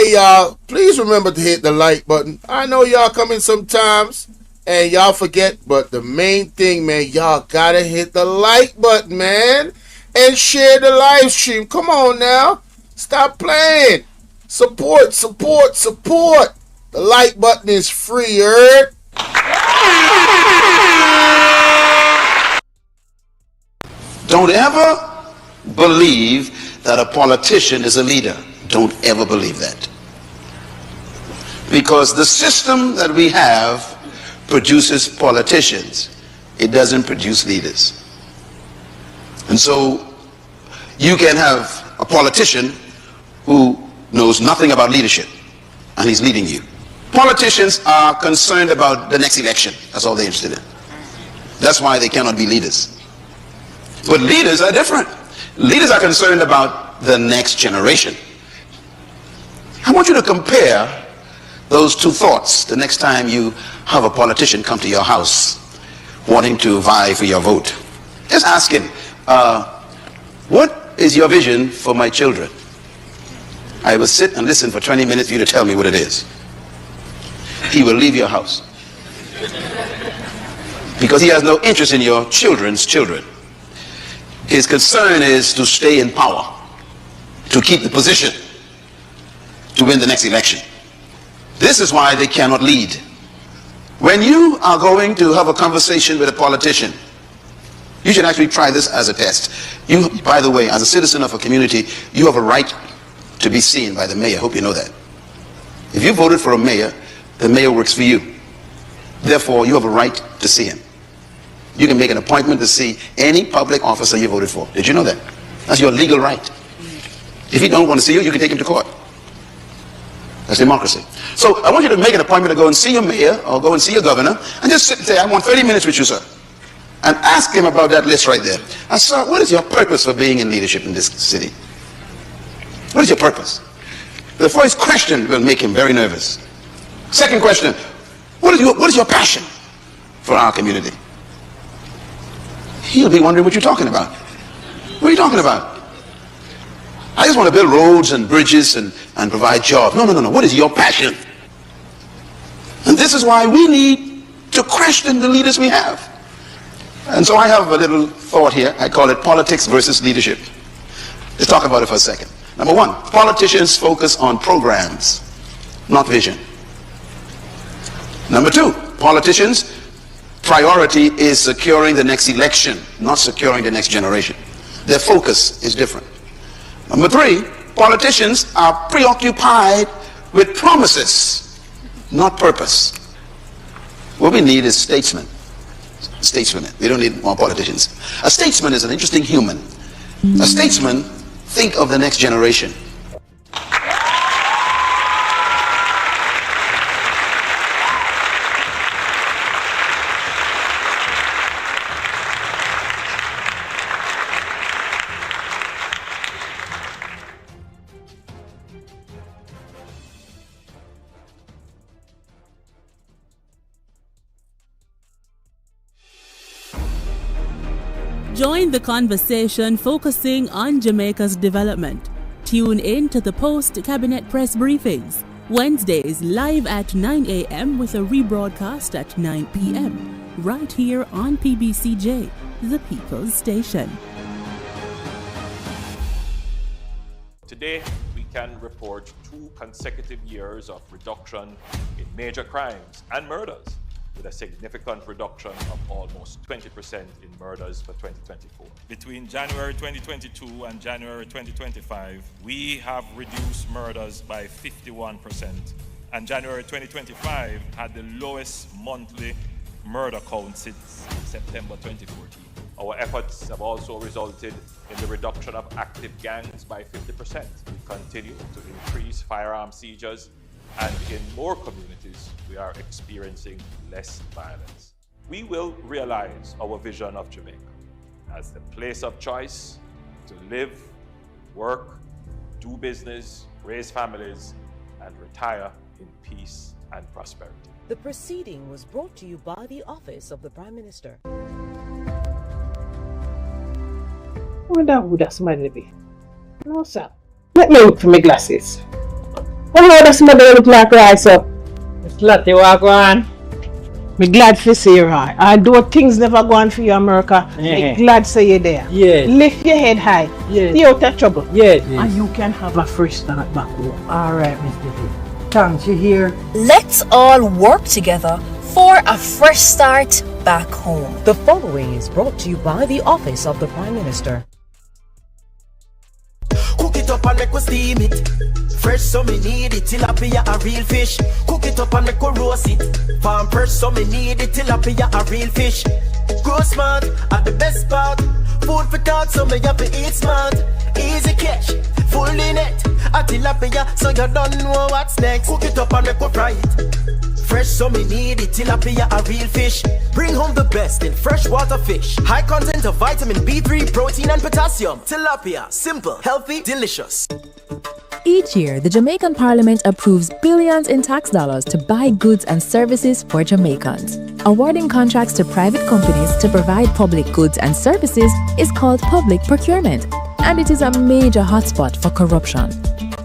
Hey, y'all, please remember to hit the like button. I know y'all come in sometimes and y'all forget, but the main thing, man, y'all gotta hit the like button, man, and share the live stream. Come on now. Stop playing. Support, support, support. The like button is free, heard? Don't ever believe that a politician is a leader. Don't ever believe that. Because the system that we have produces politicians. It doesn't produce leaders. And so you can have a politician who knows nothing about leadership, and he's leading you. Politicians are concerned about the next election. That's all they're interested in. That's why they cannot be leaders. But leaders are different. Leaders are concerned about the next generation. I want you to compare those two thoughts the next time you have a politician come to your house wanting to vie for your vote. Just ask him, what is your vision for my children? I will sit and listen for 20 minutes for you to tell me what it is. He will leave your house because he has no interest in your children's children. His concern is to stay in power, to keep the position, to win the next election. This is why they cannot lead. When you are going to have a conversation with a politician, you should actually try this as a test. You, by the way, as a citizen of a community, you have a right to be seen by the mayor. Hope you know that. If you voted for a mayor, the mayor works for you. Therefore, you have a right to see him. You can make an appointment to see any public officer you voted for. Did you know that? That's your legal right. If he don't want to see you, you can take him to court. That's democracy. So I want you to make an appointment to go and see your mayor or go and see your governor and just sit and say, I want 30 minutes with you, sir. And ask him about that list right there. And sir, what is your purpose for being in leadership in this city? What is your purpose? The first question will make him very nervous. Second question, what is your passion for our community? He'll be wondering what you're talking about. What are you talking about? I just want to build roads and bridges and provide jobs. No. What is your passion? And this is why we need to question the leaders we have. And so I have a little thought here. I call it politics versus leadership. Let's talk about it for a second. Number one, politicians focus on programs, not vision. Number two, politicians' priority is securing the next election, not securing the next generation. Their focus is different. Number three, politicians are preoccupied with promises, not purpose. What we need is statesmen. Statesmen. We don't need more politicians. A statesman is an interesting human. A statesman think of the next generation. Join the conversation focusing on Jamaica's development. Tune in to the post-cabinet press briefings, Wednesdays live at 9 a.m. with a rebroadcast at 9 p.m. right here on PBCJ, the People's Station. Today, we can report 2 consecutive years of reduction in major crimes and murders, with a significant reduction of almost 20% in murders for 2024. Between January 2022 and January 2025, we have reduced murders by 51%, and January 2025 had the lowest monthly murder count since September 2014. Our efforts have also resulted in the reduction of active gangs by 50%. We continue to increase firearm seizures, and in more communities, we are experiencing less violence. We will realize our vision of Jamaica as the place of choice to live, work, do business, raise families, and retire in peace and prosperity. The proceeding was brought to you by the Office of the Prime Minister. I wonder who that's somebody be. No, sir. Let me look for my glasses. Hello, that's my baby Clark Rice up. Slutty, walk on. Me glad for see you, Roy. Although things never go on for you, America, me glad say you there. Yes. Lift your head high. Yes. Stay out of trouble. Yes. And you can have a fresh start back home. Alright, Mr. P. Thanks, you hear? Let's all work together for a fresh start back home. The following is brought to you by the Office of the Prime Minister. Cook it up and make we steam it. Fresh so me need it, tilapia a real fish. Cook it up and make we roast it. Farm fresh so me need it, tilapia a real fish. Grow smart at the best part. Food for thought so me have to eat smart. Easy catch, fully net. A tilapia so you don't know what's next. Cook it up and make we fry it. Fresh so me need it, tilapia a real fish. Bring home the best in freshwater fish. High content of vitamin B3, protein and potassium. Tilapia, simple, healthy, delicious. Each year, the Jamaican Parliament approves billions in tax dollars to buy goods and services for Jamaicans. Awarding contracts to private companies to provide public goods and services is called public procurement, and it is a major hotspot for corruption.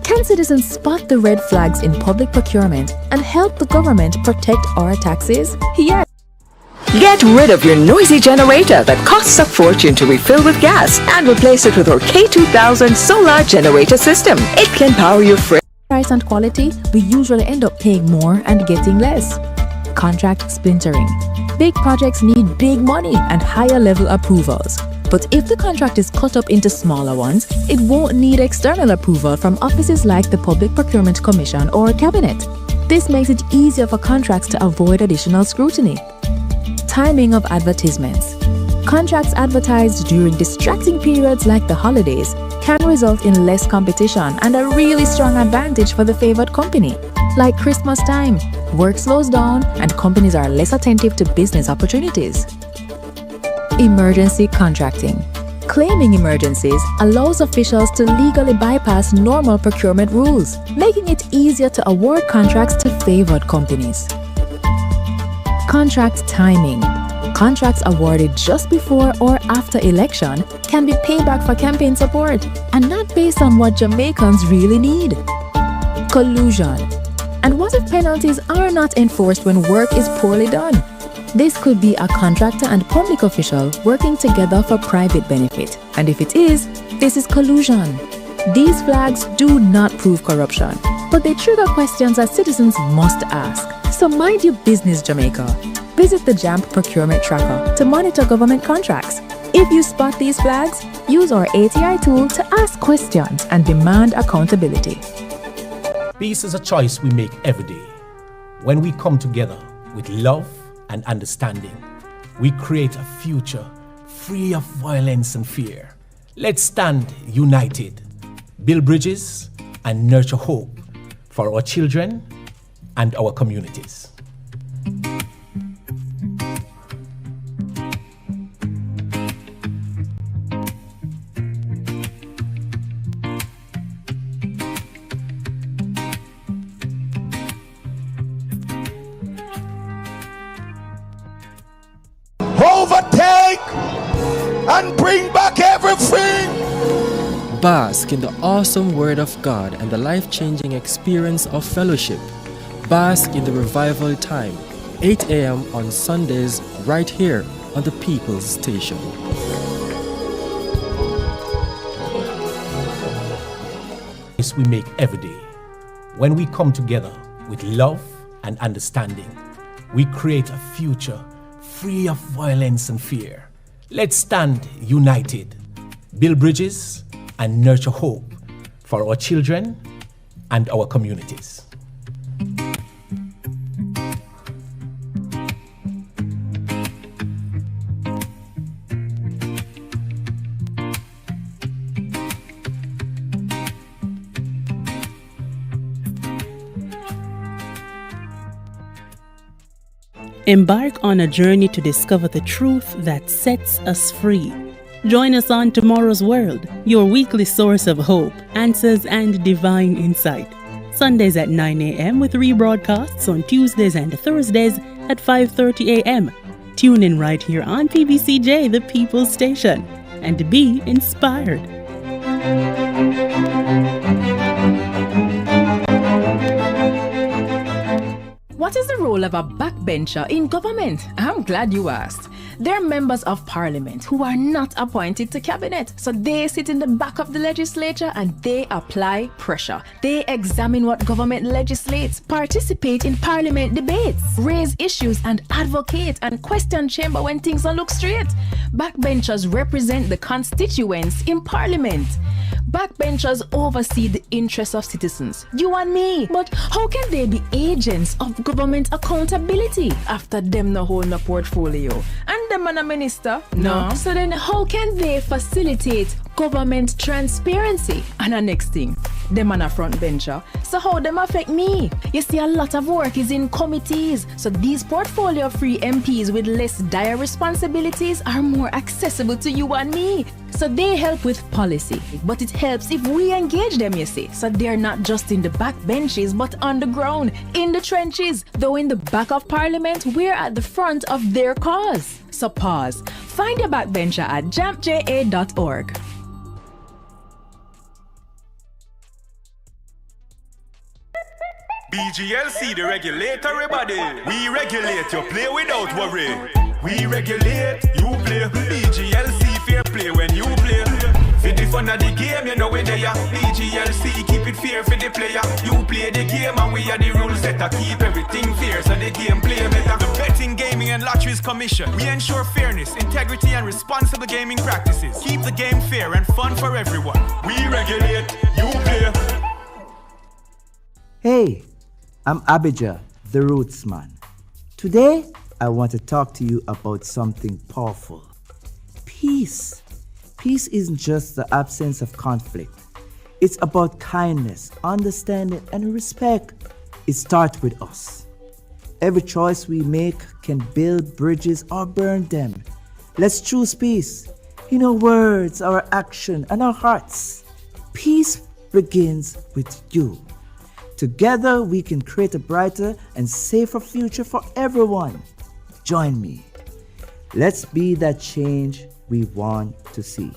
Can citizens spot the red flags in public procurement and help the government protect our taxes? Yes. Get rid of your noisy generator that costs a fortune to refill with gas and replace it with our K2000 solar generator system. It can power your fridge. Price and quality, we usually end up paying more and getting less. Contract splintering. Big projects need big money and higher level approvals. But if the contract is cut up into smaller ones, it won't need external approval from offices like the Public Procurement Commission or Cabinet. This makes it easier for contracts to avoid additional scrutiny. Timing of advertisements. Contracts advertised during distracting periods like the holidays can result in less competition and a really strong advantage for the favored company. Like Christmas time, work slows down and companies are less attentive to business opportunities. Emergency contracting. Claiming emergencies allows officials to legally bypass normal procurement rules, making it easier to award contracts to favored companies. Contract timing. Contracts awarded just before or after election can be payback for campaign support and not based on what Jamaicans really need. Collusion. And what if penalties are not enforced when work is poorly done? This could be a contractor and public official working together for private benefit. And if it is, this is collusion. These flags do not prove corruption, but they trigger questions that citizens must ask. So mind your business, Jamaica. Visit the JAMP Procurement Tracker to monitor government contracts. If you spot these flags, use our ATI tool to ask questions and demand accountability. Peace is a choice we make every day. When we come together with love and understanding, we create a future free of violence and fear. Let's stand united, build bridges, and nurture hope for our children and our communities. Overtake and bring back everything. Bask in the awesome Word of God and the life-changing experience of fellowship. Bask in the revival time, 8 a.m. on Sundays, right here on the People's Station. We make every day. When we come together with love and understanding, we create a future free of violence and fear. Let's stand united, build bridges, and nurture hope for our children and our communities. Embark on a journey to discover the truth that sets us free. Join us on Tomorrow's World, your weekly source of hope, answers, and divine insight. Sundays at 9 a.m. with rebroadcasts on Tuesdays and Thursdays at 5:30 a.m. Tune in right here on PBCJ, the People's Station, and be inspired. What is the role of a backbencher in government? I'm glad you asked. They're members of parliament who are not appointed to cabinet. So they sit in the back of the legislature and they apply pressure. They examine what government legislates, participate in parliament debates, raise issues and advocate and question chamber when things don't look straight. Backbenchers represent the constituents in parliament. Backbenchers oversee the interests of citizens, you and me. But how can they be agents of government accountability after them no hold no portfolio? And them and a minister? No. So then how can they facilitate government transparency? And the next thing, them and a front bencher. So how them affect me? You see, a lot of work is in committees. So these portfolio-free MPs with less dire responsibilities are more accessible to you and me. So they help with policy, but it helps if we engage them, you see. So they're not just in the back benches, but on the ground, in the trenches. Though in the back of parliament, we're at the front of their cause. So pause. Find your backbencher at jampja.org. BGLC, the regulator, everybody. We regulate, you play without worry. We regulate, you play. BGLC, fair play when you play. For the fun of the game, you know we're there. BGLC, keep it fair for the player. You play the game and we are the rules setter. Keep everything fair so the game play better. The Betting, Gaming and Lotteries Commission. We ensure fairness, integrity and responsible gaming practices. Keep the game fair and fun for everyone. We regulate, you play. Hey, I'm Abijah, the Roots Man. Today, I want to talk to you about something powerful. Peace. Peace isn't just the absence of conflict. It's about kindness, understanding, and respect. It starts with us. Every choice we make can build bridges or burn them. Let's choose peace in our words, our action, and our hearts. Peace begins with you. Together, we can create a brighter and safer future for everyone. Join me. Let's be that change we want to see.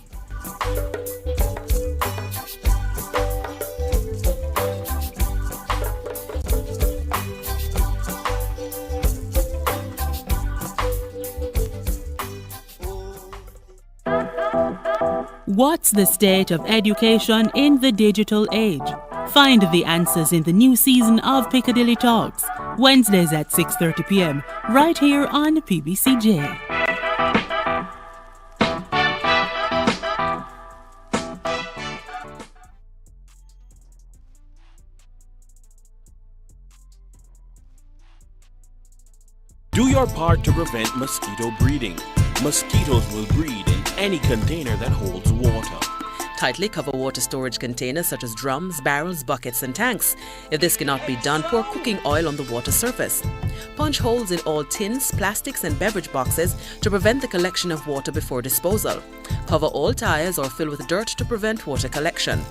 What's the state of education in the digital age? Find the answers in the new season of Piccadilly Talks, Wednesdays at 6:30 p.m. right here on PBCJ. Do your part to prevent mosquito breeding. Mosquitoes will breed in any container that holds water. Tightly cover water storage containers such as drums, barrels, buckets and tanks. If this cannot be done, pour cooking oil on the water surface. Punch holes in all tins, plastics and beverage boxes to prevent the collection of water before disposal. Cover all tires or fill with dirt to prevent water collection.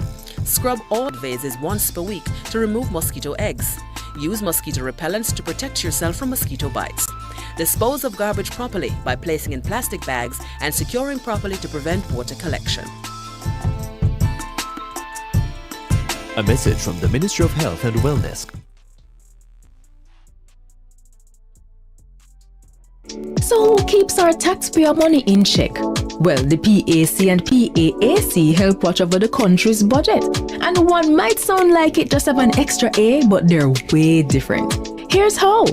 Scrub all vases once per week to remove mosquito eggs. Use mosquito repellents to protect yourself from mosquito bites. Dispose of garbage properly by placing in plastic bags and securing properly to prevent water collection. A message from the Ministry of Health and Wellness. So who keeps our taxpayer money in check? Well, the PAC and PAAC help watch over the country's budget. And one might sound like it just have an extra A, but they're way different. Here's how.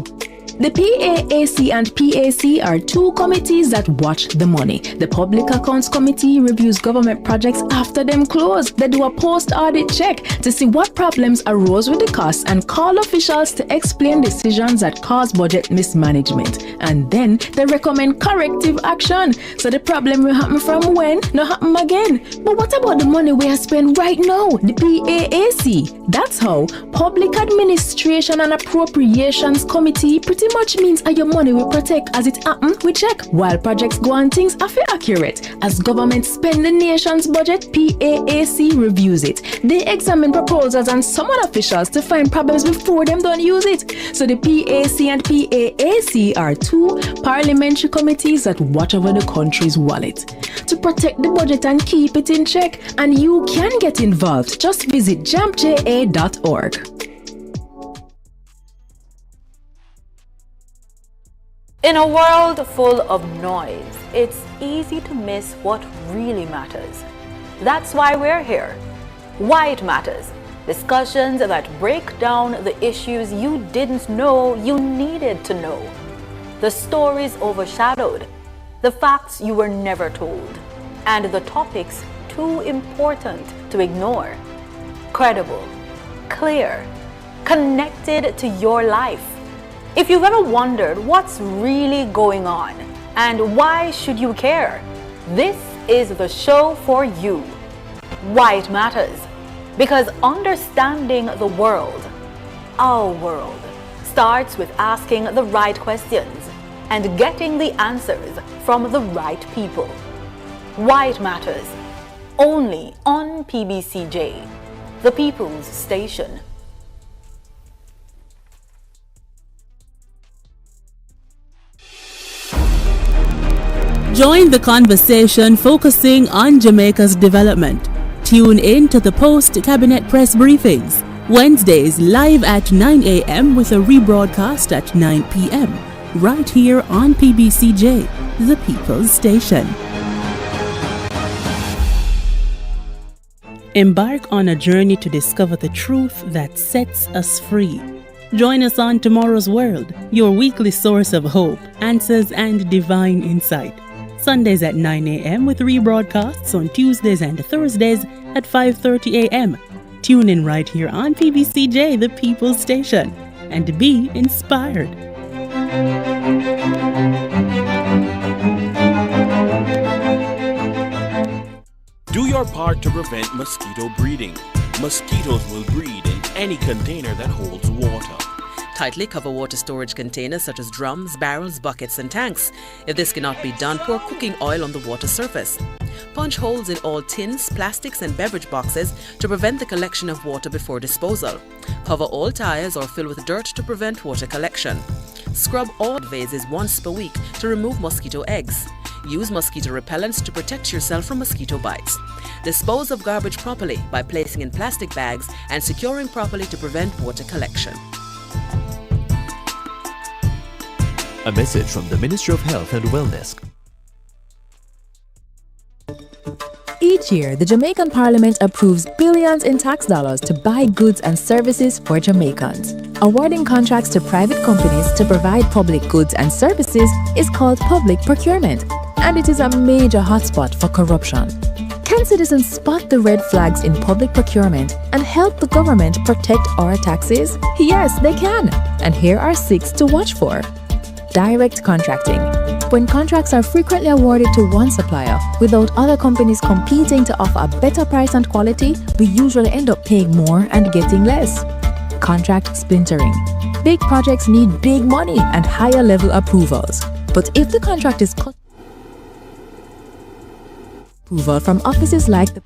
The PAAC and PAC are two committees that watch the money. The Public Accounts Committee reviews government projects after them close. They do a post-audit check to see what problems arose with the costs and call officials to explain decisions that cause budget mismanagement. And then they recommend corrective action. So the problem will happen from when, not happen again. But what about the money we are spending right now? The PAAC. That's how Public Administration and Appropriations Committee pretty much means your money will protect as it happen, we check. While projects go on, things are fair accurate. As government spend the nation's budget, PAAC reviews it. They examine proposals and summon officials to find problems before them don't use it. So the PAC and PAAC are two parliamentary committees that watch over the country's wallet to protect the budget and keep it in check. And you can get involved. Just visit jampja.org. In a world full of noise, it's easy to miss what really matters. That's why we're here. Why it matters. Discussions that break down the issues you didn't know you needed to know. The stories overshadowed. The facts you were never told. And the topics too important to ignore. Credible, clear, connected to your life. If you've ever wondered what's really going on and why should you care, this is the show for you. Why it matters. Because understanding the world, our world, starts with asking the right questions and getting the answers from the right people. Why it matters. Only on PBCJ, the People's Station. Join the conversation focusing on Jamaica's development. Tune in to the post-cabinet press briefings, Wednesdays live at 9 a.m. with a rebroadcast at 9 p.m. right here on PBCJ, the People's Station. Embark on a journey to discover the truth that sets us free. Join us on Tomorrow's World, your weekly source of hope, answers, and divine insight. Sundays at 9 a.m. with rebroadcasts on Tuesdays and Thursdays at 5:30 a.m. Tune in right here on PBCJ, the People's Station, and be inspired. Do your part to prevent mosquito breeding. Mosquitoes will breed in any container that holds water. Tightly cover water storage containers such as drums, barrels, buckets, and tanks. If this cannot be done, pour cooking oil on the water surface. Punch holes in all tins, plastics, and beverage boxes to prevent the collection of water before disposal. Cover all tires or fill with dirt to prevent water collection. Scrub all vases once per week to remove mosquito eggs. Use mosquito repellents to protect yourself from mosquito bites. Dispose of garbage properly by placing in plastic bags and securing properly to prevent water collection. A message from the Ministry of Health and Wellness. Each year, the Jamaican Parliament approves billions in tax dollars to buy goods and services for Jamaicans. Awarding contracts to private companies to provide public goods and services is called public procurement, and it is a major hotspot for corruption. Can citizens spot the red flags in public procurement and help the government protect our taxes? Yes, they can. And here are 6 to watch for. Direct contracting. When contracts are frequently awarded to one supplier without other companies competing to offer a better price and quality, we usually end up paying more and getting less. Contract splintering. Big projects need big money and higher level approvals. But if the contract is approval from offices like the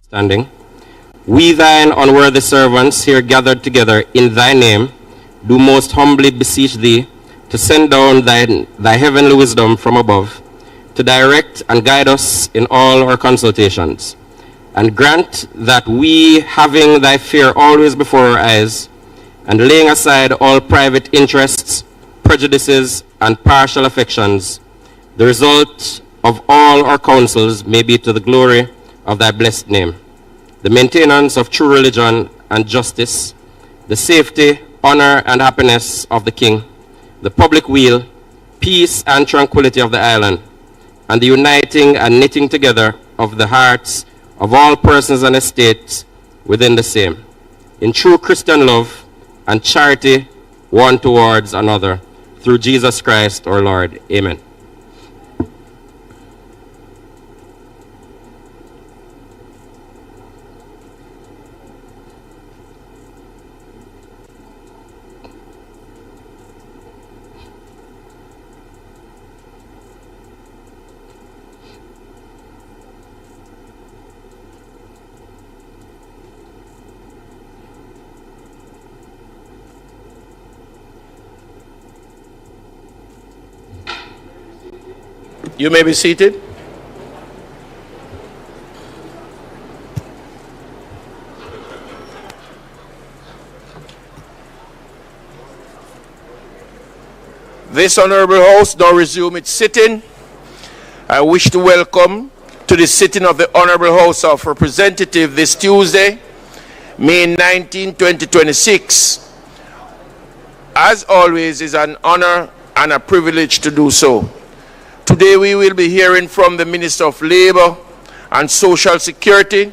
standing. We thine unworthy servants here gathered together in thy name do most humbly beseech thee to send down thy heavenly wisdom from above to direct and guide us in all our consultations, and grant that we, having thy fear always before our eyes and laying aside all private interests, prejudices, and partial affections, the result of all our counsels may be to the glory of thy blessed name, the maintenance of true religion and justice, the safety, honor, and happiness of the king, the public weal, peace and tranquility of the island, and the uniting and knitting together of the hearts of all persons and estates within the same, in true Christian love and charity one towards another, through Jesus Christ our Lord. Amen. You may be seated. This Honorable House now resume its sitting. I wish to welcome to the sitting of the Honorable House of Representatives this Tuesday, May 19, 2026. As always, is an honor and a privilege to do so. Today we will be hearing from the Minister of Labor and Social Security,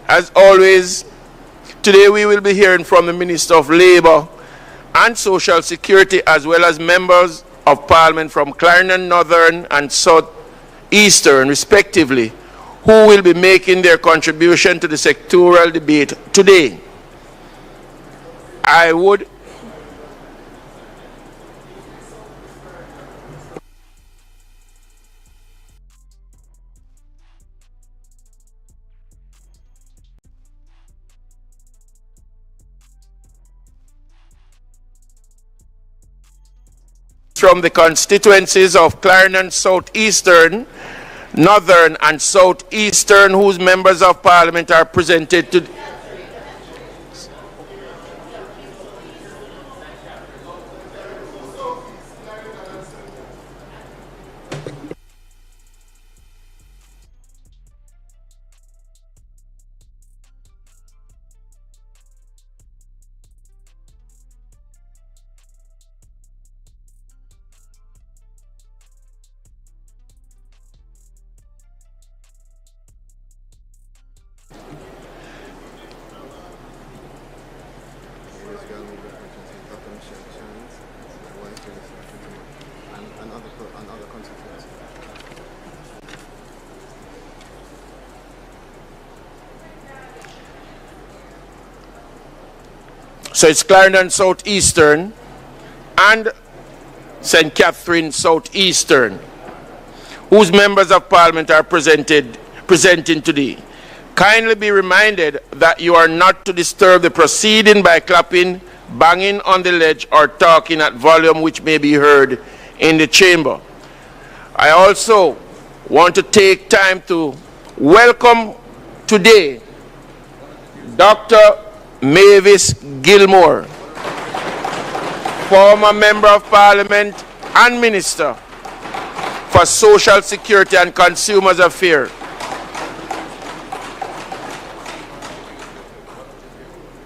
as always, today we will be hearing from the Minister of Labor and Social Security, as well as members of Parliament from Clarendon Northern and South Eastern, respectively, who will be making their contribution to the sectorial debate today. I would from the constituencies of Clarendon South Eastern, Northern and South Eastern, whose members of Parliament are presented to So it's Clarendon South Eastern and St. Catherine South Eastern, whose members of Parliament are presenting today. Kindly be reminded that you are not to disturb the proceeding by clapping, banging on the ledge, or talking at volume which may be heard in the chamber. I also want to take time to welcome today Dr. Mavis Gilmore, former Member of Parliament and Minister for Social Security and Consumers Affairs.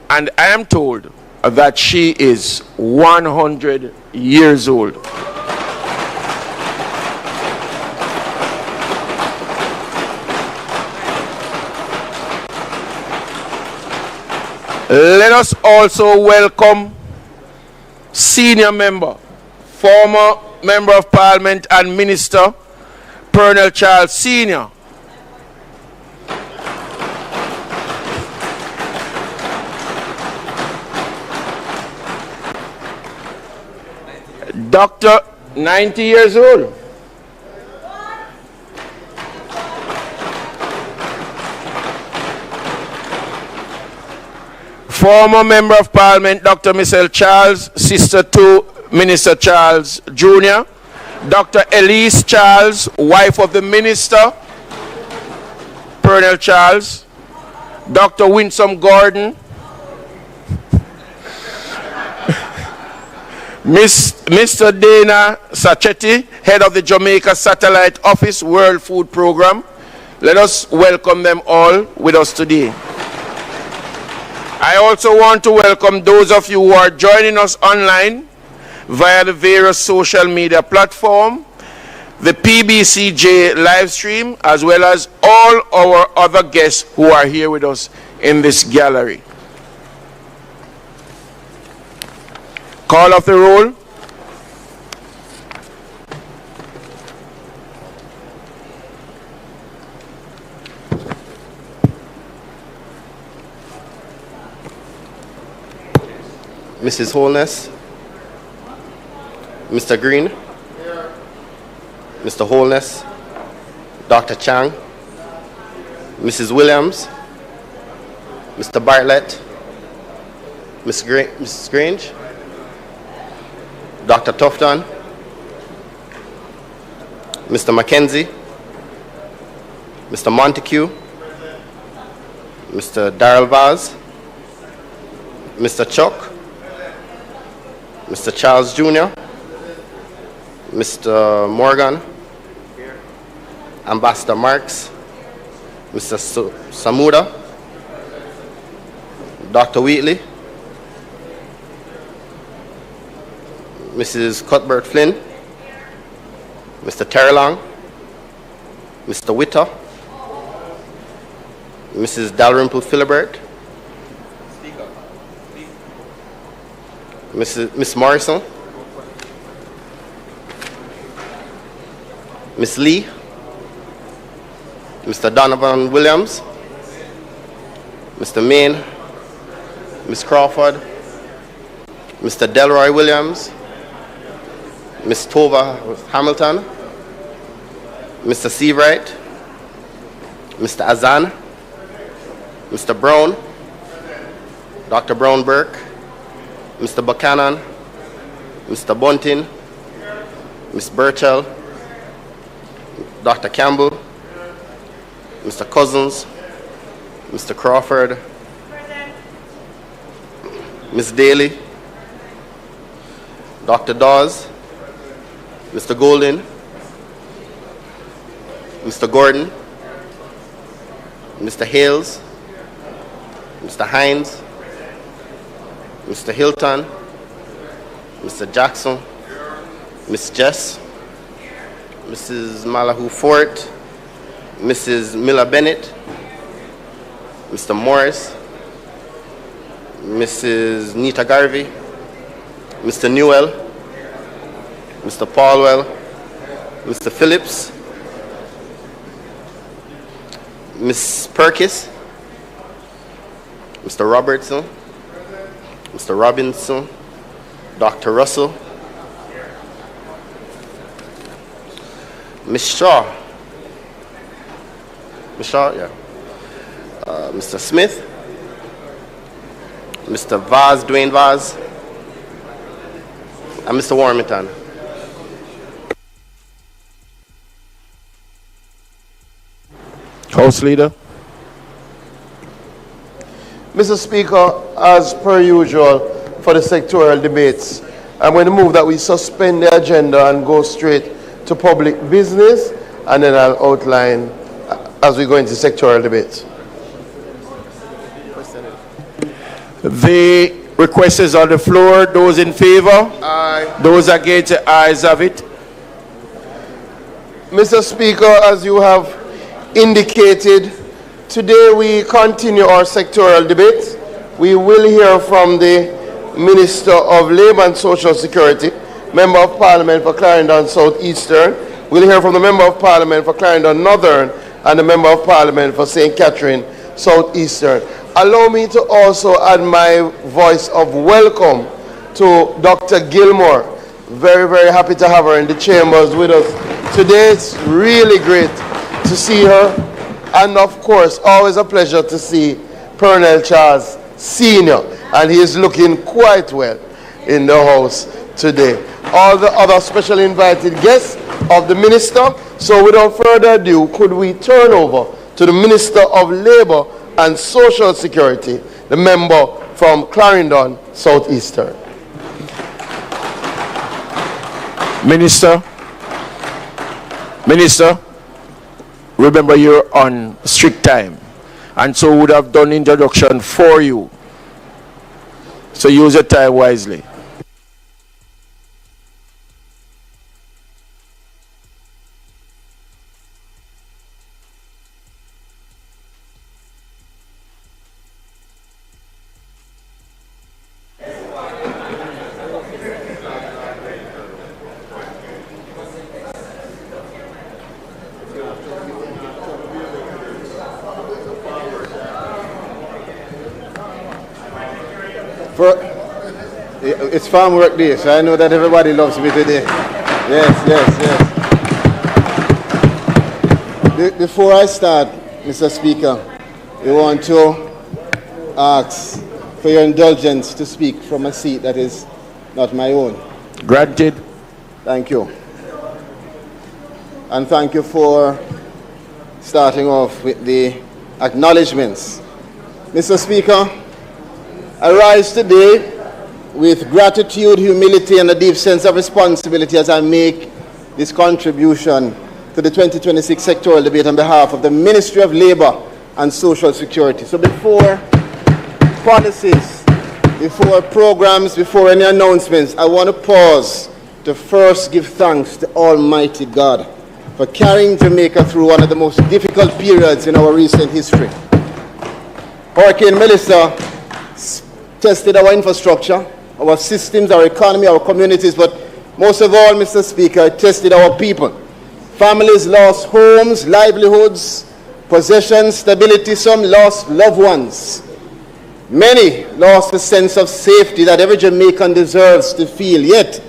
And I am told that she is 100 years old. Let us also welcome senior member, former Member of Parliament and Minister, Colonel Charles Sr. Doctor, 90 years old. Former Member of Parliament, Dr. Michelle Charles, sister to Minister Charles Jr. Dr. Elise Charles, wife of the Minister, Colonel Charles. Dr. Winsome Gordon. Mr. Dana Sacchetti, head of the Jamaica Satellite Office World Food Program. Let us welcome them all with us today. I also want to welcome those of you who are joining us online via the various social media platforms, the PBCJ live stream, as well as all our other guests who are here with us in this gallery. Call of the roll. Mrs. Holness, Mr. Green, Mr. Holness, Dr. Chang, Mrs. Williams, Mr. Bartlett, Mrs. Grange, Dr. Tufton, Mr. Mackenzie, Mr. Montague, Mr. Darrell Vaz, Mr. Chuck, Mr. Charles Jr., Mr. Morgan, Ambassador Marks, Mr. Samuda, Dr. Wheatley, Mrs. Cuthbert Flynn, Mr. Terrelong, Mr. Witter, Mrs. Dalrymple Philibert, Miss Morrison, Miss Lee, Mr. Donovan Williams, Mr. Main, Miss Crawford, Mr. Delroy Williams, Miss Tova Hamilton, Mr. Seavright, Mr. Azan, Mr. Brown, Dr. Brown Burke, Mr. Buchanan, Mr. Bunting, Miss Burchell, Dr. Campbell, Mr. Cousins, Mr. Crawford, Miss Daly, Dr. Dawes, Mr. Golden, Mr. Gordon, Mr. Hales, Mr. Hines, Mr. Hilton, Mr. Jackson, Miss Jess, Mrs. Malahu Fort, Mrs. Miller Bennett, Mr. Morris, Mrs. Nita Garvey, Mr. Newell, Mr. Paulwell, Mr. Phillips, Miss Perkis, Mr. Robertson, Mr. Robinson, Dr. Russell, Miss Shaw, Mr. Smith, Mr. Vaz, Dwayne Vaz, and Mr. Warmington. House Leader. Mr. Speaker, as per usual for the sectorial debates, I'm going to move that we suspend the agenda and go straight to public business, and then I'll outline as we go into sectorial debates. The request is on the floor. Those in favor? Aye. Those against, the ayes have it. Mr. Speaker, as you have indicated, today we continue our sectorial debates. We will hear from the Minister of Labour and Social Security, Member of Parliament for Clarendon South Eastern. We'll hear from the Member of Parliament for Clarendon Northern and the Member of Parliament for St. Catherine South Eastern. Allow me to also add my voice of welcome to Dr. Gilmore. Very, very happy to have her in the chambers with us today. It's really great to see her. And of course, always a pleasure to see Pernell Charles Sr. And he is looking quite well in the house today. All the other special invited guests of the Minister. So without further ado, could we turn over to the Minister of Labour and Social Security, the member from Clarendon South Eastern. Minister, remember you're on strict time, and so would have done introduction for you. So use your time wisely. It's farm work day, so I know that everybody loves me today. Yes. Before I start, Mr. Speaker, we want to ask for your indulgence to speak from a seat that is not my own. Granted. Thank you. And thank you for starting off with the acknowledgements. Mr. Speaker, I rise today with gratitude, humility, and a deep sense of responsibility as I make this contribution to the 2026 sectoral debate on behalf of the Ministry of Labour and Social Security. So before policies, before programs, before any announcements, I want to pause to first give thanks to Almighty God for carrying Jamaica through one of the most difficult periods in our recent history. Hurricane Melissa tested our infrastructure, our systems, our economy, our communities, but most of all, Mr. Speaker, it tested our people. Families lost homes, livelihoods, possessions, stability. Some lost loved ones. Many lost a sense of safety that every Jamaican deserves to feel. Yet,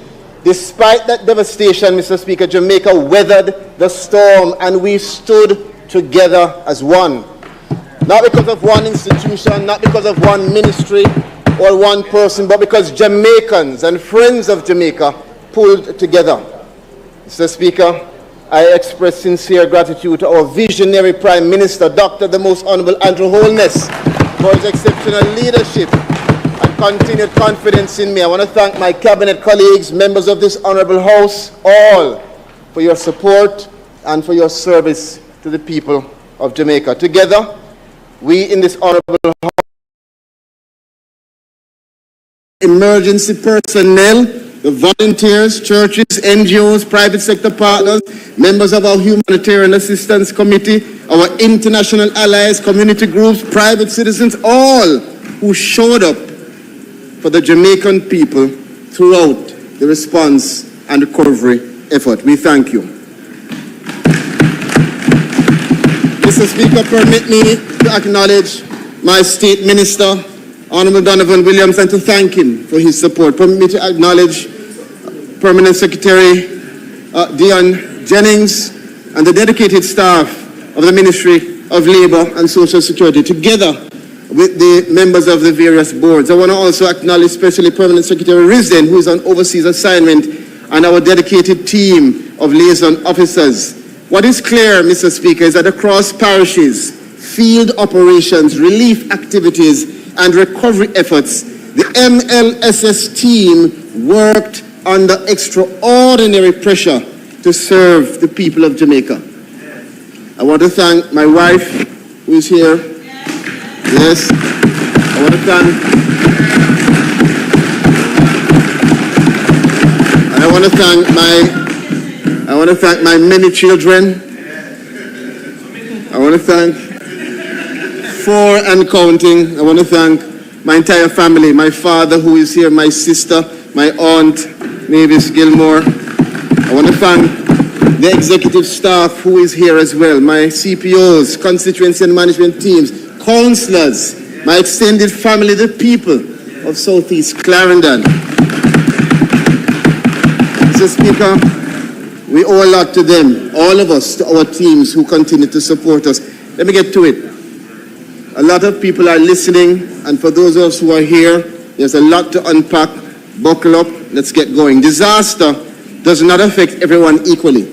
despite that devastation, Mr. Speaker, Jamaica weathered the storm and we stood together as one. Not because of one institution, not because of one ministry or one person, but because Jamaicans and friends of Jamaica pulled together. Mr. Speaker, I express sincere gratitude to our visionary Prime Minister, Dr. the Most Honorable Andrew Holness, for his exceptional leadership and continued confidence in me. I want to thank my cabinet colleagues, members of this honorable House, all for your support and for your service to the people of Jamaica. Together, we in this honorable House, emergency personnel, the volunteers, churches, NGOs, private sector partners, members of our Humanitarian Assistance Committee, our international allies, community groups, private citizens, all who showed up for the Jamaican people throughout the response and recovery effort. We thank you. Mr. Speaker, permit me to acknowledge my State Minister, Honorable Donovan Williams, and to thank him for his support. Permit me to acknowledge Permanent Secretary Dion Jennings and the dedicated staff of the Ministry of Labour and Social Security, together with the members of the various boards. I want to also acknowledge especially Permanent Secretary Risden, who is on overseas assignment, and our dedicated team of liaison officers. What is clear, Mr. Speaker, is that across parishes, field operations, relief activities, and recovery efforts, the MLSS team worked under extraordinary pressure to serve the people of Jamaica. I want to thank my wife, who is here. Yes. I want to thank my many children. I want to thank 4 and counting. I want to thank my entire family, my father who is here, my sister, my aunt, Mavis Gilmore. I want to thank the executive staff who is here as well, my CPOs, constituency and management teams, councillors, my extended family, the people of Southeast Clarendon. Mr. Speaker, we owe a lot to them, all of us, to our teams who continue to support us. Let me get to it. A lot of people are listening, and for those of us who are here, there's a lot to unpack. Buckle up, let's get going. Disaster does not affect everyone equally.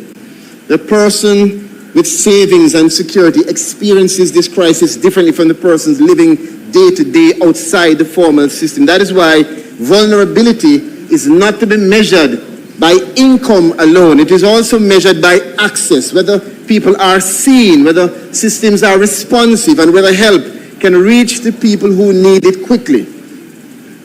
The person with savings and security experiences this crisis differently from the persons living day to day outside the formal system. That is why vulnerability is not to be measured by income alone. It is also measured by access, whether people are seen, whether systems are responsive, and whether help can reach the people who need it quickly.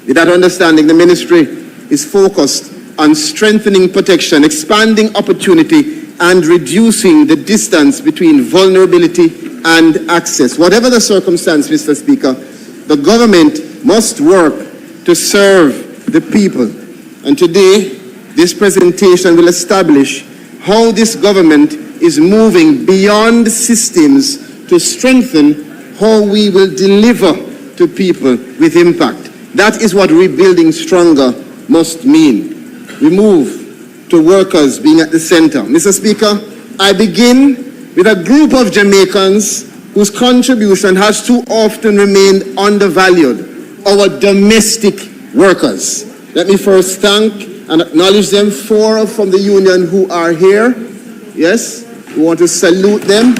With that understanding, the ministry is focused on strengthening protection, expanding opportunity, and reducing the distance between vulnerability and access. Whatever the circumstance, Mr. Speaker, the government must work to serve the people. And today, this presentation will establish how this government is moving beyond systems to strengthen how we will deliver to people with impact. That is what rebuilding stronger must mean. We move to workers being at the center. Mr. Speaker, I begin with a group of Jamaicans whose contribution has too often remained undervalued, our domestic workers. Let me first thank and acknowledge them. 4 from the union who are here. Yes, we want to salute them.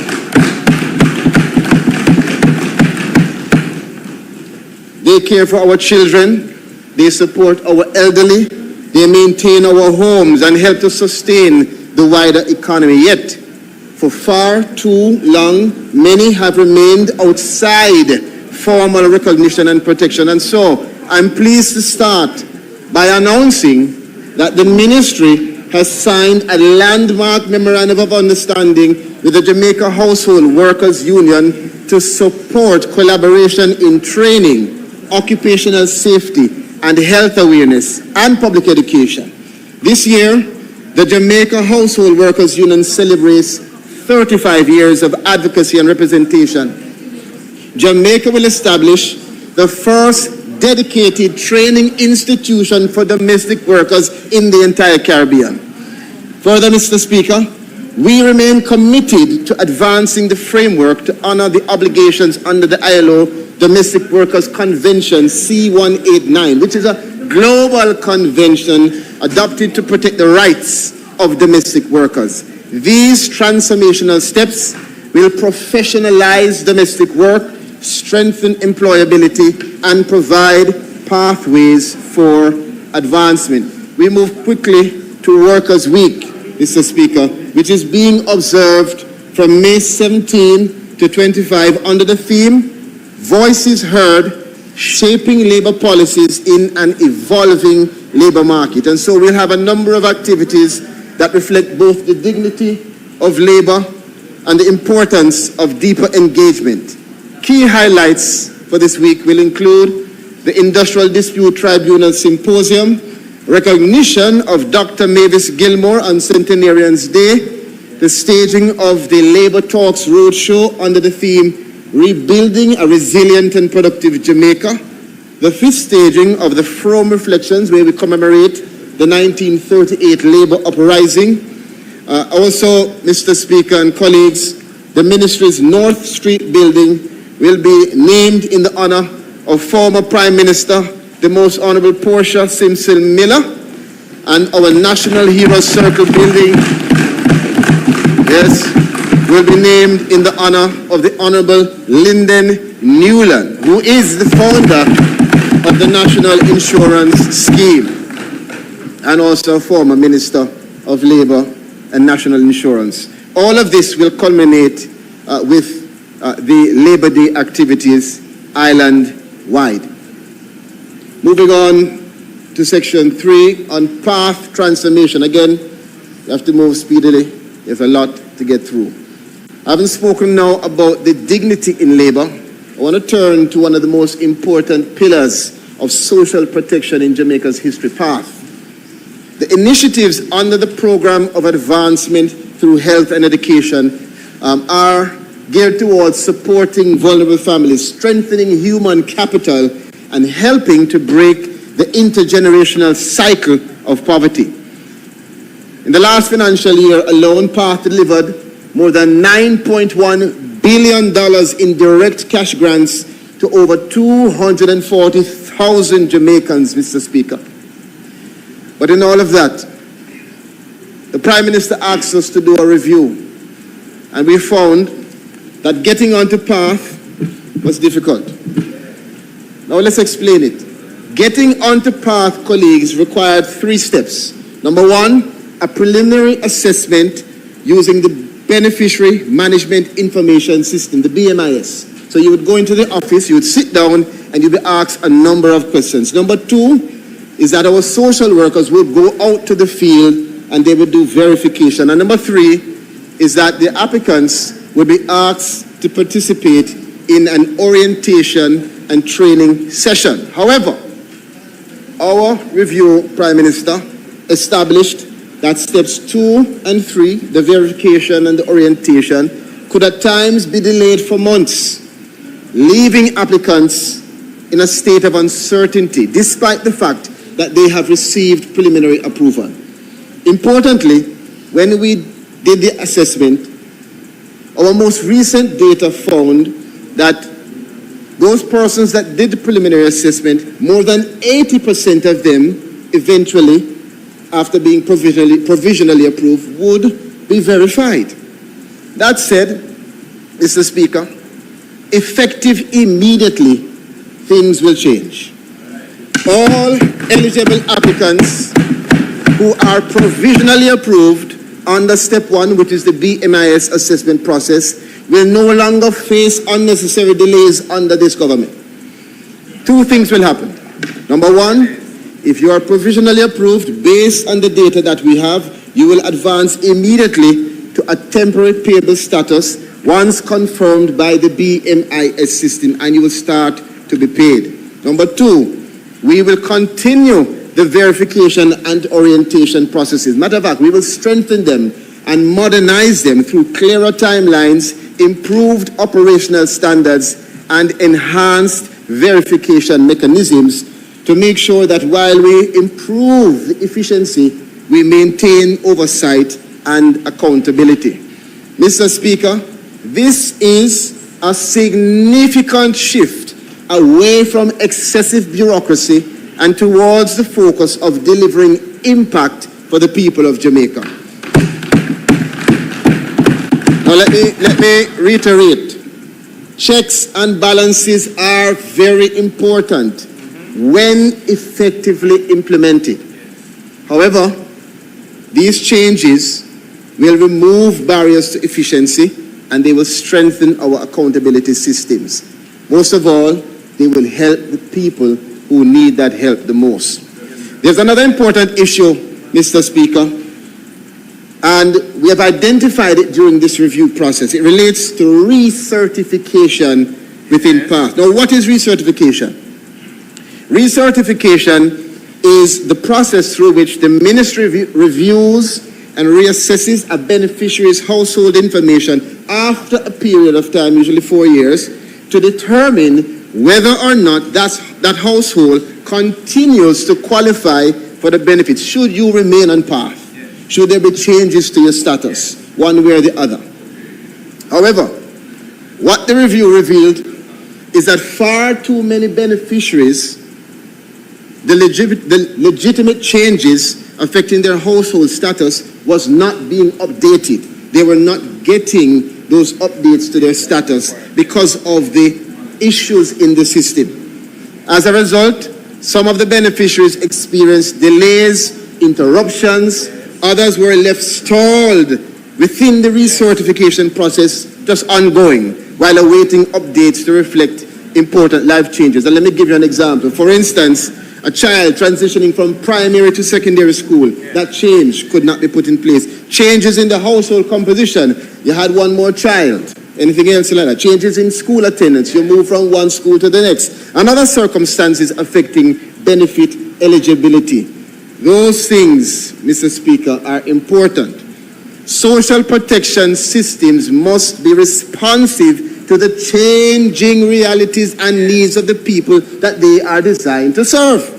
They care for our children, they support our elderly, they maintain our homes and help to sustain the wider economy. Yet, for far too long, many have remained outside formal recognition and protection. And so, I'm pleased to start by announcing that the ministry has signed a landmark memorandum of understanding with the Jamaica Household Workers Union to support collaboration in training, occupational safety and health awareness and public education. This year, the Jamaica Household Workers Union celebrates 35 years of advocacy and representation. Jamaica will establish the first dedicated training institution for domestic workers in the entire Caribbean. Further, Mr. Speaker, we remain committed to advancing the framework to honor the obligations under the ILO Domestic Workers Convention C-189, which is a global convention adopted to protect the rights of domestic workers. These transformational steps will professionalize domestic work, strengthen employability, and provide pathways for advancement. We move quickly to Workers' Week, Mr. Speaker, which is being observed from May 17 to 25 under the theme Voices Heard, Shaping Labor Policies in an Evolving Labor Market. And so we'll have a number of activities that reflect both the dignity of labor and the importance of deeper engagement. Key highlights for this week will include the Industrial Dispute Tribunal Symposium, recognition of Dr. Mavis Gilmore on Centenarians Day, the staging of the Labor Talks Roadshow under the theme Rebuilding a Resilient and Productive Jamaica, the 5th staging of the From Reflections, where we commemorate the 1938 Labor Uprising. Also, Mr. Speaker and colleagues, the ministry's North Street building will be named in the honor of former Prime Minister, the Most Honorable Portia Simpson Miller, and our National Heroes Circle building, yes, will be named in the honor of the Honorable Lyndon Newland, who is the founder of the National Insurance Scheme and also a former Minister of Labor and National Insurance. All of this will culminate with the Labor Day activities island-wide. Moving on to Section 3 on path transformation. Again, you have to move speedily. There's a lot to get through. Having spoken now about the dignity in labor, I want to turn to one of the most important pillars of social protection in Jamaica's history path. The initiatives under the Program of Advancement through Health and Education are geared towards supporting vulnerable families, strengthening human capital, and helping to break the intergenerational cycle of poverty. In the last financial year alone, PATH delivered more than $9.1 billion in direct cash grants to over 240,000 Jamaicans, Mr. Speaker. But in all of that, the Prime Minister asked us to do a review, and we found that getting onto PATH was difficult. Now let's explain it. Getting onto PATH, colleagues, required 3 steps. Number 1, a preliminary assessment using the Beneficiary Management Information System, the BMIS. So you would go into the office, you would sit down, and you'd be asked a number of questions. Number 2 is that our social workers would go out to the field and they would do verification. And number 3 is that the applicants would be asked to participate in an orientation and training session. However, our review, Prime Minister, established that steps 2 and 3, the verification and the orientation, could at times be delayed for months, leaving applicants in a state of uncertainty, despite the fact that they have received preliminary approval. Importantly, when we did the assessment, Our most recent data found that those persons that did the preliminary assessment, more than 80% of them eventually, after being provisionally approved, would be verified. That said, Mr. Speaker, effective immediately, things will change. All eligible applicants who are provisionally approved under step 1, which is the BMIS assessment process, will no longer face unnecessary delays under this government. Two things will happen. Number one, if you are provisionally approved based on the data that we have, you will advance immediately to a temporary payable status once confirmed by the BMIS system, and you will start to be paid. Number two, we will continue the verification and orientation processes. Matter of fact, we will strengthen them and modernize them through clearer timelines, improved operational standards, and enhanced verification mechanisms to make sure that while we improve the efficiency, we maintain oversight and accountability. Mr. Speaker, this is a significant shift away from excessive bureaucracy and towards the focus of delivering impact for the people of Jamaica. Now let me reiterate. Checks and balances are very important when effectively implemented. However, these changes will remove barriers to efficiency and they will strengthen our accountability systems. Most of all, they will help the people who need that help the most. There's another important issue, Mr. Speaker, and we have identified it during this review process. It relates to recertification within PATH. Now, what is recertification? Recertification is the process through which the ministry reviews and reassesses a beneficiary's household information after a period of time, usually 4 years, to determine whether or not that household continues to qualify for the benefits. Should you remain on path? Should there be changes to your status, one way or the other? However, what the review revealed is that far too many beneficiaries, the legitimate changes affecting their household status was not being updated. They were not getting those updates to their status because of the issues in the system. As a result, some of the beneficiaries experienced delays, interruptions, others were left stalled within the recertification process, just ongoing, while awaiting updates to reflect important life changes. And let me give you an example. For instance, a child transitioning from primary to secondary school, that change could not be put in place. Changes in the household composition, you had one more child. Anything else like that? Changes in school attendance, you move from one school to the next. And other circumstances affecting benefit eligibility. Those things, Mr. Speaker, are important. Social protection systems must be responsive to the changing realities and needs of the people that they are designed to serve.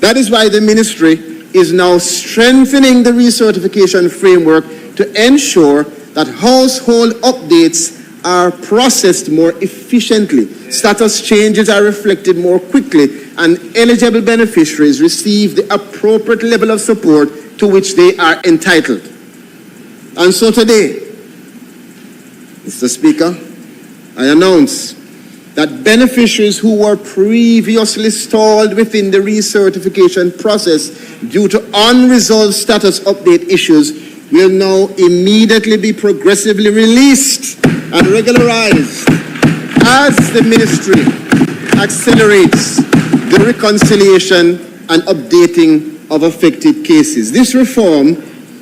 That is why the ministry is now strengthening the recertification framework to ensure that household updates are processed more efficiently, status changes are reflected more quickly, and eligible beneficiaries receive the appropriate level of support to which they are entitled. And so today, Mr. Speaker, I announce that beneficiaries who were previously stalled within the recertification process due to unresolved status update issues will now immediately be progressively released and regularized as the ministry accelerates the reconciliation and updating of affected cases. This reform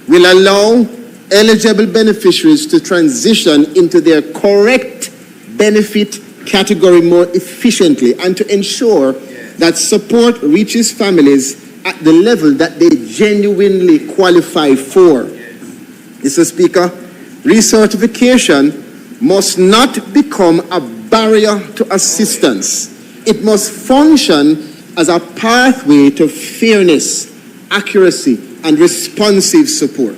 will allow eligible beneficiaries to transition into their correct benefit category more efficiently and to ensure that support reaches families at the level that they genuinely qualify for. Mr. Speaker, recertification must not become a barrier to assistance. It must function as a pathway to fairness, accuracy, and responsive support.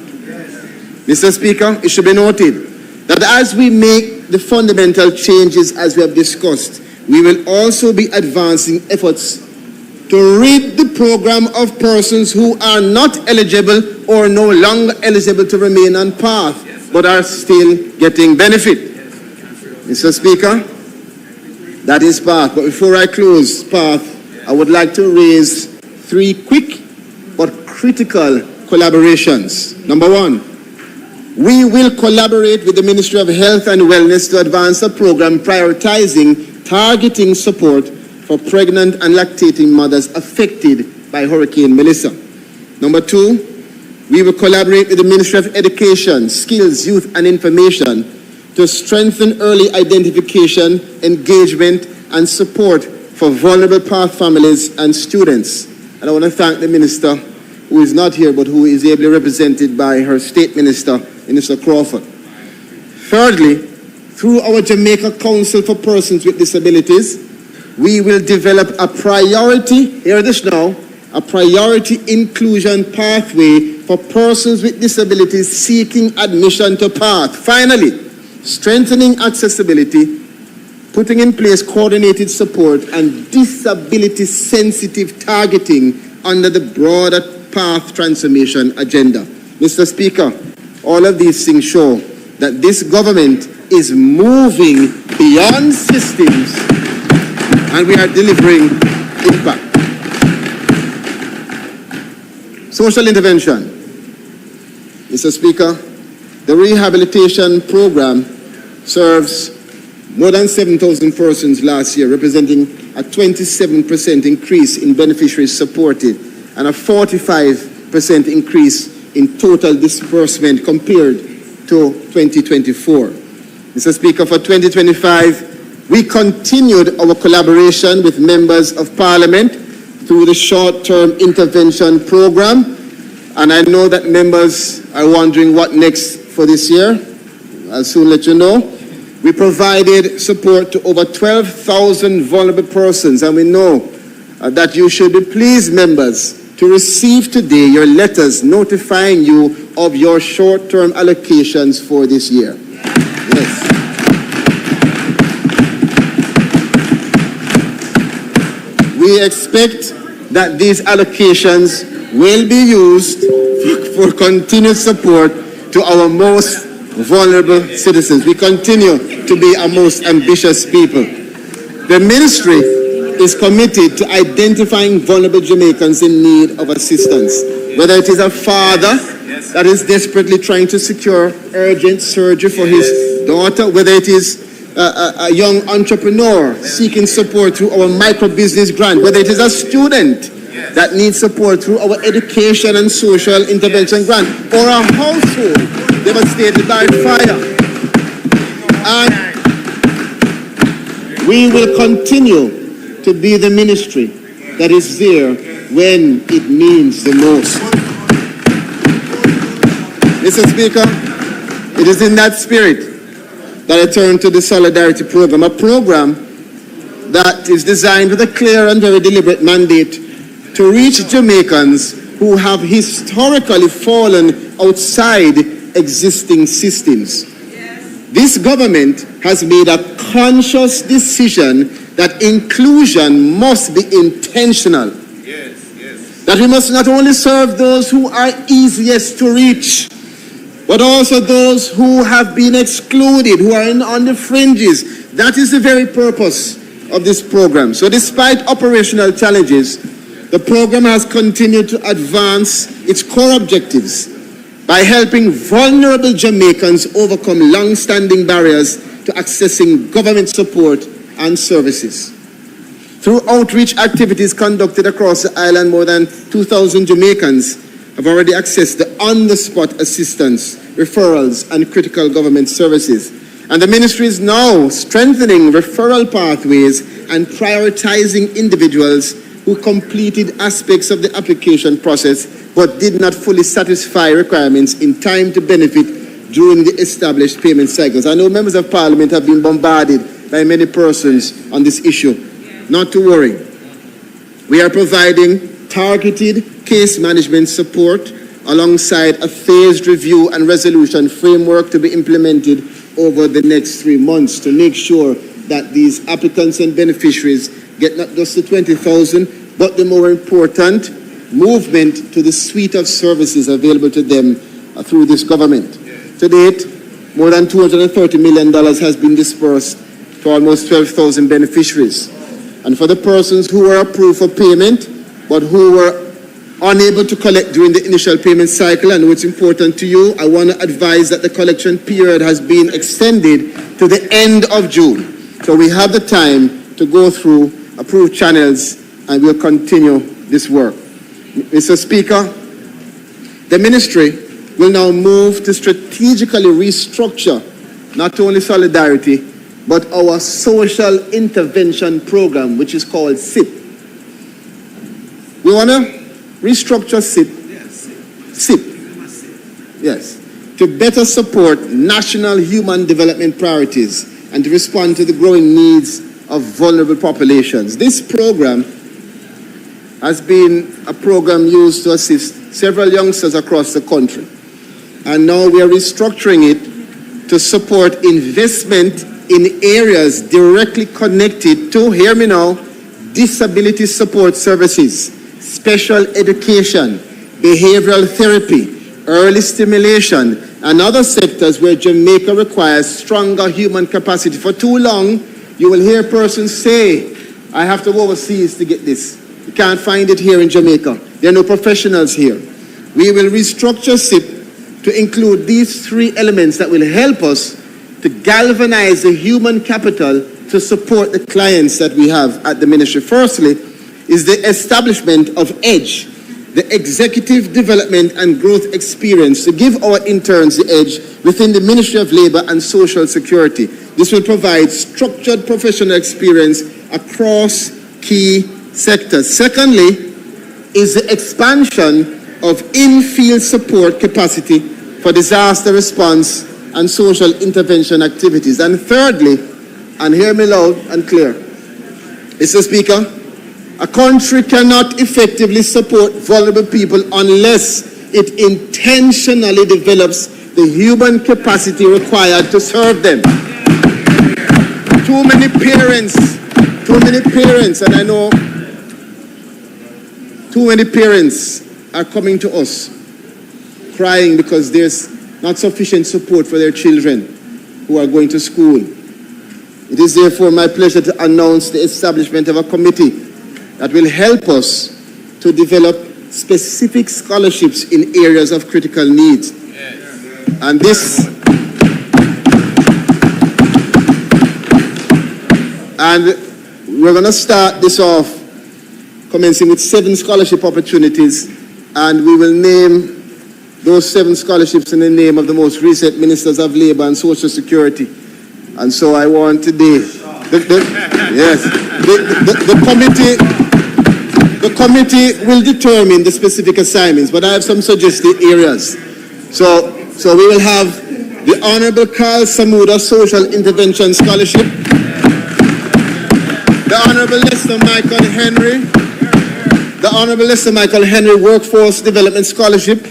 Mr. Speaker, it should be noted that as we make the fundamental changes as we have discussed, we will also be advancing efforts to rid the program of persons who are not eligible or no longer eligible to remain on path, but are still getting benefit. Mr. Speaker, that is path. But before I close path, I would like to raise 3 quick but critical collaborations. Number 1, we will collaborate with the Ministry of Health and Wellness to advance a program prioritizing targeting support for pregnant and lactating mothers affected by Hurricane Melissa. Number 2, we will collaborate with the Ministry of Education, Skills, Youth and Information to strengthen early identification, engagement and support for vulnerable path families and students. And I want to thank the Minister, who is not here but who is ably represented by her State Minister, Minister Crawford. Thirdly, through our Jamaica Council for Persons with Disabilities, we will develop a priority, hear this now, a priority inclusion pathway for persons with disabilities seeking admission to PATH. Finally, strengthening accessibility, putting in place coordinated support and disability-sensitive targeting under the broader PATH transformation agenda. Mr. Speaker, all of these things show that this government is moving beyond systems and we are delivering impact. Social intervention. Mr. Speaker, the rehabilitation program serves more than 7,000 persons last year, representing a 27% increase in beneficiaries supported and a 45% increase in total disbursement compared to 2024. Mr. Speaker, for 2025, we continued our collaboration with members of Parliament through the short-term intervention program. And I know that members are wondering what next for this year. I'll soon let you know. We provided support to over 12,000 vulnerable persons, and we know that you should be pleased, members, to receive today your letters notifying you of your short-term allocations for this year. Yes. We expect that these allocations will be used for continued support to our most vulnerable citizens. We continue to be a most ambitious people. The ministry is committed to identifying vulnerable Jamaicans in need of assistance, whether it is a father that is desperately trying to secure urgent surgery for his daughter, whether it is a young entrepreneur seeking support through our micro-business grant, whether it is a student that needs support through our education and social intervention grant, or a household devastated by fire. And we will continue to be the ministry that is there when it means the most. Mr. Speaker, it is in that spirit that I turn to the Solidarity Program, a program that is designed with a clear and very deliberate mandate to reach Jamaicans who have historically fallen outside existing systems. This government has made a conscious decision that inclusion must be intentional. That we must not only serve those who are easiest to reach, but also those who have been excluded, who are on the fringes. That is the very purpose of this program. So despite operational challenges, the program has continued to advance its core objectives by helping vulnerable Jamaicans overcome long-standing barriers to accessing government support and services. Through outreach activities conducted across the island, more than 2,000 Jamaicans have already accessed the on-the-spot assistance, referrals, and critical government services. And the ministry is now strengthening referral pathways and prioritizing individuals who completed aspects of the application process but did not fully satisfy requirements in time to benefit during the established payment cycles. I know members of Parliament have been bombarded by many persons on this issue. Not to worry. We are providing targeted case management support alongside a phased review and resolution framework to be implemented over the next 3 months to make sure that these applicants and beneficiaries get not just the 20,000, but the more important movement to the suite of services available to them through this government. To date, more than $230 million has been dispersed to almost 12,000 beneficiaries. And for the persons who were approved for payment, but who were unable to collect during the initial payment cycle, and what's important to you, I want to advise that the collection period has been extended to the end of June. So we have the time to go through approved channels, and we'll continue this work. Mr. Speaker, the ministry will now move to strategically restructure not only Solidarity, but our social intervention program, which is called SIP. We want to restructure SIP, yes, to better support national human development priorities and to respond to the growing needs of vulnerable populations. This program has been a program used to assist several youngsters across the country. And now we are restructuring it to support investment in areas directly connected to, hear me now, disability support services, special education, behavioral therapy, early stimulation, and other sectors where Jamaica requires stronger human capacity. For too long, you will hear persons say, I have to go overseas to get this. You can't find it here in Jamaica. There are no professionals here. We will restructure SIP to include these 3 elements that will help us to galvanize the human capital to support the clients that we have at the ministry. Firstly, is the establishment of EDGE, the Executive Development and Growth Experience, to give our interns the edge within the Ministry of Labour and Social Security. This will provide structured professional experience across key sectors. Secondly, is the expansion of in-field support capacity for disaster response and social intervention activities. And thirdly, and hear me loud and clear, Mr. Speaker, a country cannot effectively support vulnerable people unless it intentionally develops the human capacity required to serve them. Too many parents, and I know too many parents are coming to us crying because there's not sufficient support for their children who are going to school. It is therefore my pleasure to announce the establishment of a committee that will help us to develop specific scholarships in areas of critical needs. And this, and we're going to start this off commencing with 7 scholarship opportunities, and we will name those 7 scholarships in the name of the most recent Ministers of Labour and Social Security. And so I want today, the committee will determine the specific assignments, but I have some suggested areas. So we will have the Honorable Carl Samuda Social Intervention Scholarship, the Honorable Lester Michael Henry, the Honorable Lester Michael Henry Workforce Development Scholarship,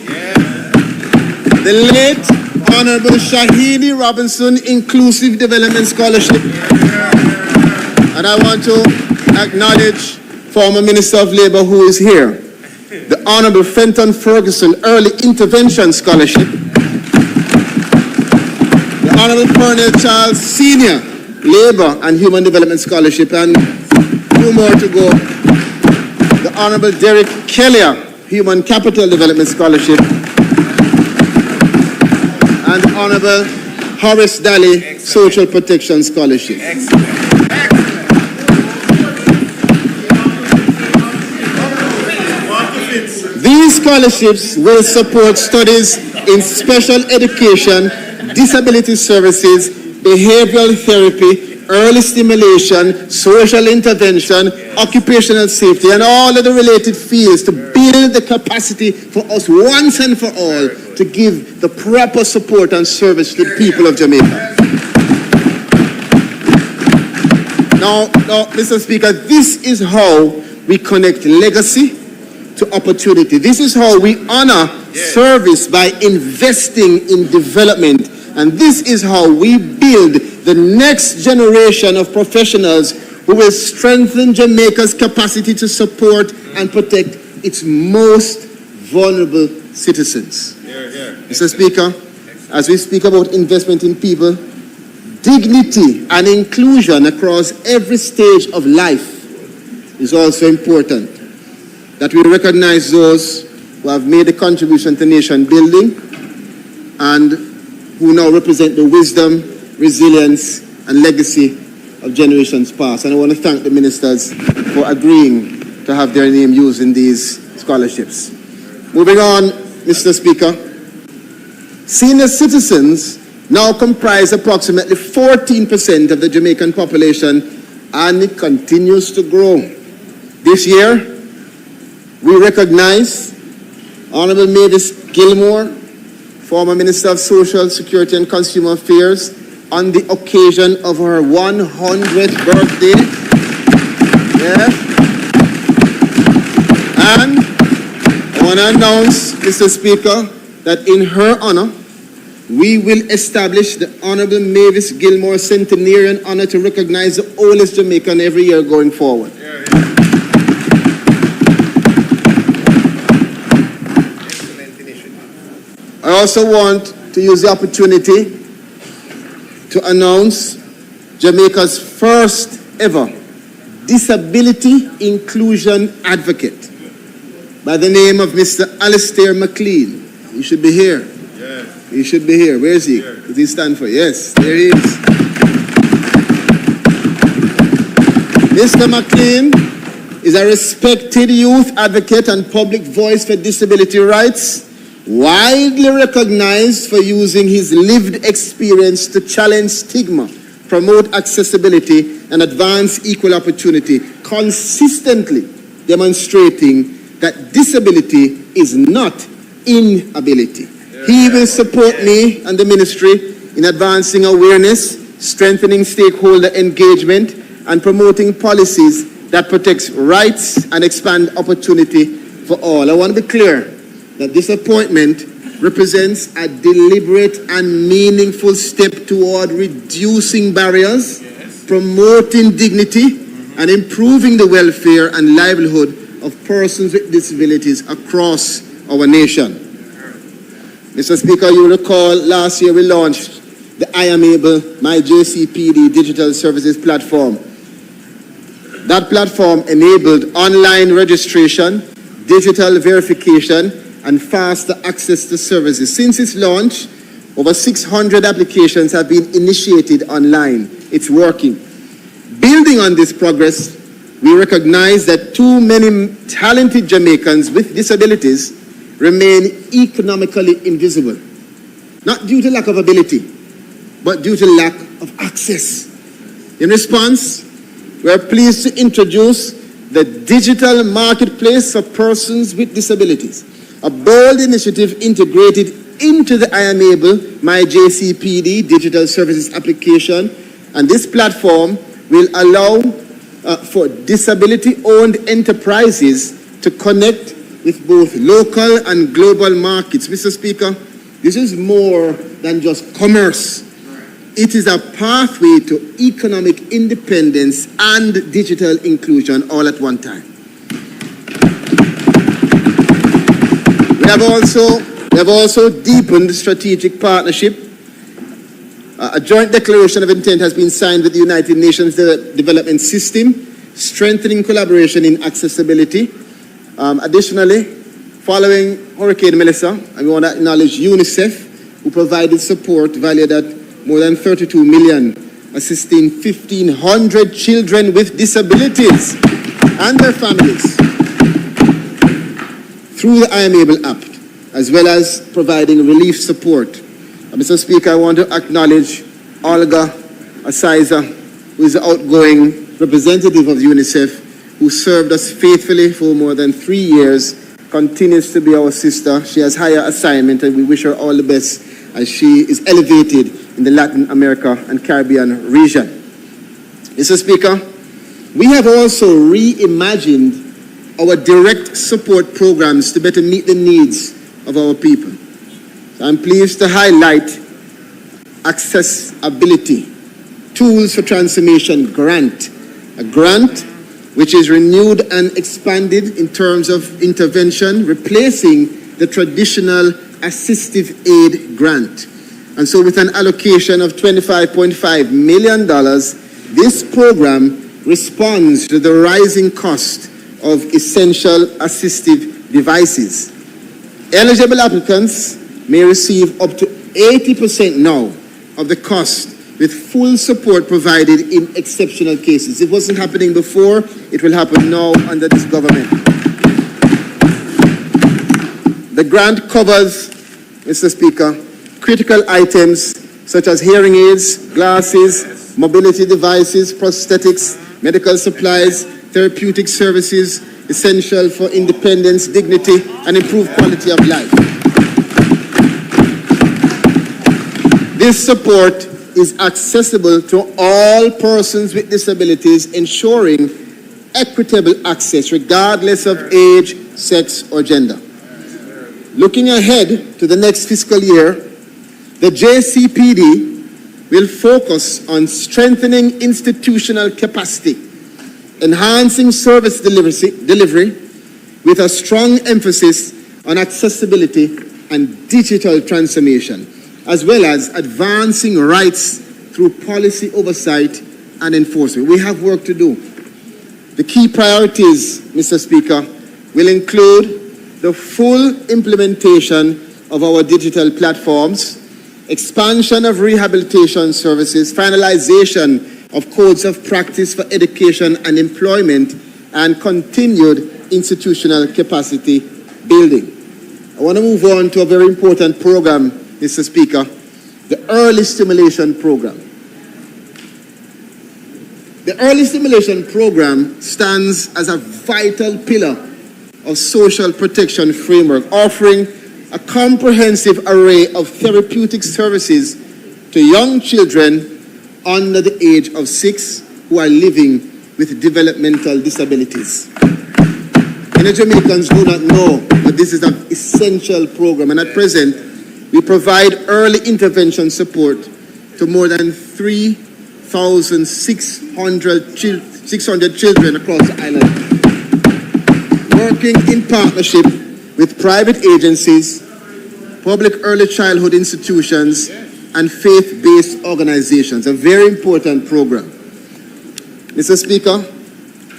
the late Honorable Shahidi Robinson Inclusive Development Scholarship, and I want to acknowledge former Minister of Labour who is here, the Honorable Fenton Ferguson Early Intervention Scholarship, the Honorable Colonel Charles Senior Labour and Human Development Scholarship, and 2 more to go, the Honorable Derek Kellier Human Capital Development Scholarship, and the Honorable Horace Daly Social Protection Scholarship. These scholarships will support studies in special education, disability services, behavioral therapy, early stimulation, social intervention, occupational safety, and all of the related fields to build the capacity for us once and for all to give the proper support and service to the people of Jamaica. Now, Mr. Speaker, this is how we connect legacy to opportunity. This is how we honor service, by investing in development. And this is how we build the next generation of professionals who will strengthen Jamaica's capacity to support and protect its most vulnerable citizens. Mr. Speaker, as we speak about investment in people, dignity and inclusion across every stage of life is also important. That we recognize those who have made a contribution to nation building and who now represent the wisdom, resilience, and legacy of generations past. And I want to thank the ministers for agreeing to have their name used in these scholarships. Moving on, Mr. Speaker, senior citizens now comprise approximately 14% of the Jamaican population, and it continues to grow. This year, we recognize Honorable Mavis Gilmore, former Minister of Social Security and Consumer Affairs, on the occasion of her 100th birthday. Yes. And I want to announce, Mr. Speaker, that in her honor, we will establish the Honorable Mavis Gilmore Centenarian Honor to recognize the oldest Jamaican every year going forward. I also want to use the opportunity to announce Jamaica's first ever disability inclusion advocate by the name of Mr. Alistair McLean. He should be here. He should be here. Where is he? Does he stand for? Yes, there he is. Mr. McLean is a respected youth advocate and public voice for disability rights, widely recognized for using his lived experience to challenge stigma, promote accessibility, and advance equal opportunity, consistently demonstrating that disability is not inability. He will support me and the ministry in advancing awareness, strengthening stakeholder engagement, and promoting policies that protect rights and expand opportunity for all. I want to be clear that this appointment represents a deliberate and meaningful step toward reducing barriers, promoting dignity, and improving the welfare and livelihood of persons with disabilities across our nation. Mr. Speaker, you recall last year we launched the I Am Able, My JCPD digital services platform. That platform enabled online registration, digital verification, and faster access to services. Since its launch, over 600 applications have been initiated online. It's working. Building on this progress, we recognize that too many talented Jamaicans with disabilities remain economically invisible, not due to lack of ability, but due to lack of access. In response, we are pleased to introduce the Digital Marketplace for Persons with Disabilities, a bold initiative integrated into the I Am Able, My JCPD digital services application, and this platform will allow for disability-owned enterprises to connect with both local and global markets. Mr. Speaker, this is more than just commerce. It is a pathway to economic independence and digital inclusion all at one time. We have also deepened the strategic partnership. A joint declaration of intent has been signed with the United Nations Development System, strengthening collaboration in accessibility. Additionally, following Hurricane Melissa, we want to acknowledge UNICEF, who provided support valued at more than 32 million, assisting 1,500 children with disabilities and their families through the I Am Able app, as well as providing relief support. Mr. Speaker, I want to acknowledge Olga Asaiza, who is the outgoing representative of UNICEF, who served us faithfully for more than 3 years, continues to be our sister. She has higher assignment, and we wish her all the best as she is elevated in the Latin America and Caribbean region. Mr. Speaker, we have also reimagined our direct support programs to better meet the needs of our people. So I'm pleased to highlight accessibility, tools for transformation grant, a grant which is renewed and expanded in terms of intervention, replacing the traditional assistive aid grant. And so with an allocation of $25.5 million, this program responds to the rising cost of essential assistive devices. Eligible applicants may receive up to 80% now of the cost, with full support provided in exceptional cases. It wasn't happening before, it will happen now under this government. The grant covers, Mr. Speaker, critical items such as hearing aids, glasses, mobility devices, prosthetics, medical supplies, therapeutic services, essential for independence, dignity, and improved quality of life. This support is accessible to all persons with disabilities, ensuring equitable access regardless of age, sex, or gender. Looking ahead to the next fiscal year, the JCPD will focus on strengthening institutional capacity, enhancing service delivery with a strong emphasis on accessibility and digital transformation, as well as advancing rights through policy oversight and enforcement. We have work to do. The key priorities, Mr. Speaker, will include the full implementation of our digital platforms, expansion of rehabilitation services, finalization of codes of practice for education and employment, and continued institutional capacity building. I want to move on to a very important program, Mr. Speaker, the Early Stimulation Program. The Early Stimulation Program stands as a vital pillar of social protection framework, offering a comprehensive array of therapeutic services to young children under the age of 6 who are living with developmental disabilities. Many Jamaicans do not know that this is an essential program, and at present, we provide early intervention support to more than 3,600 children across the island, working in partnership with private agencies, public early childhood institutions, and faith-based organizations. A very important program. Mr. Speaker,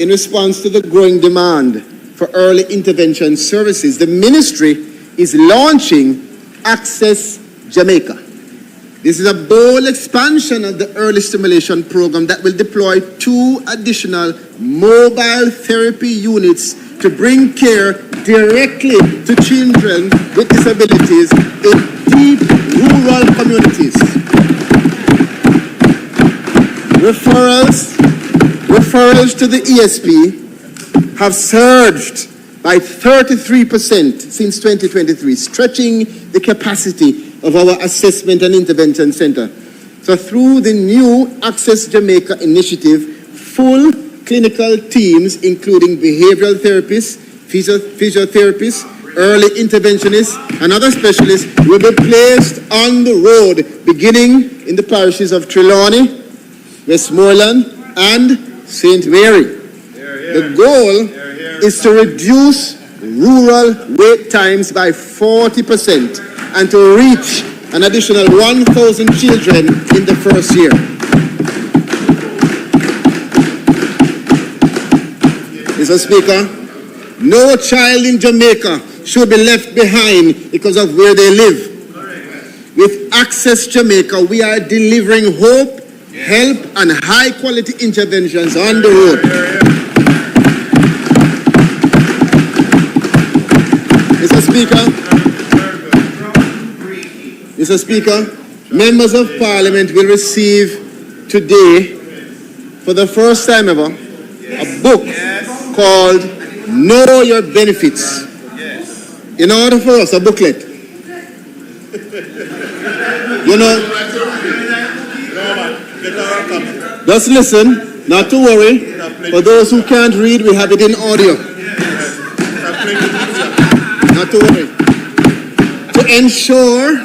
in response to the growing demand for early intervention services, the ministry is launching Access Jamaica. This is a bold expansion of the early stimulation program that will deploy 2 additional mobile therapy units to bring care directly to children with disabilities in deep rural communities. Referrals to the ESP have surged by 33% since 2023, stretching the capacity of our assessment and intervention center. So through the new Access Jamaica initiative, full clinical teams, including behavioral therapists, physiotherapists, early interventionists, and other specialists will be placed on the road, beginning in the parishes of Trelawney, Westmoreland, and St. Mary. The goal is to reduce rural wait times by 40% and to reach an additional 1,000 children in the first year. Mr. Speaker, no child in Jamaica should be left behind because of where they live. With Access Jamaica, we are delivering hope, help, and high-quality interventions on the road. Mr. Speaker, members of Parliament will receive today, for the first time ever, a book called Know Your Benefits. In order for us, a booklet. You know, just listen, not to worry. For those who can't read, we have it in audio. not to worry. To ensure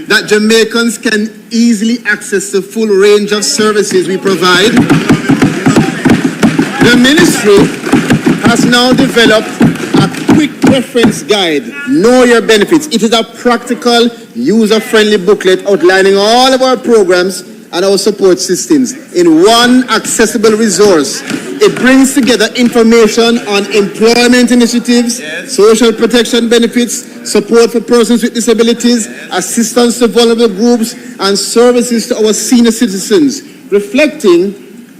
that Jamaicans can easily access the full range of services we provide, the ministry has now developed a quick reference guide, Know Your Benefits. It is a practical, user-friendly booklet outlining all of our programs and our support systems in one accessible resource. It brings together information on employment initiatives, social protection benefits, support for persons with disabilities, assistance to vulnerable groups, and services to our senior citizens, reflecting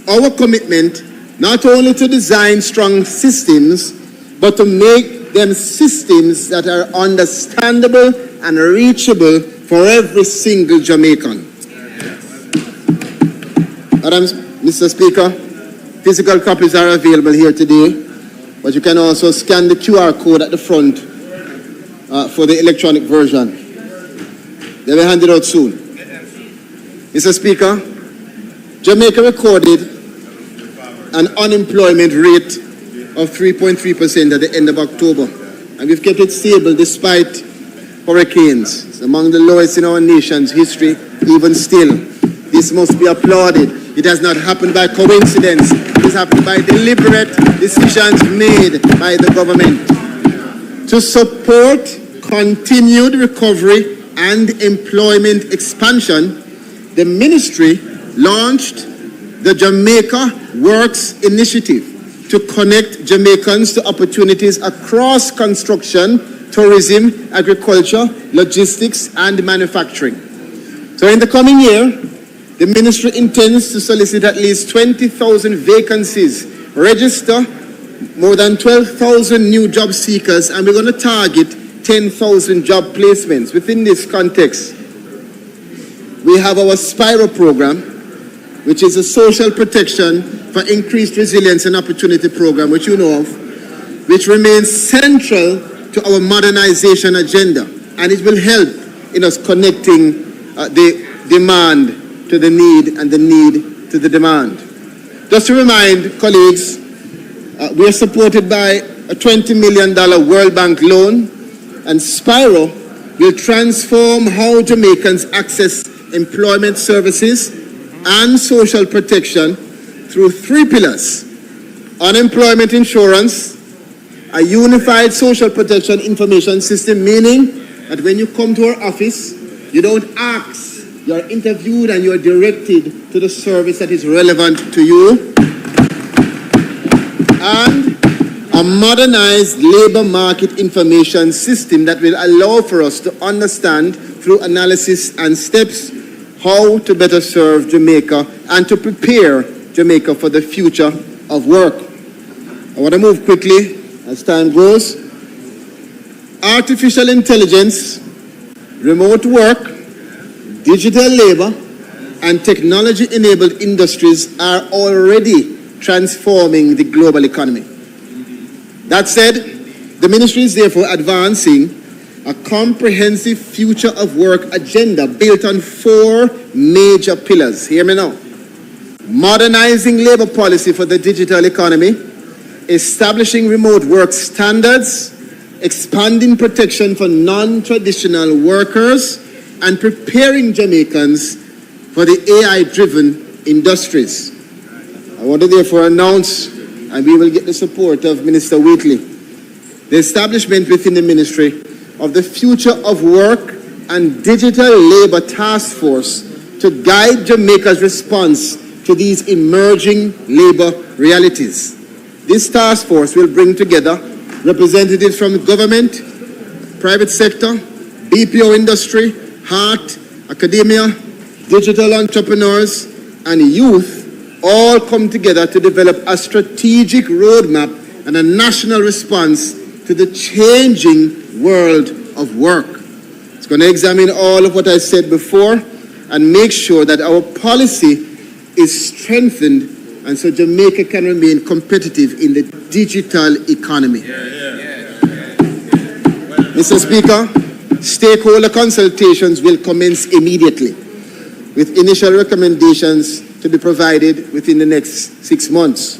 our commitment not only to design strong systems, but to make them systems that are understandable and reachable for every single Jamaican. Mr. Speaker, physical copies are available here today, but you can also scan the QR code at the front for the electronic version. They'll be handed out soon. Mr. Speaker, Jamaica recorded an unemployment rate of 3.3% at the end of October, and we've kept it stable despite hurricanes. It's among the lowest in our nation's history, even still. This must be applauded. It has not happened by coincidence. It has happened by deliberate decisions made by the government. To support continued recovery and employment expansion, the ministry launched the Jamaica Works Initiative to connect Jamaicans to opportunities across construction, tourism, agriculture, logistics, and manufacturing. So in the coming year, the ministry intends to solicit at least 20,000 vacancies, register more than 12,000 new job seekers, and we're going to target 10,000 job placements. Within this context, we have our SPIRO program, which is a social protection for increased resilience and opportunity program, which you know of, which remains central to our modernization agenda, and it will help in us connecting the demand to the need and the need to the demand. Just to remind colleagues, we are supported by a $20 million World Bank loan, and SPIRO will transform how Jamaicans access employment services and social protection through three pillars: unemployment insurance, a unified social protection information system, meaning that when you come to our office, you don't ask, you are interviewed and you are directed to the service that is relevant to you, and a modernized labor market information system that will allow for us to understand through analysis and steps how to better serve Jamaica and to prepare Jamaica for the future of work. I want to move quickly as time goes. Artificial intelligence, remote work, digital labor, and technology-enabled industries are already transforming the global economy. That said, the ministry is therefore advancing a comprehensive future of work agenda built on four major pillars. Hear me now. Modernizing labor policy for the digital economy, establishing remote work standards, expanding protection for non-traditional workers, and preparing Jamaicans for the AI-driven industries. I want to therefore announce, and we will get the support of Minister Wheatley, the establishment within the ministry of the Future of Work and Digital Labor Task Force to guide Jamaica's response to these emerging labor realities. This task force will bring together representatives from government, private sector, BPO industry, heart, academia, digital entrepreneurs, and youth, all come together to develop a strategic roadmap and a national response to the changing world of work. It's going to examine all of what I said before and make sure that our policy is strengthened and so Jamaica can remain competitive in the digital economy. Mr. Speaker, stakeholder consultations will commence immediately, with initial recommendations to be provided within the next 6 months.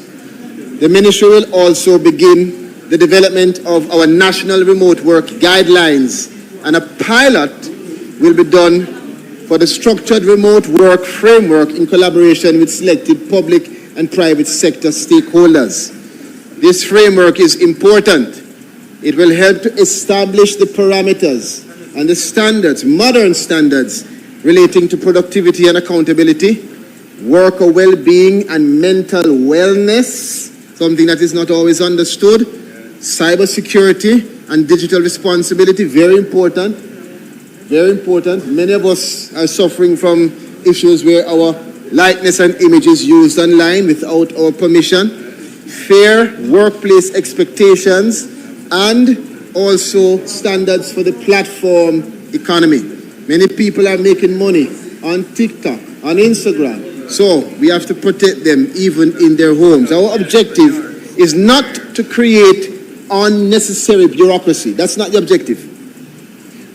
The ministry will also begin the development of our national remote work guidelines, and a pilot will be done for the structured remote work framework in collaboration with selected public and private sector stakeholders. This framework is important. It will help to establish the parameters and the standards, modern standards, relating to productivity and accountability, worker well-being and mental wellness, something that is not always understood, cybersecurity and digital responsibility, very important, very important. Many of us are suffering from issues where our likeness and image is used online without our permission, fair workplace expectations, and also standards for the platform economy. Many people are making money on TikTok, on Instagram, so we have to protect them even in their homes. Our objective is not to create unnecessary bureaucracy. That's not the objective.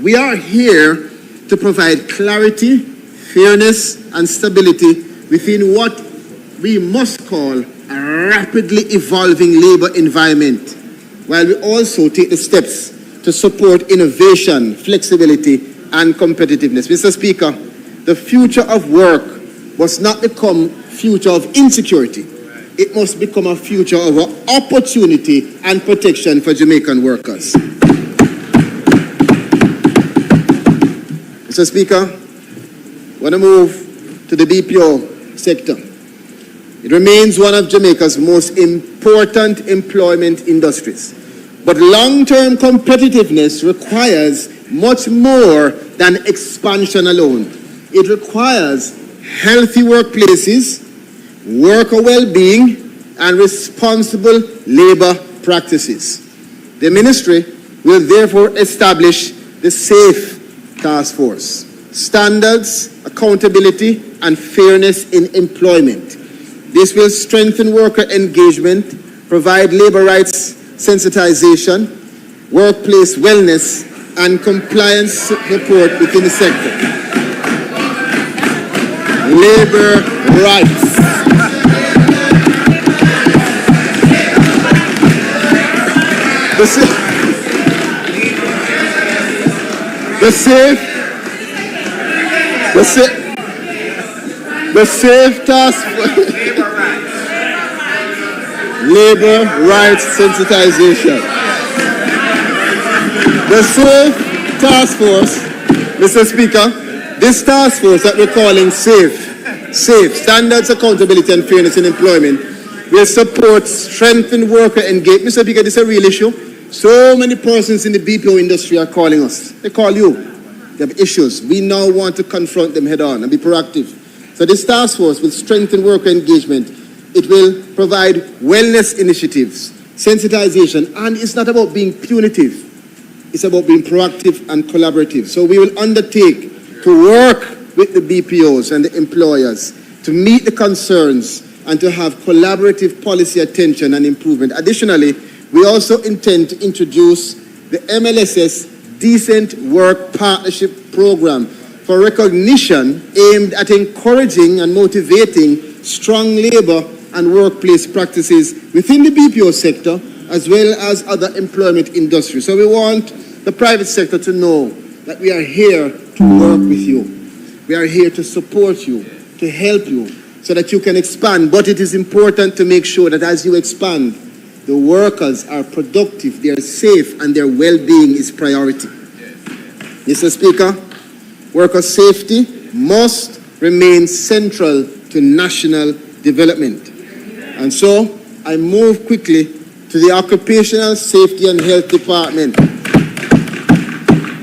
We are here to provide clarity, fairness, and stability within what we must call a rapidly evolving labor environment, while we also take the steps to support innovation, flexibility, and competitiveness. Mr. Speaker, the future of work must not become future of insecurity. It must become a future of opportunity and protection for Jamaican workers. Mr. Speaker, I want to move to the BPO sector. It remains one of Jamaica's most important employment industries. But long-term competitiveness requires much more than expansion alone. It requires healthy workplaces, worker well-being, and responsible labor practices. The ministry will therefore establish the SAFE Task Force: standards, accountability, and fairness in employment. This will strengthen worker engagement, provide labor rights sensitization, workplace wellness, and compliance support within the sector. Labor rights. The SAFE Task Force. Labor rights sensitization. The SAFE Task Force, Mr. Speaker, this task force that we're calling SAFE, Standards, Accountability and Fairness in Employment, will support strengthened worker engagement. Mr. Speaker, this is a real issue. So many persons in the BPO industry are calling us. They call you. They have issues. We now want to confront them head on and be proactive. So this task force will strengthen worker engagement. It will provide wellness initiatives, sensitization, and it's not about being punitive. It's about being proactive and collaborative. So we will undertake to work with the BPOs and the employers to meet the concerns and to have collaborative policy attention and improvement. Additionally, we also intend to introduce the MLSS Decent Work Partnership Program for recognition aimed at encouraging and motivating strong labor and workplace practices within the BPO sector as well as other employment industries. So we want the private sector to know that we are here to work with you. We are here to support you, to help you, so that you can expand. But it is important to make sure that as you expand, the workers are productive, they are safe, and their well-being is priority. Mr. Speaker, worker safety must remain central to national development. And so I move quickly to the Occupational Safety and Health Department.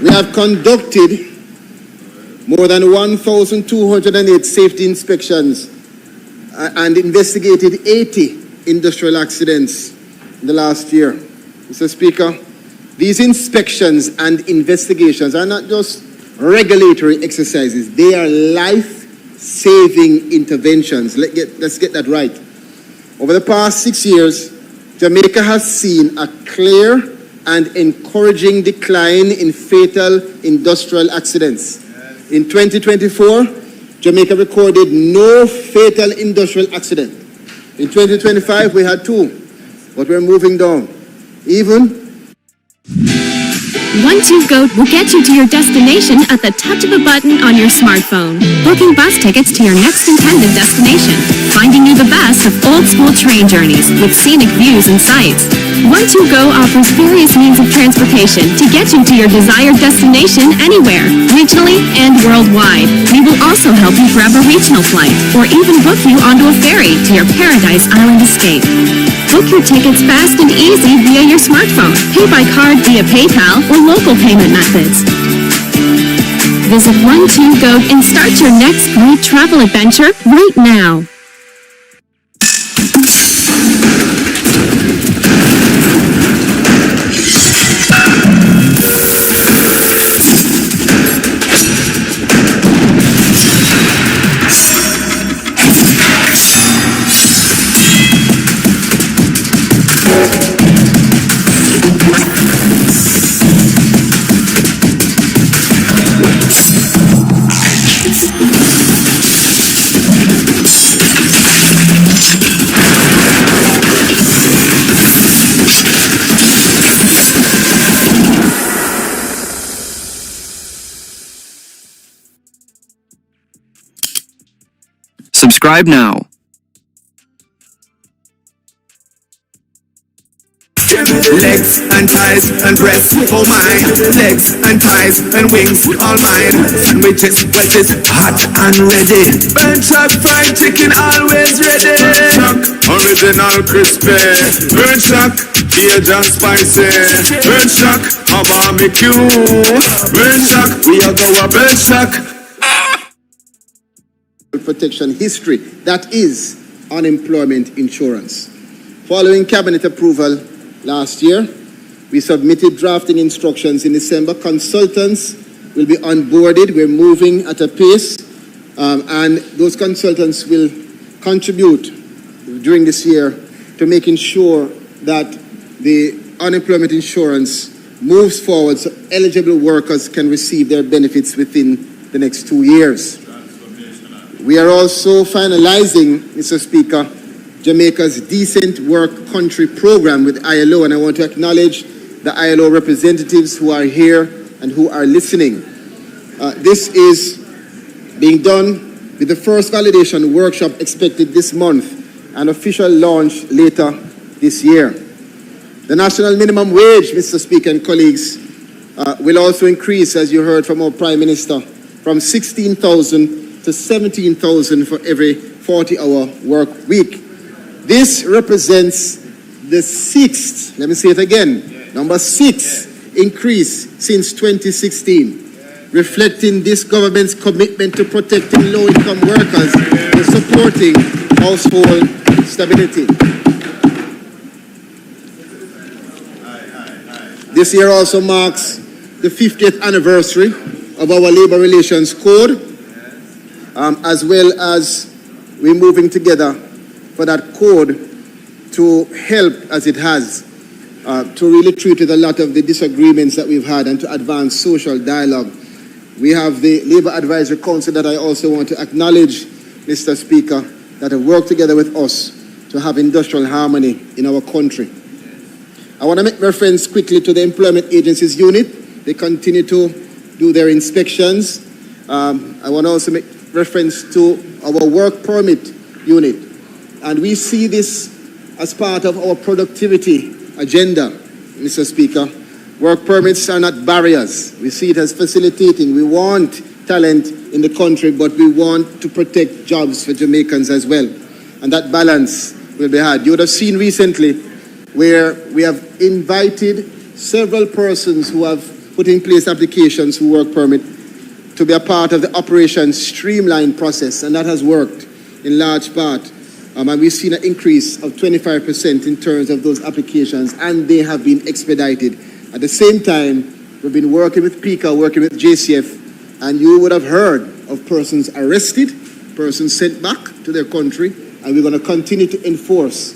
We have conducted more than 1,208 safety inspections and investigated 80 industrial accidents in the last year. Mr. Speaker, these inspections and investigations are not just regulatory exercises, they are life-saving interventions. Let's get that right. Over the past 6 years, Jamaica has seen a clear and encouraging decline in fatal industrial accidents. In 2024, Jamaica recorded no fatal industrial accident. In 2025, we had 2, but we're moving down. Even One Two Goat will get you to your destination at the touch of a button on your smartphone. Booking bus tickets to your next intended destination. Finding you the best of old school train journeys with scenic views and sights. One Two Go offers various means of transportation to get you to your desired destination anywhere, regionally and worldwide. We will also help you grab a regional flight or even book you onto a ferry to your Paradise Island escape. Book your tickets fast and easy via your smartphone. Pay by card via PayPal or local payment methods. Visit One Two Go and start your next great travel adventure right now. Subscribe now. Legs and thighs and breasts, oh my. Legs and thighs and wings, all mine. Sandwiches, wedges, hot and ready. Burnt chuck, fried chicken, always ready. Burnt chuck, original crispy. Burnt chuck, Cajun spicy. Burnt chuck, a barbecue. Burnt chuck, we are go a burnt chuck. Protection history, that is unemployment insurance. Following cabinet approval last year, we submitted drafting instructions in December. Consultants will be onboarded. We're moving at a pace, and those consultants will contribute during this year to making sure that the unemployment insurance moves forward so eligible workers can receive their benefits within the next 2 years. We are also finalizing, Mr. Speaker, Jamaica's Decent Work Country program with ILO, and I want to acknowledge the ILO representatives who are here and who are listening. This is being done with the first validation workshop expected this month and official launch later this year. The national minimum wage, Mr. Speaker and colleagues, will also increase, as you heard from our Prime Minister, from 16,000 to 17,000 for every 40-hour work week. This represents the sixth, let me say it again, number 6 increase since 2016, reflecting this government's commitment to protecting low-income workers and supporting household stability. This year also marks the 50th anniversary of our Labor Relations Code, as well as we're moving together for that code to help, as it has, to really treat with a lot of the disagreements that we've had and to advance social dialogue. We have the Labour Advisory Council that I also want to acknowledge, Mr. Speaker, that have worked together with us to have industrial harmony in our country. I want to make reference quickly to the Employment Agencies Unit. They continue to do their inspections. I want to also make reference to our work permit unit. And we see this as part of our productivity agenda, Mr. Speaker. Work permits are not barriers. We see it as facilitating. We want talent in the country, but we want to protect jobs for Jamaicans as well. And that balance will be had. You would have seen recently where we have invited several persons who have put in place applications for work permit to be a part of the Operation Streamline process, and that has worked in large part. And we've seen an increase of 25% in terms of those applications, and they have been expedited. At the same time, we've been working with PICA, working with JCF, and you would have heard of persons arrested, persons sent back to their country, and we're going to continue to enforce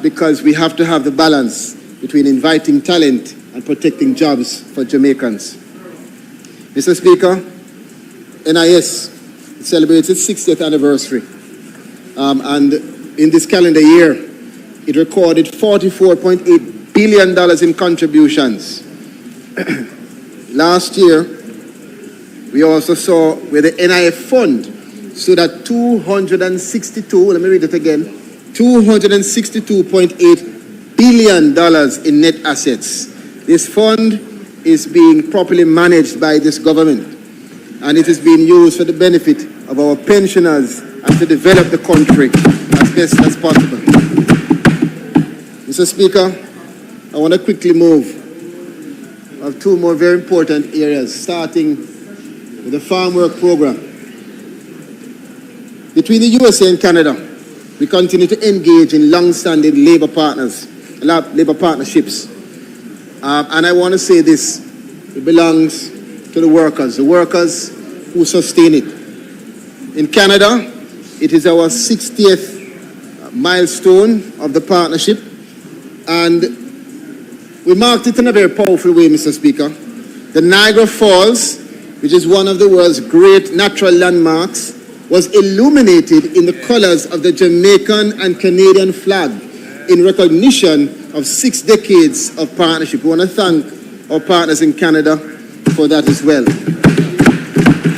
because we have to have the balance between inviting talent and protecting jobs for Jamaicans. Mr. Speaker, NIS celebrates its 60th anniversary. And in this calendar year, it recorded $44.8 billion in contributions. Last year, we also saw where the NIF fund stood at 262, let me read it again, $262.8 billion in net assets. This fund is being properly managed by this government, and it is being used for the benefit of our pensioners and to develop the country as best as possible. Mr. Speaker, I want to quickly move of two more very important areas, starting with the farm work program. Between the USA and Canada, we continue to engage in long-standing labor partnerships. And I want to say this, it belongs to the workers who sustain it. In Canada, it is our 60th milestone of the partnership, and we marked it in a very powerful way, Mr. Speaker. The Niagara Falls, which is one of the world's great natural landmarks, was illuminated in the colors of the Jamaican and Canadian flag in recognition of 6 decades of partnership. We want to thank our partners in Canada for that as well.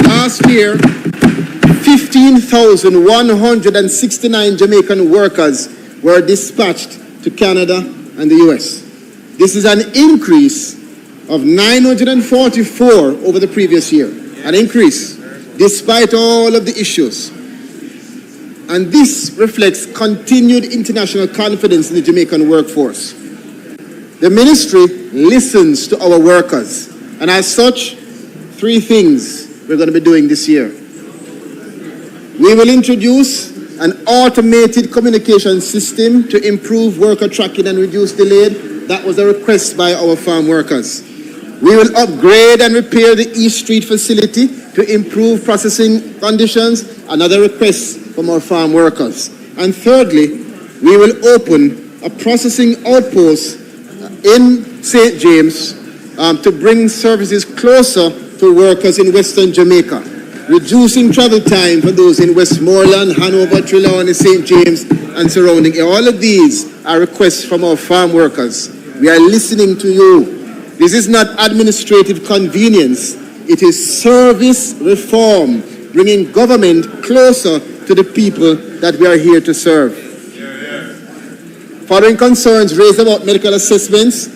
Last year, 15,169 Jamaican workers were dispatched to Canada and the US. This is an increase of 944 over the previous year. An increase, despite all of the issues. And this reflects continued international confidence in the Jamaican workforce. The ministry listens to our workers, and as such, 3 things we're going to be doing this year. We will introduce an automated communication system to improve worker tracking and reduce delay. That was a request by our farm workers. We will upgrade and repair the East Street facility to improve processing conditions, another request from our farm workers. And thirdly, we will open a processing outpost in St. James to bring services closer to workers in Western Jamaica, reducing travel time for those in Westmoreland, Hanover, Trelawney, St. James, and surrounding. All of these are requests from our farm workers. We are listening to you. This is not administrative convenience. It is service reform, bringing government closer to the people that we are here to serve. Following concerns raised about medical assessments,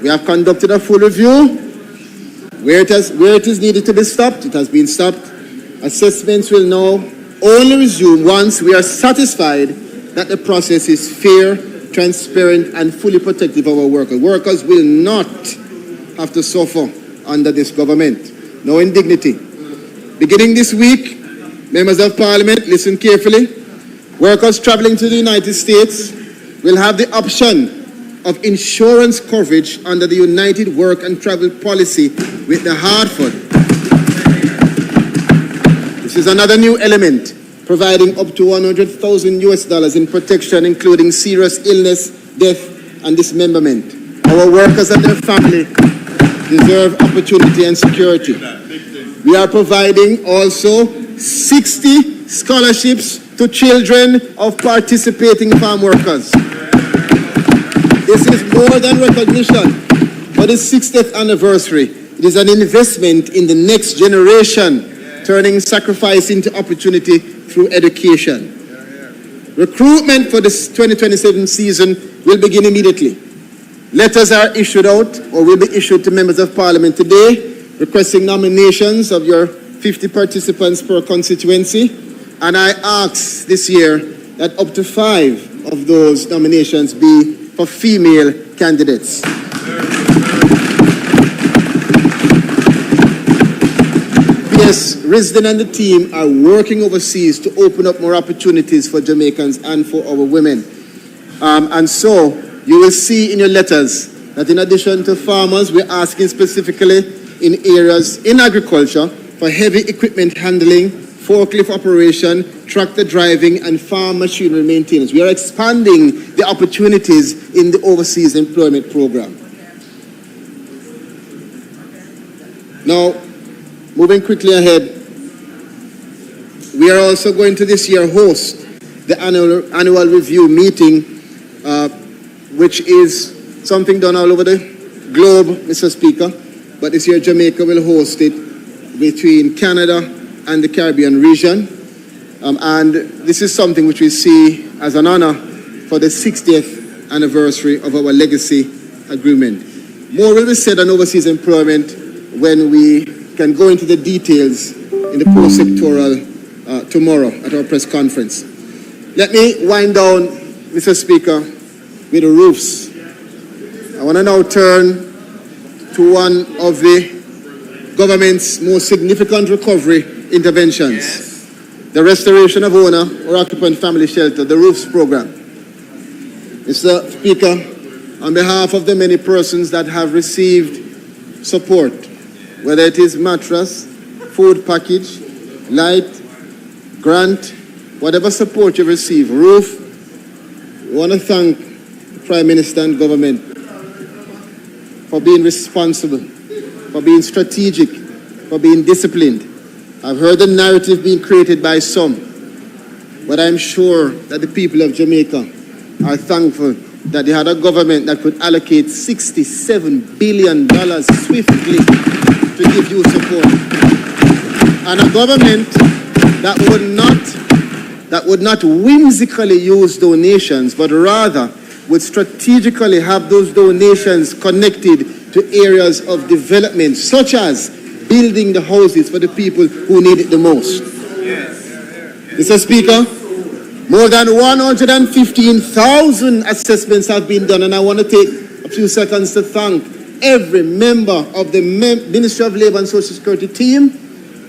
we have conducted a full review. Where it is needed to be stopped, it has been stopped. Assessments will now only resume once we are satisfied that the process is fair, transparent, and fully protective of our workers. Workers will not have to suffer under this government. No indignity. Beginning this week, members of Parliament, listen carefully. Workers traveling to the United States will have the option of insurance coverage under the United Work and Travel Policy with the Hartford. This is another new element, providing up to $100,000 in protection, including serious illness, death, and dismemberment. Our workers and their family deserve opportunity and security. We are providing also 60 scholarships to children of participating farm workers. This is more than recognition for the 60th anniversary. It is an investment in the next generation, turning sacrifice into opportunity through education. Recruitment for this 2027 season will begin immediately. Letters are issued out or will be issued to members of Parliament today, requesting nominations of your 50 participants per constituency. And I ask this year that up to 5 of those nominations be for female candidates. Yes, Risden and the team are working overseas to open up more opportunities for Jamaicans and for our women. And so you will see in your letters that in addition to farmers, we're asking specifically in areas in agriculture for heavy equipment handling, forklift operation, tractor driving, and farm machinery maintenance. We are expanding the opportunities in the overseas employment program. Now, moving quickly ahead, we are also going to this year host the annual review meeting, which is something done all over the globe, Mr. Speaker, but this year Jamaica will host it between Canada and the Caribbean region. And this is something which we see as an honor for the 60th anniversary of our legacy agreement. More will be said on overseas employment when we can go into the details in the post-sectorial tomorrow at our press conference. Let me wind down, Mr. Speaker, with the roofs. I want to now turn to one of the government's most significant recovery interventions, the restoration of owner or occupant family shelter, the roofs program. Mr. Speaker, on behalf of the many persons that have received support, whether it is mattress, food package, light, grant, whatever support you receive, roof, we want to thank the Prime Minister and government for being responsible, for being strategic, for being disciplined. I've heard the narrative being created by some, but I'm sure that the people of Jamaica are thankful that they had a government that could allocate $67 billion swiftly to give you support. And a government that would not whimsically use donations, but rather would strategically have those donations connected to areas of development, such as building the houses for the people who need it the most. Mr. Speaker, more than 115,000 assessments have been done, and I want to take a few seconds to thank every member of the Ministry of Labour and Social Security team,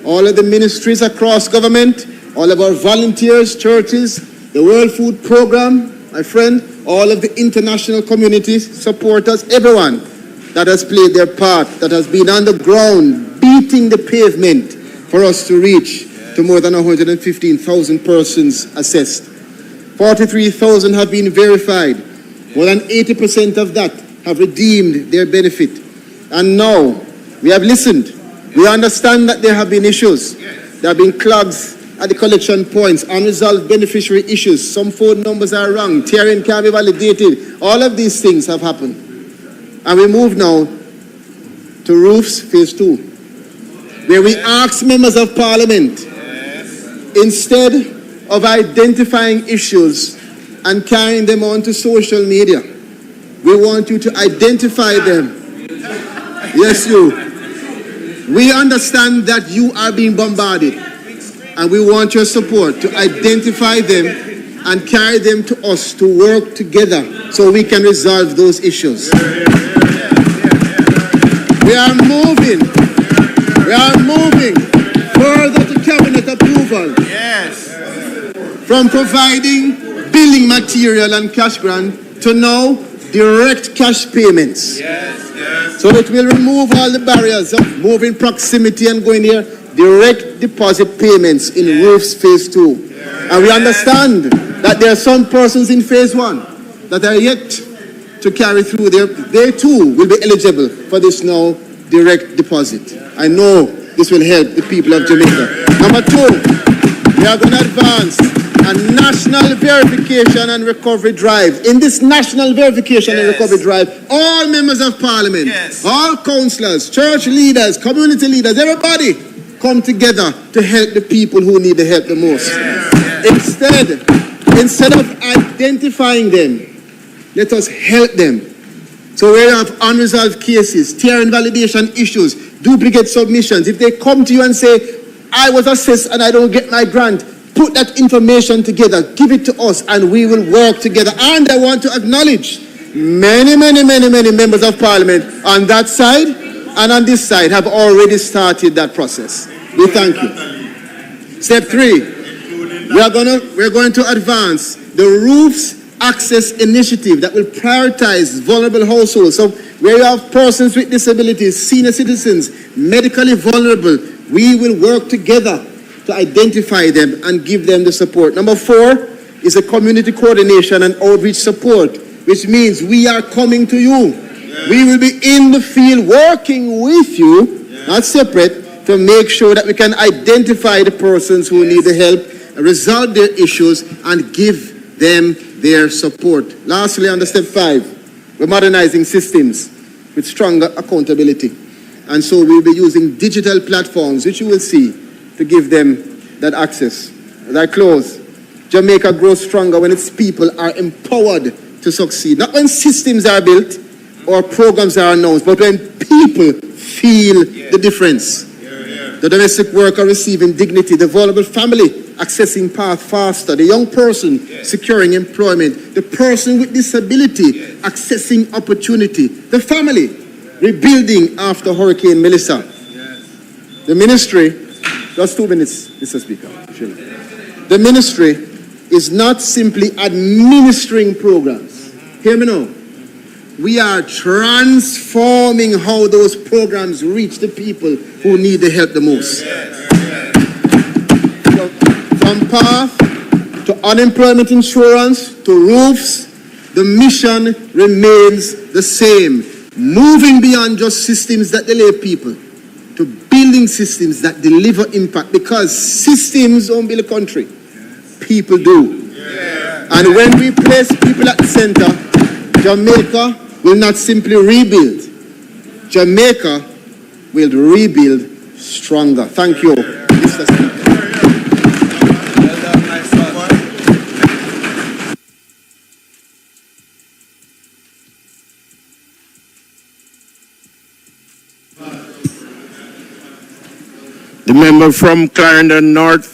all of the ministries across government, all of our volunteers, churches, the World Food Program, my friend, all of the international community supporters, everyone that has played their part, that has been on the ground, beating the pavement for us to reach to more than 115,000 persons assessed. 43,000 have been verified. More than 80% of that have redeemed their benefit. And now, we have listened. We understand that there have been issues. There have been clogs at the collection points, unresolved beneficiary issues. Some phone numbers are wrong. Tiering can't be validated. All of these things have happened. And we move now to roofs phase 2, where we ask members of parliament, instead of identifying issues and carrying them on to social media, we want you to identify them. Yes, you. We understand that you are being bombarded, and we want your support to identify them and carry them to us to work together so we can resolve those issues. We are moving further to cabinet approval. Yes. From providing building material and cash grant to now direct cash payments. Yes. So it will remove all the barriers of moving proximity and going here. Direct deposit payments in roofs phase 2. And we understand that there are some persons in phase 1 that are yet to carry through. They too will be eligible for this now direct deposit. I know this will help the people of Jamaica. Number 2, we are going to advance a national verification and recovery drive. In this national verification and recovery drive, all members of parliament, all councillors, church leaders, community leaders, everybody come together to help the people who need the help the most. Instead of identifying them, let us help them. So where you have unresolved cases, tier and validation issues, duplicate submissions, if they come to you and say, I was assessed and I don't get my grant, put that information together, give it to us, and we will work together. And I want to acknowledge many members of parliament on that side and on this side have already started that process. We thank you. Step 3, we're going to advance the roofs access initiative that will prioritize vulnerable households. So where you have persons with disabilities, senior citizens, medically vulnerable, we will work together to identify them and give them the support. Number 4 is a community coordination and outreach support, which means we are coming to you. We will be in the field working with you, not separate, to make sure that we can identify the persons who need the help, resolve their issues, and give them their support. Lastly, under step 5, We're modernizing systems with stronger accountability. And so we'll be using digital platforms, which you will see, to give them that access. As I close, Jamaica grows stronger when its people are empowered to succeed. Not when systems are built or programs are announced, but when people feel the difference. The domestic worker receiving dignity, the vulnerable family accessing path faster, the young person securing employment, the person with disability accessing opportunity, the family rebuilding after Hurricane Melissa. The ministry, just 2 minutes, Mr. Speaker. The ministry is not simply administering programs. Hear me now. We are transforming how those programs reach the people who need the help the most. From path to unemployment insurance to roofs, the mission remains the same. Moving beyond just systems that delay people to building systems that deliver impact, because systems don't build a country. People do. And when we place people at the center, Jamaica will not simply rebuild. Jamaica will rebuild stronger. Thank you, Mr. Speaker. The member from Clarendon North.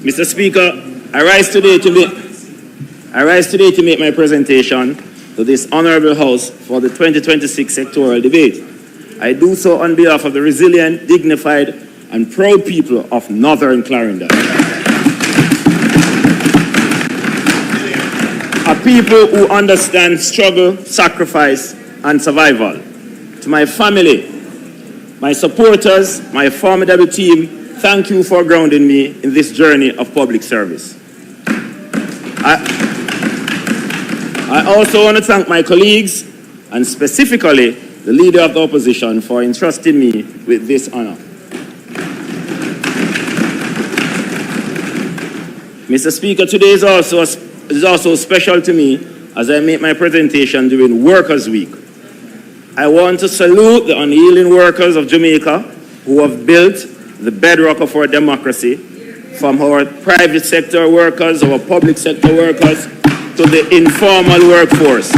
Mr. Speaker, I rise today to make my presentation to this honorable House for the 2026 sectorial debate. I do so on behalf of the resilient, dignified, and proud people of Northern Clarendon. A people who understand struggle, sacrifice, and survival. To my family, my supporters, my formidable team, thank you for grounding me in this journey of public service. I also want to thank my colleagues, and specifically the Leader of the Opposition, for entrusting me with this honor. Mr. Speaker, today is also special to me as I make my presentation during Workers' Week. I want to salute the unyielding workers of Jamaica who have built the bedrock of our democracy, from our private sector workers, our public sector workers, to the informal workforce.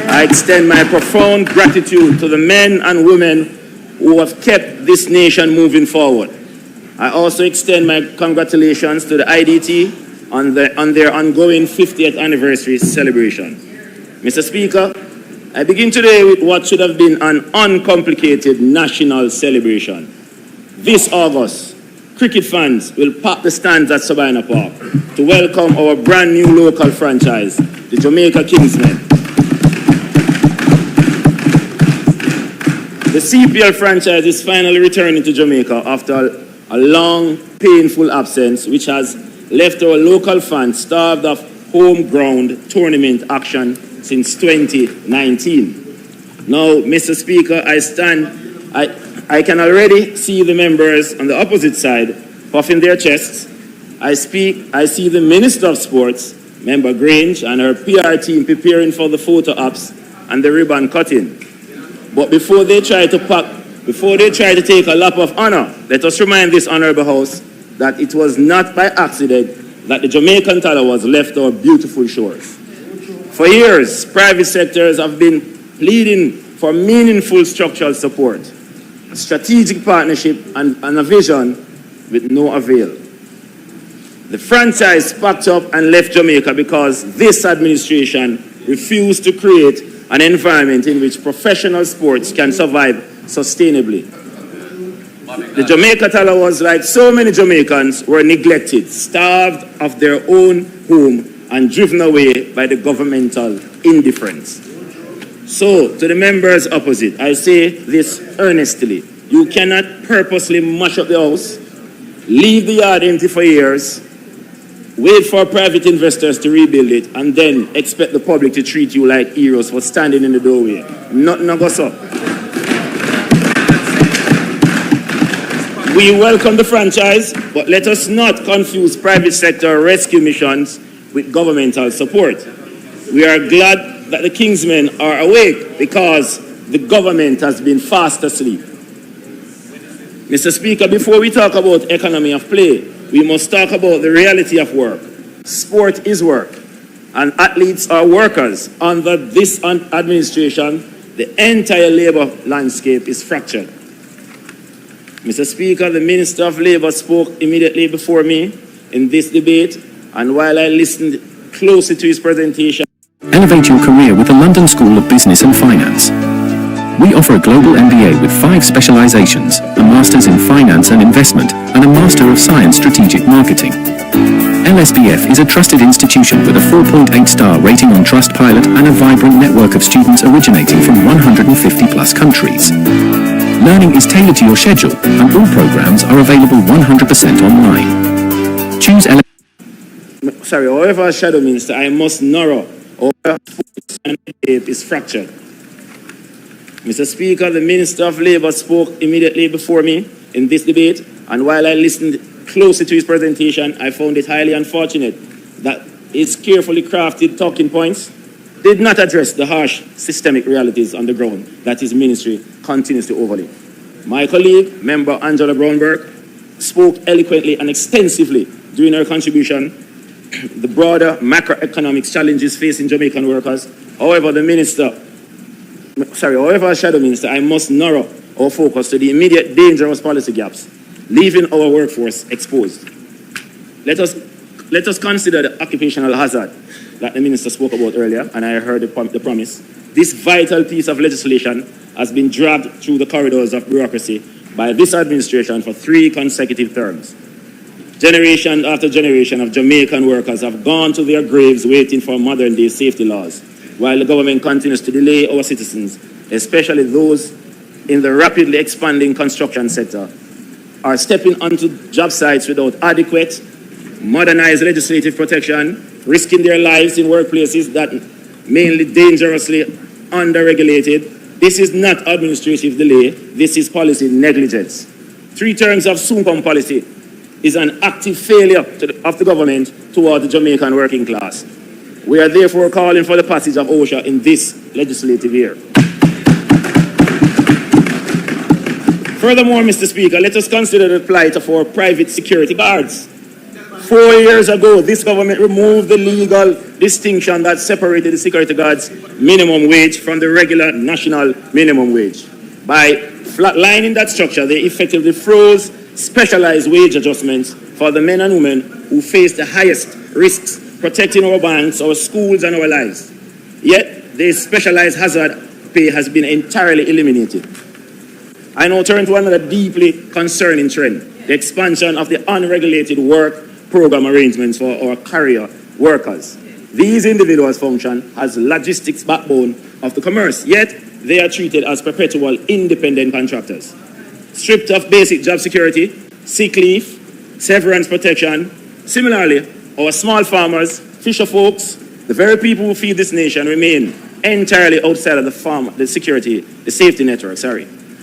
I extend my profound gratitude to the men and women who have kept this nation moving forward. I also extend my congratulations to the IDT on their ongoing 50th anniversary celebration. Mr. Speaker, I begin today with what should have been an uncomplicated national celebration. This August, cricket fans will pack the stands at Sabina Park to welcome our brand new local franchise, the Jamaica Kingsmen. The CPL franchise is finally returning to Jamaica after a long, painful absence, which has left our local fans starved of home-ground tournament action since 2019. Now, Mr. Speaker, I can already see the members on the opposite side puffing their chests. I see the Minister of Sports, Member Grange, and her PR team preparing for the photo ops and the ribbon cutting. But before they try to take a lap of honor, let us remind this honorable House that it was not by accident that the Jamaican Tallowas left our beautiful shores. For years, private sectors have been pleading for meaningful structural support, a strategic partnership, and a vision with no avail. The franchise packed up and left Jamaica because this administration refused to create an environment in which professional sports can survive sustainably. The Jamaica Tallowas, like so many Jamaicans, were neglected, starved of their own home, and driven away by the governmental indifference. So, to the members opposite, I say this earnestly. You cannot purposely mash up the house, leave the yard empty for years, wait for private investors to rebuild it, and then expect the public to treat you like heroes for standing in the doorway. Nothing goes up. We welcome the franchise, but let us not confuse private sector rescue missions with governmental support. We are glad that the Kingsmen are awake because the government has been fast asleep. Mr. Speaker, before we talk about economy of play, we must talk about the reality of work. Sport is work, and athletes are workers. Under this administration, the entire labor landscape is fractured. Mr. Speaker, the Minister of Labour spoke immediately before me in this debate, and while I listened closely to his presentation, Elevate your career with the London School of Business and Finance. We offer a global MBA with 5 specializations, a Master's in Finance and Investment, and a Master of Science Strategic Marketing. LSBF is a trusted institution with a 4.8-star rating on Trustpilot and a vibrant network of students originating from 150 plus countries. Learning is tailored to your schedule, and all programs are available 100% online. Choose however, Shadow Minister, I must narrow our landscape is fractured. Mr. Speaker, the Minister of Labour spoke immediately before me in this debate, and while I listened closely to his presentation, I found it highly unfortunate that his carefully crafted talking points did not address the harsh systemic realities on the ground that his ministry continues to overlay. My colleague, Member Angela Brownberg, spoke eloquently and extensively during her contribution the broader macroeconomic challenges facing Jamaican workers. However, Shadow Minister, I must narrow our focus to the immediate dangerous policy gaps, leaving our workforce exposed. Let us consider the occupational hazard that the Minister spoke about earlier, and I heard the promise. This vital piece of legislation has been dragged through the corridors of bureaucracy by this administration for 3 consecutive terms. Generation after generation of Jamaican workers have gone to their graves waiting for modern-day safety laws, while the government continues to delay our citizens, especially those in the rapidly expanding construction sector, are stepping onto job sites without adequate, modernized legislative protection, risking their lives in workplaces that mainly dangerously under-regulated. This is not administrative delay, this is policy negligence. 3 terms of soon-come policy is an active failure of the government toward the Jamaican working class. We are therefore calling for the passage of OSHA in this legislative year. Furthermore, Mr. Speaker, let us consider the plight of our private security guards. 4 years ago, this government removed the legal distinction that separated the security guards' minimum wage from the regular national minimum wage. By flatlining that structure, they effectively froze specialized wage adjustments for the men and women who face the highest risks protecting our banks, our schools, and our lives. Yet, this specialized hazard pay has been entirely eliminated. I now turn to another deeply concerning trend, the expansion of the unregulated work program arrangements for our career workers. These individuals function as logistics backbone of the commerce, yet they are treated as perpetual independent contractors. Stripped of basic job security, sick leave, severance protection. Similarly, our small farmers, fisher folks, the very people who feed this nation remain entirely outside of the safety network.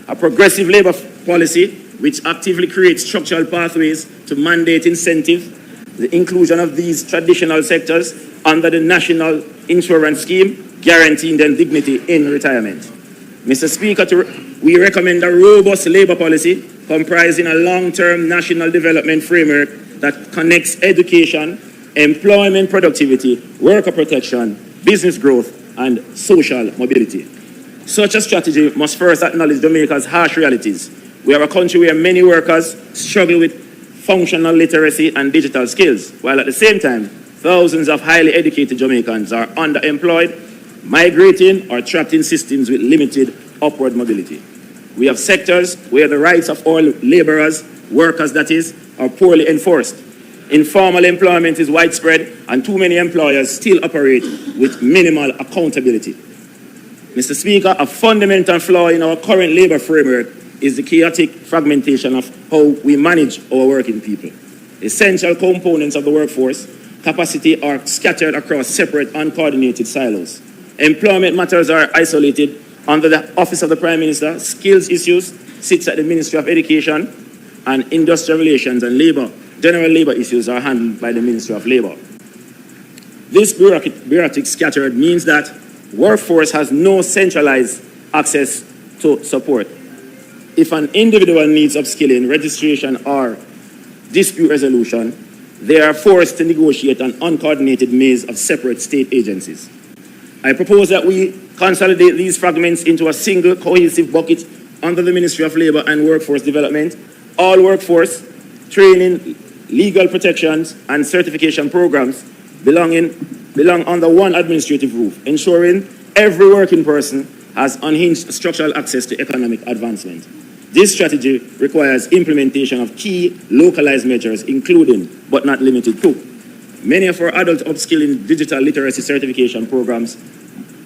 A progressive labor policy which actively creates structural pathways to mandate incentive, the inclusion of these traditional sectors under the National Insurance Scheme, guaranteeing them dignity in retirement. Mr. Speaker, we recommend a robust labor policy comprising a long-term national development framework that connects education, employment productivity, worker protection, business growth, and social mobility. Such a strategy must first acknowledge Jamaica's harsh realities. We are a country where many workers struggle with functional literacy and digital skills, while at the same time, thousands of highly educated Jamaicans are underemployed, migrating or trapped in systems with limited upward mobility. We have sectors where the rights of all laborers, workers that is, are poorly enforced. Informal employment is widespread and too many employers still operate with minimal accountability. Mr. Speaker, a fundamental flaw in our current labour framework is the chaotic fragmentation of how we manage our working people. Essential components of the workforce capacity are scattered across separate, uncoordinated silos. Employment matters are isolated under the Office of the Prime Minister. Skills issues sits at the Ministry of Education, and industrial relations and general labour issues are handled by the Ministry of Labour. This bureaucratic scattered means that workforce has no centralized access to support. If an individual needs upskilling, registration, or dispute resolution, they are forced to negotiate an uncoordinated maze of separate state agencies. I propose that we consolidate these fragments into a single cohesive bucket under the Ministry of Labour and Workforce Development. All workforce, training, legal protections, and certification programs belong under one administrative roof, ensuring every working person has unhinged structural access to economic advancement. This strategy requires implementation of key localized measures, including, but not limited to, many of our adult upskilling digital literacy certification programs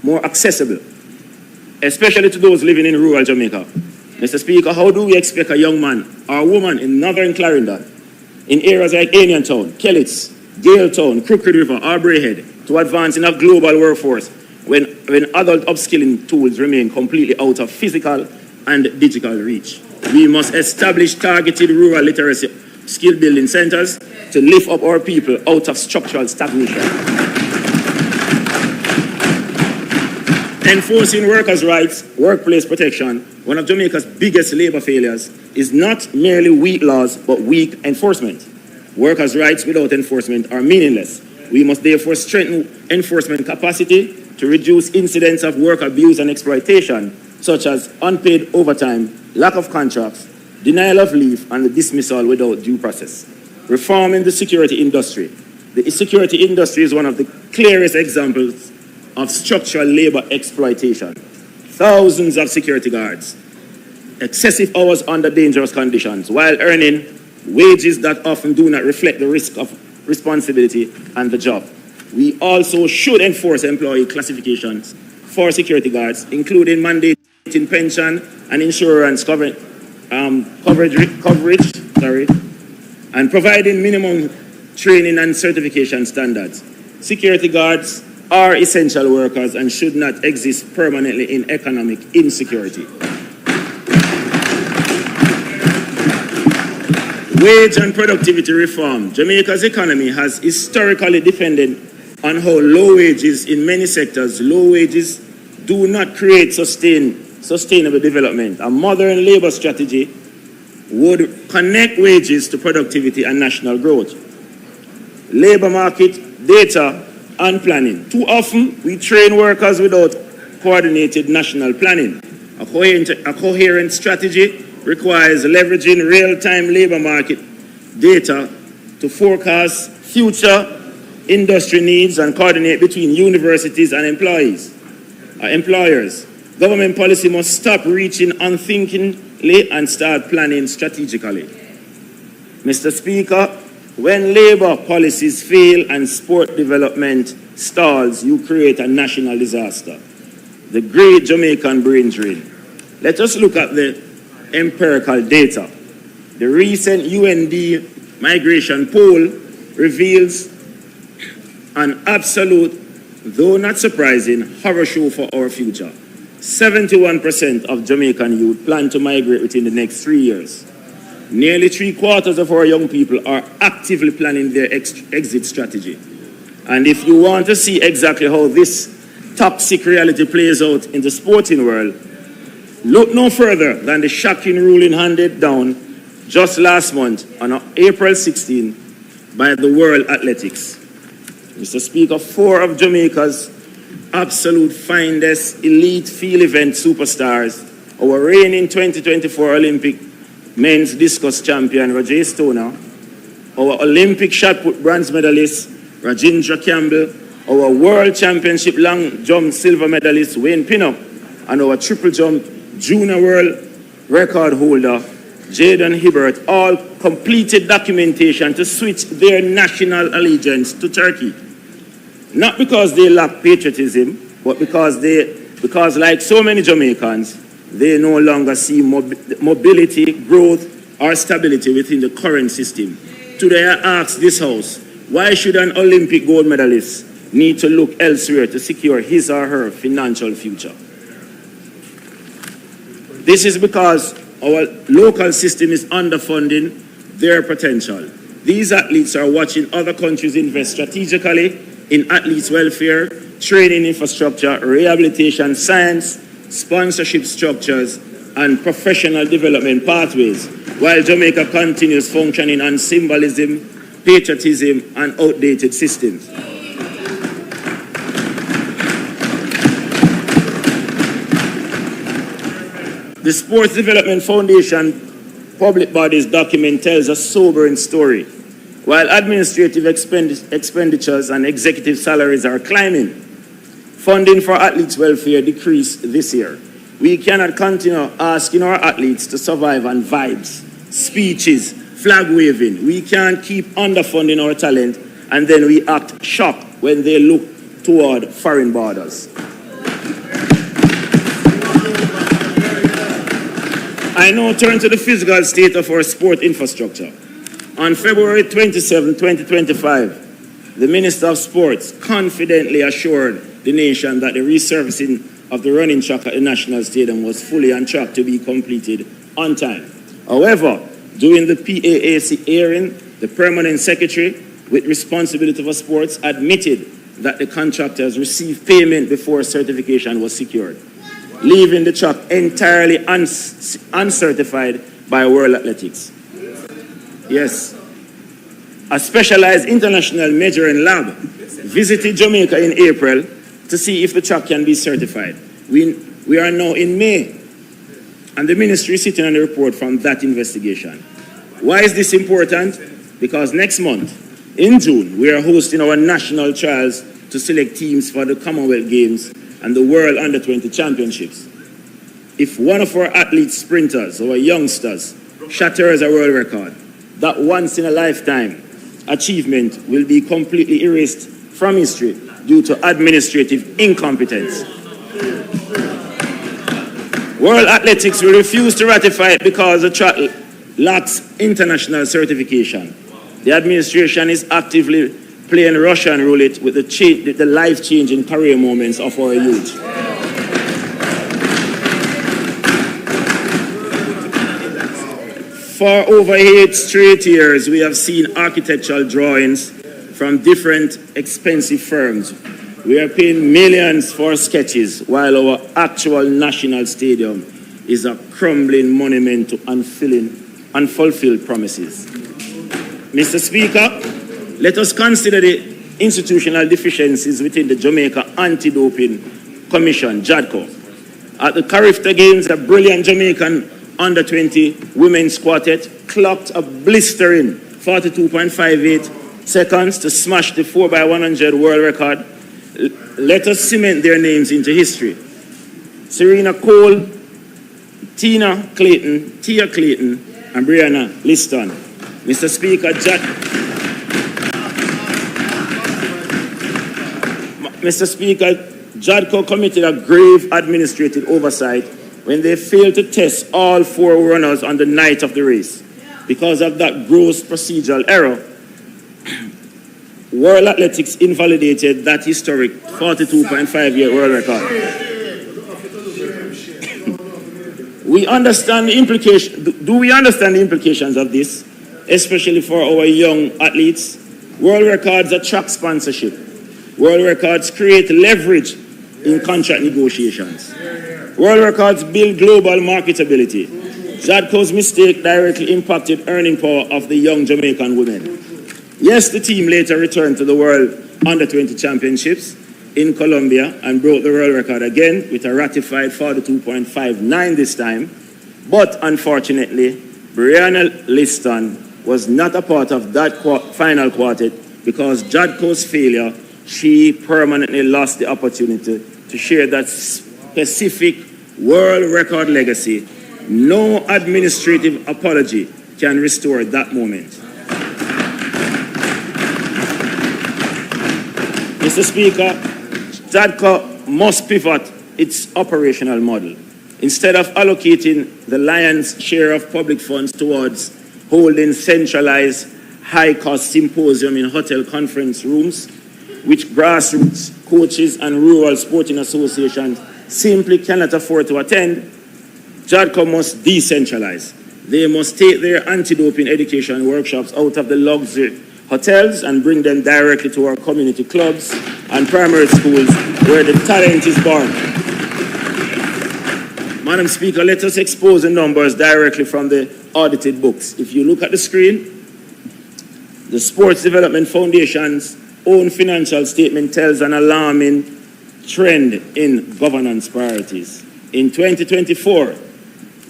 more accessible, especially to those living in rural Jamaica. Mr. Speaker, how do we expect a young man or woman in northern Clarendon, in areas like Anion Town, Kellits, Galetown, Crooked River, or Brayhead, to advance in a global workforce when adult upskilling tools remain completely out of physical and digital reach? We must establish targeted rural literacy skill building centers to lift up our people out of structural stagnation. Enforcing workers' rights, workplace protection, one of Jamaica's biggest labour failures, is not merely weak laws but weak enforcement. Workers' rights without enforcement are meaningless. We must therefore strengthen enforcement capacity to reduce incidents of work abuse and exploitation, such as unpaid overtime, lack of contracts, denial of leave, and the dismissal without due process. Reforming the security industry. The security industry is one of the clearest examples of structural labour exploitation. Thousands of security guards, excessive hours under dangerous conditions, while earning wages that often do not reflect the risk of responsibility and the job. We also should enforce employee classifications for security guards, including mandating pension and insurance coverage, and providing minimum training and certification standards. Security guards are essential workers and should not exist permanently in economic insecurity. Wage and productivity reform. Jamaica's economy has historically depended on how low wages in many sectors. Low wages do not create sustainable development. A modern labour strategy would connect wages to productivity and national growth. Labour market data and planning. Too often, we train workers without coordinated national planning. A coherent strategy requires leveraging real-time labour market data to forecast future industry needs and coordinate between universities and employers. Government policy must stop reaching unthinkingly and start planning strategically. Mr. Speaker, when labour policies fail and sport development stalls, you create a national disaster. The great Jamaican brain drain. Let us look at the empirical data. The recent UND migration poll reveals an absolute, though not surprising, horror show for our future. 71% of Jamaican youth plan to migrate within the next 3 years. Nearly 3/4 of our young people are actively planning their exit strategy. And if you want to see exactly how this toxic reality plays out in the sporting world, look no further than the shocking ruling handed down just last month on April 16 by the World Athletics. Mr. Speaker, 4 of Jamaica's absolute finest elite field event superstars, our reigning 2024 Olympic men's discus champion Roger Stoner, our Olympic shot put bronze medalist Rajindra Campbell, our World Championship long jump silver medalist Wayne Pinnock, and our triple jump junior world record holder Jaden Hibbert all completed documentation to switch their national allegiance to Turkey. Not because they lack patriotism, but because they because like so many Jamaicans, they no longer see mobility, growth, or stability within the current system. Today I ask this House, why should an Olympic gold medalist need to look elsewhere to secure his or her financial future? This is because our local system is underfunding their potential. These athletes are watching other countries invest strategically in athletes' welfare, training infrastructure, rehabilitation, science, sponsorship structures, and professional development pathways, while Jamaica continues functioning on symbolism, patriotism, and outdated systems. The Sports Development Foundation public body's document tells a sobering story. While administrative expenditures and executive salaries are climbing, funding for athletes' welfare decreased this year. We cannot continue asking our athletes to survive on vibes, speeches, flag waving. We can't keep underfunding our talent and then we act shocked when they look toward foreign borders. I now turn to the physical state of our sport infrastructure. On February 27, 2025, the Minister of Sports confidently assured the nation that the resurfacing of the running track at the National Stadium was fully on track to be completed on time. However, during the PAAC hearing, the Permanent Secretary with responsibility for sports admitted that the contractors received payment before certification was secured, leaving the track entirely uncertified by World Athletics. Yes. A specialized international measuring lab visited Jamaica in April to see if the track can be certified. We are now in May, and the ministry is sitting on a report from that investigation. Why is this important? Because next month, in June, we are hosting our national trials to select teams for the Commonwealth Games and the World Under-20 Championships. If one of our athletes, sprinters, or youngsters shatters a world record, that once-in-a-lifetime achievement will be completely erased from history due to administrative incompetence. World Athletics will refuse to ratify it because the track lacks international certification. The administration is actively playing Russian roulette with the life-changing career moments of our youth. For over 8 straight years, we have seen architectural drawings from different expensive firms. We are paying millions for sketches, while our actual national stadium is a crumbling monument to unfulfilled promises. Mr. Speaker, let us consider the institutional deficiencies within the Jamaica Anti-Doping Commission, JADCO. At the Carifta Games, a brilliant Jamaican under-20 women's quartet clocked a blistering 42.58 seconds to smash the 4x100 world record. Let us cement their names into history. Serena Cole, Tia Clayton, and Brianna Liston. Mr. Speaker, JADCO committed a grave administrative oversight when they failed to test all 4 runners on the night of the race. Because of that gross procedural error, World Athletics invalidated that historic 42.5-year world record. We understand the implications. Do we understand the implications of this, especially for our young athletes? World records attract sponsorship. World records create leverage in contract negotiations. World records build global marketability. JADCO's mistake directly impacted earning power of the young Jamaican women. Yes, the team later returned to the World Under-20 Championships in Colombia and broke the world record again with a ratified 42.59 this time. But unfortunately, Brianna Liston was not a part of that final quartet because JADCO's failure, she permanently lost the opportunity to share that specific world record legacy. No administrative apology can restore that moment. Mr. Speaker, JADCO must pivot its operational model. Instead of allocating the lion's share of public funds towards holding centralized high-cost symposium in hotel conference rooms, which grassroots coaches and rural sporting associations simply cannot afford to attend, JADCO must decentralize. They must take their anti-doping education workshops out of the luxury hotels and bring them directly to our community clubs and primary schools where the talent is born. Madam Speaker, let us expose the numbers directly from the audited books. If you look at the screen, the Sports Development Foundation's own financial statement tells an alarming trend in governance priorities. In 2024,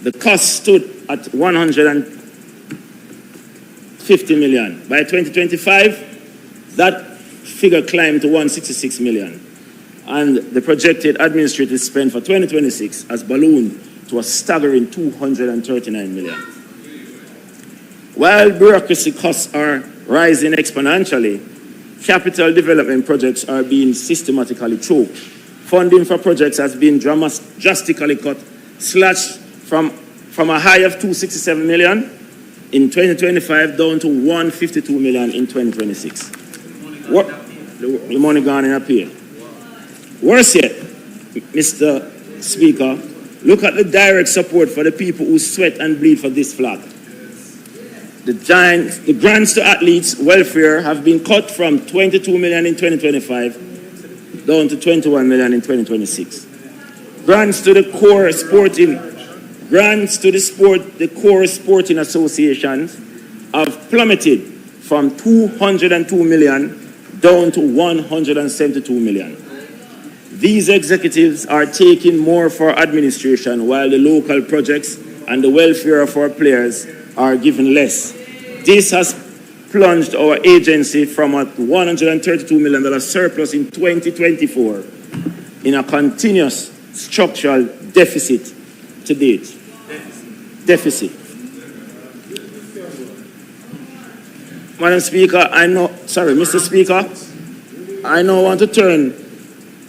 the cost stood at 150 million. By 2025, that figure climbed to 166 million. And the projected administrative spend for 2026 has ballooned to a staggering 239 million. While bureaucracy costs are rising exponentially, capital development projects are being systematically choked. Funding for projects has been drastically cut, slashed from a high of 267 million in 2025 down to 152 million in 2026. What? The money gone in a pay. Worse yet, Mr. Speaker, look at the direct support for the people who sweat and bleed for this flag. The grants to athletes' welfare have been cut from 22 million in 2025 down to 21 million in 2026. Grants to the core sporting associations have plummeted from 202 million down to 172 million. These executives are taking more for administration while the local projects and the welfare of our players are given less. This has plunged our agency from a $132 million surplus in 2024 in a continuous structural deficit to date. Deficit. Madam Speaker, Mr. Speaker, I now want to turn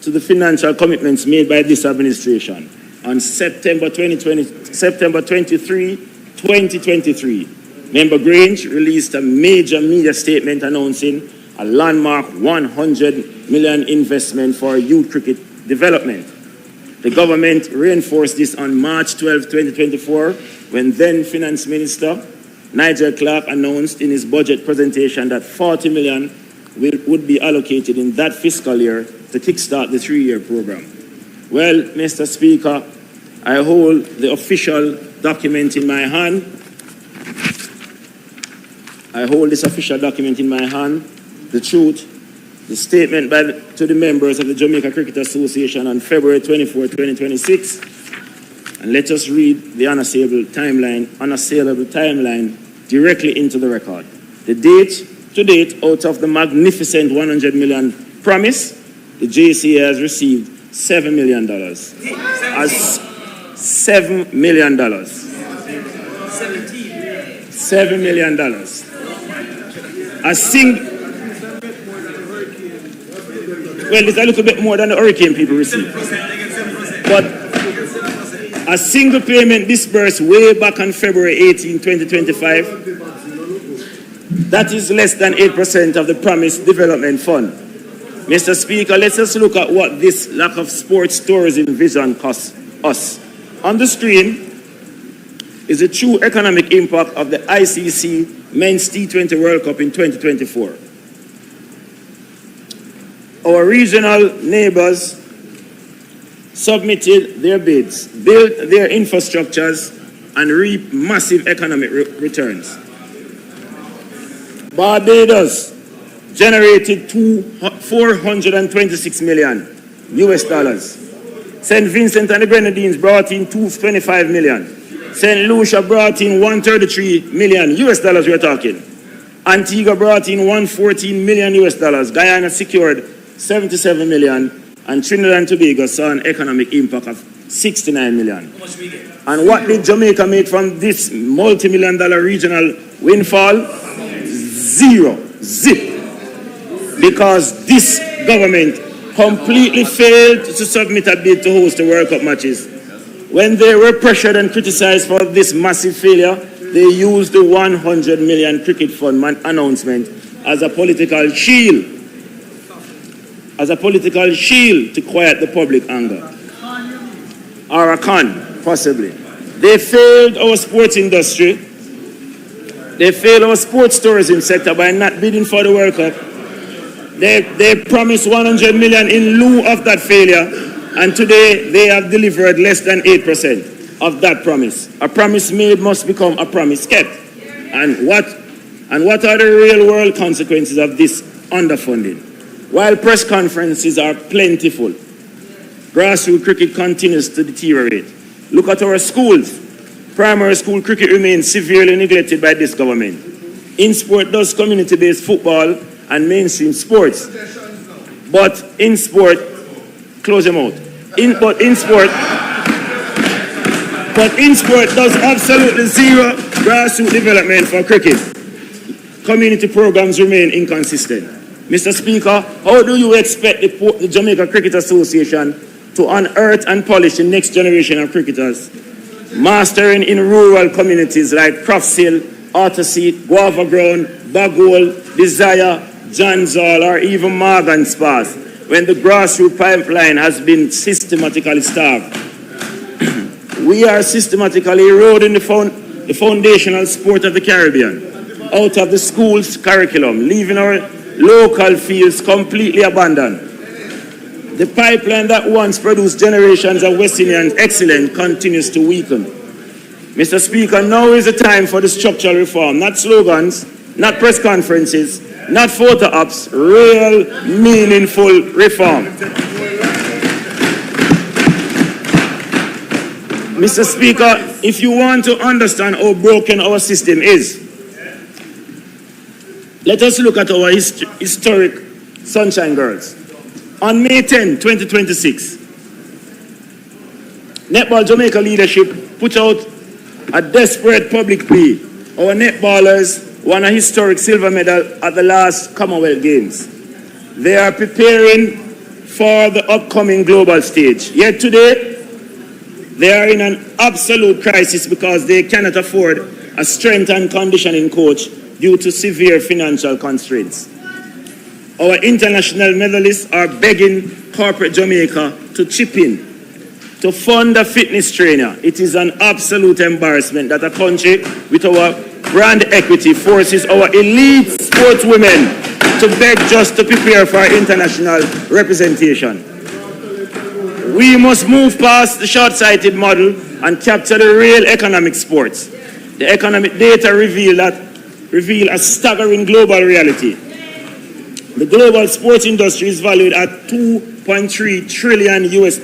to the financial commitments made by this administration. On September 23, 2023, Member Grange released a major media statement announcing a landmark 100 million investment for youth cricket development. The government reinforced this on March 12, 2024, when then Finance Minister Nigel Clark announced in his budget presentation that 40 million would be allocated in that fiscal year to kickstart the 3-year program. Well, Mr. Speaker, I hold the official document in my hand. I hold this official document in my hand, the truth, the statement to the members of the Jamaica Cricket Association on February 24, 2026. And let us read the unassailable timeline directly into the record. To date, out of the magnificent 100 million promise, the JCA has received $7 million. $7 million. $7 million. Well, it's a little bit more than the hurricane people received. But a single payment disbursed way back on February 18, 2025, that is less than 8% of the promised development fund. Mr. Speaker, let's just look at what this lack of sports tourism vision costs us. On the screen is the true economic impact of the ICC Men's T20 World Cup in 2024. Our regional neighbors submitted their bids, built their infrastructures, and reaped massive economic returns. Barbados generated $426 million US dollars. St. Vincent and the Grenadines brought in $225 million. St. Lucia brought in $133 million US dollars, we're talking. Antigua brought in $114 million US dollars. Guyana secured $77 million. And Trinidad and Tobago saw an economic impact of $69 million. How much we get? And what did Jamaica make from this multi-million-dollar regional windfall? Zero. Zip. Because this government completely failed to submit a bid to host the World Cup matches. When they were pressured and criticized for this massive failure, they used the 100 million cricket fund announcement as a political shield. To quiet the public anger. Or a con, possibly. They failed our sports industry. They failed our sports tourism sector by not bidding for the World Cup. They promised 100 million in lieu of that failure, and today they have delivered less than 8% of that promise. A promise made must become a promise kept. And what are the real world consequences of this underfunding? While press conferences are plentiful, grassroots cricket continues to deteriorate. Look at our schools. Primary school cricket remains severely neglected by this government. In sport does community-based football and mainstream sports. But in sport, close your mouth. But in sport does absolutely zero grassroots development for cricket. Community programs remain inconsistent. Mr. Speaker, how do you expect the Jamaica Cricket Association to unearth and polish the next generation of cricketers, mastering in rural communities like Croftshill, Otterseat, Guava Ground, Bagole, Desire, Johnsall, or even Morgan Spas, when the grassroots pipeline has been systematically starved? We are systematically eroding the foundational sport of the Caribbean out of the school's curriculum, leaving our local fields completely abandoned. The pipeline that once produced generations of West Indian excellence continues to weaken. Mr. Speaker, now is the time for the structural reform, not slogans, not press conferences, not photo ops, real, meaningful reform. Mr. Speaker, if you want to understand how broken our system is, let us look at our historic Sunshine Girls. On May 10, 2026, Netball Jamaica leadership put out a desperate public plea. Our netballers won a historic silver medal at the last Commonwealth Games. They are preparing for the upcoming global stage. Yet today, they are in an absolute crisis because they cannot afford a strength and conditioning coach due to severe financial constraints. Our international medalists are begging corporate Jamaica to chip in, to fund a fitness trainer. It is an absolute embarrassment that a country with our brand equity forces our elite sportswomen to beg just to prepare for international representation. We must move past the short-sighted model and capture the real economic sports. The economic data reveal a staggering global reality. The global sports industry is valued at $2.3 trillion US.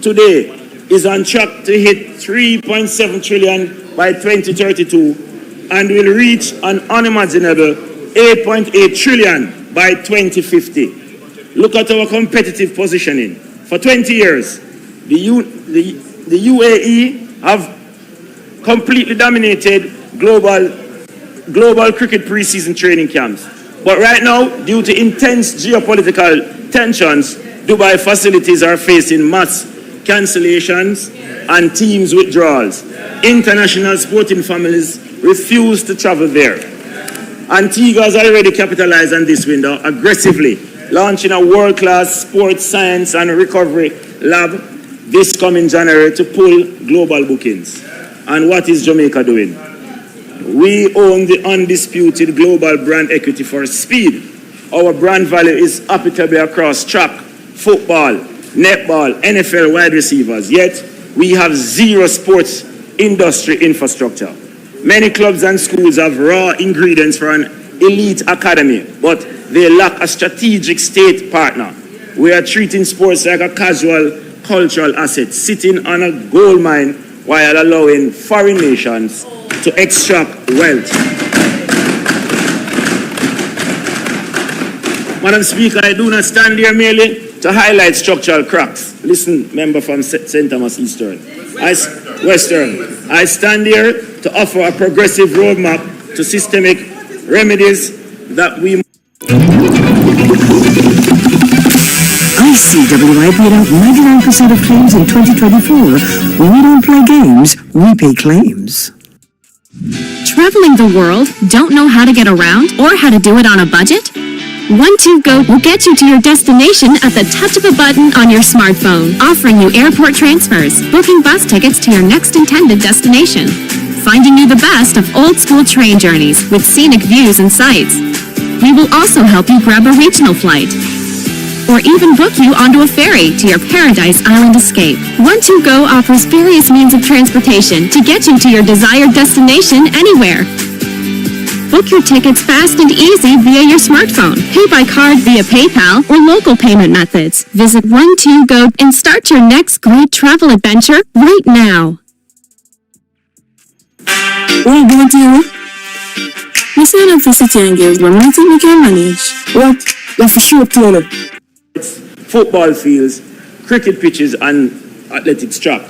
Today is on track to hit $3.7 trillion by 2032 and will reach an unimaginable $8.8 trillion by 2050. Look at our competitive positioning. For 20 years, the UAE have completely dominated global cricket preseason training camps. But right now, due to intense geopolitical tensions, Dubai facilities are facing mass cancellations and teams withdrawals. International sporting families refuse to travel there. Antigua has already capitalized on this window aggressively, launching a world-class sports science and recovery lab this coming January to pull global bookings. And what is Jamaica doing? We own the undisputed global brand equity for speed. Our brand value is applicable across track, football, netball, NFL wide receivers. Yet, we have zero sports industry infrastructure. Many clubs and schools have raw ingredients for an elite academy, but they lack a strategic state partner. We are treating sports like a casual cultural asset, sitting on a gold mine while allowing foreign nations to extract wealth. Madam Speaker, I do not stand here merely to highlight structural cracks. Listen, member from St. Thomas Eastern. Western. I stand here to offer a progressive roadmap to systemic remedies that we... I CWI paid out 99% of claims in 2024. When we don't play games, we pay claims. Traveling the world, don't know how to get around or how to do it on a budget? 1-2-Go will get you to your destination at the touch of a button on your smartphone, offering you airport transfers, booking bus tickets to your next intended destination, finding you the best of old-school train journeys with scenic views and sights. We will also help you grab a regional flight, or even book you onto a ferry to your Paradise Island escape. 1-2-Go offers various means of transportation to get you to your desired destination anywhere. Book your tickets fast and easy via your smartphone. Pay by card via PayPal or local payment methods. Visit 1-2-Go and start your next great travel adventure right now. Where are you going to? We sign up for city engagement. I think we can manage. What? That's for sure, Taylor. Football fields, cricket pitches, and athletics track.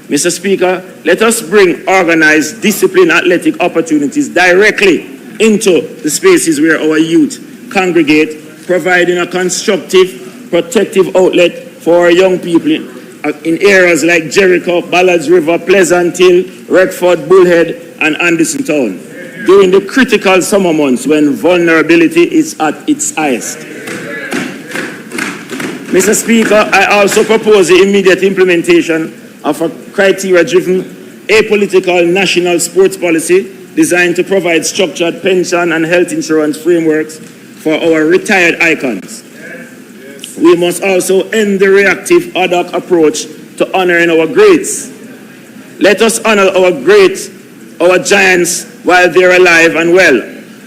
Mr. Speaker, let us bring organized, disciplined athletic opportunities directly into the spaces where our youth congregate, providing a constructive, protective outlet for our young people in areas like Jericho, Ballards River, Pleasant Hill, Redford, Bullhead, and Anderson Town, during the critical summer months when vulnerability is at its highest. Mr. Speaker, I also propose the immediate implementation of a criteria-driven, apolitical national sports policy designed to provide structured pension and health insurance frameworks for our retired icons. We must also end the reactive ad hoc approach to honoring our greats. Let us honor our greats, our giants, while they're alive and well.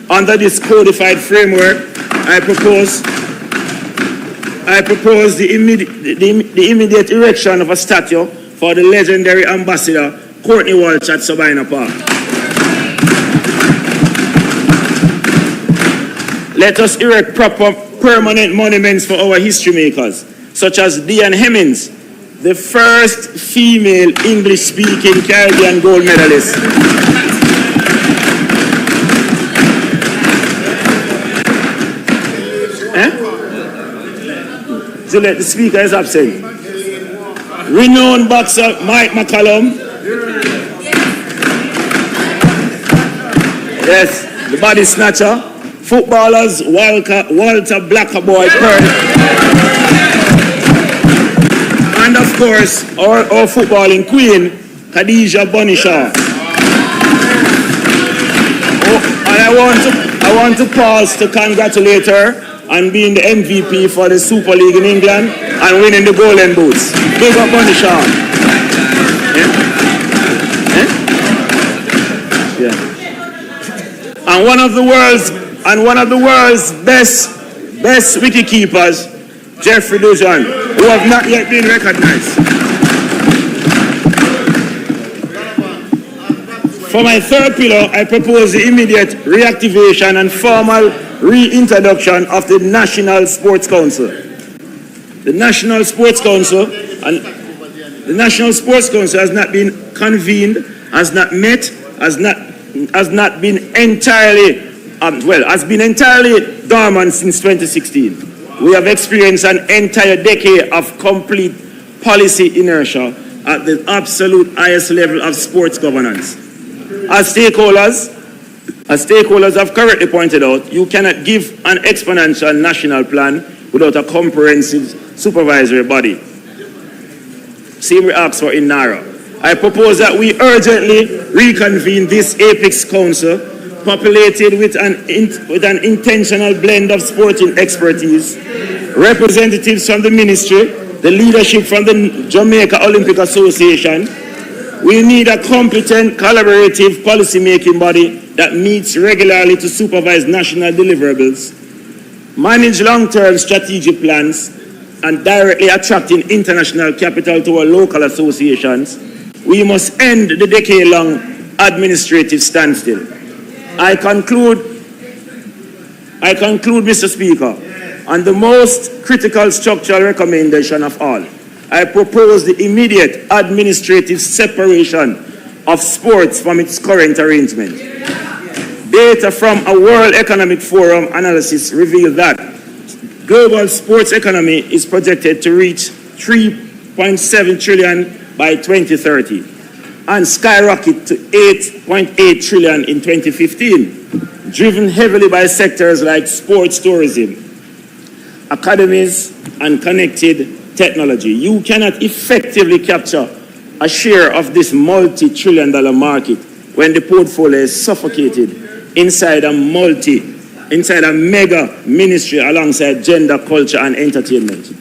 Under this codified framework, I propose the immediate erection of a statue for the legendary ambassador Courtney Walsh at Sabina Park. Let us erect proper permanent monuments for our history makers, such as Diane Hemmings, the first female English-speaking Caribbean gold medalist. Juliet, the speaker is absent. Renowned boxer Mike McCallum. Yes, the body snatcher. Footballers Walter Blackerboy Purdy. And of course, our footballing queen, Khadija Bonishaw. Oh, and I want to pause to congratulate her on being the MVP for the Super League in England and winning the Golden Boots. Big up Bonishaw. Yeah. And one of the world's best wicketkeepers, Jeffrey Dujan, who have not yet been recognized. For my third pillar, I propose the immediate reactivation and formal reintroduction of the National Sports Council. The National Sports Council has not been convened, has not met, has been entirely dormant since 2016. We have experienced an entire decade of complete policy inertia at the absolute highest level of sports governance. As stakeholders have correctly pointed out, you cannot give an exponential national plan without a comprehensive supervisory body. Same we ask for in NARA. I propose that we urgently reconvene this Apex Council, populated with an intentional blend of sporting expertise, representatives from the ministry, the leadership from the Jamaica Olympic Association. We need a competent, collaborative policy-making body that meets regularly to supervise national deliverables, manage long-term strategic plans, and directly attracting international capital to our local associations. We must end the decade-long administrative standstill. I conclude, Mr. Speaker, on the most critical structural recommendation of all. I propose the immediate administrative separation of sports from its current arrangement. Data from a World Economic Forum analysis revealed that Global sports economy is projected to reach 3.7 trillion by 2030 and skyrocket to 8.8 trillion in 2015, driven heavily by sectors like sports tourism, academies, and connected technology. You cannot effectively capture a share of this multi-trillion-dollar market when the portfolio is suffocated inside a mega ministry alongside gender, culture, and entertainment.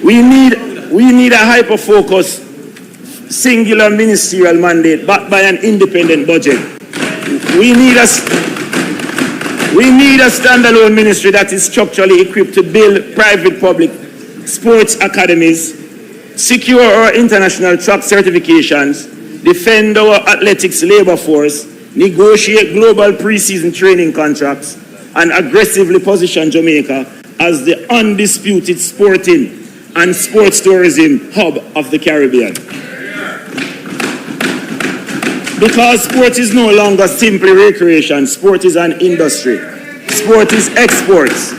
We need a hyper-focused, singular ministerial mandate backed by an independent budget. We need a standalone ministry that is structurally equipped to build private-public sports academies, secure our international track certifications, defend our athletics labor force, negotiate global pre-season training contracts, and aggressively position Jamaica as the undisputed sporting and sports tourism hub of the Caribbean. Because sport is no longer simply recreation, sport is an industry. Sport is exports.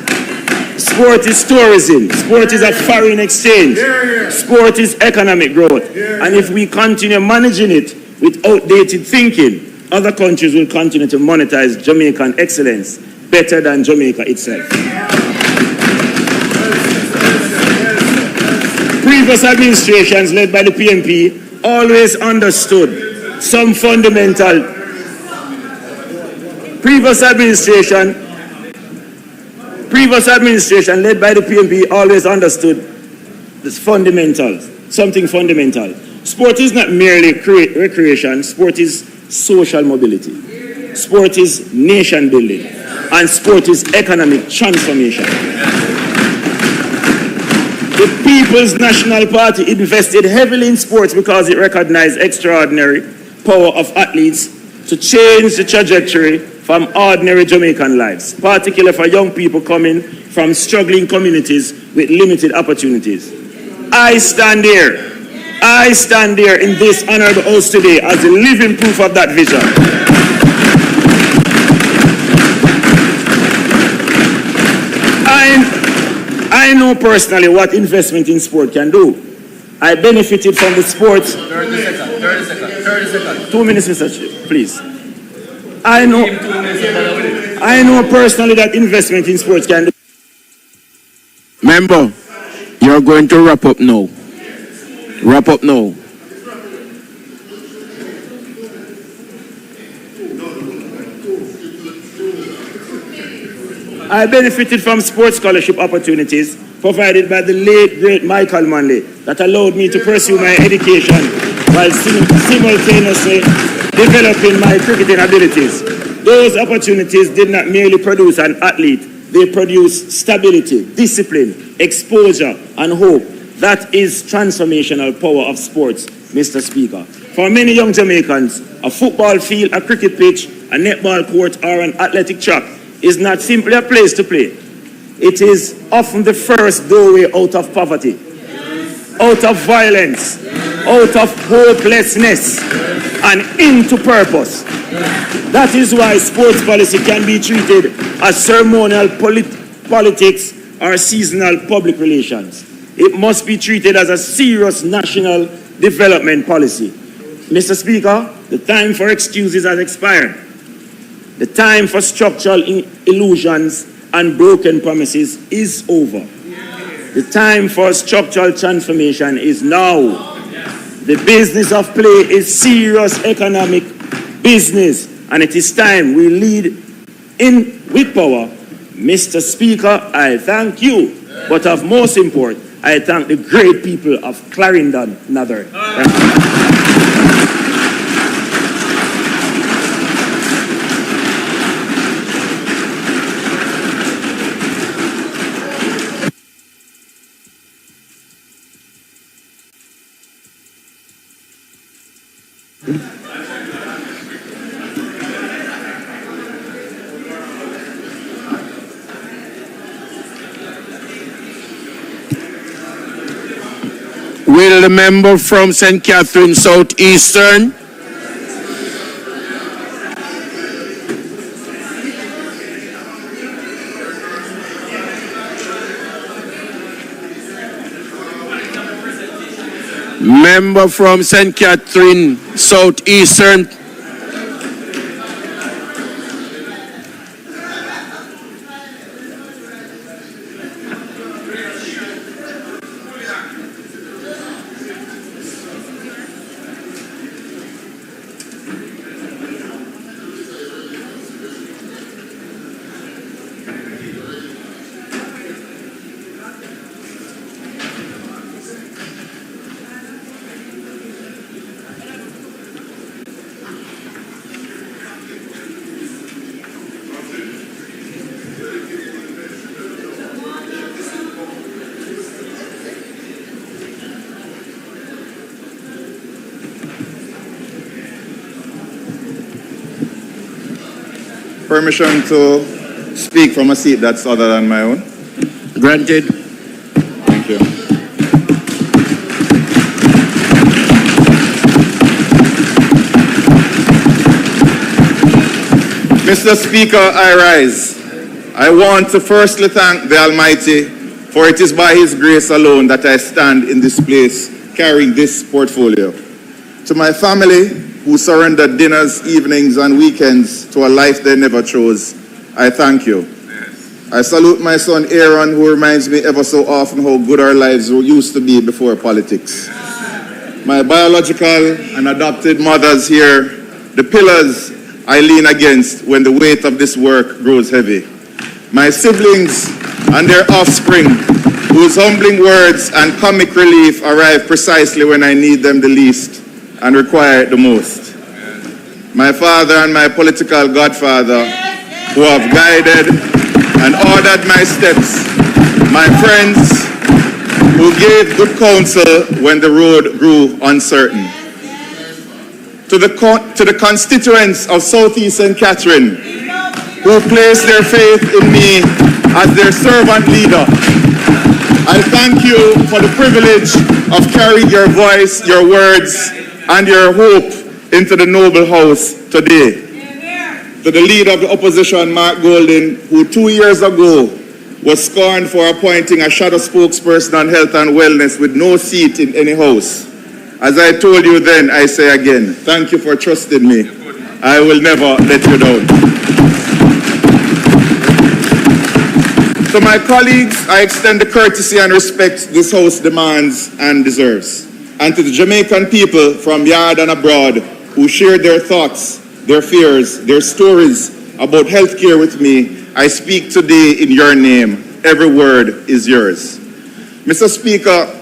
Sport is tourism. Sport is a foreign exchange. Sport is economic growth. And if we continue managing it with outdated thinking, other countries will continue to monetize Jamaican excellence better than Jamaica itself. Previous administrations led by the PNP always understood some fundamental. Previous administration led by the PNP always understood this fundamentals, something fundamental. Sport is not merely recreation, sport is social mobility. Sport is nation building, and sport is economic transformation. The People's National Party invested heavily in sports because it recognized extraordinary power of athletes to change the trajectory from ordinary Jamaican lives, particularly for young people coming from struggling communities with limited opportunities. I stand here in this honorable house today as a living proof of that vision. I know personally what investment in sport can do. I benefited from the sports. 30 seconds. 2 minutes, Mr. Chief, please. I know personally that investment in sports can do. Member, you're going to wrap up now. Wrap up now. I benefited from sports scholarship opportunities provided by the late, great Michael Manley that allowed me to pursue my education while simultaneously developing my cricketing abilities. Those opportunities did not merely produce an athlete, they produced stability, discipline, exposure, and hope. That is transformational power of sports, Mr. Speaker. For many young Jamaicans, a football field, a cricket pitch, a netball court, or an athletic track is not simply a place to play. It is often the first doorway out of poverty, out of violence, out of hopelessness, and into purpose. That is why sports policy can be treated as ceremonial politics or seasonal public relations. It must be treated as a serious national development policy. Mr. Speaker, the time for excuses has expired. The time for structural illusions and broken promises is over. The time for structural transformation is now. The business of play is serious economic business, and it is time we lead in with power. Mr. Speaker, I thank you, but of most import, I thank the great people of Clarendon, Northern. Will the member from St. Catherine Southeastern? Member from St. Catherine Southeastern. Permission to speak from a seat that's other than my own. Granted. Thank you. Mr. Speaker, I rise. I want to firstly thank the Almighty, for it is by His grace alone that I stand in this place carrying this portfolio. To my family, who surrendered dinners, evenings, and weekends to a life they never chose, I thank you. Yes. I salute my son Aaron, who reminds me ever so often how good our lives used to be before politics. Yes. My biological and adopted mothers here, the pillars I lean against when the weight of this work grows heavy. My siblings and their offspring, whose humbling words and comic relief arrive precisely when I need them the least and require it the most. My father and my political godfather, who have guided and ordered my steps. My friends, who gave good counsel when the road grew uncertain. To the constituents of Southeast St. Catherine, who placed their faith in me as their servant leader, I thank you for the privilege of carrying your voice, your words, and your hope into the noble house today. To the leader of the opposition, Mark Golding, who 2 years ago was scorned for appointing a shadow spokesperson on health and wellness with no seat in any house. As I told you then, I say again, thank you for trusting me. I will never let you down. To my colleagues, I extend the courtesy and respect this house demands and deserves. And to the Jamaican people from yard and abroad who shared their thoughts, their fears, their stories about healthcare with me, I speak today in your name. Every word is yours. Mr. Speaker,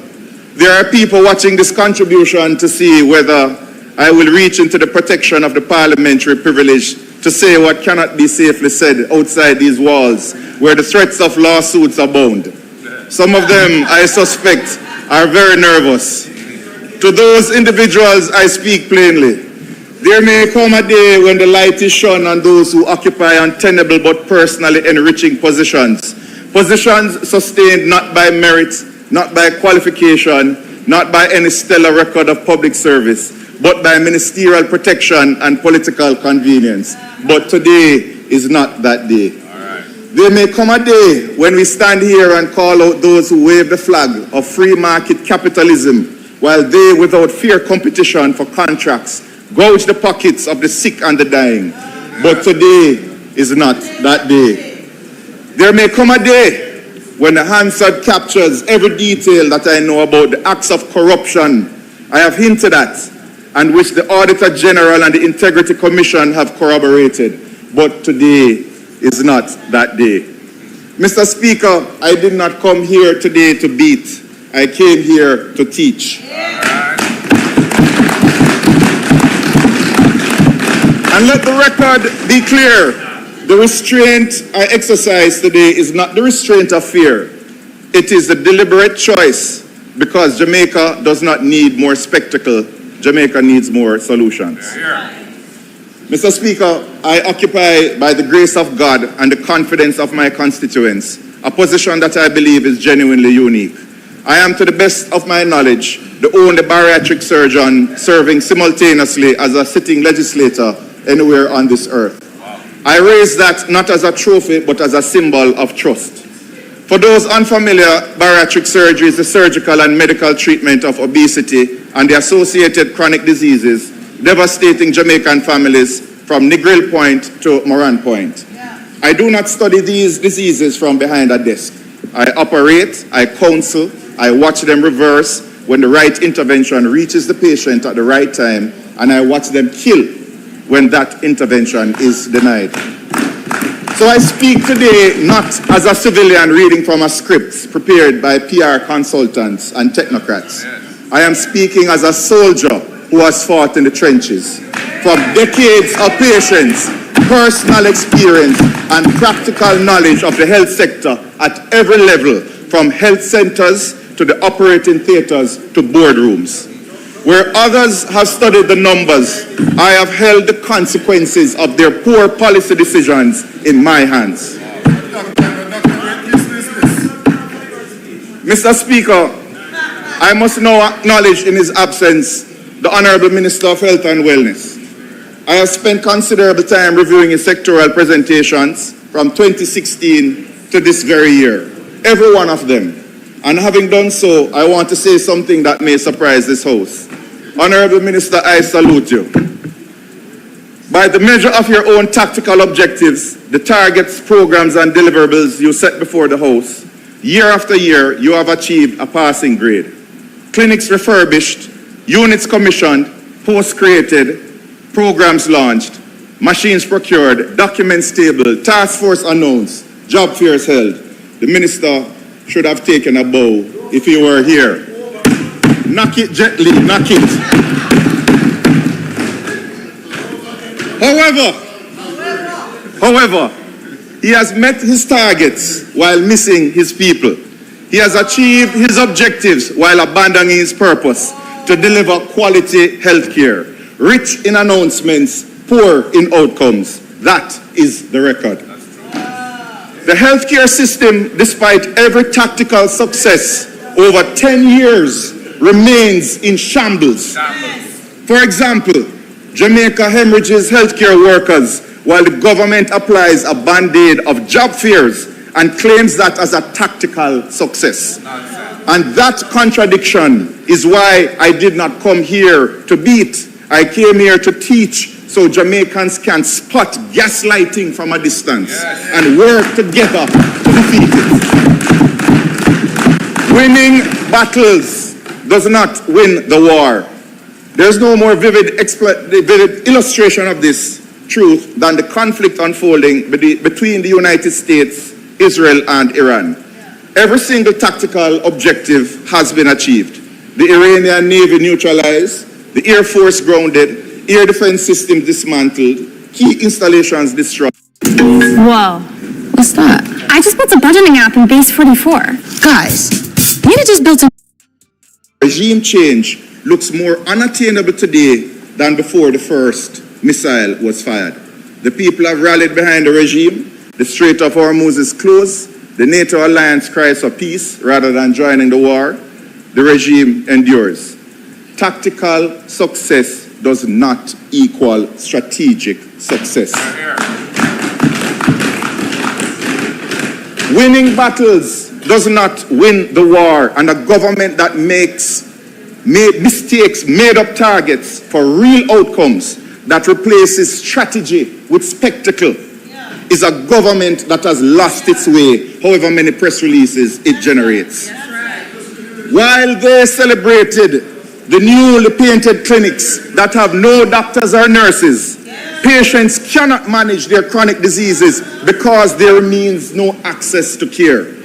there are people watching this contribution to see whether I will reach into the protection of the parliamentary privilege to say what cannot be safely said outside these walls, where the threats of lawsuits abound. Some of them, I suspect, are very nervous. To those individuals, I speak plainly. There may come a day when the light is shone on those who occupy untenable but personally enriching positions. Positions sustained not by merit, not by qualification, not by any stellar record of public service, but by ministerial protection and political convenience. But today is not that day. There may come a day when we stand here and call out those who wave the flag of free market capitalism, while they, without fair competition for contracts, gouge the pockets of the sick and the dying. But today is not that day. There may come a day when the Hansard captures every detail that I know about the acts of corruption I have hinted at, and which the Auditor General and the Integrity Commission have corroborated. But today is not that day. Mr. Speaker, I did not come here today to beat. I came here to teach. And let the record be clear. The restraint I exercise today is not the restraint of fear. It is the deliberate choice, because Jamaica does not need more spectacle. Jamaica needs more solutions. Mr. Speaker, I occupy, by the grace of God and the confidence of my constituents, a position that I believe is genuinely unique. I am, to the best of my knowledge, the only bariatric surgeon serving simultaneously as a sitting legislator anywhere on this earth. I raise that not as a trophy, but as a symbol of trust. For those unfamiliar, bariatric surgery is the surgical and medical treatment of obesity and the associated chronic diseases devastating Jamaican families from Negril Point to Moran Point. I do not study these diseases from behind a desk. I operate, I counsel, I watch them reverse when the right intervention reaches the patient at the right time, and I watch them kill when that intervention is denied. So I speak today not as a civilian reading from a script prepared by PR consultants and technocrats. I am speaking as a soldier who has fought in the trenches. From decades of patience, personal experience, and practical knowledge of the health sector at every level, from health centers to the operating theaters to boardrooms. Where others have studied the numbers, I have held the consequences of their poor policy decisions in my hands. Mr. Speaker, I must now acknowledge in his absence the Honorable Minister of Health and Wellness. I have spent considerable time reviewing his sectoral presentations from 2016 to this very year, every one of them. And having done so, I want to say something that may surprise this House. Honorable Minister, I salute you. By the measure of your own tactical objectives, the targets, programs, and deliverables you set before the House, year after year, you have achieved a passing grade. Clinics refurbished, units commissioned, posts created, programs launched, machines procured, documents tabled, task force announced, job fairs held. The Minister should have taken a bow if he were here. Knock it gently, knock it. However, he has met his targets while missing his people. He has achieved his objectives while abandoning his purpose to deliver quality health care. Rich in announcements, poor in outcomes. That is the record. The healthcare system, despite every tactical success over 10 years, remains in shambles. For example, Jamaica hemorrhages healthcare workers while the government applies a band-aid of job fairs and claims that as a tactical success. And that contradiction is why I did not come here to beat. I came here to teach so Jamaicans can spot gaslighting from a distance and work together to defeat it. Winning battles does not win the war. There's no more vivid illustration of this truth than the conflict unfolding between the United States, Israel, and Iran. Every single tactical objective has been achieved. The Iranian Navy neutralized, the Air Force grounded, air defense systems dismantled, key installations destroyed. Whoa. What's that? I just built a budgeting app in Base 44. Guys, you just built a... Regime change looks more unattainable today than before the first missile was fired. The people have rallied behind the regime. The Strait of Hormuz is closed. The NATO alliance cries for peace rather than joining the war. The regime endures. Tactical success does not equal strategic success. Winning battles does not win the war, and a government that makes made-up targets for real outcomes that replaces strategy with spectacle is a government that has lost its way, however many press releases it generates. While they celebrated the newly painted clinics that have no doctors or nurses, patients cannot manage their chronic diseases because there remains no access to care.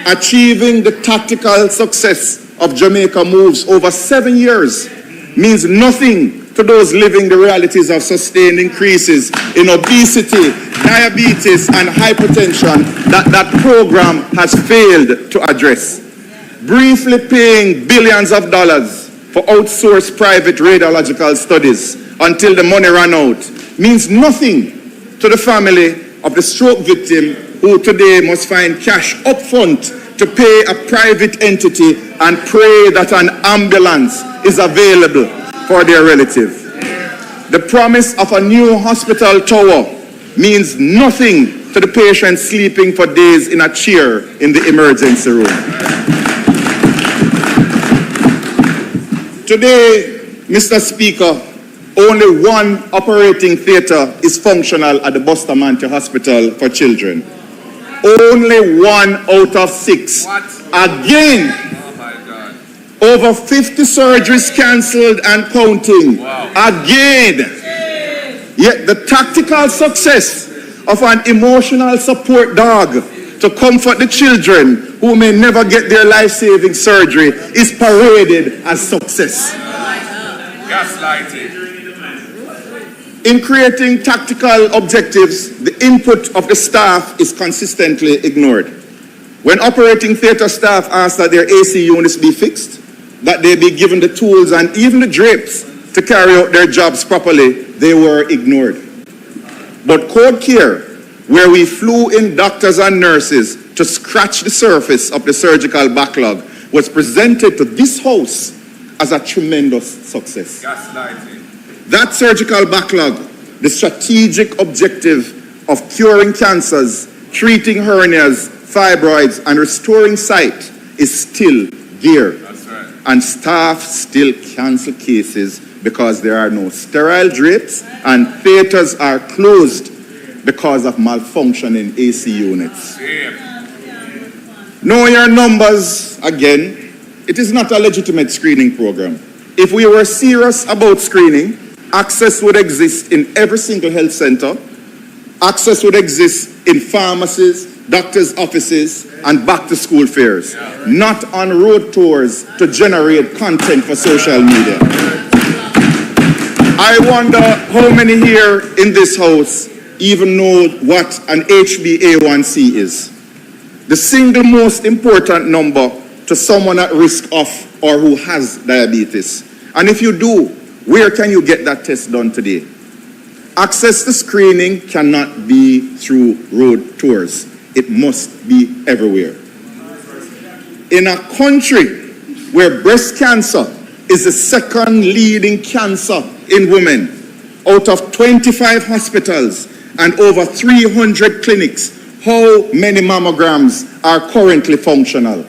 Achieving the tactical success of Jamaica moves over 7 years means nothing to those living the realities of sustained increases in obesity, diabetes, and hypertension that program has failed to address. Briefly paying billions of dollars for outsourced private radiological studies until the money ran out means nothing to the family of the stroke victim who today must find cash upfront to pay a private entity and pray that an ambulance is available for their relative. The promise of a new hospital tower means nothing to the patient sleeping for days in a chair in the emergency room. Today, Mr. Speaker, only one operating theatre is functional at the Bustamante Hospital for Children. Only 1 out of 6. What? Again, oh my God. Over 50 surgeries cancelled and counting. Wow. Again. Yet the tactical success of an emotional support dog to comfort the children who may never get their life-saving surgery is paraded as success. Gaslighting. In creating tactical objectives, the input of the staff is consistently ignored. When operating theatre staff ask that their AC units be fixed, that they be given the tools and even the drapes to carry out their jobs properly, they were ignored. But Code Care, where we flew in doctors and nurses to scratch the surface of the surgical backlog, was presented to this House as a tremendous success. Gaslighting. That surgical backlog, the strategic objective of curing cancers, treating hernias, fibroids, and restoring sight is still there. That's right. And staff still cancel cases because there are no sterile drapes and theaters are closed because of malfunctioning AC units. Know your numbers again. It is not a legitimate screening program. If we were serious about screening, access would exist in every single health center. Access would exist in pharmacies, doctors' offices, and back-to-school fairs, not on road tours to generate content for social media. I wonder how many here in this House even know what an HbA1c is. The single most important number to someone at risk of or who has diabetes. And if you do, where can you get that test done today? Access to screening cannot be through road tours. It must be everywhere. In a country where breast cancer is the second leading cancer in women, out of 25 hospitals and over 300 clinics, how many mammograms are currently functional?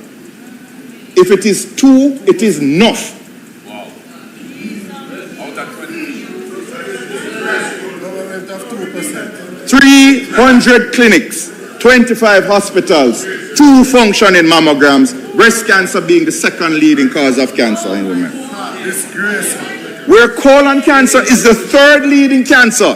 If it is 2, it is enough. 300 clinics, 25 hospitals, 2 functioning mammograms, breast cancer being the second leading cause of cancer in women. Where colon cancer is the 3rd leading cancer.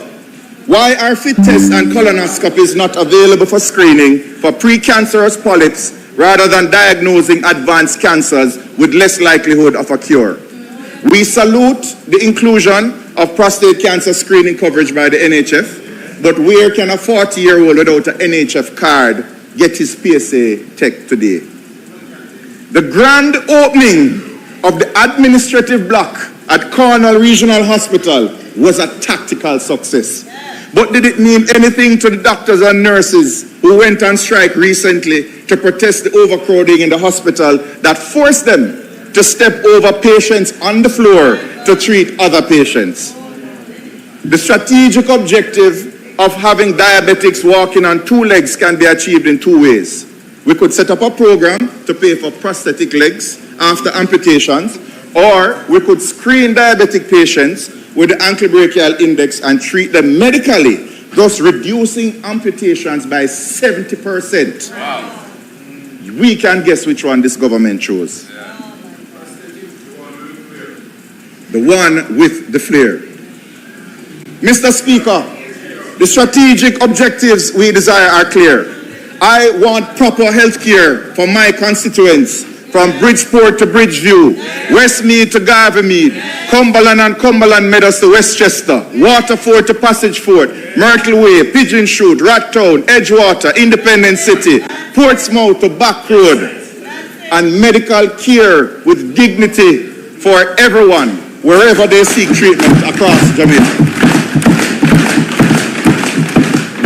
Why are fit tests and colonoscopies not available for screening for precancerous polyps rather than diagnosing advanced cancers with less likelihood of a cure? We salute the inclusion of prostate cancer screening coverage by the NHF. But where can a 40-year-old without an NHF card get his PSA checked today? The grand opening of the administrative block at Cornwall Regional Hospital was a tactical success. But did it mean anything to the doctors and nurses who went on strike recently to protest the overcrowding in the hospital that forced them to step over patients on the floor to treat other patients? The strategic objective of having diabetics walking on 2 legs can be achieved in 2 ways. We could set up a program to pay for prosthetic legs after amputations, or we could screen diabetic patients with the ankle brachial index and treat them medically, thus reducing amputations by 70%. Wow. We can guess which one this government chose. The one with the flare. Mr. Speaker, the strategic objectives we desire are clear. I want proper health care for my constituents, from Bridgeport to Bridgeview, Westmead to Garveymead, Cumberland and Cumberland Meadows to Westchester, Waterford to Passage Fort, Myrtle Way, Pigeon Shoot, Rattown, Edgewater, Independence City, Portsmouth to Back Road, and medical care with dignity for everyone, wherever they seek treatment across Jamaica.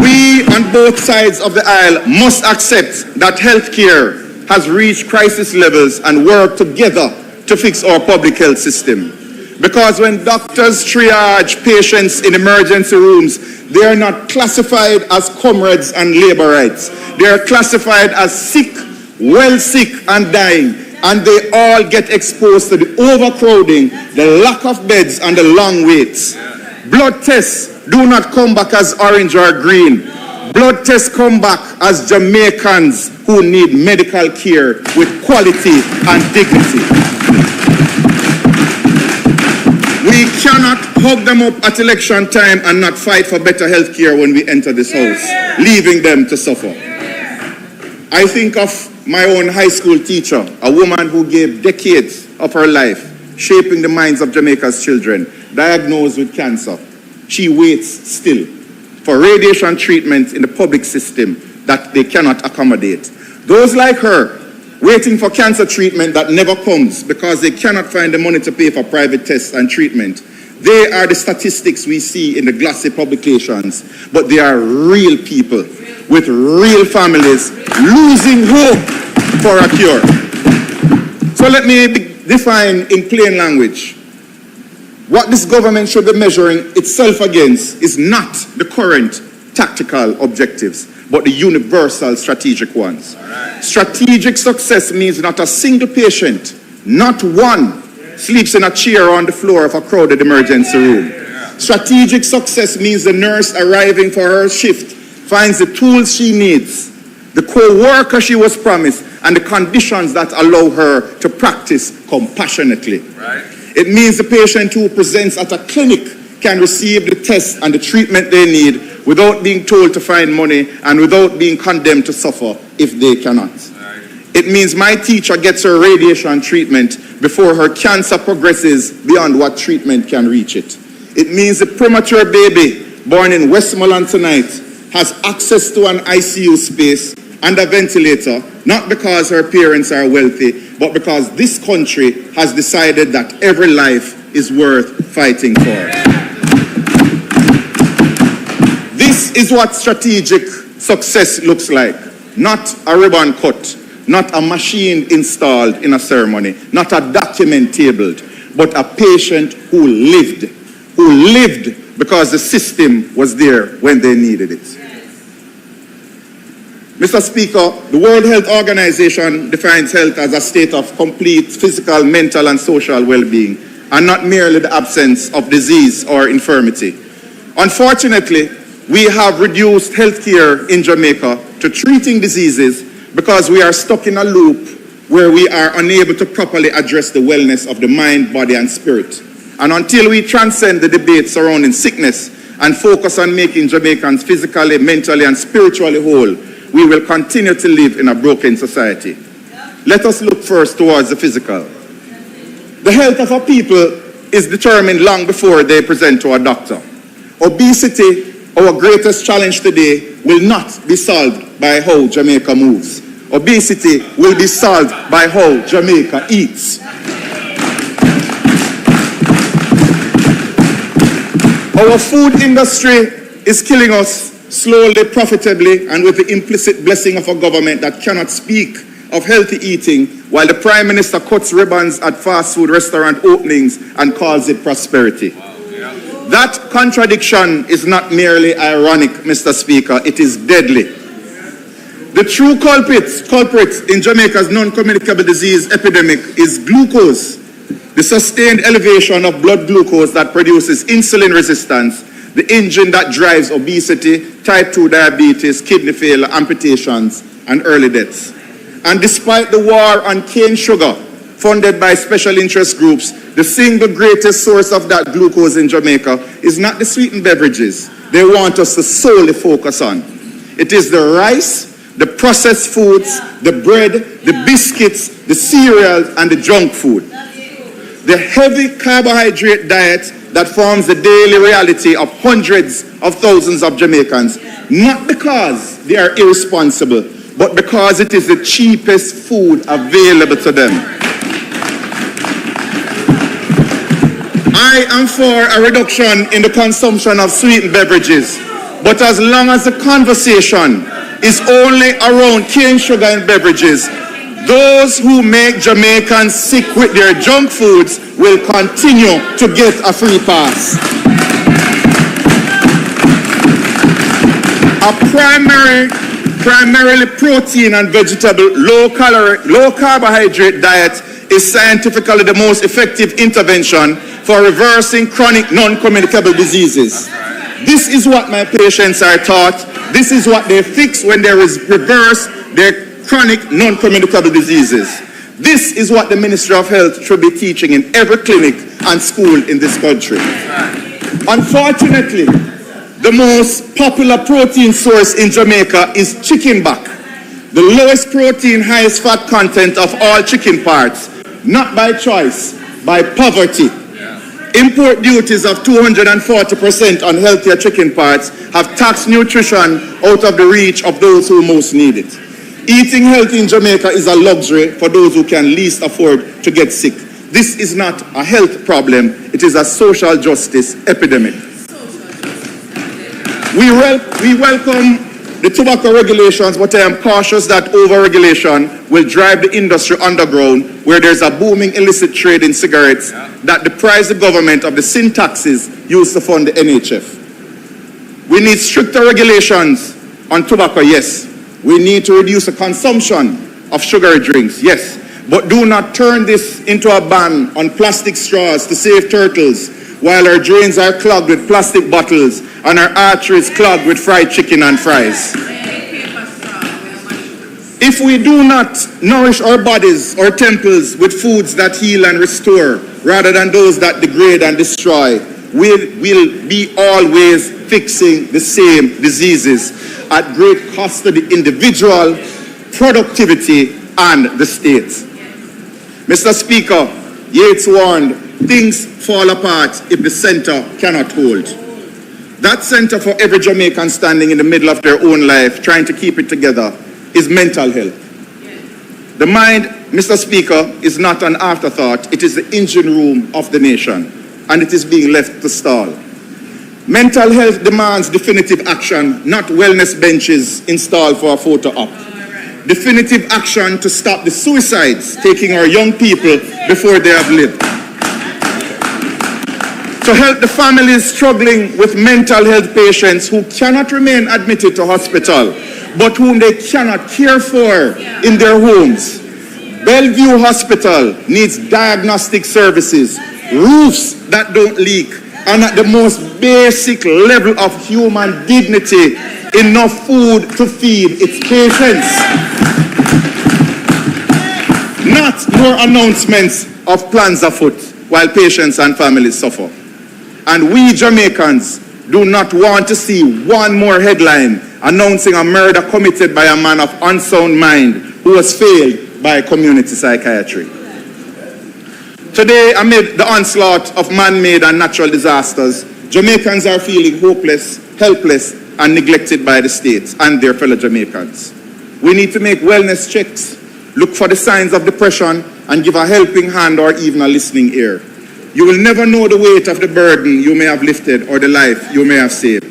We on both sides of the aisle must accept that healthcare has reached crisis levels and work together to fix our public health system. Because when doctors triage patients in emergency rooms, they are not classified as comrades and laborites. They are classified as sick, well sick and dying. And they all get exposed to the overcrowding, the lack of beds and the long waits. Blood tests do not come back as orange or green. Blood tests come back as Jamaicans who need medical care with quality and dignity. We cannot hug them up at election time and not fight for better health care when we enter this house, leaving them to suffer. I think of my own high school teacher, a woman who gave decades of her life shaping the minds of Jamaica's children, diagnosed with cancer. She waits still for radiation treatment in the public system that they cannot accommodate. Those like her, waiting for cancer treatment that never comes because they cannot find the money to pay for private tests and treatment. They are the statistics we see in the glossy publications, but they are real people with real families losing hope for a cure. So let me define in plain language. What this government should be measuring itself against is not the current tactical objectives, but the universal strategic ones. Strategic success means not a single patient, not one, sleeps in a chair on the floor of a crowded emergency room. Strategic success means the nurse arriving for her shift finds the tools she needs, the co-worker she was promised, and the conditions that allow her to practice compassionately. It means the patient who presents at a clinic can receive the test and the treatment they need without being told to find money and without being condemned to suffer if they cannot. It means my teacher gets her radiation treatment before her cancer progresses beyond what treatment can reach it. It means the premature baby born in Westmoreland tonight has access to an ICU space and a ventilator, not because her parents are wealthy, but because this country has decided that every life is worth fighting for. This is what strategic success looks like. Not a ribbon cut, not a machine installed in a ceremony, not a document tabled, but a patient who lived because the system was there when they needed it. Mr. Speaker, the World Health Organization defines health as a state of complete physical, mental, and social well-being, and not merely the absence of disease or infirmity. Unfortunately, we have reduced healthcare in Jamaica to treating diseases because we are stuck in a loop where we are unable to properly address the wellness of the mind, body, and spirit. And until we transcend the debate surrounding sickness and focus on making Jamaicans physically, mentally, and spiritually whole, we will continue to live in a broken society. Let us look first towards the physical. The health of our people is determined long before they present to a doctor. Obesity, our greatest challenge today, will not be solved by how Jamaica moves. Obesity will be solved by how Jamaica eats. Our food industry is killing us slowly, profitably, and with the implicit blessing of a government that cannot speak of healthy eating while the Prime Minister cuts ribbons at fast food restaurant openings and calls it prosperity. That contradiction is not merely ironic, Mr. Speaker, it is deadly. The true culprit in Jamaica's non-communicable disease epidemic is glucose, the sustained elevation of blood glucose that produces insulin resistance, the engine that drives obesity, type 2 diabetes, kidney failure, amputations, and early deaths. And despite the war on cane sugar, funded by special interest groups, the single greatest source of that glucose in Jamaica is not the sweetened beverages they want us to solely focus on. It is the rice, the processed foods, the bread, the biscuits, the cereals, and the junk food. The heavy carbohydrate diet that forms the daily reality of hundreds of thousands of Jamaicans, not because they are irresponsible, but because it is the cheapest food available to them. I am for a reduction in the consumption of sweetened beverages, but as long as the conversation is only around cane sugar and beverages, those who make Jamaicans sick with their junk foods will continue to get a free pass. A primarily protein and vegetable, low carbohydrate diet is scientifically the most effective intervention for reversing chronic non-communicable diseases. This is what my patients are taught. This is what they fix when they reverse their chronic non-communicable diseases. This is what the Ministry of Health should be teaching in every clinic and school in this country. Unfortunately, the most popular protein source in Jamaica is chicken back, the lowest protein, highest fat content of all chicken parts, not by choice, by poverty. Import duties of 240% on healthier chicken parts have taxed nutrition out of the reach of those who most need it. Eating healthy in Jamaica is a luxury for those who can least afford to get sick. This is not a health problem, it is a social justice epidemic. We welcome the tobacco regulations, but I am cautious that over-regulation will drive the industry underground, where there's a booming illicit trade in cigarettes that deprives the government of the sin taxes used to fund the NHF. We need stricter regulations on tobacco, yes. We need to reduce the consumption of sugary drinks, yes. But do not turn this into a ban on plastic straws to save turtles, while our drains are clogged with plastic bottles and our arteries clogged with fried chicken and fries. If we do not nourish our bodies or temples with foods that heal and restore, rather than those that degrade and destroy, we'll be always fixing the same diseases at great cost to the individual, productivity, and the state. Mr. Speaker, Yates warned, things fall apart if the center cannot hold. That center for every Jamaican standing in the middle of their own life, trying to keep it together, is mental health. The mind, Mr. Speaker, is not an afterthought. It is the engine room of the nation, and it is being left to stall. Mental health demands definitive action, not wellness benches installed for a photo op. Definitive action to stop the suicides taking our young people before they have lived. To help the families struggling with mental health patients who cannot remain admitted to hospital, but whom they cannot care for in their homes. Bellevue Hospital needs diagnostic services, roofs that don't leak, and at the most basic level of human dignity, enough food to feed its patients. Not more announcements of plans afoot while patients and families suffer. And we Jamaicans do not want to see one more headline announcing a murder committed by a man of unsound mind who was failed by community psychiatry. Today, amid the onslaught of man-made and natural disasters, Jamaicans are feeling hopeless, helpless, and neglected by the state and their fellow Jamaicans. We need to make wellness checks, look for the signs of depression, and give a helping hand or even a listening ear. You will never know the weight of the burden you may have lifted or the life you may have saved.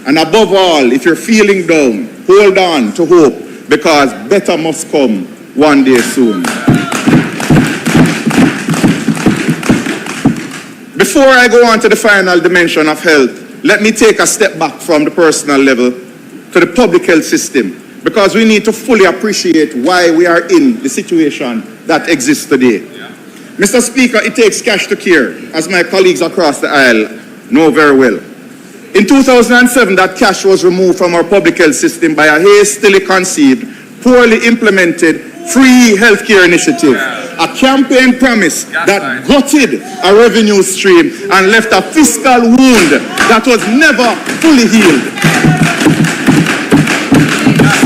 And above all, if you're feeling down, hold on to hope, because better must come one day soon. Before I go on to the final dimension of health, let me take a step back from the personal level to the public health system, because we need to fully appreciate why we are in the situation that exists today. Mr. Speaker, it takes cash to care, as my colleagues across the aisle know very well. In 2007, that cash was removed from our public health system by a hastily conceived, poorly implemented, free healthcare initiative. A campaign promise that gutted a revenue stream and left a fiscal wound that was never fully healed.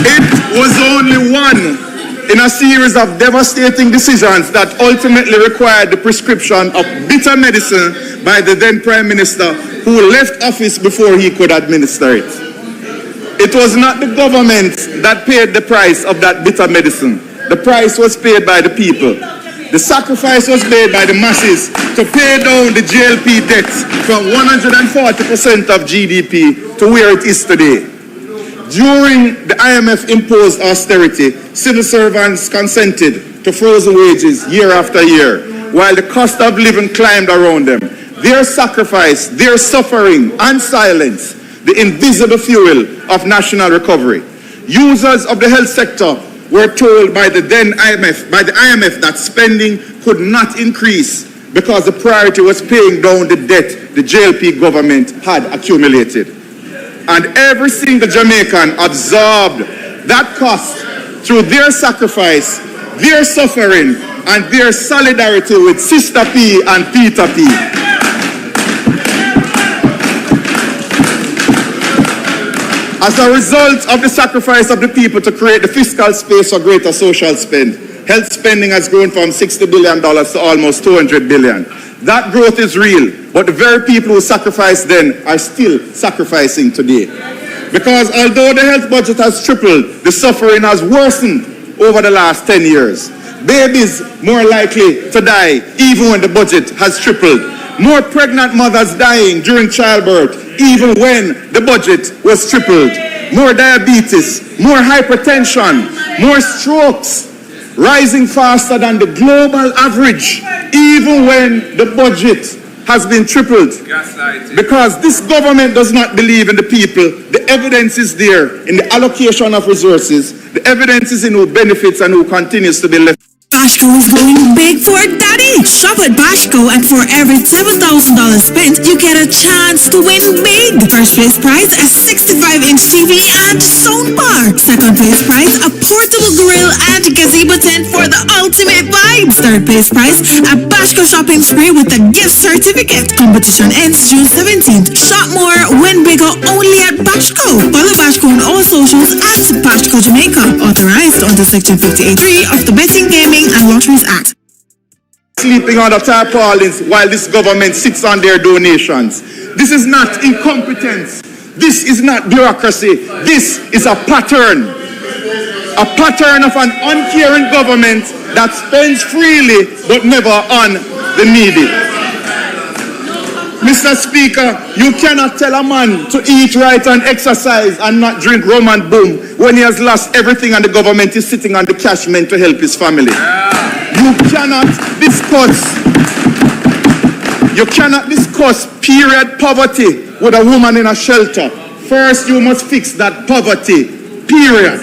It was only one in a series of devastating decisions that ultimately required the prescription of bitter medicine by the then Prime Minister, who left office before he could administer it. It was not the government that paid the price of that bitter medicine. The price was paid by the people. The sacrifice was made by the masses to pay down the GLP debt from 140% of GDP to where it is today. During the IMF-imposed austerity, civil servants consented to frozen wages year after year, while the cost of living climbed around them. Their sacrifice, their suffering, and silence, the invisible fuel of national recovery. Users of the health sector were told by the IMF that spending could not increase because the priority was paying down the debt the JLP government had accumulated. And every single Jamaican absorbed that cost through their sacrifice, their suffering, and their solidarity with Sister P and Peter P. As a result of the sacrifice of the people to create the fiscal space for greater social spend, health spending has grown from $60 billion to almost $200 billion. That growth is real, but the very people who sacrificed then are still sacrificing today. Because although the health budget has tripled, the suffering has worsened over the last 10 years. Babies more likely to die even when the budget has tripled. More pregnant mothers dying during childbirth even when the budget was tripled. More diabetes, more hypertension, more strokes, rising faster than the global average, even when the budget has been tripled. Because this government does not believe in the people. The evidence is there in the allocation of resources. The evidence is in who benefits and who continues to be left. Bashco is going big for Daddy. Shop at Bashco, and for every $7,000 spent, you get a chance to win big. First place prize, a 65-inch TV and soundbar. Second place prize, a portable grill and gazebo tent for the ultimate vibes. Third place prize, a Bashco shopping spree with a gift certificate. Competition ends June 17th. Shop more, win bigger only at Bashco. Follow Bashco on all socials at Bashco Jamaica. Authorized under Section 58.3 of the Betting, Gaming and Lotteries Act. Sleeping on the tarpaulins while this government sits on their donations. This is not incompetence. This is not bureaucracy. This is a pattern. A pattern of an uncaring government that spends freely but never on the needy. Mr. Speaker, you cannot tell a man to eat right and exercise and not drink rum and boom when he has lost everything and the government is sitting on the cash meant to help his family. You cannot discuss period poverty with a woman in a shelter. First, you must fix that poverty, period.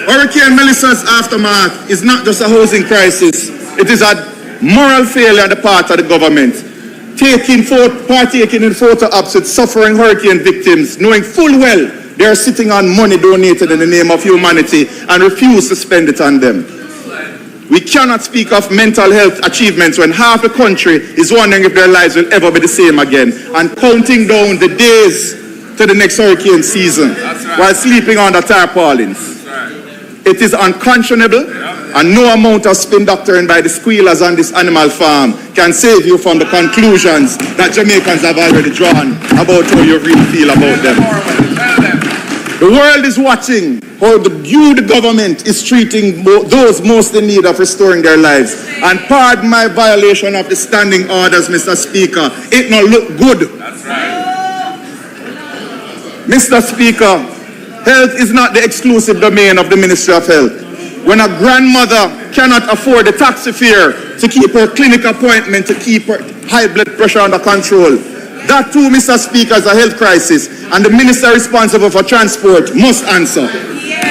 Hurricane Melissa's aftermath is not just a housing crisis, it is a moral failure on the part of the government. Partaking in photo ops with suffering hurricane victims, knowing full well they are sitting on money donated in the name of humanity and refuse to spend it on them. We cannot speak of mental health achievements when half the country is wondering if their lives will ever be the same again and counting down the days to the next hurricane season while sleeping on the tarpaulins. It is unconscionable, and no amount of spin doctoring by the squealers on this animal farm can save you from the conclusions that Jamaicans have already drawn about how you really feel about them. The world is watching how the government is treating those most in need of restoring their lives. And pardon my violation of the standing orders, Mr. Speaker, it not look good. Mr. Speaker, health is not the exclusive domain of the Ministry of Health. When a grandmother cannot afford the taxi fare to keep her clinic appointment to keep her high blood pressure under control, that too, Mr. Speaker, is a health crisis, and the minister responsible for transport must answer.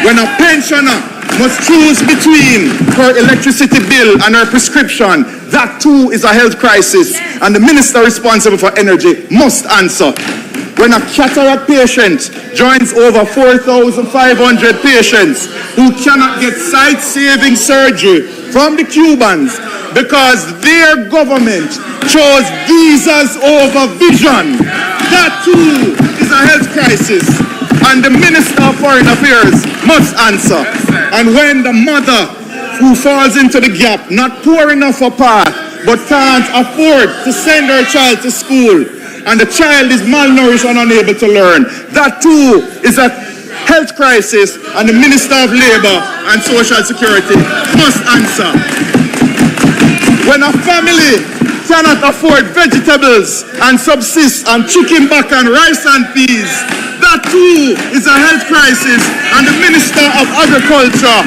When a pensioner must choose between her electricity bill and her prescription, that too is a health crisis, and the minister responsible for energy must answer. When a cataract patient joins over 4,500 patients who cannot get sight-saving surgery from the Cubans because their government chose visas over vision, that too is a health crisis, and the Minister of Foreign Affairs must answer. And when the mother who falls into the gap, not poor enough for path, but can't afford to send her child to school, and the child is malnourished and unable to learn, that too is a health crisis, and the Minister of Labour and Social Security must answer. When a family cannot afford vegetables and subsist on chicken back and rice and peas, that too is a health crisis, and the Minister of Agriculture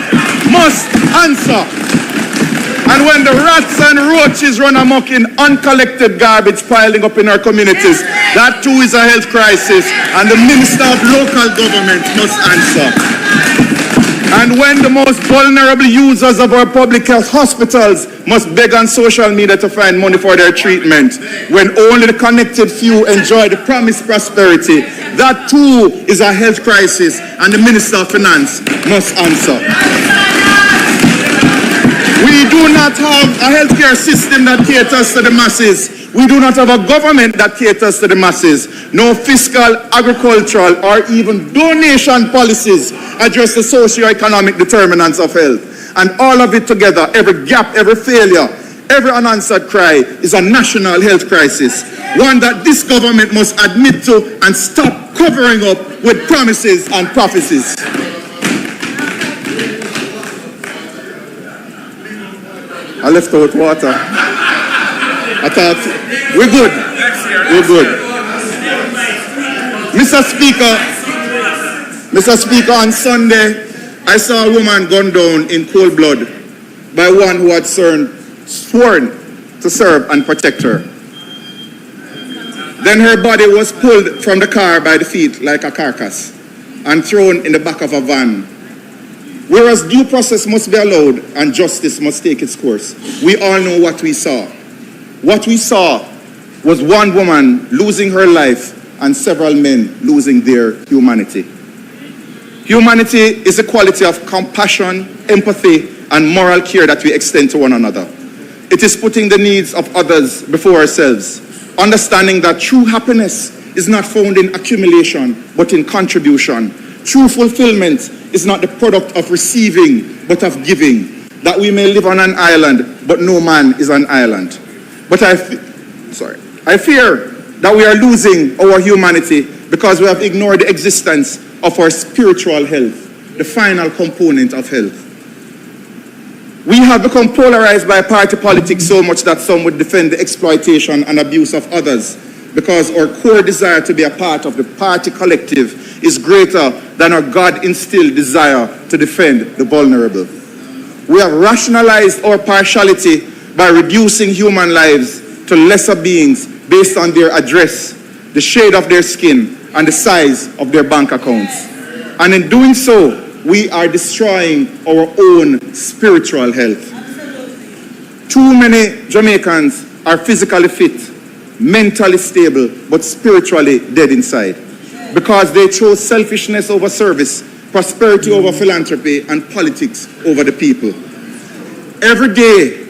must answer. And when the rats and roaches run amok in uncollected garbage piling up in our communities, that too is a health crisis, and the Minister of Local Government must answer. And when the most vulnerable users of our public health hospitals must beg on social media to find money for their treatment, when only the connected few enjoy the promised prosperity, that too is a health crisis, and the Minister of Finance must answer. We do not have a healthcare system that caters to the masses. We do not have a government that caters to the masses. No fiscal, agricultural, or even donation policies address the socio-economic determinants of health. And all of it together, every gap, every failure, every unanswered cry is a national health crisis. One that this government must admit to and stop covering up with promises and prophecies. I left out water. I thought, we're good. We're good. Mr. Speaker, on Sunday, I saw a woman gunned down in cold blood by one who had sworn to serve and protect her. Then her body was pulled from the car by the feet like a carcass and thrown in the back of a van. Whereas due process must be allowed and justice must take its course, we all know what we saw. What we saw was one woman losing her life and several men losing their humanity. Humanity is a quality of compassion, empathy, and moral care that we extend to one another. It is putting the needs of others before ourselves, understanding that true happiness is not found in accumulation, but in contribution. True fulfillment is not the product of receiving, but of giving. That we may live on an island, but no man is an island. But I fear that we are losing our humanity because we have ignored the existence of our spiritual health, the final component of health. We have become polarized by party politics so much that some would defend the exploitation and abuse of others because our core desire to be a part of the party collective is greater than our God-instilled desire to defend the vulnerable. We have rationalized our partiality by reducing human lives to lesser beings based on their address, the shade of their skin, and the size of their bank accounts. And in doing so, we are destroying our own spiritual health. Too many Jamaicans are physically fit, mentally stable, but spiritually dead inside because they chose selfishness over service, prosperity over philanthropy, and politics over the people. Every day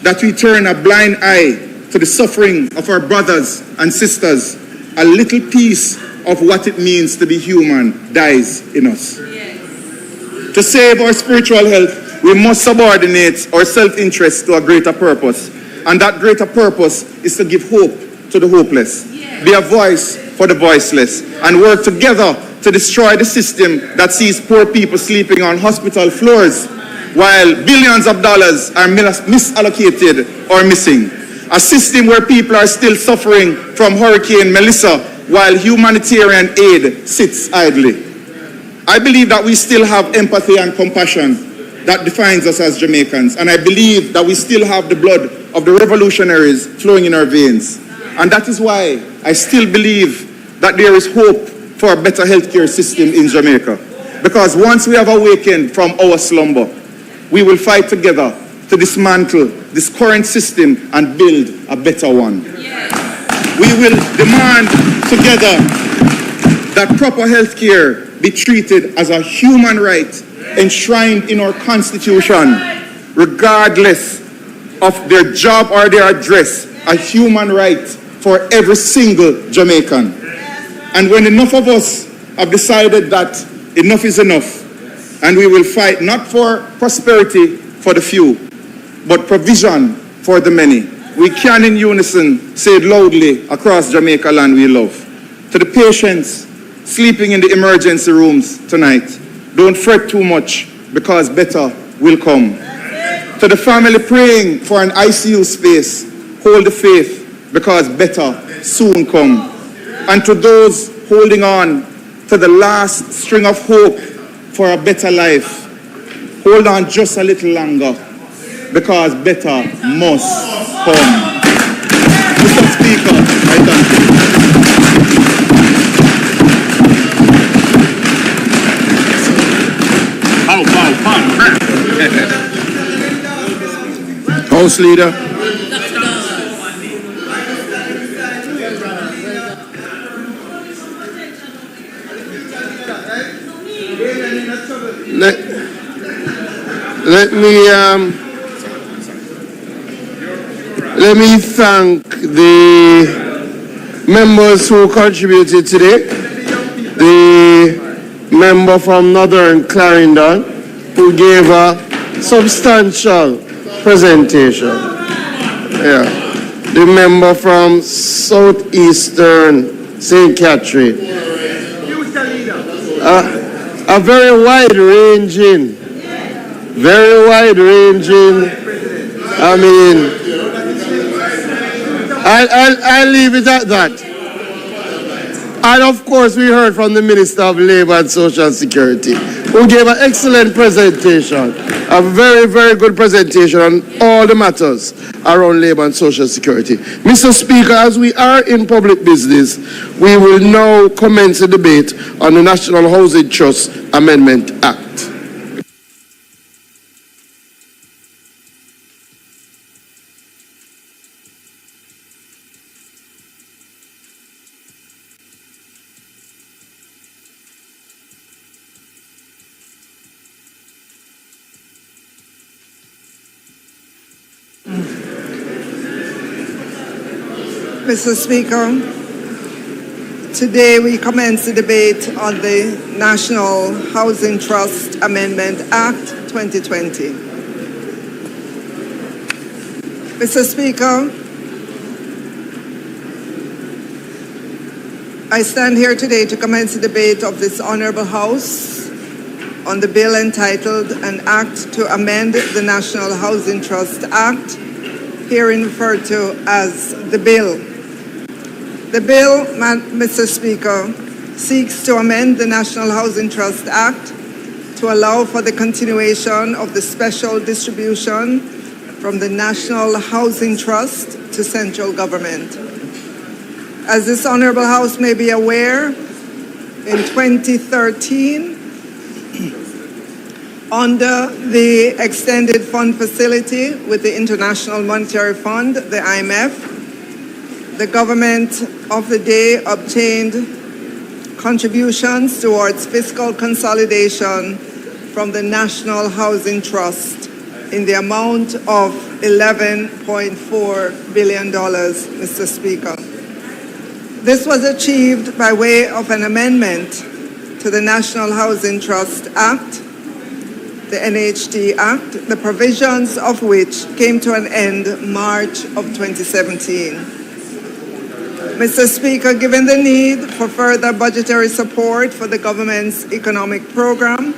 that we turn a blind eye to the suffering of our brothers and sisters, a little piece of what it means to be human dies in us. To save our spiritual health, we must subordinate our self-interest to a greater purpose. And that greater purpose is to give hope to the hopeless, be a voice for the voiceless, and work together to destroy the system that sees poor people sleeping on hospital floors while billions of dollars are misallocated or missing. A system where people are still suffering from Hurricane Melissa while humanitarian aid sits idly. I believe that we still have empathy and compassion that defines us as Jamaicans, and I believe that we still have the blood of the revolutionaries flowing in our veins. And that is why I still believe that there is hope for a better healthcare system in Jamaica. Because once we have awakened from our slumber, we will fight together to dismantle this current system and build a better one. We will demand together that proper healthcare be treated as a human right enshrined in our Constitution, regardless of their job or their address, a human right for every single Jamaican. And when enough of us have decided that enough is enough, and we will fight not for prosperity for the few, but provision for the many, we can in unison say it loudly across Jamaica land we love. To the patients sleeping in the emergency rooms tonight, don't fret too much because better will come. To the family praying for an ICU space, hold the faith because better soon come. And to those holding on to the last string of hope for a better life. Hold on just a little longer, because better must come. Mr. Speaker, I thank you. House Leader. Let me thank the members who contributed today. The member from Northern Clarendon, who gave a substantial presentation. Yeah. The member from Southeastern St. Catherine. A very wide-ranging, I mean, I'll leave it at that. And of course, we heard from the Minister of Labour and Social Security, who gave an excellent presentation, a very, very good presentation on all the matters around labour and social security. Mr. Speaker, as we are in public business, we will now commence a debate on the National Housing Trust Amendment Act. Mr. Speaker, today we commence the debate on the National Housing Trust Amendment Act 2020. Mr. Speaker, I stand here today to commence the debate of this Honourable House on the bill entitled An Act to Amend the National Housing Trust Act, herein referred to as the bill. The bill, Mr. Speaker, seeks to amend the National Housing Trust Act to allow for the continuation of the special distribution from the National Housing Trust to central government. As this Honourable House may be aware, in 2013, under the Extended Fund Facility with the International Monetary Fund, the IMF, the government of the day obtained contributions towards fiscal consolidation from the National Housing Trust in the amount of $11.4 billion, Mr. Speaker. This was achieved by way of an amendment to the National Housing Trust Act, the NHT Act, the provisions of which came to an end March of 2017. Mr. Speaker, given the need for further budgetary support for the government's economic program,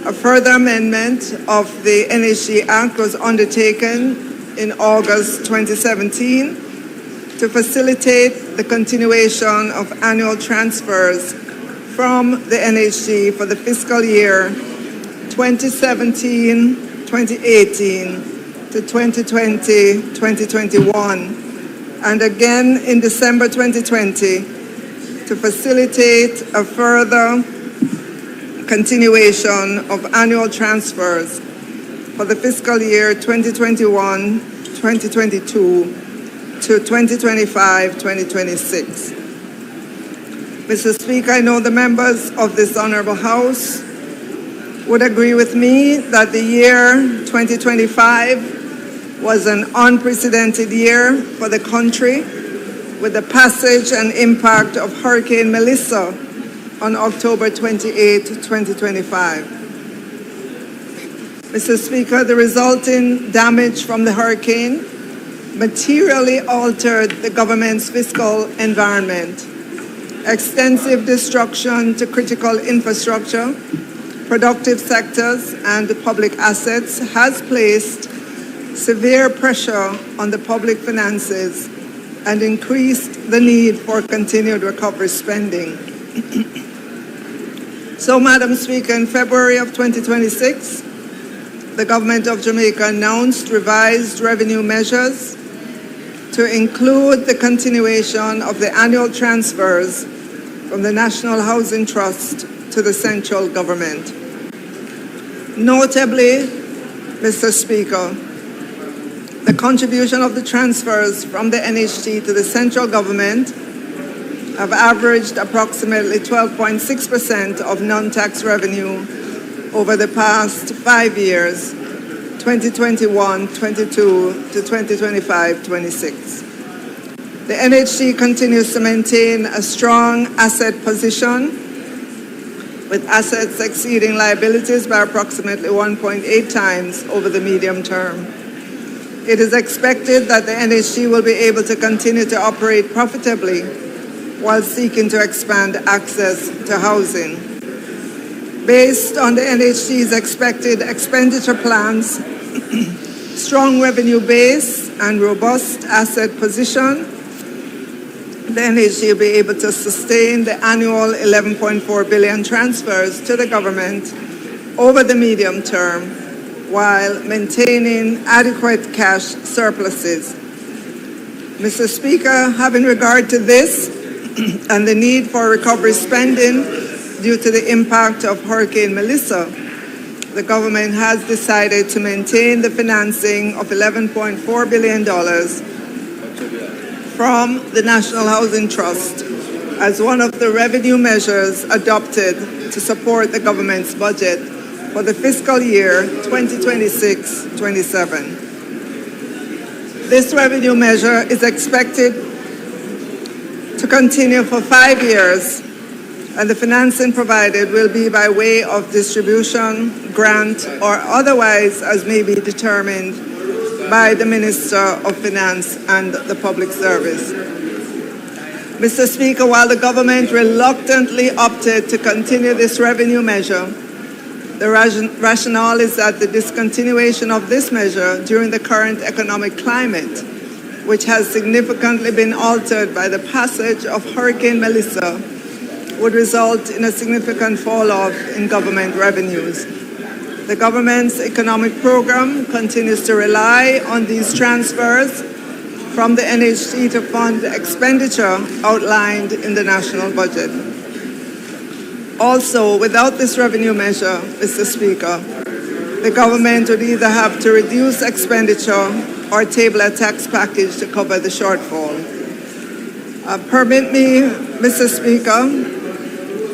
a further amendment of the NHT Act was undertaken in August 2017 to facilitate the continuation of annual transfers from the NHT for the fiscal year 2017-2018 to 2020-2021. And again in December 2020 to facilitate a further continuation of annual transfers for the fiscal year 2021-2022 to 2025-2026. Mr. Speaker, I know the members of this Honourable House would agree with me that the year 2025 was an unprecedented year for the country, with the passage and impact of Hurricane Melissa on October 28, 2025. Mr. Speaker, the resulting damage from the hurricane materially altered the government's fiscal environment. Extensive destruction to critical infrastructure, productive sectors, and public assets has placed severe pressure on the public finances and increased the need for continued recovery spending. So, Madam Speaker, in February of 2026, the government of Jamaica announced revised revenue measures to include the continuation of the annual transfers from the National Housing Trust to the central government. Notably, Mr. Speaker, the contribution of the transfers from the NHT to the central government have averaged approximately 12.6% of non-tax revenue over the past 5 years, 2021-22 to 2025-26. The NHT continues to maintain a strong asset position, with assets exceeding liabilities by approximately 1.8 times over the medium term. It is expected that the NHT will be able to continue to operate profitably while seeking to expand access to housing. Based on the NHT's expected expenditure plans, strong revenue base, and robust asset position, the NHT will be able to sustain the annual 11.4 billion transfers to the government over the medium term while maintaining adequate cash surpluses. Mr. Speaker, having regard to this and the need for recovery spending due to the impact of Hurricane Melissa, the government has decided to maintain the financing of $11.4 billion from the National Housing Trust as one of the revenue measures adopted to support the government's budget for the fiscal year 2026-27. This revenue measure is expected to continue for 5 years, and the financing provided will be by way of distribution, grant, or otherwise as may be determined by the Minister of Finance and the Public Service. Mr. Speaker, while the government reluctantly opted to continue this revenue measure, the rationale is that the discontinuation of this measure during the current economic climate, which has significantly been altered by the passage of Hurricane Melissa, would result in a significant fall-off in government revenues. The government's economic program continues to rely on these transfers from the NHT to fund expenditure outlined in the national budget. Also, without this revenue measure, Mr. Speaker, the government would either have to reduce expenditure or table a tax package to cover the shortfall. Permit me, Mr. Speaker,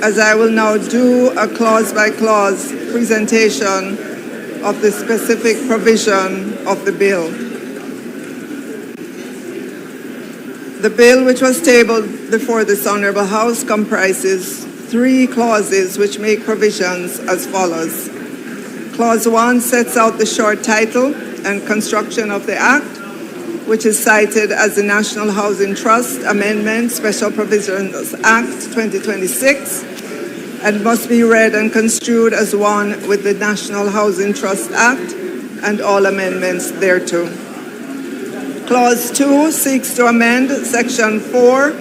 as I will now do a clause-by-clause presentation of the specific provision of the bill. The bill, which was tabled before this Honourable House, comprises 3 clauses which make provisions as follows. Clause 1 sets out the short title and construction of the Act, which is cited as the National Housing Trust Amendment Special Provisions Act 2026, and must be read and construed as one with the National Housing Trust Act and all amendments thereto. Clause 2 seeks to amend Section 4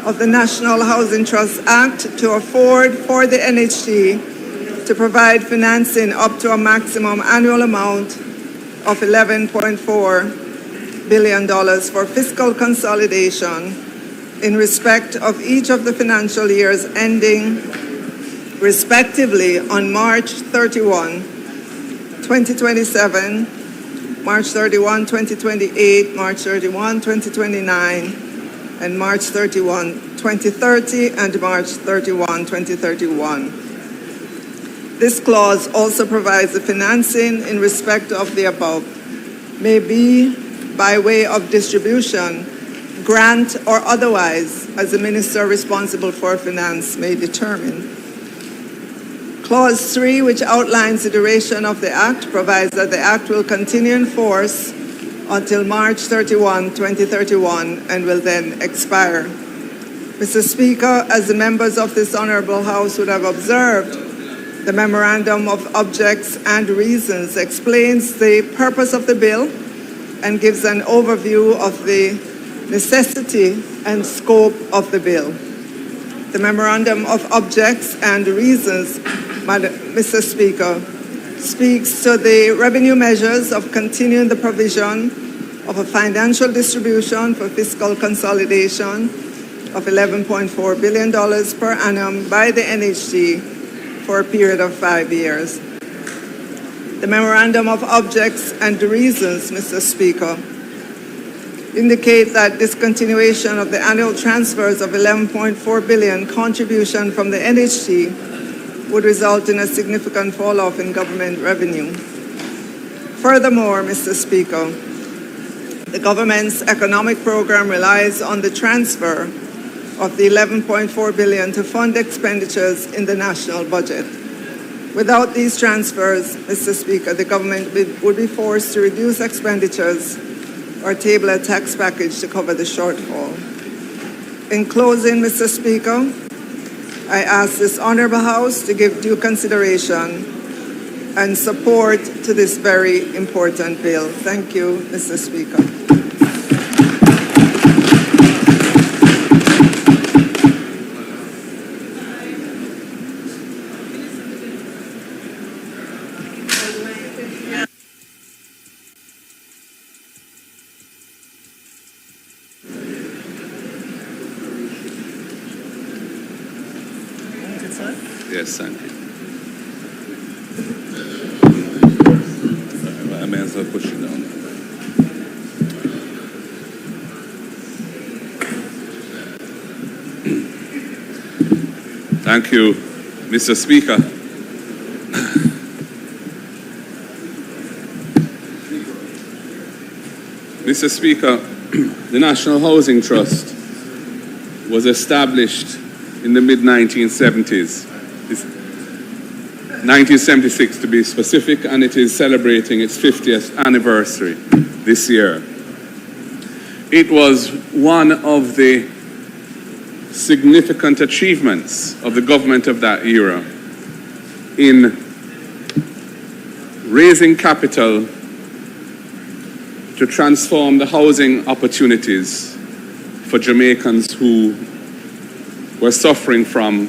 of the National Housing Trust Act to afford for the NHT to provide financing up to a maximum annual amount of $11.4 billion for fiscal consolidation in respect of each of the financial years ending respectively on March 31, 2027, March 31, 2028, March 31, 2029, and March 31, 2030, and March 31, 2031. This clause also provides the financing in respect of the above may be by way of distribution, grant, or otherwise, as the minister responsible for finance may determine. Clause 3, which outlines the duration of the Act, provides that the Act will continue in force until March 31, 2031, and will then expire. Mr. Speaker, as the members of this Honourable House would have observed, the Memorandum of Objects and Reasons explains the purpose of the bill and gives an overview of the necessity and scope of the bill. The Memorandum of Objects and Reasons, Mr. Speaker, speaks to the revenue measures of continuing the provision of a financial distribution for fiscal consolidation of $11.4 billion per annum by the NHT for a period of 5 years. The Memorandum of Objects and Reasons, Mr. Speaker, indicate that discontinuation of the annual transfers of $11.4 billion contribution from the NHT would result in a significant fall-off in government revenue. Furthermore, Mr. Speaker, the government's economic program relies on the transfer of the $11.4 billion to fund expenditures in the national budget. Without these transfers, Mr. Speaker, the government would be forced to reduce expenditures or table a tax package to cover the shortfall. In closing, Mr. Speaker, I ask this Honourable House to give due consideration and support to this very important bill. Thank you, Mr. Speaker. Yes, thank you. I may as well push it down. Thank you, Mr. Speaker. Mr. Speaker, the National Housing Trust was established in the mid-1970s. 1976 to be specific, and it is celebrating its 50th anniversary this year. It was one of the significant achievements of the government of that era in raising capital to transform the housing opportunities for Jamaicans who were suffering from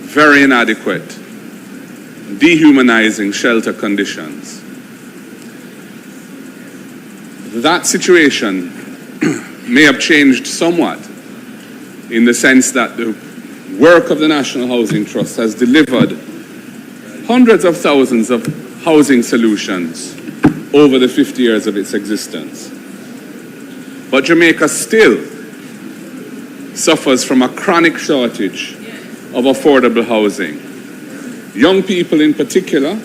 very inadequate, dehumanizing shelter conditions. That situation may have changed somewhat in the sense that the work of the National Housing Trust has delivered hundreds of thousands of housing solutions over the 50 years of its existence. But Jamaica still suffers from a chronic shortage of affordable housing. Young people in particular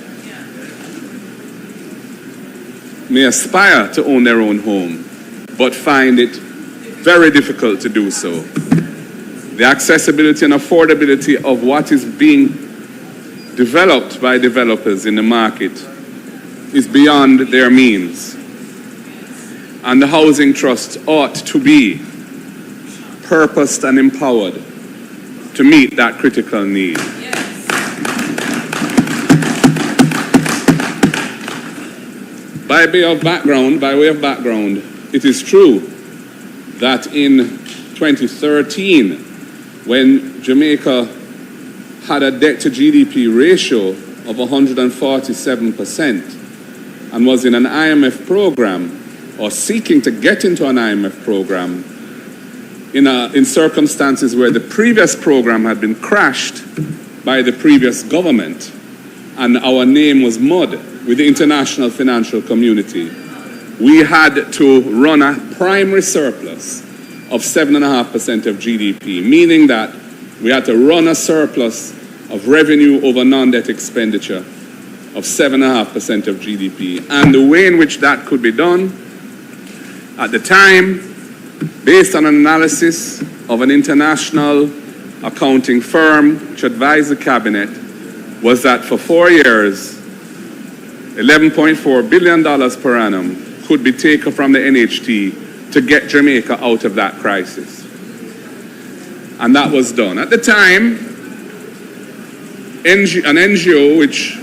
may aspire to own their own home, but find it very difficult to do so. The accessibility and affordability of what is being developed by developers in the market is beyond their means. And the Housing Trust ought to be purposed and empowered to meet that critical need. By way of background, it is true that in 2013, when Jamaica had a debt to GDP ratio of 147% and was in an IMF program or seeking to get into an IMF program in circumstances where the previous program had been crashed by the previous government and our name was mud with the international financial community, we had to run a primary surplus of 7.5% of GDP, meaning that we had to run a surplus of revenue over non-debt expenditure of 7.5% of GDP. And the way in which that could be done at the time, based on an analysis of an international accounting firm which advised the cabinet, was that for 4 years, $11.4 billion per annum could be taken from the NHT to get Jamaica out of that crisis. And that was done. At the time, an NGO which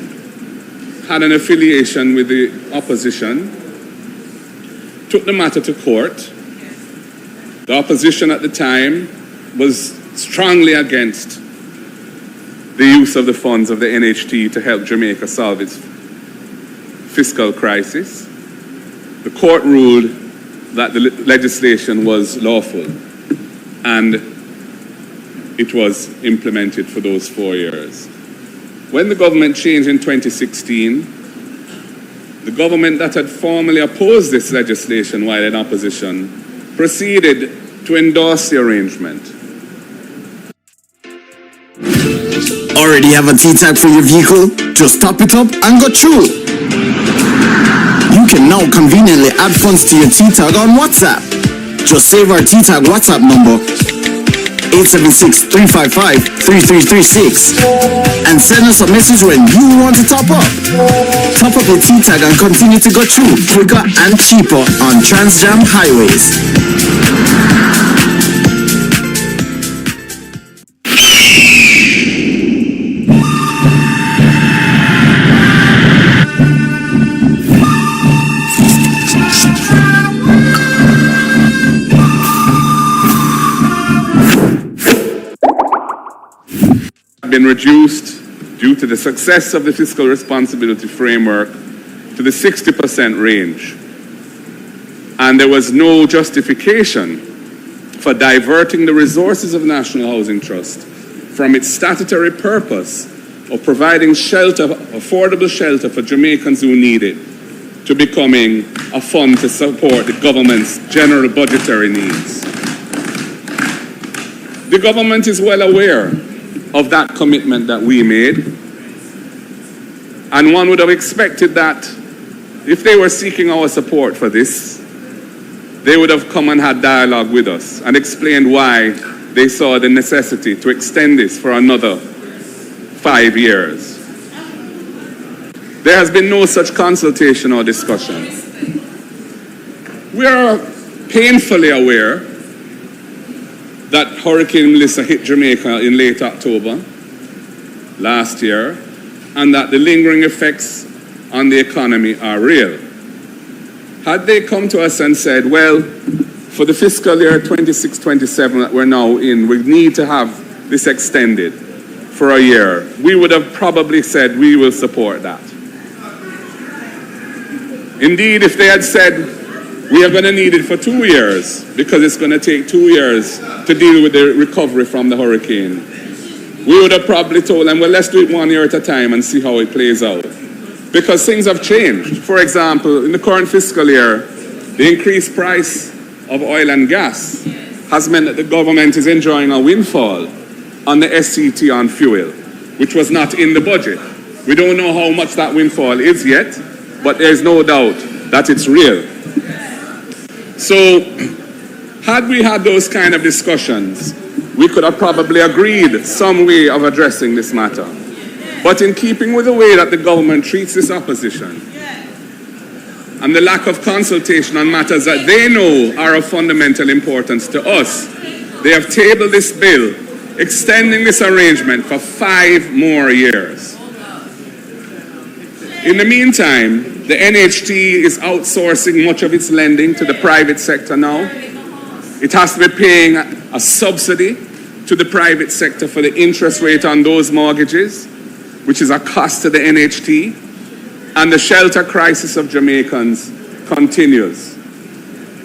had an affiliation with the opposition took the matter to court. The opposition at the time was strongly against the use of the funds of the NHT to help Jamaica solve its fiscal crisis. The court ruled that the legislation was lawful and it was implemented for those 4 years. When the government changed in 2016, the government that had formally opposed this legislation while in opposition proceeded to endorse the arrangement. Already have a T-tag for your vehicle? Just top it up and go through. You can now conveniently add funds to your T-tag on WhatsApp. Just save our T-tag WhatsApp number 876-355-3336 and send us a message when you want to top up. Top up your T-tag and continue to go through quicker and cheaper on Transjam highways. Been reduced due to the success of the fiscal responsibility framework to the 60% range. And there was no justification for diverting the resources of the National Housing Trust from its statutory purpose of providing shelter, affordable shelter for Jamaicans who need it, to becoming a fund to support the government's general budgetary needs. The government is well aware of that commitment that we made. And one would have expected that if they were seeking our support for this, they would have come and had dialogue with us and explained why they saw the necessity to extend this for another 5 years. There has been no such consultation or discussion. We are painfully aware that Hurricane Melissa hit Jamaica in late October last year, and that the lingering effects on the economy are real. Had they come to us and said, well, for the fiscal year 26-27 that we're now in, we need to have this extended for a year, we would have probably said we will support that. Indeed, if they had said, we are going to need it for 2 years because it's going to take 2 years to deal with the recovery from the hurricane, we would have probably told them, well, let's do it 1 year at a time and see how it plays out. Because things have changed. For example, in the current fiscal year, the increased price of oil and gas has meant that the government is enjoying a windfall on the SCT on fuel, which was not in the budget. We don't know how much that windfall is yet, but there's no doubt that it's real. So, had we had those kind of discussions, we could have probably agreed some way of addressing this matter. But in keeping with the way that the government treats this opposition, and the lack of consultation on matters that they know are of fundamental importance to us, they have tabled this bill, extending this arrangement for 5 more years. In the meantime, the NHT is outsourcing much of its lending to the private sector now. It has to be paying a subsidy to the private sector for the interest rate on those mortgages, which is a cost to the NHT. And the shelter crisis of Jamaicans continues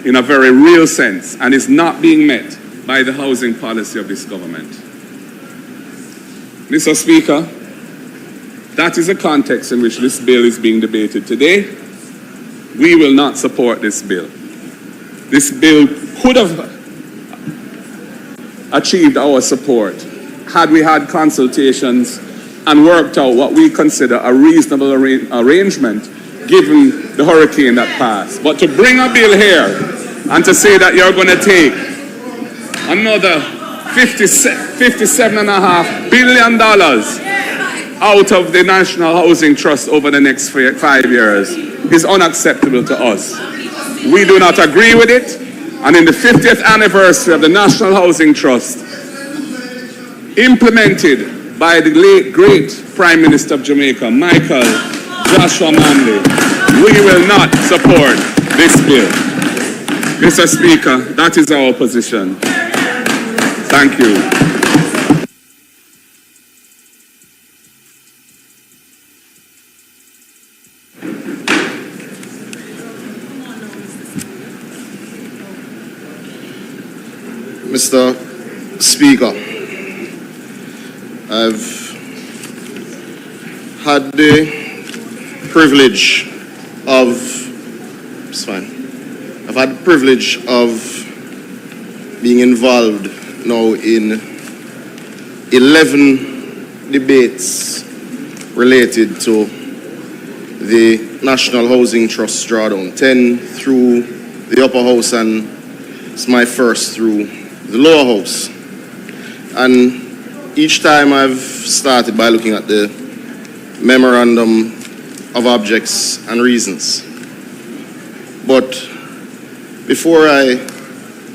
in a very real sense and is not being met by the housing policy of this government. Mr. Speaker, that is the context in which this bill is being debated today. We will not support this bill. This bill could have achieved our support had we had consultations and worked out what we consider a reasonable arrangement given the hurricane that passed. But to bring a bill here and to say that you're going to take another $57.5 billion out of the National Housing Trust over the next 5 years is unacceptable to us. We do not agree with it, and in the 50th anniversary of the National Housing Trust, implemented by the late great Prime Minister of Jamaica, Michael Joshua Manley, we will not support this bill. Mr. Speaker, that is our position. Thank you. Mr. Speaker. I've had the privilege of, I've had the privilege of being involved now in 11 debates related to the National Housing Trust drawdown, 10 through the upper house, and it's my first through the lower house. And each time I've started by looking at the memorandum of objects and reasons. But before I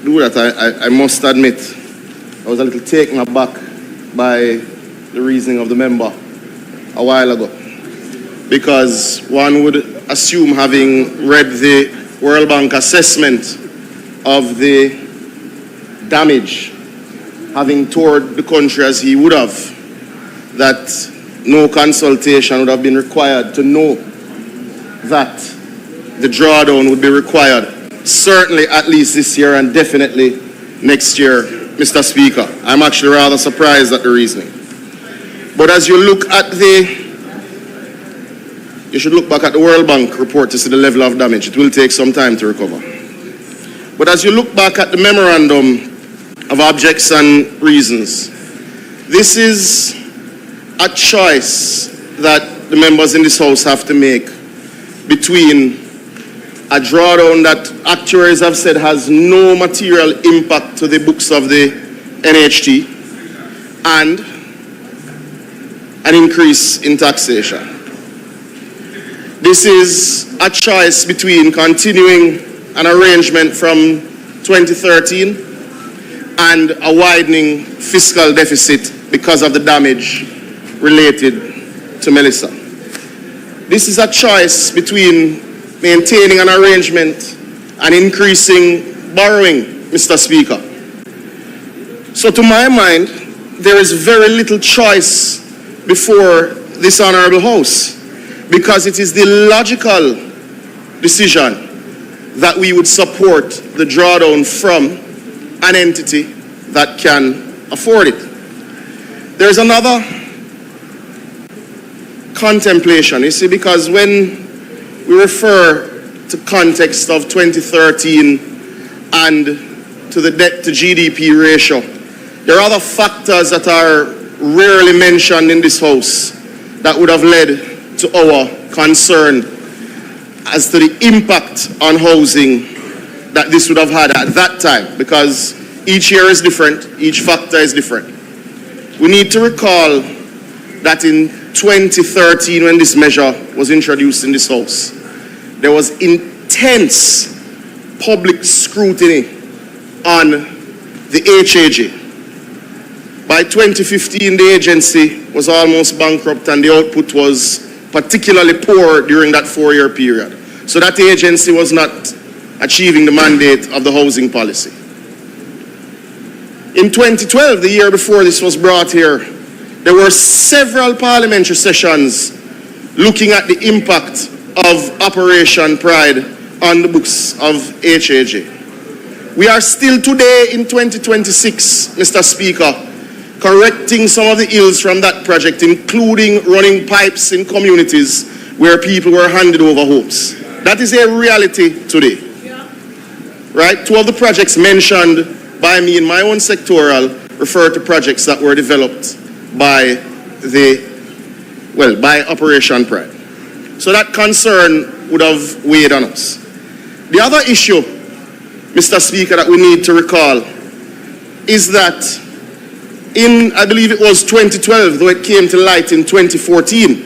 do that, I must admit I was a little taken aback by the reasoning of the member a while ago, because one would assume, having read the World Bank assessment of the damage having toured the country as he would have, that no consultation would have been required to know that the drawdown would be required, certainly at least this year and definitely next year, Mr. Speaker. I'm actually rather surprised at the reasoning. But as you look at you should look back at the World Bank report to see the level of damage. It will take some time to recover. But as you look back at the memorandum of objects and reasons, this is a choice that the members in this House have to make between a drawdown that actuaries have said has no material impact to the books of the NHT and an increase in taxation. This is a choice between continuing an arrangement from 2013 and a widening fiscal deficit because of the damage related to Melissa. This is a choice between maintaining an arrangement and increasing borrowing, Mr. Speaker. So to my mind, there is very little choice before this Honourable House, because it is the logical decision that we would support the drawdown from an entity that can afford it. There's another contemplation, you see, because when we refer to context of 2013 and to the debt to GDP ratio, there are other factors that are rarely mentioned in this House that would have led to our concern as to the impact on housing that this would have had at that time, because each year is different, each factor is different. We need to recall that in 2013, when this measure was introduced in this House, there was intense public scrutiny on the HAJ. By 2015, the agency was almost bankrupt and the output was particularly poor during that 4-year period. So that agency was not achieving the mandate of the housing policy. In 2012, the year before this was brought here, there were several parliamentary sessions looking at the impact of Operation Pride on the books of HAJ. We are still today in 2026, Mr. Speaker, correcting some of the ills from that project, including running pipes in communities where people were handed over homes. That is a reality today. Right? 2 of the projects mentioned by me in my own sectorial refer to projects that were developed by by Operation Pride. So that concern would have weighed on us. The other issue, Mr. Speaker, that we need to recall is that in, I believe it was 2012, though it came to light in 2014,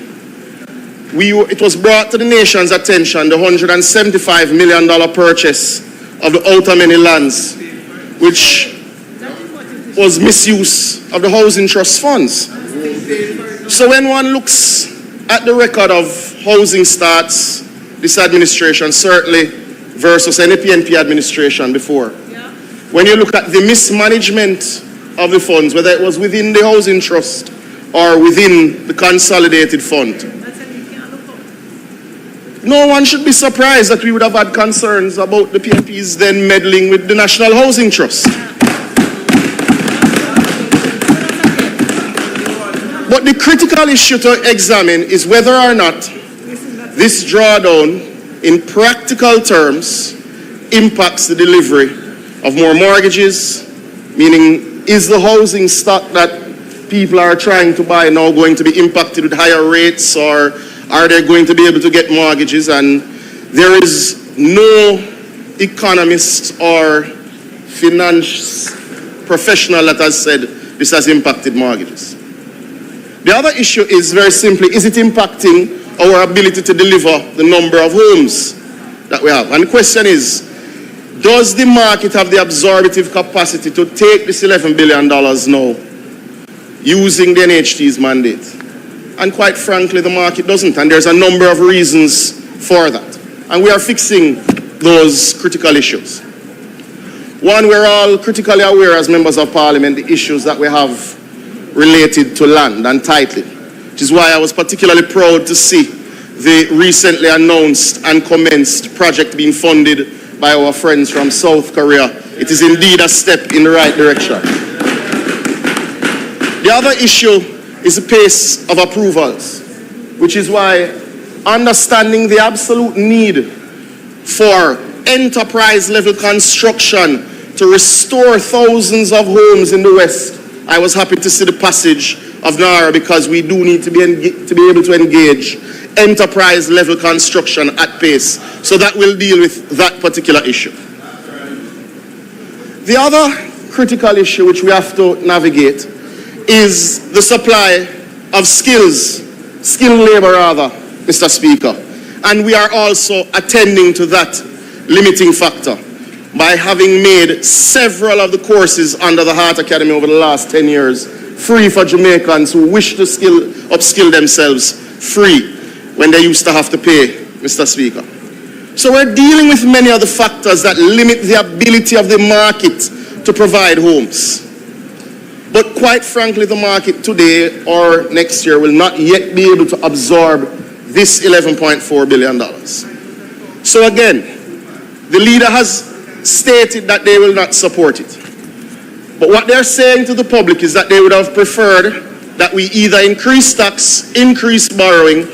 it was brought to the nation's attention the $175 million purchase of the Outer Many lands, which was misuse of the Housing Trust funds. So when one looks at the record of housing starts, this administration certainly versus any PNP administration before, when you look at the mismanagement of the funds, whether it was within the Housing Trust or within the consolidated fund, no one should be surprised that we would have had concerns about the PNPs then meddling with the National Housing Trust. But the critical issue to examine is whether or not this drawdown, in practical terms, impacts the delivery of more mortgages, meaning is the housing stock that people are trying to buy now going to be impacted with higher rates, or are they going to be able to get mortgages? And there is no economist or finance professional that has said this has impacted mortgages. The other issue is very simply, is it impacting our ability to deliver the number of homes that we have? And the question is, does the market have the absorptive capacity to take this $11 billion now using the NHT's mandate? And quite frankly, the market doesn't, and there's a number of reasons for that. And we are fixing those critical issues. One, we're all critically aware as members of parliament the issues that we have related to land and titling, which is why I was particularly proud to see the recently announced and commenced project being funded by our friends from South Korea. It is indeed a step in the right direction. The other issue is the pace of approvals, which is why understanding the absolute need for enterprise-level construction to restore thousands of homes in the West, I was happy to see the passage of NARA, because we do need to be able to engage enterprise-level construction at pace. So that will deal with that particular issue. The other critical issue which we have to navigate is the supply of skilled labor rather, Mr. Speaker. And we are also attending to that limiting factor by having made several of the courses under the Heart Academy over the last 10 years free for Jamaicans who wish to upskill themselves, free when they used to have to pay, Mr. Speaker. So we're dealing with many of the factors that limit the ability of the market to provide homes. But quite frankly, the market today or next year will not yet be able to absorb this $11.4 billion. So again, the leader has stated that they will not support it. But what they're saying to the public is that they would have preferred that we either increase tax, increase borrowing,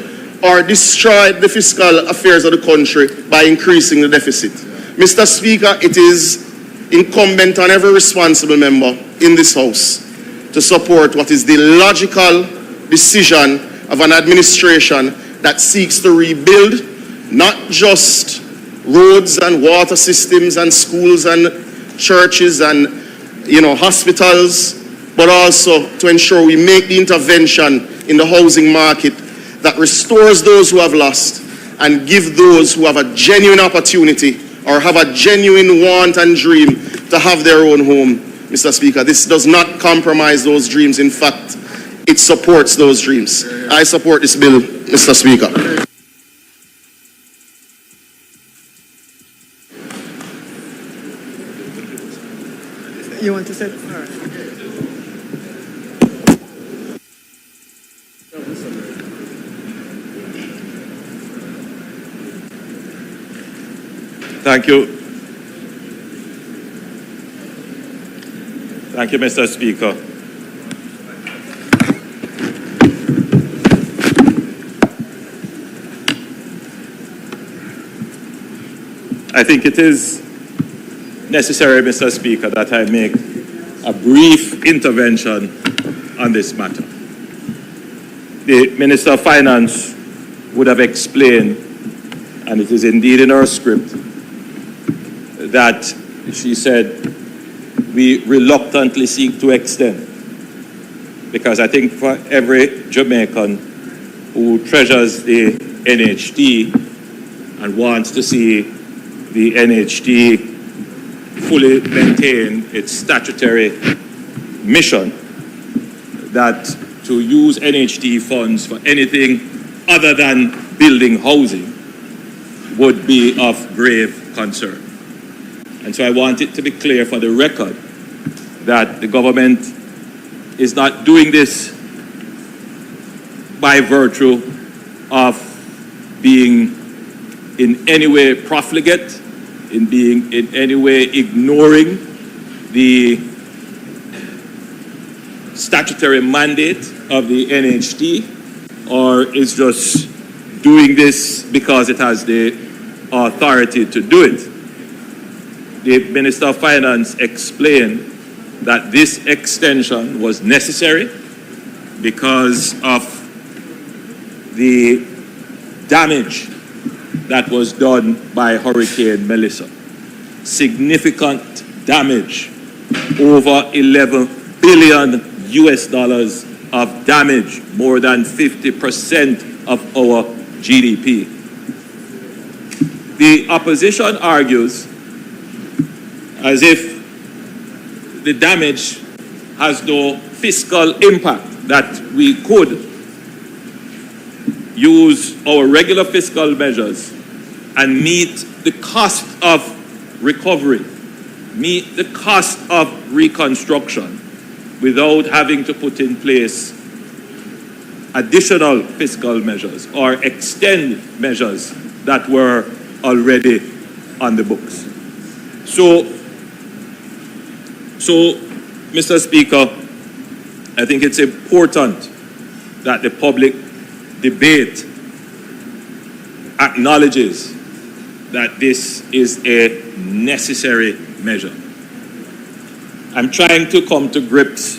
or destroy the fiscal affairs of the country by increasing the deficit. Mr. Speaker, it is incumbent on every responsible member in this House to support what is the logical decision of an administration that seeks to rebuild not just roads and water systems and schools and churches and hospitals, but also to ensure we make the intervention in the housing market that restores those who have lost and give those who have a genuine opportunity or have a genuine want and dream to have their own home. Mr. Speaker, this does not compromise those dreams. In fact, it supports those dreams. I support this bill, Mr. Speaker. You want to say? All right. Thank you. Thank you, Mr. Speaker. I think it is necessary, Mr. Speaker, that I make a brief intervention on this matter. The Minister of Finance would have explained, and it is indeed in our script, that she said we reluctantly seek to extend. Because I think for every Jamaican who treasures the NHT and wants to see the NHT fully maintain its statutory mission, that to use NHT funds for anything other than building housing would be of grave concern. And so I want it to be clear for the record that the government is not doing this by virtue of being in any way profligate, in being in any way ignoring the statutory mandate of the NHT, or is just doing this because it has the authority to do it. The Minister of Finance explained that this extension was necessary because of the damage that was done by Hurricane Melissa. Significant damage, over 11 billion US dollars of damage, more than 50% of our GDP. The opposition argues as if the damage has no fiscal impact, that we could use our regular fiscal measures and meet the cost of recovery, meet the cost of reconstruction without having to put in place additional fiscal measures or extend measures that were already on the books. So, Mr. Speaker, I think it's important that the public debate acknowledges that this is a necessary measure. I'm trying to come to grips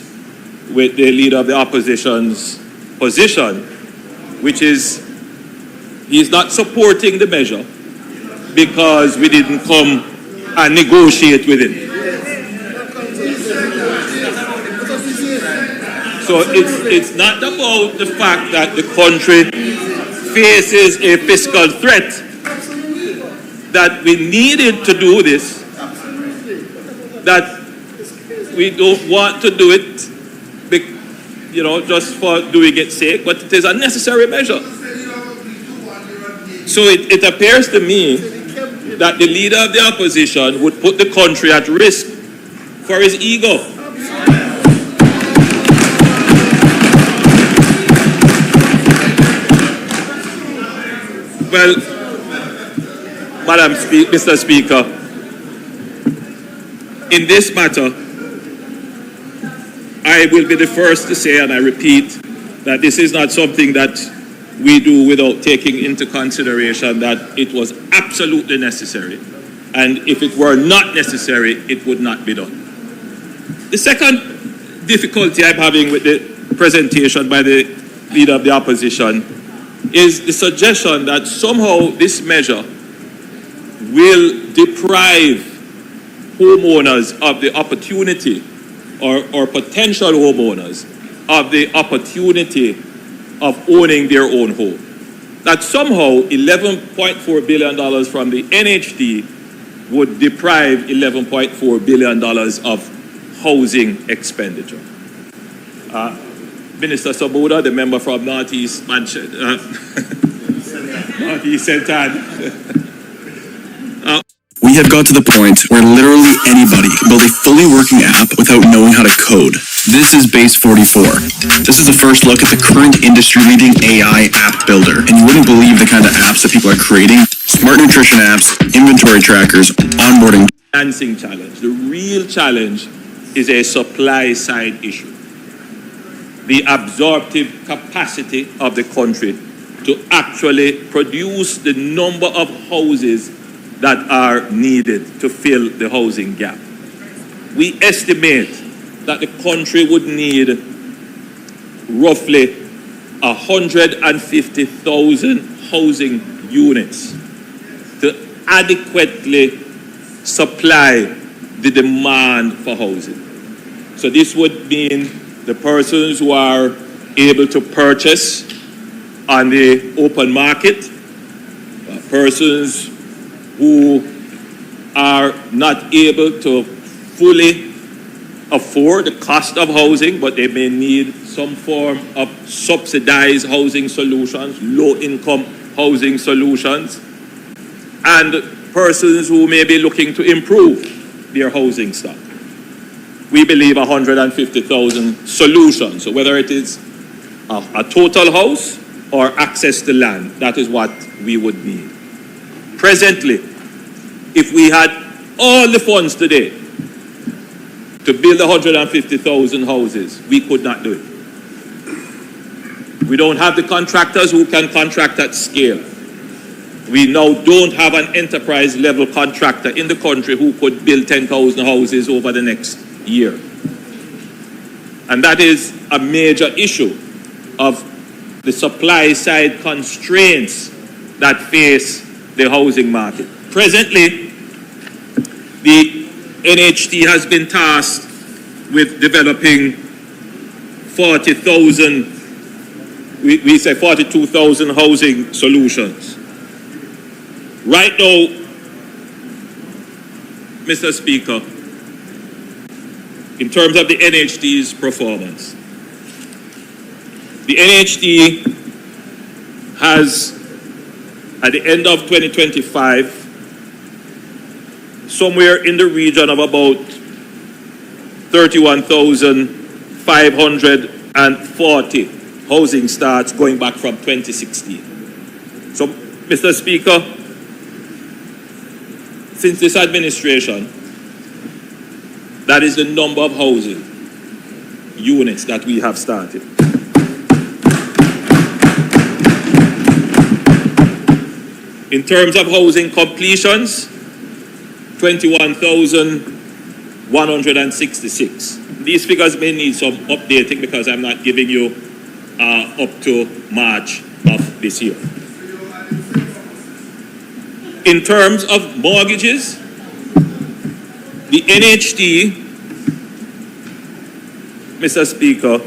with the leader of the opposition's position, which is he's not supporting the measure because we didn't come and negotiate with him. So it's not about the fact that the country faces a fiscal threat, that we needed to do this, that we don't want to do it, just for doing its sake, but it is a necessary measure. So it appears to me that the leader of the opposition would put the country at risk for his ego. Well, Mr. Speaker, in this matter, I will be the first to say, and I repeat, that this is not something that we do without taking into consideration that it was absolutely necessary. And if it were not necessary, it would not be done. The second difficulty I'm having with the presentation by the leader of the opposition is the suggestion that somehow this measure will deprive homeowners of the opportunity, or potential homeowners of the opportunity of owning their own home. That somehow $11.4 billion from the NHT would deprive $11.4 billion of housing expenditure. Minister Saboda, the member from Northeast Manchester, Northeast Centre. We have got to the point where literally anybody can build a fully working app without knowing how to code. This is Base 44. This is the first look at the current industry-leading AI app builder, and you wouldn't believe the kind of apps that people are creating. Smart nutrition apps, inventory trackers, onboarding. Financing challenge. The real challenge is a supply-side issue. The absorptive capacity of the country to actually produce the number of houses that are needed to fill the housing gap. We estimate that the country would need roughly 150,000 housing units to adequately supply the demand for housing. So this would mean the persons who are able to purchase on the open market, persons who are not able to fully afford the cost of housing, but they may need some form of subsidized housing solutions, low-income housing solutions, and persons who may be looking to improve their housing stock. We believe 150,000 solutions. So whether it is a total house or access to land, that is what we would need. Presently, if we had all the funds today, to build 150,000 houses. We could not do it. We don't have the contractors who can contract at scale. We now don't have an enterprise level contractor in the country who could build 10,000 houses over the next year. And that is a major issue of the supply side constraints that face the housing market. Presently, the NHT has been tasked with developing 40,000, we say 42,000 housing solutions. Right now, Mr. Speaker, in terms of the NHT's performance, the NHT has, at the end of 2025, somewhere in the region of about 31,540 housing starts going back from 2016. So, Mr. Speaker, since this administration, that is the number of housing units that we have started. In terms of housing completions, 21,166. These figures may need some updating because I'm not giving you up to March of this year. In terms of mortgages, the NHT, Mr. Speaker,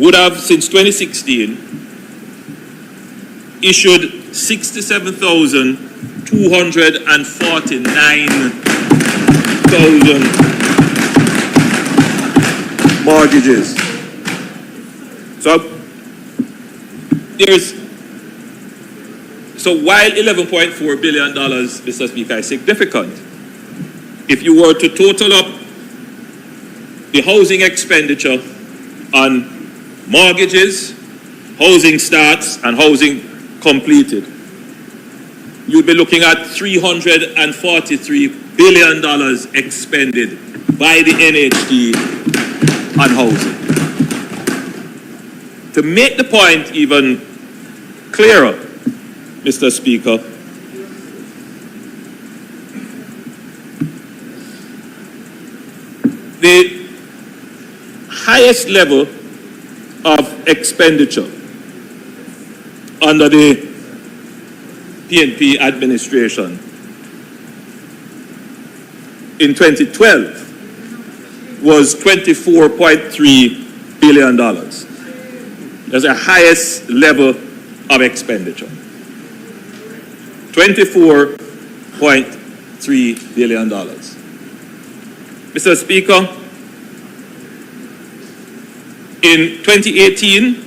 would have, since 2016, issued 67,249,000 mortgages. So while $11.4 billion, Mr. Speaker, is significant, if you were to total up the housing expenditure on mortgages, housing starts, and housing completed, you'd be looking at $343 billion expended by the NHT on housing. To make the point even clearer, Mr. Speaker, the highest level of expenditure under the PNP administration in 2012 was $24.3 billion. That's the highest level of expenditure. $24.3 billion. Mr. Speaker, in 2018,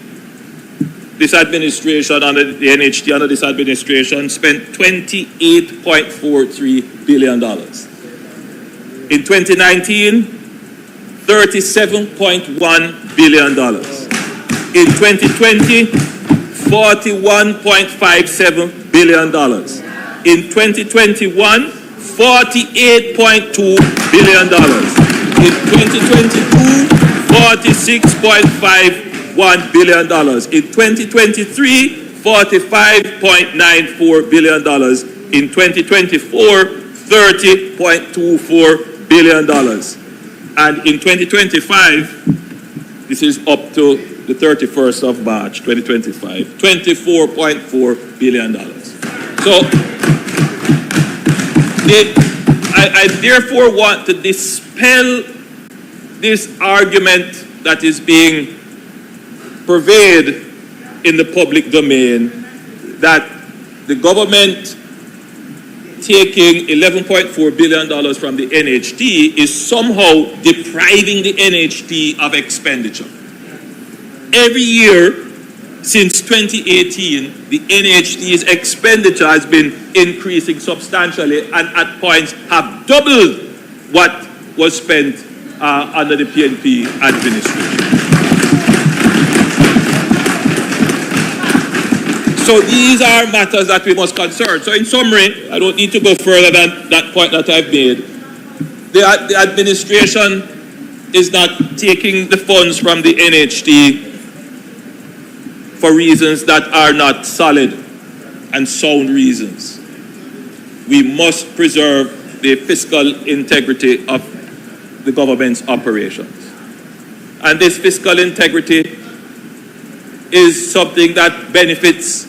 this administration, under the NHT, under this administration, spent $28.43 billion. In 2019, $37.1 billion. In 2020, $41.57 billion. In 2021, $48.2 billion. In 2022, $46.51 billion. In 2023, $45.94 billion. In 2024, $30.24 billion. And in 2025, this is up to the 31st of March, 2025, $24.4 billion. So, I therefore want to dispel this argument that is being purveyed in the public domain that the government taking $11.4 billion from the NHT is somehow depriving the NHT of expenditure. Every year since 2018, the NHT's expenditure has been increasing substantially and at points have doubled what was spent under the PNP administration. So these are matters that we must concern. So in summary, I don't need to go further than that point that I've made. the administration is not taking the funds from the NHT for reasons that are not solid and sound reasons. We must preserve the fiscal integrity of the government's operations. And this fiscal integrity is something that benefits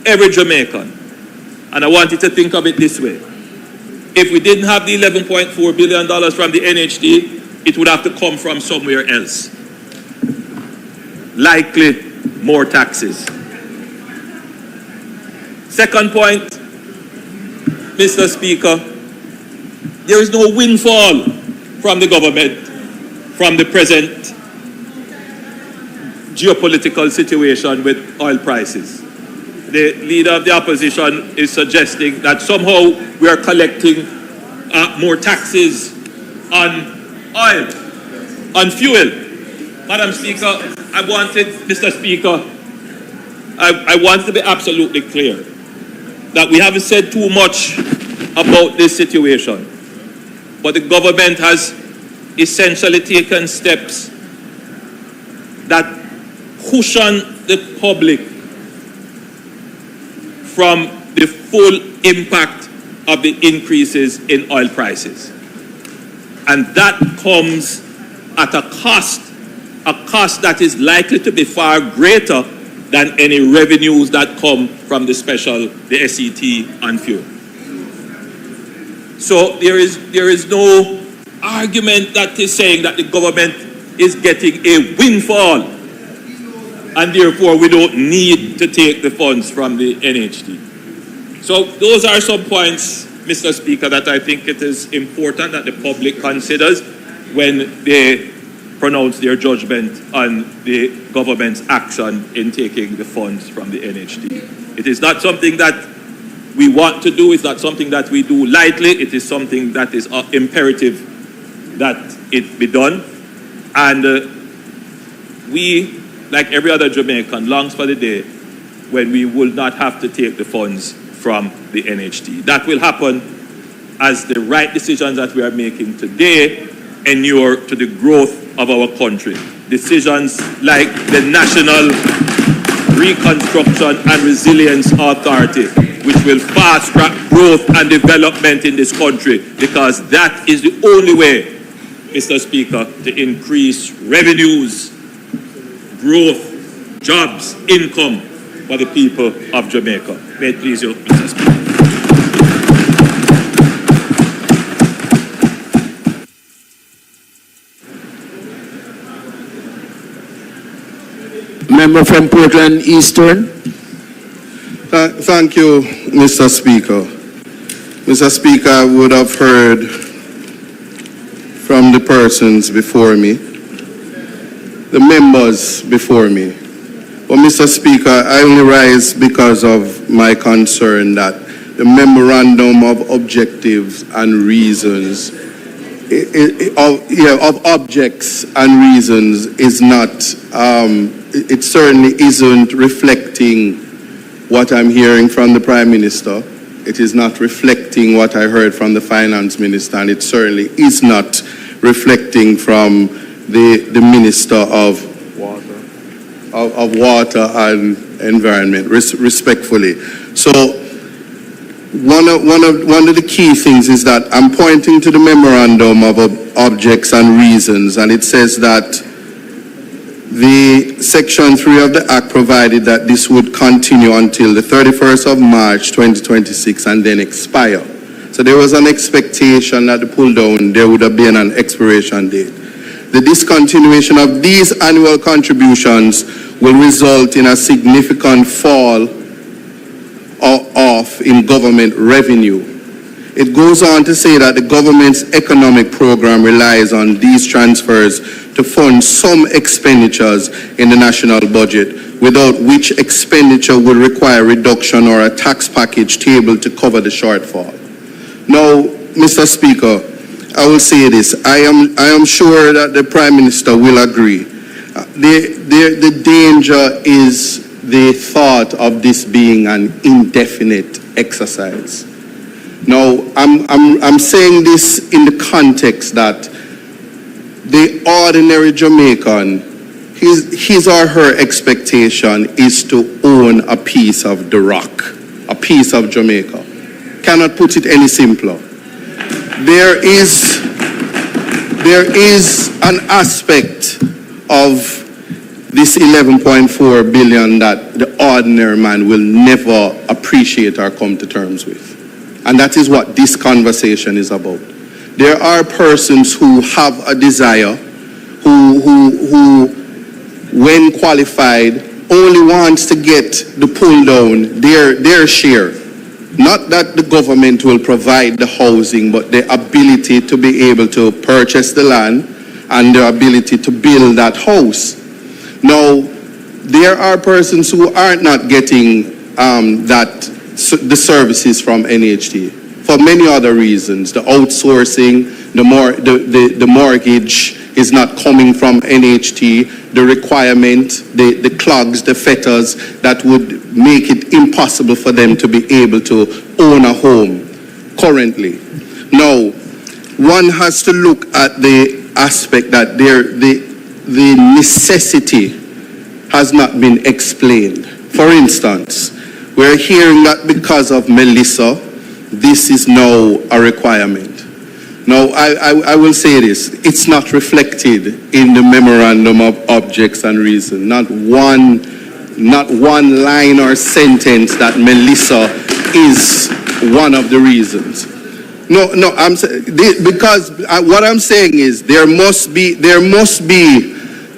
every Jamaican. And I want you to think of it this way. If we didn't have the $11.4 billion from the NHT, it would have to come from somewhere else. Likely more taxes. Second point, Mr. Speaker, there is no windfall from the government from the present geopolitical situation with oil prices. The leader of the opposition is suggesting that somehow we are collecting more taxes on oil, on fuel. Madam Speaker, Mr. Speaker, I want to be absolutely clear that we haven't said too much about this situation, but the government has essentially taken steps that cushion the public from the full impact of the increases in oil prices. And that comes at a cost that is likely to be far greater than any revenues that come from the SET on fuel. So there is no argument that is saying that the government is getting a windfall and therefore we don't need to take the funds from the NHT. So those are some points, Mr. Speaker, that I think it is important that the public considers when they pronounce their judgment on the government's action in taking the funds from the NHT. It is not something that we want to do, it's not something that we do lightly, it is something that is imperative that it be done. And we, like every other Jamaican, longs for the day when we will not have to take the funds from the NHT. That will happen as the right decisions that we are making today inure to the growth of our country. Decisions like the National Reconstruction and Resilience Authority, which will fast-track growth and development in this country, because that is the only way, Mr. Speaker, to increase revenues, growth, jobs, income for the people of Jamaica. May it please you, Mr. Speaker. Member from Portland Eastern. Thank you, Mr. Speaker. Mr. Speaker, I would have heard from the persons before me, the members before me. But Mr. Speaker, I only rise because of my concern that the memorandum of objectives and reasons, of objects and reasons is not, it certainly isn't reflecting what I'm hearing from the Prime Minister. It is not reflecting what I heard from the Finance Minister, and it certainly is not reflecting from the Minister of Water and Environment, respectfully. So one of the key things is that I'm pointing to the memorandum of objects and reasons, and it says that the Section 3 of the Act provided that this would continue until the 31st of March 2026 and then expire. So there was an expectation that the pull down, there would have been an expiration date. The discontinuation of these annual contributions will result in a significant fall off in government revenue. It goes on to say that the government's economic program relies on these transfers to fund some expenditures in the national budget, without which expenditure will require reduction or a tax package tabled to cover the shortfall. Now, Mr. Speaker, I will say this. I am sure that the Prime Minister will agree. The danger is the thought of this being an indefinite exercise. Now, I'm saying this in the context that the ordinary Jamaican, his or her expectation is to own a piece of the rock, a piece of Jamaica. Cannot put it any simpler. There is an aspect of this 11.4 billion that the ordinary man will never appreciate or come to terms with. And that is what this conversation is about. There are persons who have a desire, who when qualified, only wants to get the pull down, their share. Not that the government will provide the housing, but the ability to be able to purchase the land and the ability to build that house. Now, there are persons who are not getting the services from NHT for many other reasons. The outsourcing, the mortgage is not coming from NHT, the requirement, the clogs, the fetters that would make it impossible for them to be able to own a home currently. Now, one has to look at the aspect that the necessity has not been explained. For instance, we're hearing that because of Melissa, this is now a requirement. Now, I will say this, it's not reflected in the memorandum of objects and reason. Not one line or sentence that Melissa is one of the reasons. No, I'm because what I'm saying is there must be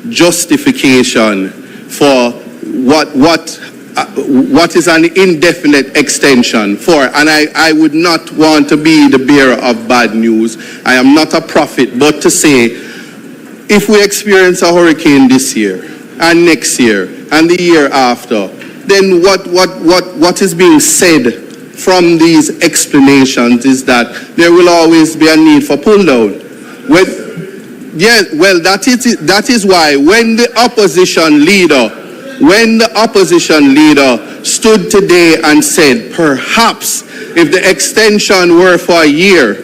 justification for what is an indefinite extension for, and I would not want to be the bearer of bad news. I am not a prophet, but to say, if we experience a hurricane this year and next year and the year after, then what is being said from these explanations is that there will always be a need for pull down. That is why when the opposition leader stood today and said, perhaps if the extension were for a year,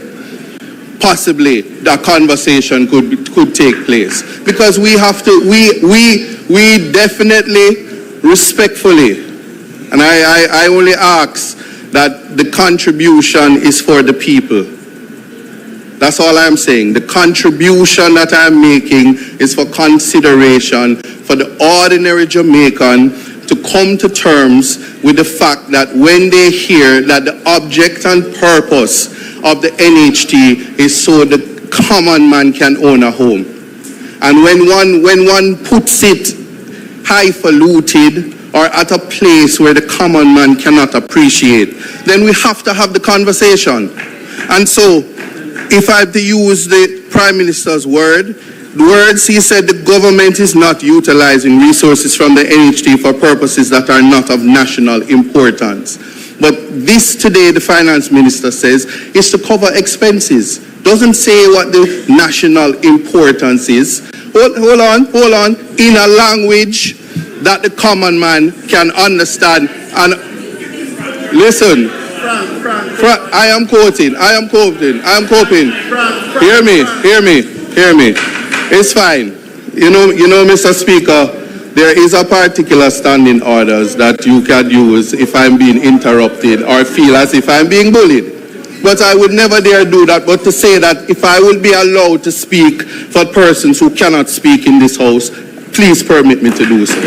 possibly that conversation could take place. Because we have to, we definitely, respectfully, and I only ask that the contribution is for the people. That's all I'm saying. The contribution that I'm making is for consideration for the ordinary Jamaican to come to terms with the fact that when they hear that the object and purpose of the NHT is so the common man can own a home. And when one puts it highfalutin or at a place where the common man cannot appreciate, then we have to have the conversation. And so, if I have to use the Prime Minister's words, he said the government is not utilizing resources from the NHT for purposes that are not of national importance. But this today, the Finance Minister says, is to cover expenses. Doesn't say what the national importance is. Hold on. In a language that the common man can understand. And listen. I am quoting. Hear me. It's fine. You know, Mr. Speaker, there is a particular standing orders that you can use if I'm being interrupted or feel as if I'm being bullied. But I would never dare do that, but to say that if I will be allowed to speak for persons who cannot speak in this house, please permit me to do so.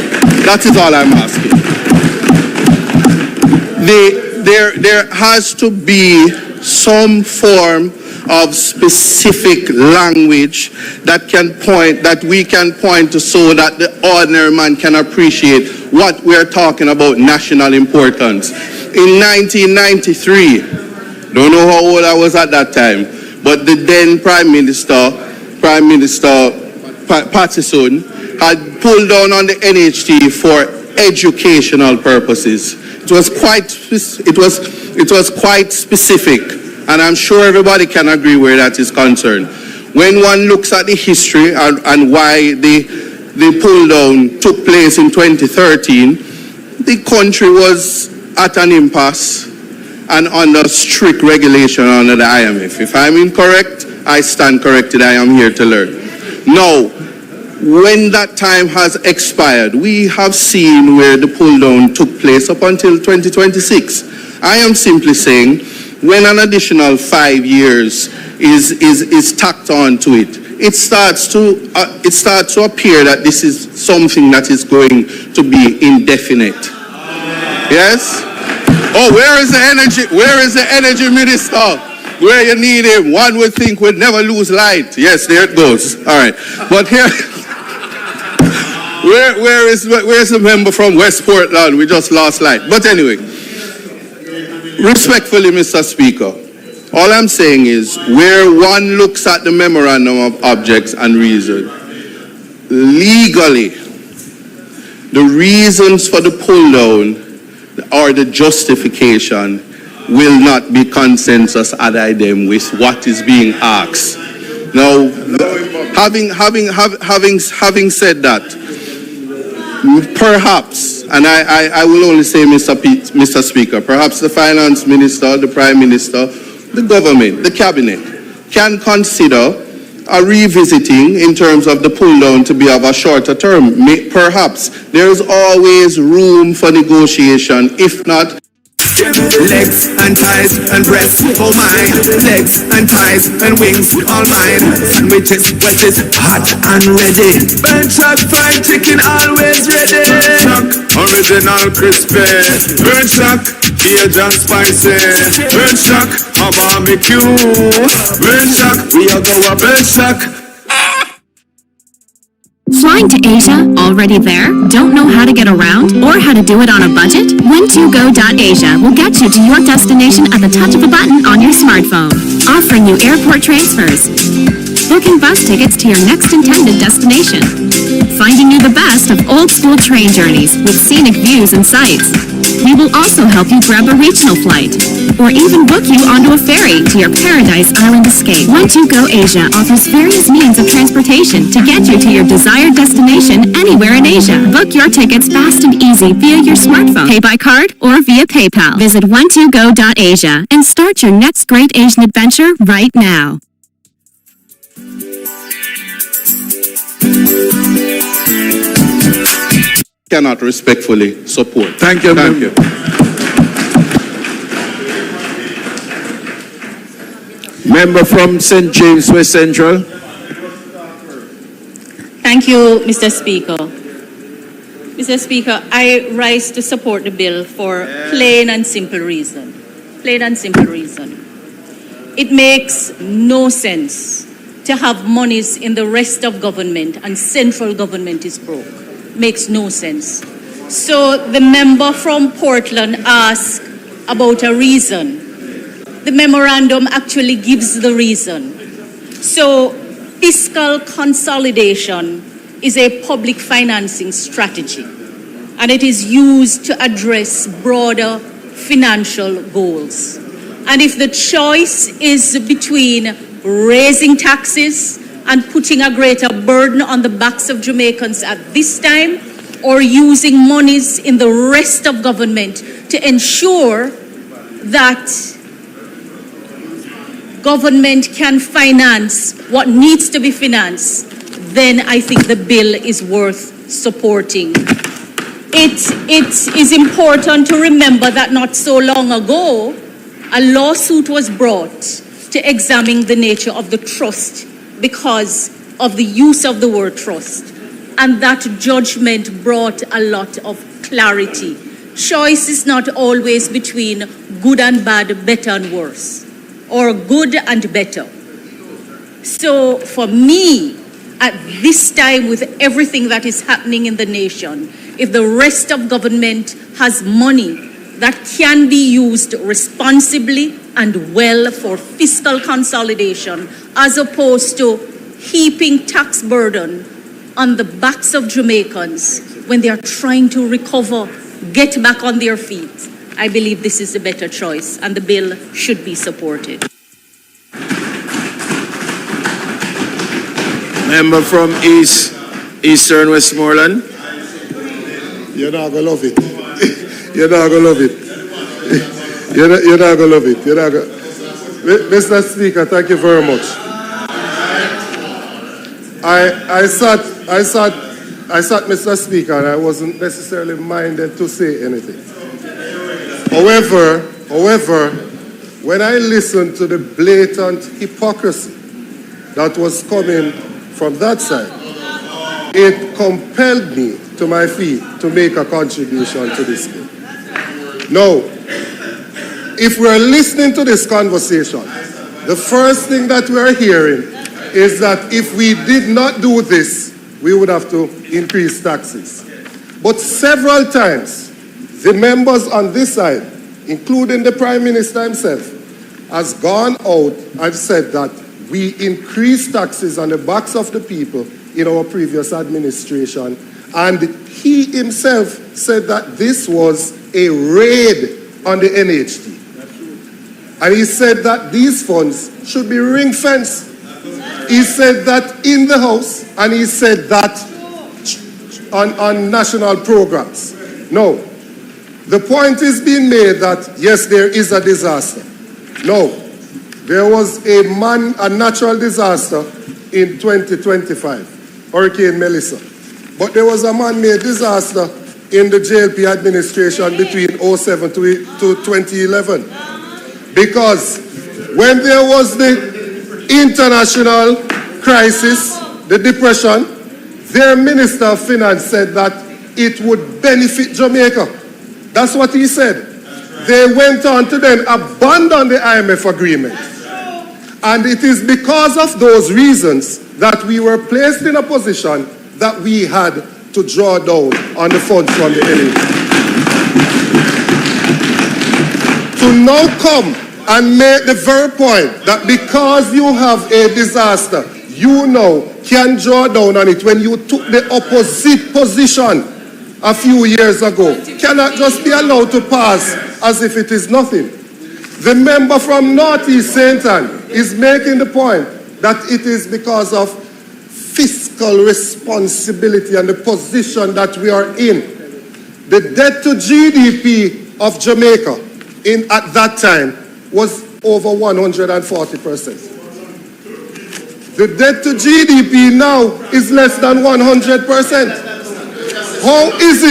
That is all I'm asking. There has to be some form of specific language that we can point to so that the ordinary man can appreciate what we're talking about national importance. In 1993, don't know how old I was at that time, but the then Prime Minister Petition had pulled down on the NHT for educational purposes. It was quite specific, and I'm sure everybody can agree where that is concerned. When one looks at the history and why the pull down took place in 2013, the country was at an impasse, and under strict regulation under the IMF. If I'm incorrect, I stand corrected. I am here to learn. Now, when that time has expired, we have seen where the pull down took place up until 2026. I am simply saying, when an additional 5 years is tacked on to it, it starts to appear that this is something that is going to be indefinite. Yes? Oh, where is the energy? Where is the energy minister? Where you need him? One would think we'd never lose light. Yes, there it goes. All right, but here, where's the member from West Portland? We just lost light. But anyway, respectfully, Mr. Speaker, all I'm saying is where one looks at the memorandum of objects and reason, legally, the reasons for the pull down or the justification will not be consensus ad idem with what is being asked. Now, having said that, perhaps, and I will only say, Mr. Speaker, perhaps the finance minister, the prime minister, the government, the cabinet can consider a revisiting in terms of the pull down to be of a shorter term. Perhaps there is always room for negotiation, if not. Legs and thighs and breasts, oh mine. Legs and thighs and wings, all mine. Sandwiches, wedges, hot and ready. Burnt chuck, fried chicken, always ready. Burnt chuck, original crispy. Burnt chuck, Cajun spicy. Burnt chuck, a barbecue. Burnt chuck, we are go a burnt chuck. Flying to Asia? Already there? Don't know how to get around? Or how to do it on a budget? When2go.asia will get you to your destination at the touch of a button on your smartphone. Offering you airport transfers, booking bus tickets to your next intended destination, finding you the best of old school train journeys with scenic views and sights. We will also help you grab a regional flight, or even book you onto a ferry to your Paradise Island escape. When2go Asia offers various means of transportation to get you to your desired destination anywhere in Asia. Book your tickets fast and easy via your smartphone, pay by card, or via PayPal. Visit when2go.asia and start your next great Asian adventure right now. Cannot respectfully support. Thank you. Thank you. Member from St. James West Central. Thank you, Mr. Speaker. Mr. Speaker, I rise to support the bill for plain and simple reason. Plain and simple reason. It makes no sense to have monies in the rest of government and central government is broke. Makes no sense. So the member from Portland asked about a reason. The memorandum actually gives the reason. So fiscal consolidation is a public financing strategy, and it is used to address broader financial goals. And if the choice is between raising taxes and putting a greater burden on the backs of Jamaicans at this time, or using monies in the rest of government to ensure that government can finance what needs to be financed, then I think the bill is worth supporting. It is important to remember that not so long ago, a lawsuit was brought to examine the nature of the trust because of the use of the word trust. And that judgment brought a lot of clarity. Choice is not always between good and bad, better and worse, or good and better. So for me, at this time, with everything that is happening in the nation, if the rest of government has money that can be used responsibly and well for fiscal consolidation, as opposed to heaping tax burden on the backs of Jamaicans when they are trying to recover, get back on their feet, I believe this is a better choice, and the bill should be supported. Member from Eastern Westmoreland. You're not gonna love it. You're not gonna love it. You're not gonna love it. You're not gonna... Mr. Speaker, thank you very much. I sat, Mr. Speaker, and I wasn't necessarily minded to say anything. However, when I listened to the blatant hypocrisy that was coming from that side, it compelled me to my feet to make a contribution to this bill. Now, if we're listening to this conversation, the first thing that we're hearing is that if we did not do this, we would have to increase taxes. But several times, the members on this side, including the Prime Minister himself, has gone out and said that we increased taxes on the backs of the people in our previous administration, and he himself said that this was a raid on the NHT. And he said that these funds should be ring-fenced. He said that in the House, and he said that on national programs. No. The point is being made that, yes, there is a disaster. No. There was a natural disaster in 2025, Hurricane Melissa. But there was a man-made disaster in the JLP administration between 2007 to 2011. Because when there was the international crisis, the depression, their Minister of Finance said that it would benefit Jamaica. That's what he said. They went on to then abandon the IMF agreement. And it is because of those reasons that we were placed in a position that we had to draw down on the funds from the NHT. To now come and make the very point that because you have a disaster, you now can draw down on it when you took the opposite position a few years ago, cannot just be allowed to pass as if it is nothing. The member from Northeast St. Ann is making the point that it is because of fiscal responsibility and the position that we are in. The debt to GDP of Jamaica at that time was over 140%. The debt to GDP now is less than 100%. How is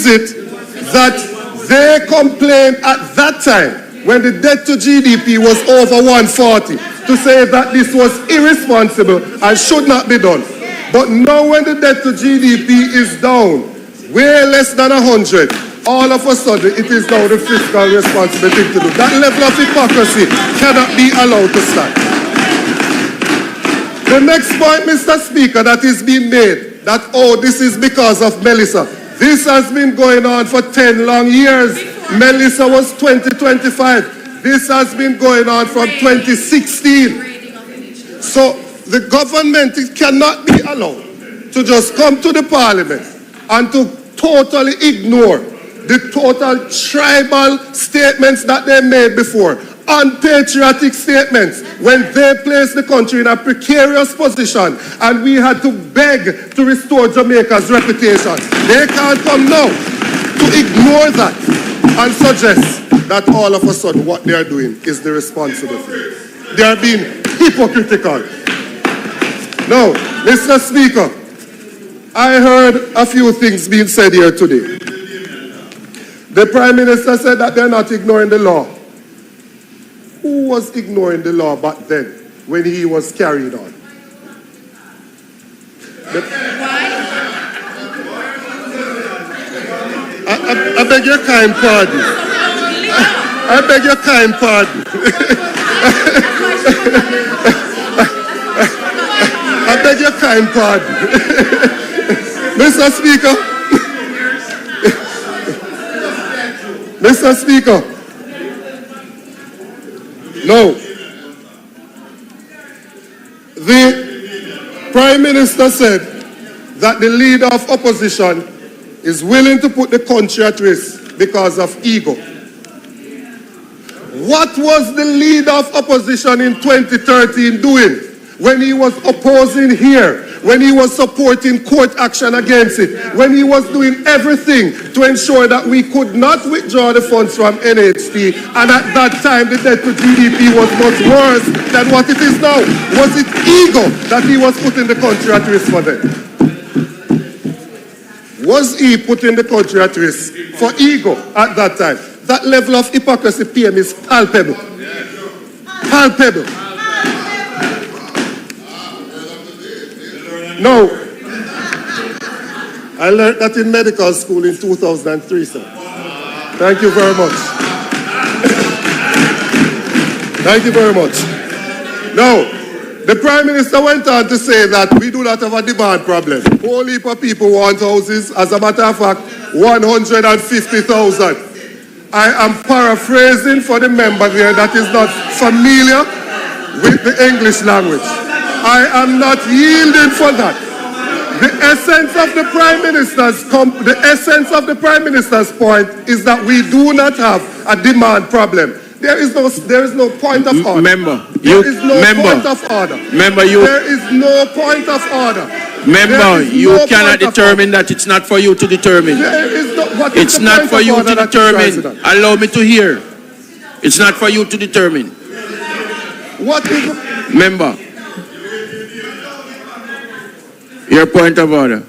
it that they complained at that time when the debt to GDP was over 140 to say that this was irresponsible and should not be done? But now when the debt to GDP is down way less than 100, all of a sudden it is now the fiscal responsibility to do. That level of hypocrisy cannot be allowed to stand. The next point, Mr. Speaker, that is being made, that, oh, this is because of Melissa. This has been going on for 10 long years. Melissa was 2025. This has been going on from 2016. So the government cannot be allowed to just come to the parliament and to totally ignore the total tribal statements that they made before, unpatriotic statements when they placed the country in a precarious position and we had to beg to restore Jamaica's reputation. They can't come now to ignore that and suggest that all of a sudden what they are doing is the responsible thing. They are being hypocritical. Now, Mr. Speaker, I heard a few things being said here today. The Prime Minister said that they're not ignoring the law. Who was ignoring the law back then when he was carried on? I beg your kind pardon. I beg your kind pardon. I beg your kind pardon. Mr. Speaker. Mr. Speaker. No. The Prime Minister said that the leader of opposition is willing to put the country at risk because of ego. What was the leader of opposition in 2013 doing when he was opposing here when he was supporting court action against it, when he was doing everything to ensure that we could not withdraw the funds from NHP, and at that time the debt to GDP was much worse than what it is now. Was it ego that he was putting the country at risk for them? Was he putting the country at risk for ego at that time? That level of hypocrisy, PM, is palpable. Palpable. No. I learned that in medical school in 2003, sir. Thank you very much. Thank you very much. Now, the Prime Minister went on to say that we do not have a demand problem. Whole heap of people want houses. As a matter of fact, 150,000. I am paraphrasing for the member there that is not familiar with the English language. I am not yielding for that. The essence of the Prime Minister's point is that we do not have a demand problem. There is no point of order. There is no point of order. There is no point of order. Member, you cannot determine that. It's not for you to determine. It's not for you to determine. Allow me to hear. It's not for you to determine. What is member? Your point of order.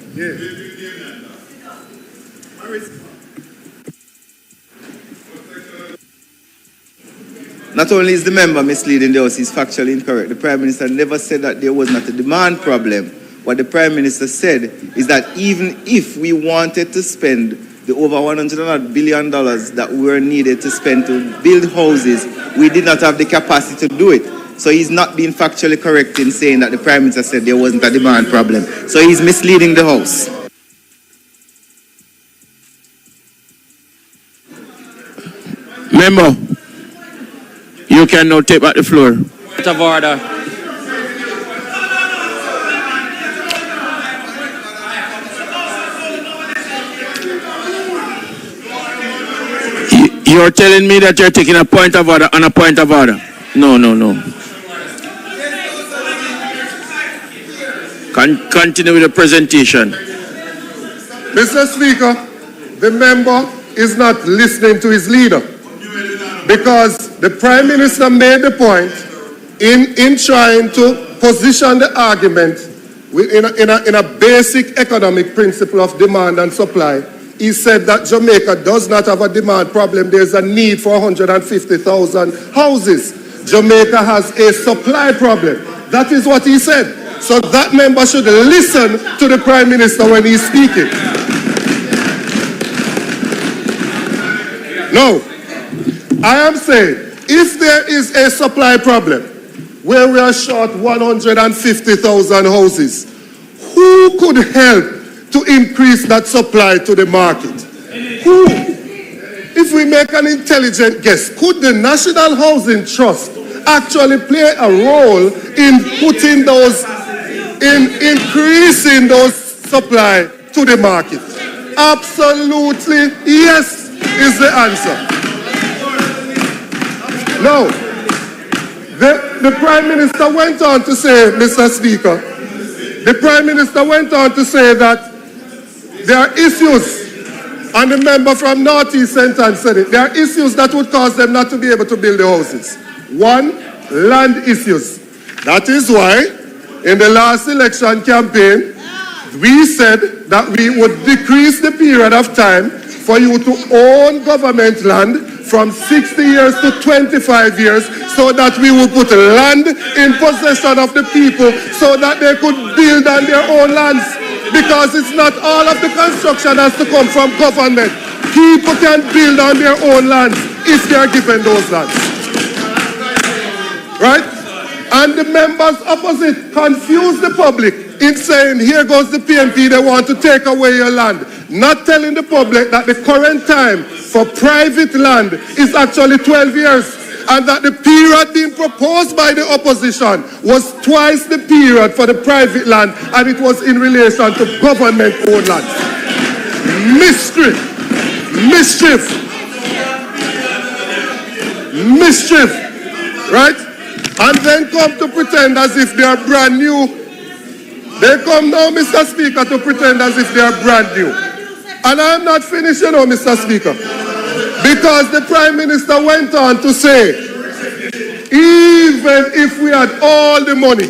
Not only is the member misleading the House, he's factually incorrect. The Prime Minister never said that there was not a demand problem. What the Prime Minister said is that even if we wanted to spend the over $100 billion that were needed to spend to build houses, we did not have the capacity to do it. So he's not being factually correct in saying that the Prime Minister said there wasn't a demand problem. So he's misleading the House. Member, you can now take back the floor. Out of order. You're telling me that you're taking a point of order on a point of order. No. Continue with the presentation. Mr. Speaker, the member is not listening to his leader, because the Prime Minister made the point in trying to position the argument in a basic economic principle of demand and supply. He said that Jamaica does not have a demand problem. There's a need for 150,000 houses. Jamaica has a supply problem. That is what he said. So that member should listen to the Prime Minister when he's speaking. No. I am saying, if there is a supply problem where we are short 150,000 houses, who could help to increase that supply to the market? Who? If we make an intelligent guess, could the National Housing Trust actually play a role in putting those, in increasing those supply to the market? Absolutely yes is the answer. Now, the Prime Minister went on to say, Mr. Speaker, the Prime Minister went on to say that there are issues, and the member from North East Centre said it, there are issues that would cause them not to be able to build the houses. One, land issues. That is why, in the last election campaign, we said that we would decrease the period of time for you to own government land from 60 years to 25 years, so that we would put land in possession of the people so that they could build on their own lands. Because it's not all of the construction has to come from government. People can build on their own lands if they are given those lands. Right? And the members opposite confuse the public in saying, here goes the PNP, they want to take away your land. Not telling the public that the current time for private land is actually 12 years. And that the period being proposed by the opposition was twice the period for the private land, and it was in relation to government-owned land. Mischief. Right? And then come to pretend as if they are brand new They come now, Mr. Speaker, to pretend as if they are brand new. And I am not finished, you know, Mr. Speaker. Because the Prime Minister went on to say, even if we had all the money,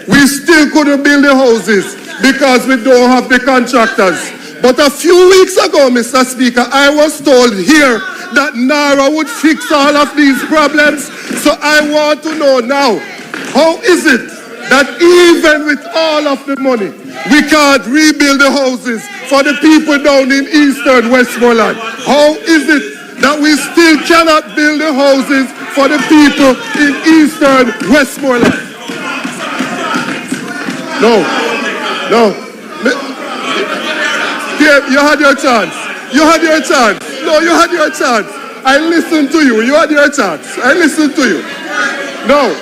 we still couldn't build the houses because we don't have the contractors. But a few weeks ago, Mr. Speaker, I was told here that NARA would fix all of these problems. So I want to know now, how is it that even with all of the money, we can't rebuild the houses for the people down in eastern Westmoreland? How is it that we still cannot build the houses for the people in eastern Westmoreland? No. Dave, you had your chance. You had your chance. No, you had your chance. I listened to you. You had your chance. I listened to you. No,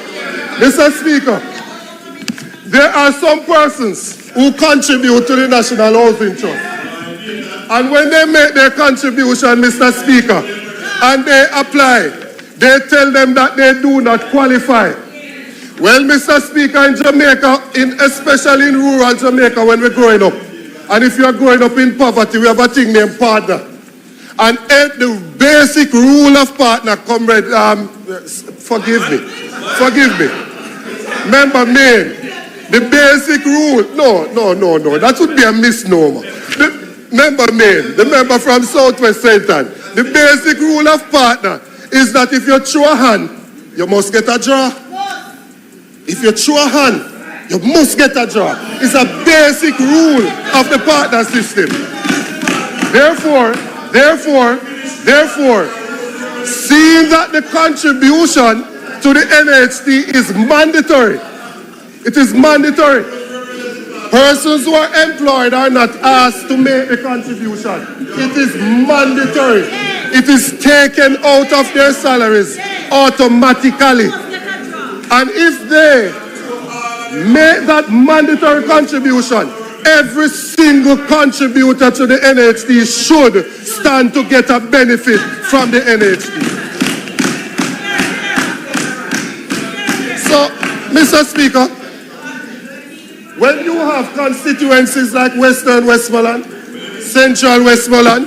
Mr. Speaker, there are some persons who contribute to the National Housing Trust. And when they make their contribution, Mr. Speaker, and they apply, they tell them that they do not qualify. Well, Mr. Speaker, in Jamaica, especially in rural Jamaica, when we're growing up, and if you're growing up in poverty, we have a thing named partner. And the basic rule of partner, comrade, forgive me. Remember, man, the basic rule, no, that would be a misnomer. The member from Southwest Central, the basic rule of partner is that if you throw a hand, you must get a draw. If you throw a hand, you must get a draw. It's a basic rule of the partner system. Therefore, seeing that the contribution to the NHT is mandatory, it is mandatory. Persons who are employed are not asked to make the contribution. It is mandatory. It is taken out of their salaries automatically. And if they make that mandatory contribution, every single contributor to the NHT should stand to get a benefit from the NHT. So, Mr. Speaker, when you have constituencies like Western Westmoreland, Central Westmoreland,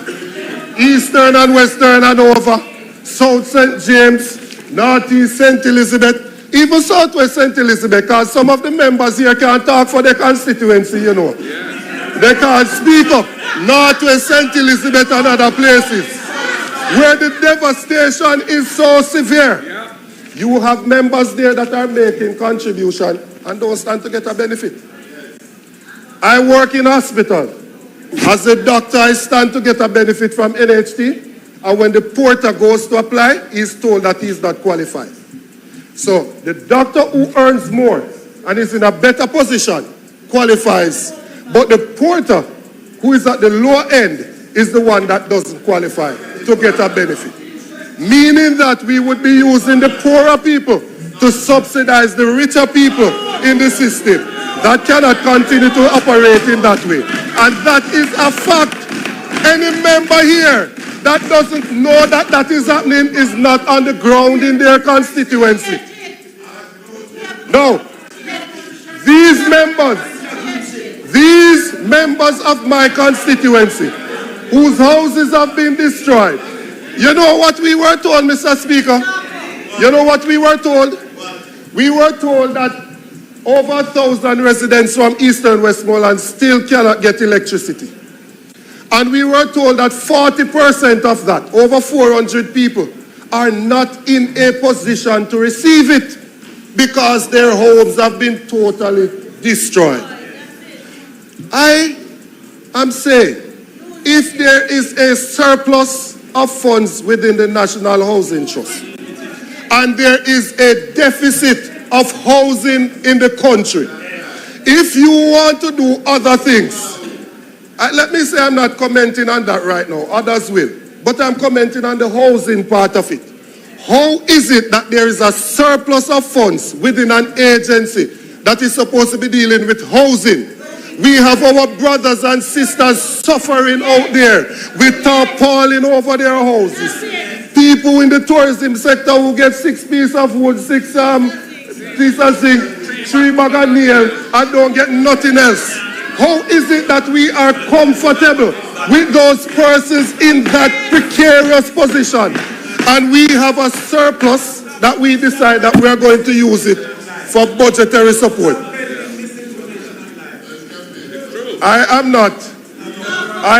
Eastern and Western Hanover, South St. James, Northeast St. Elizabeth, even Southwest St. Elizabeth, because some of the members here can't talk for their constituency, you know. They can't speak up. Northwest St. Elizabeth and other places where the devastation is so severe. You have members there that are making contribution and don't stand to get a benefit. I work in hospital. As a doctor, I stand to get a benefit from NHT. And when the porter goes to apply, he's told that he's not qualified. So the doctor who earns more and is in a better position qualifies. But the porter who is at the lower end is the one that doesn't qualify to get a benefit. Meaning that we would be using the poorer people to subsidize the richer people in the system. That cannot continue to operate in that way. And that is a fact. Any member here that doesn't know that that is happening is not on the ground in their constituency. No. These members of my constituency whose houses have been destroyed, you know what we were told, Mr. Speaker? You know what we were told? We were told that over 1,000 residents from Eastern Westmoreland still cannot get electricity. And we were told that 40% of that, over 400 people, are not in a position to receive it because their homes have been totally destroyed. I am saying, if there is a surplus of funds within the National Housing Trust, and there is a deficit of housing in the country, if you want to do other things, let me say I'm not commenting on that right now, others will, but I'm commenting on the housing part of it. How is it that there is a surplus of funds within an agency that is supposed to be dealing with housing? We have our brothers and sisters suffering out there with tarpaulin over their houses. People in the tourism sector who get 6 pieces of wood, 6 piece of zinc, 3 bag of nail, and don't get nothing else. How is it that we are comfortable with those persons in that precarious position, and we have a surplus that we decide that we are going to use it for budgetary support? I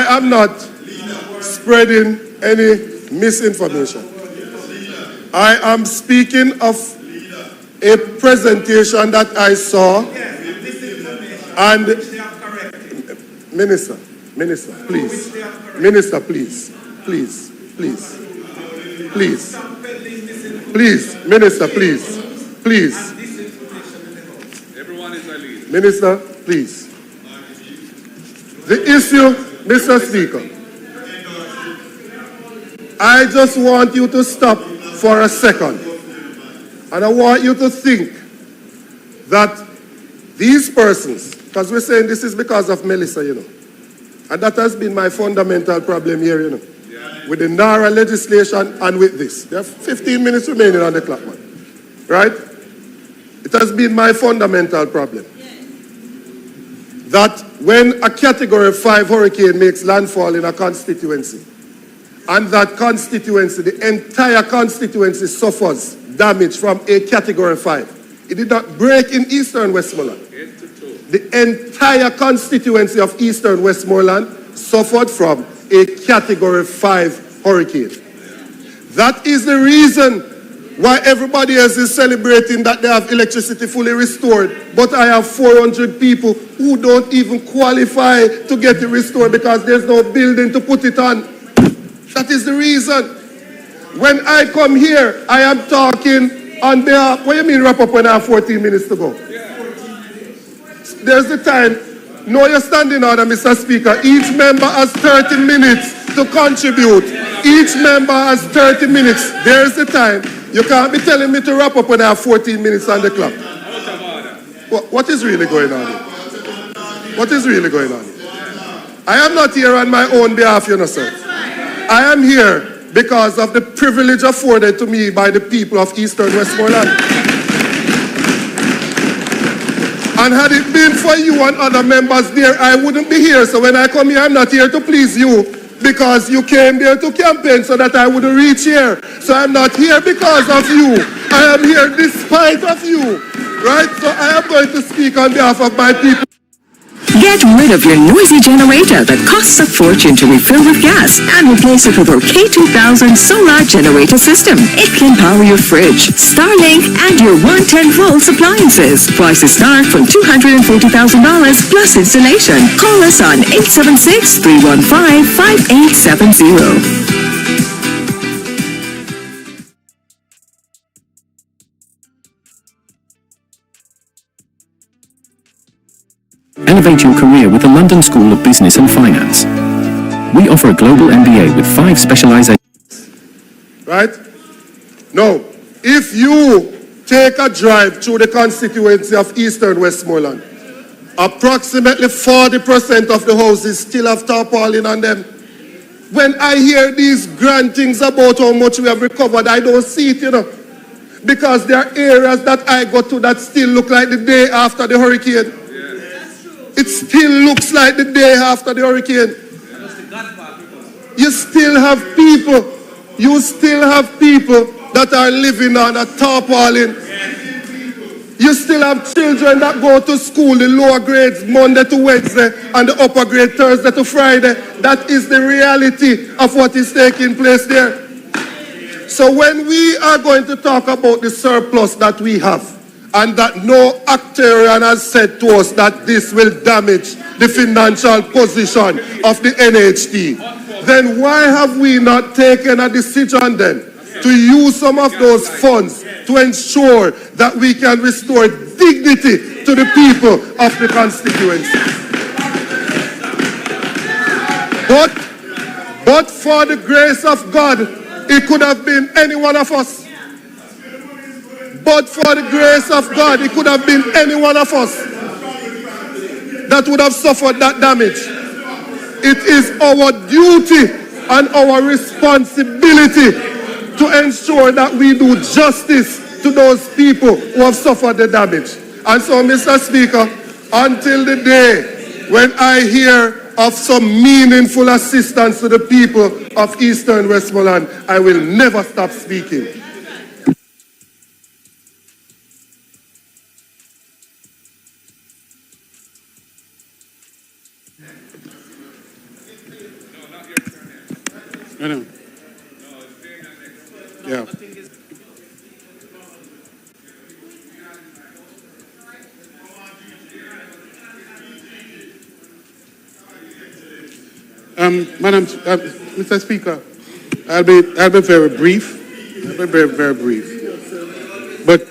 am not spreading any misinformation. I am speaking of a presentation that I saw, and Minister, please. Minister, please. Minister, please. Everyone is a leader. Minister, please. The issue, Mr. Speaker, I just want you to stop for a second, and I want you to think that these persons, because we're saying this is because of Melissa, you know, and that has been my fundamental problem here, you know, with the NARA legislation and with this. There are 15 minutes remaining on the clock, man. Right? It has been my fundamental problem that when a Category 5 hurricane makes landfall in a constituency, and that constituency, the entire constituency suffers damage from a Category 5. It did not break in Eastern Westmoreland. The entire constituency of Eastern Westmoreland suffered from a Category 5 hurricane. That is the reason why everybody else is celebrating that they have electricity fully restored, but I have 400 people who don't even qualify to get it restored because there's no building to put it on. That is the reason. When I come here, I am talking on behalf. What do you mean wrap up when I have 14 minutes to go? There's the time. No, you're standing order, Mr. Speaker. Each member has 30 minutes to contribute. Each member has 30 minutes. There's the time. You can't be telling me to wrap up when I have 14 minutes on the clock. What is really going on here? What is really going on here? I am not here on my own behalf, you know, sir. I am here because of the privilege afforded to me by the people of Eastern Westmoreland. And had it been for you and other members there, I wouldn't be here. So when I come here, I'm not here to please you because you came there to campaign so that I would reach here. So I'm not here because of you. I am here despite of you. Right? So I am going to speak on behalf of my people. Get rid of your noisy generator that costs a fortune to refill with gas and replace it with our K2000 solar generator system. It can power your fridge, Starlink, and your 110-volt appliances. Prices start from $240,000 plus installation. Call us on 876-315-5870. Elevate your career with the London School of Business and Finance. We offer a global MBA with 5 specializations. Right? Now, if you take a drive through the constituency of Eastern Westmoreland, approximately 40% of the houses still have tarpaulin on them. When I hear these grand things about how much we have recovered, I don't see it, you know. Because there are areas that I go to that still look like the day after the hurricane. It still looks like the day after the hurricane. You still have people that are living on a tarpaulin. You still have children that go to school, the lower grades Monday to Wednesday and the upper grade Thursday to Friday. That is the reality of what is taking place there. So when we are going to talk about the surplus that we have, and that no actuarian has said to us that this will damage the financial position of the NHT, then why have we not taken a decision then to use some of those funds to ensure that we can restore dignity to the people of the constituency? But for the grace of God, it could have been any one of us. But for the grace of God, it could have been any one of us that would have suffered that damage. It is our duty and our responsibility to ensure that we do justice to those people who have suffered the damage. And so, Mr. Speaker, until the day when I hear of some meaningful assistance to the people of Eastern Westmoreland, I will never stop speaking. No. Yeah. Madam, Mr. Speaker, I'll be very brief. I'll be very brief. But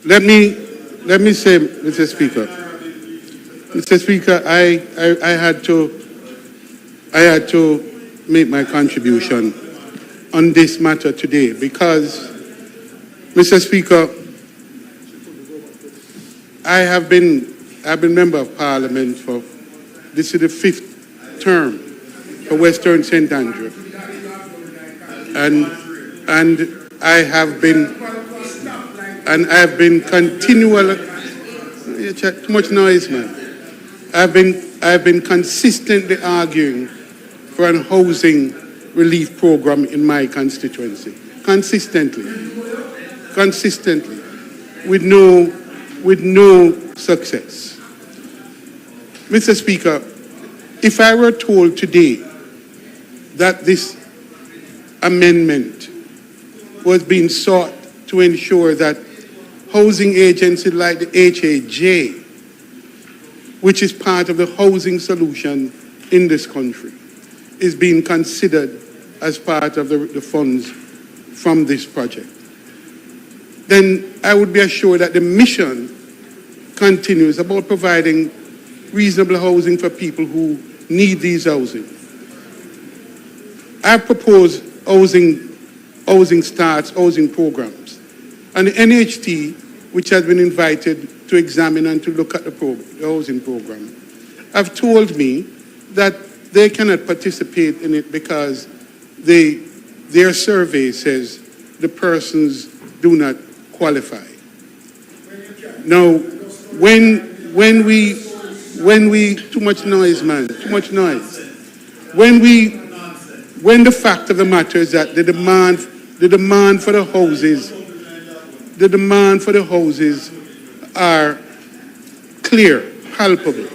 let me say, Mr. Speaker, I had to make my contribution on this matter today because, Mr. Speaker, I've been member of Parliament for this is the 5th term for Western St. Andrew, and I have been continually. Too much noise, man. I've been consistently arguing for an housing relief program in my constituency, consistently, with no success. Mr. Speaker, if I were told today that this amendment was being sought to ensure that housing agencies like the HAJ, which is part of the housing solution in this country, is being considered as part of the funds from this project, then I would be assured that the mission continues about providing reasonable housing for people who need these housing. I've proposed housing starts, housing programs, and the NHT, which has been invited to examine and to look at the housing program, have told me that they cannot participate in it because their survey says the persons do not qualify. Now, when we too much noise, man, too much noise. When the fact of the matter is that the demand for the houses are clear, palpable.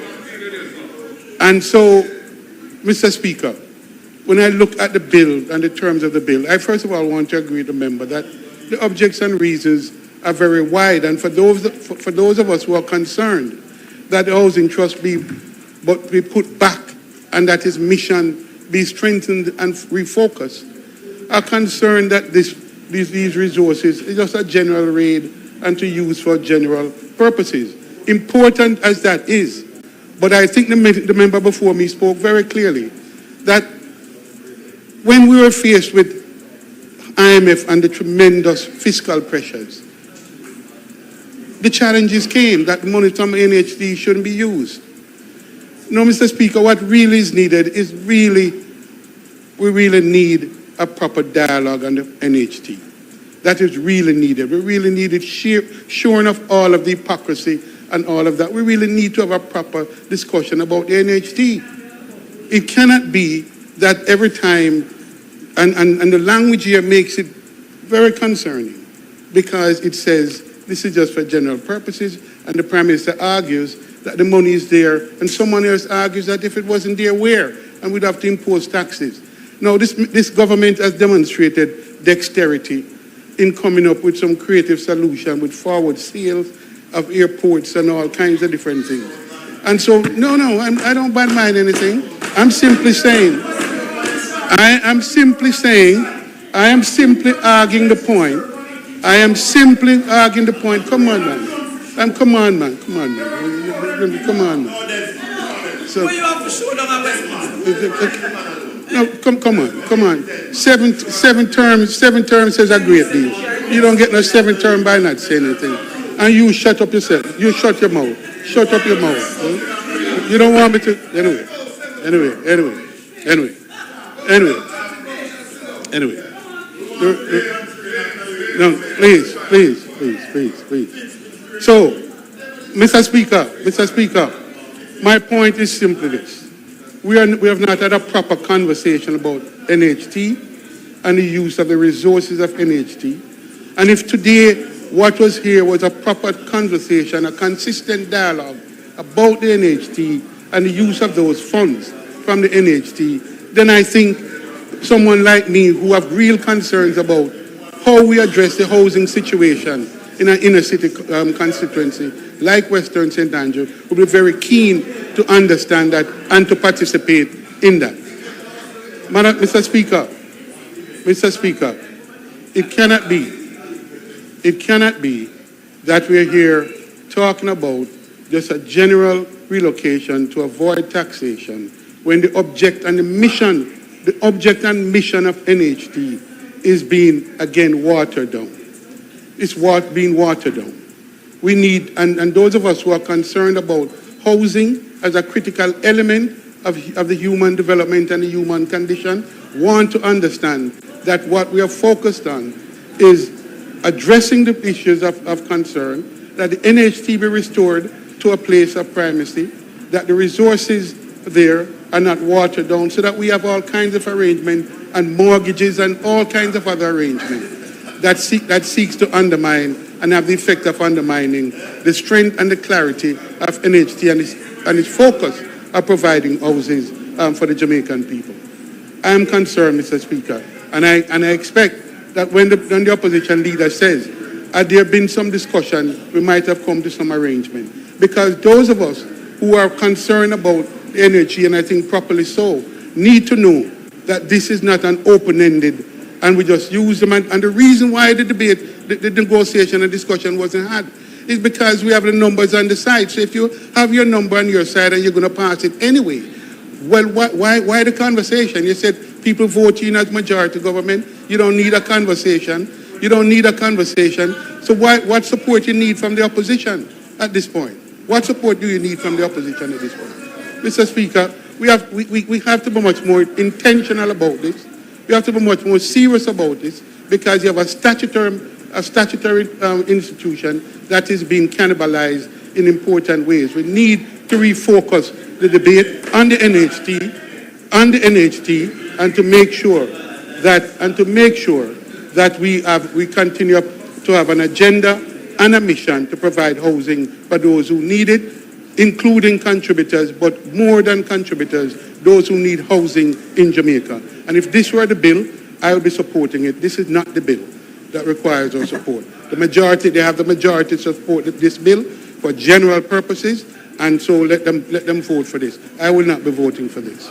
And so, Mr. Speaker, when I look at the bill and the terms of the bill, I first of all want to agree with the member that the objects and reasons are very wide. And for those of us who are concerned that the housing trust be put back and that its mission be strengthened and refocused, are concerned that these resources is just a general raid and to use for general purposes. Important as that is, but I think the member before me spoke very clearly that when we were faced with IMF and the tremendous fiscal pressures, the challenges came that the money from NHD shouldn't be used. No, Mr. Speaker, what really is needed is we really need a proper dialogue on the NHT. That is really needed. We really needed shoring off all of the hypocrisy and all of that. We really need to have a proper discussion about the NHT. It cannot be that every time, and the language here makes it very concerning because it says this is just for general purposes, and the Prime Minister argues that the money is there, and someone else argues that if it wasn't there, where? And we'd have to impose taxes. Now, this government has demonstrated dexterity in coming up with some creative solution with forward sales of airports and all kinds of different things. And so, no, I don't mind anything. I'm simply saying, I am simply arguing the point. I am simply arguing the point. Come on, man. Come on, man. So, no, come on. Seven terms says a great deal. You don't get no 7th term by not saying anything. And you shut up yourself. You shut your mouth. Shut up your mouth. Huh? You don't want me to. Anyway. No, please. So, Mr. Speaker, my point is simply this. We have not had a proper conversation about NHT and the use of the resources of NHT. And if today what was here was a proper conversation, a consistent dialogue about the NHT and the use of those funds from the NHT, then I think someone like me who have real concerns about how we address the housing situation in an inner city constituency like Western St. Andrew would be very keen to understand that and to participate in that. Mr. Speaker, it cannot be that we're here talking about just a general relocation to avoid taxation when the object and mission of NHT is being, again, watered down. It's being watered down. We need, and those of us who are concerned about housing as a critical element of the human development and the human condition, want to understand that what we are focused on is addressing the issues of concern, that the NHT be restored to a place of primacy, that the resources there are not watered down, so that we have all kinds of arrangements and mortgages and all kinds of other arrangements that seeks to undermine and have the effect of undermining the strength and the clarity of NHT and its focus of providing houses for the Jamaican people. I am concerned, Mr. Speaker, and I expect that when the opposition leader says, had there been some discussion, we might have come to some arrangement. Because those of us who are concerned about energy, and I think properly so, need to know that this is not an open-ended, and we just use them. And the reason why the debate, the negotiation and discussion wasn't had is because we have the numbers on the side. So if you have your number on your side and you're going to pass it anyway, well, why the conversation? You said people vote in as majority government. You don't need a conversation. So what support you need from the opposition at this point? What support do you need from the opposition at this point? Mr. Speaker, we have to be much more intentional about this. We have to be much more serious about this because you have a statutory institution that is being cannibalized in important ways. We need to refocus the debate on the NHT, and to make sure that we continue to have an agenda and a mission to provide housing for those who need it, including contributors, but more than contributors, those who need housing in Jamaica. And if this were the bill, I would be supporting it. This is not the bill that requires our support. They have the majority to support this bill for general purposes, and so let them vote for this. I will not be voting for this.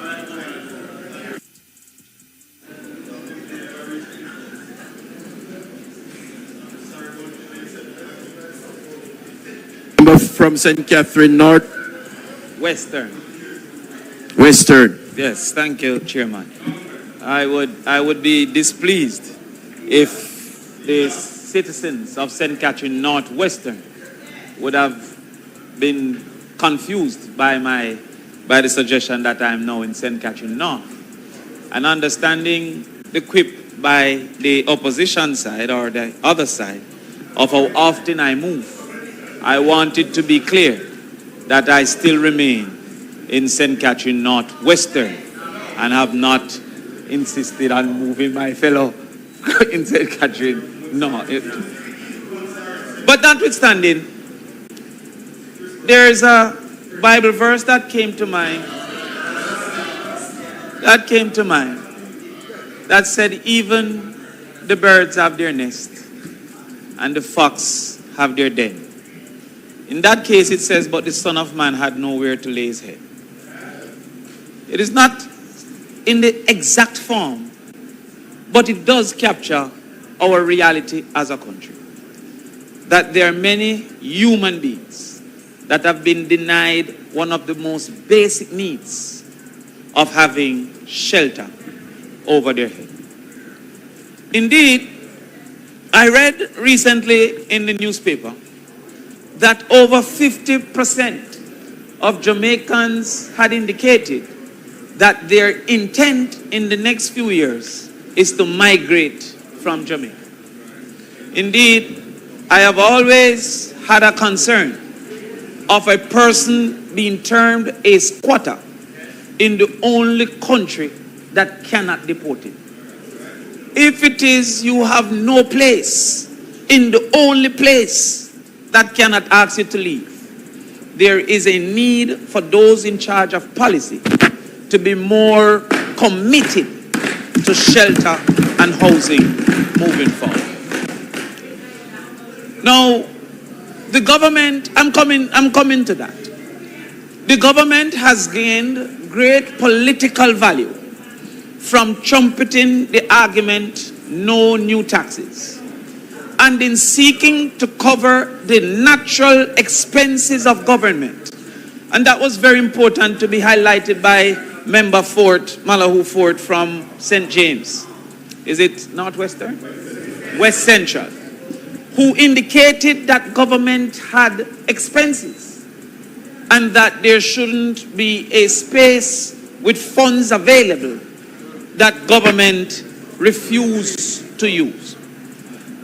From St. Catherine North. Western. Yes, thank you, Chairman. I would be displeased if the citizens of St. Catherine North Western would have been confused by the suggestion that I am now in St. Catherine North. And understanding the quip by the opposition side or the other side of how often I move, I want it to be clear that I still remain in St. Catherine North Western and have not insisted on moving my fellow in St. Catherine North. But notwithstanding, there is a Bible verse that came to mind. That said, even the birds have their nest and the fox have their den. In that case, it says, but the Son of Man had nowhere to lay his head. It is not in the exact form, but it does capture our reality as a country. That there are many human beings that have been denied one of the most basic needs of having shelter over their head. Indeed, I read recently in the newspaper that over 50% of Jamaicans had indicated that their intent in the next few years is to migrate from Jamaica. Indeed, I have always had a concern of a person being termed a squatter in the only country that cannot deport him. If it is you have no place in the only place that cannot ask you to leave, there is a need for those in charge of policy to be more committed to shelter and housing moving forward. Now, the government, I'm coming to that. The government has gained great political value from trumpeting the argument, no new taxes, and in seeking to cover the natural expenses of government. And that was very important to be highlighted by Member Fort, Malahoo Fort from St. James. Is it Northwestern? West Central, who indicated that government had expenses and that there shouldn't be a space with funds available that government refused to use.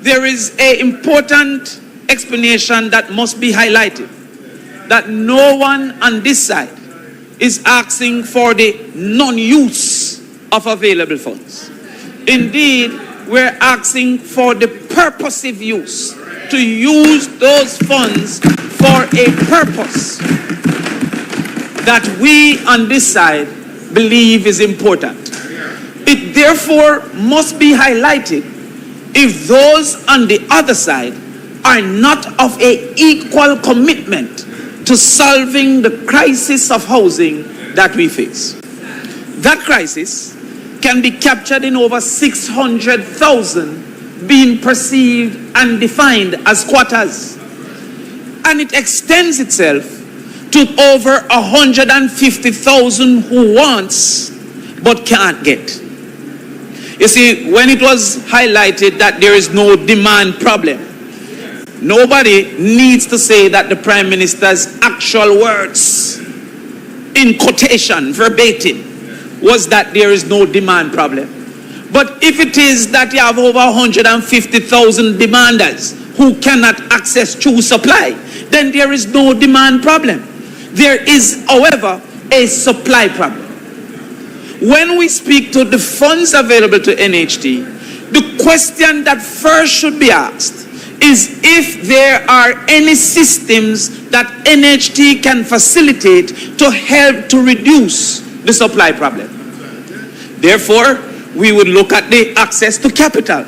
There is an important explanation that must be highlighted, that no one on this side is asking for the non-use of available funds. Indeed, we're asking for the purposive use, to use those funds for a purpose that we on this side believe is important. It therefore must be highlighted if those on the other side are not of an equal commitment to solving the crisis of housing that we face. That crisis can be captured in over 600,000 being perceived and defined as squatters. And it extends itself to over 150,000 who wants but can't get. You see, when it was highlighted that there is no demand problem, nobody needs to say that the Prime Minister's actual words, in quotation, verbatim, was that there is no demand problem. But if it is that you have over 150,000 demanders who cannot access true supply, then there is no demand problem. There is, however, a supply problem. When we speak to the funds available to NHT, the question that first should be asked is if there are any systems that NHT can facilitate to help to reduce the supply problem. Therefore, we would look at the access to capital.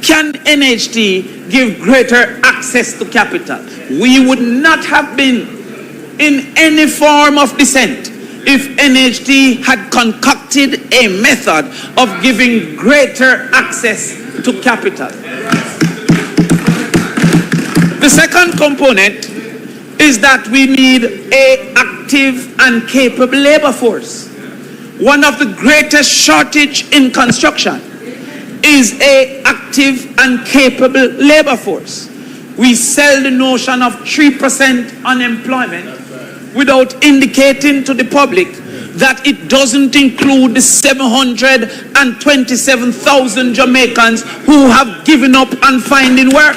Can NHT give greater access to capital? We would not have been in any form of dissent if NHT had concocted a method of giving greater access to capital. The second component is that we need an active and capable labor force. One of the greatest shortage in construction is an active and capable labor force. We sell the notion of 3% unemployment without indicating to the public that it doesn't include the 727,000 Jamaicans who have given up on finding work,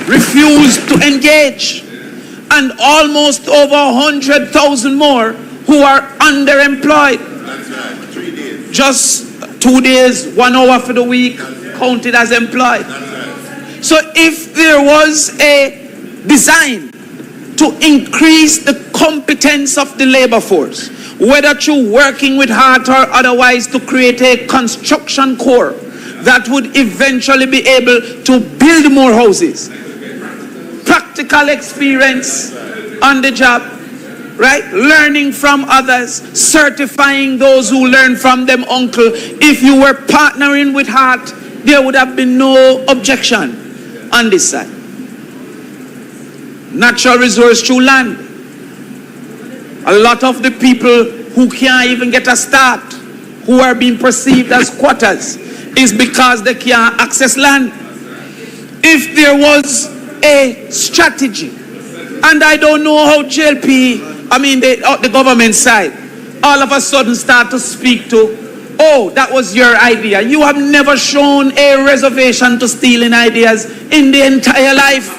refused to engage, and almost over 100,000 more who are underemployed. Just 2 days, 1 hour for the week, counted as employed. So if there was a design to increase the competence of the labor force, whether through working with heart or otherwise, to create a construction corps that would eventually be able to build more houses, practical experience on the job, right? Learning from others, certifying those who learn from them, uncle. If you were partnering with heart, there would have been no objection on this side. Natural resource through land. A lot of the people who can't even get a start, who are being perceived as squatters, is because they can't access land. If there was a strategy, and I don't know how JLP, the government side, all of a sudden start to speak to oh, that was your idea. You have never shown a reservation to stealing ideas in the entire life.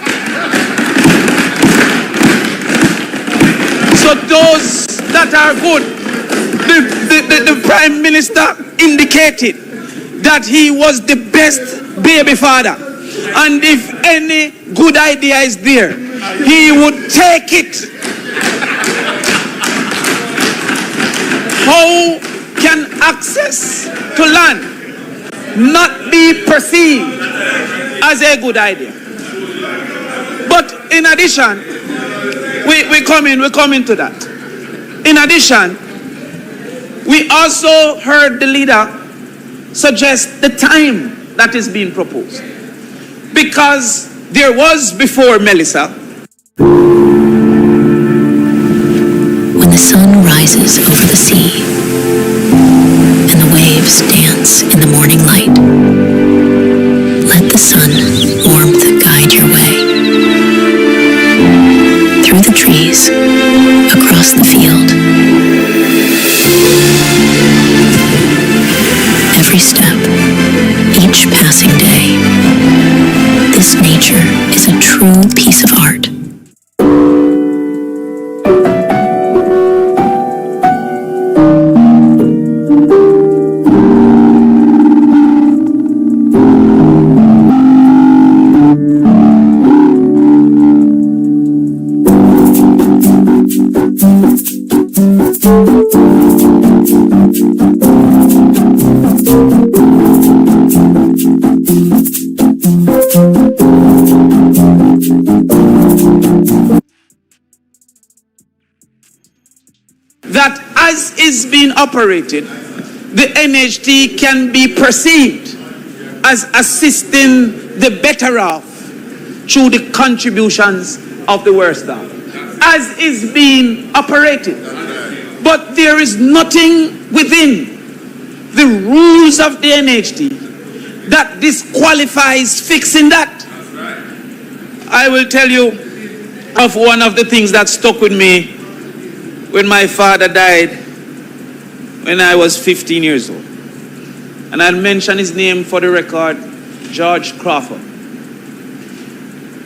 So those that are good, the Prime Minister indicated that he was the best baby father. And if any good idea is there, he would take it. How can access to land not be perceived as a good idea? But in addition, we come into that. In addition, we also heard the leader suggest the time that is being proposed. Because there was before Melissa. When the sun rises over the sea and the waves dance in the morning light, let the sun warmth guide your way. Through the trees, across the field. Every step, each passing day. This nature is a true piece of art. That as is being operated, the NHT can be perceived as assisting the better off through the contributions of the worst off. As is being operated. But there is nothing within the rules of the NHT that disqualifies fixing that. I will tell you of one of the things that stuck with me when my father died when I was 15 years old. And I'll mention his name for the record, George Crawford.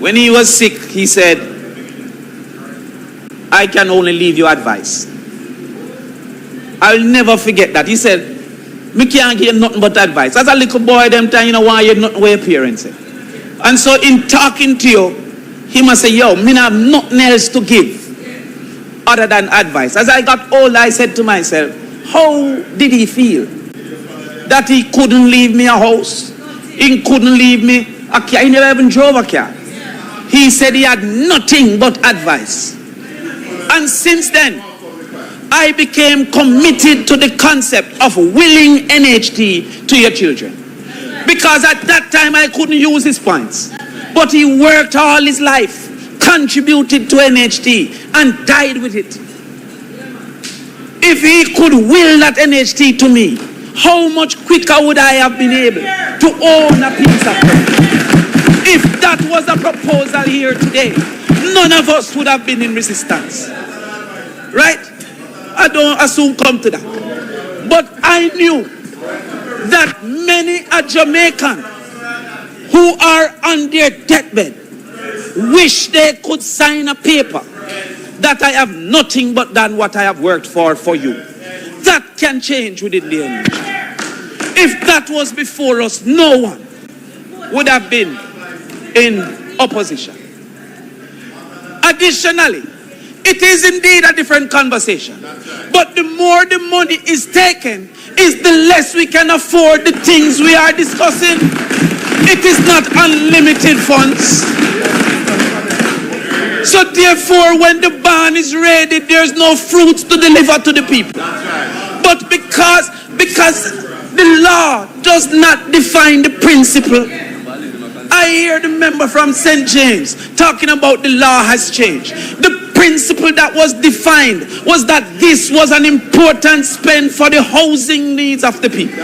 When he was sick, he said, I can only leave you advice. I'll never forget that. He said, me can't give you nothing but advice. As a little boy, them time, you know, why you nothing what your parents say. And so in talking to you, he must say, yo, me have nothing else to give other than advice. As I got older, I said to myself, how did he feel? That he couldn't leave me a house. He couldn't leave me a car. He never even drove a car. He said he had nothing but advice. And since then, I became committed to the concept of willing NHT to your children. Because at that time, I couldn't use his points. But he worked all his life, contributed to NHT, and died with it. If he could will that NHT to me, how much quicker would I have been able to own a piece of property? If that was a proposal here today, none of us would have been in resistance. Right? I don't assume come to that. But I knew that many a Jamaican who are on their deathbed wish they could sign a paper that I have nothing but than what I have worked for you. That can change within the NHT. If that was before us, no one would have been in opposition. Additionally, it is indeed a different conversation. But the more the money is taken, is the less we can afford the things we are discussing. It is not unlimited funds. So therefore, when the barn is ready, there's no fruits to deliver to the people. But because the law does not define the principle, I hear the member from St. James talking about the law has changed. The principle that was defined was that this was an important spend for the housing needs of the people.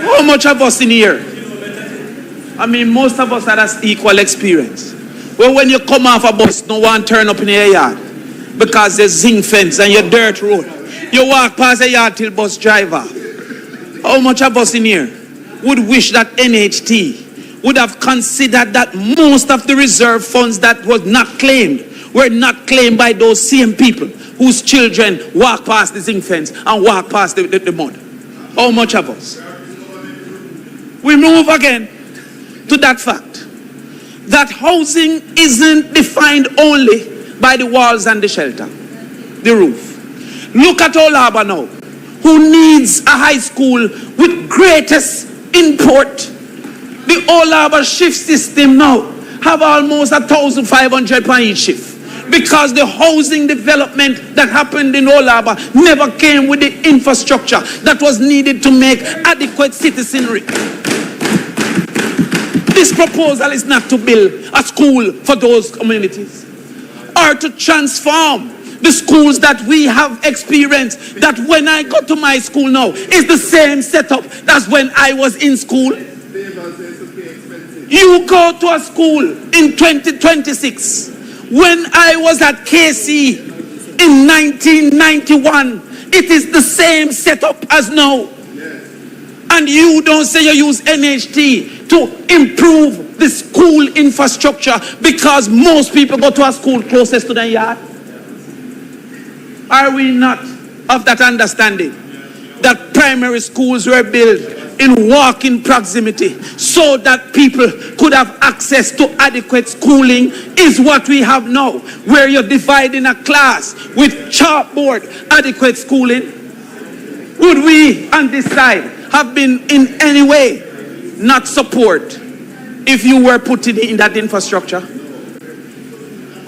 How much of us in here? I mean, most of us had equal experience. Well, when you come off a bus, no one turn up in your yard because there's zinc fence and your dirt road. You walk past a yard till bus driver. How much of us in here would wish that NHT would have considered that most of the reserve funds that was not claimed were not claimed by those same people whose children walk past the zinc fence and walk past the mud? How much of us? We move again to that fact that housing isn't defined only by the walls and the shelter, the roof. Look at Old Harbour now, who needs a high school with greatest import. The Old Harbour shift system now have almost 1,500 per each shift, because the housing development that happened in Old Harbour never came with the infrastructure that was needed to make adequate citizenry. This proposal is not to build a school for those communities, or to transform the schools that we have experienced, that when I go to my school now, is the same setup as when I was in school. You go to a school in 2026. When I was at KC in 1991, it is the same setup as now. And you don't say you use NHT to improve the school infrastructure because most people go to a school closest to their yard. Are we not of that understanding that primary schools were built in walking proximity so that people could have access to adequate schooling is what we have now, where you're dividing a class with chalkboard adequate schooling? Would we on this side have been in any way not support if you were putting in that infrastructure?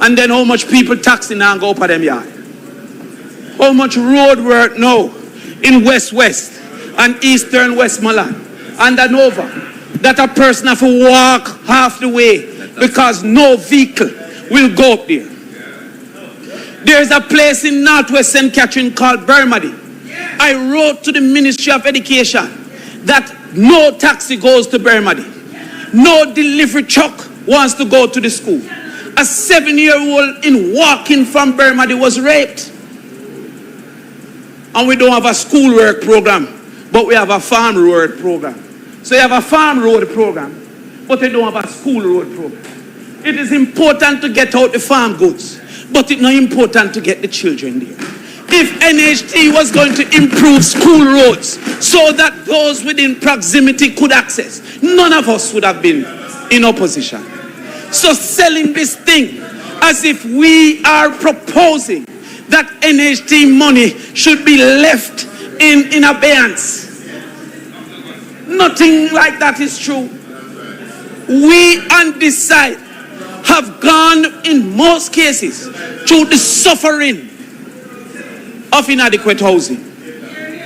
And then how much people taxing and go up at them yard? How much road work now in West and Eastern Westmoreland and Nova that a person have to walk half the way because no vehicle will go up there? There's a place in Northwest St. Catherine called Bermody. I wrote to the Ministry of Education that no taxi goes to Bermody. No delivery truck wants to go to the school. A 7-year-old in walking from Bermody was raped. And we don't have a school work program, but we have a farm road program. So you have a farm road program, but they don't have a school road program. It is important to get out the farm goods, but it's not important to get the children there. If NHT was going to improve school roads so that those within proximity could access, none of us would have been in opposition. So selling this thing as if we are proposing that NHT money should be left in abeyance. Nothing like that is true. We on this side have gone in most cases through the suffering of inadequate housing,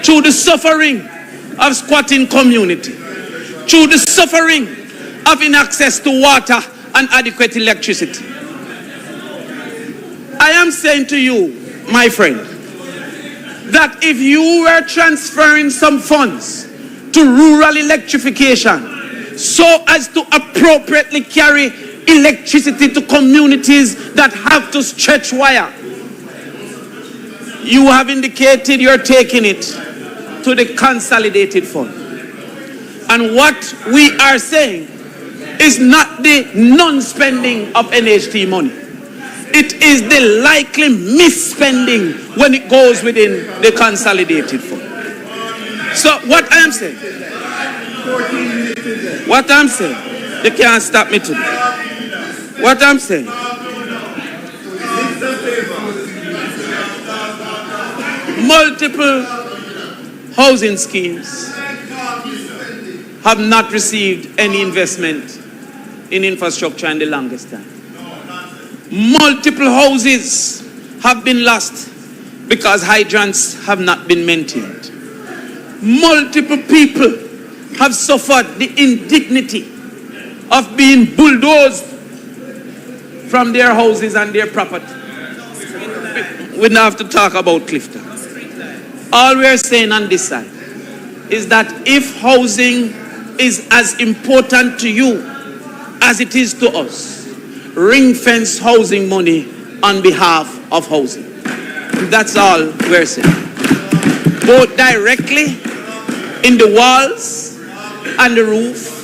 through the suffering of squatting community, through the suffering of inaccess to water and adequate electricity. I am saying to you, my friend, that if you were transferring some funds to rural electrification so as to appropriately carry electricity to communities that have to stretch wire, you have indicated you're taking it to the consolidated fund. And what we are saying is not the non-spending of NHT money. It is the likely misspending when it goes within the consolidated fund. So what I'm saying, you can't stop me today. What I'm saying, multiple housing schemes have not received any investment in infrastructure in the longest time. Multiple houses have been lost because hydrants have not been maintained. Multiple people have suffered the indignity of being bulldozed from their houses and their property. We don't have to talk about Clifton. All we are saying on this side is that if housing is as important to you as it is to us, ring-fence housing money on behalf of housing. That's all we're saying. both directly in the walls and the roof,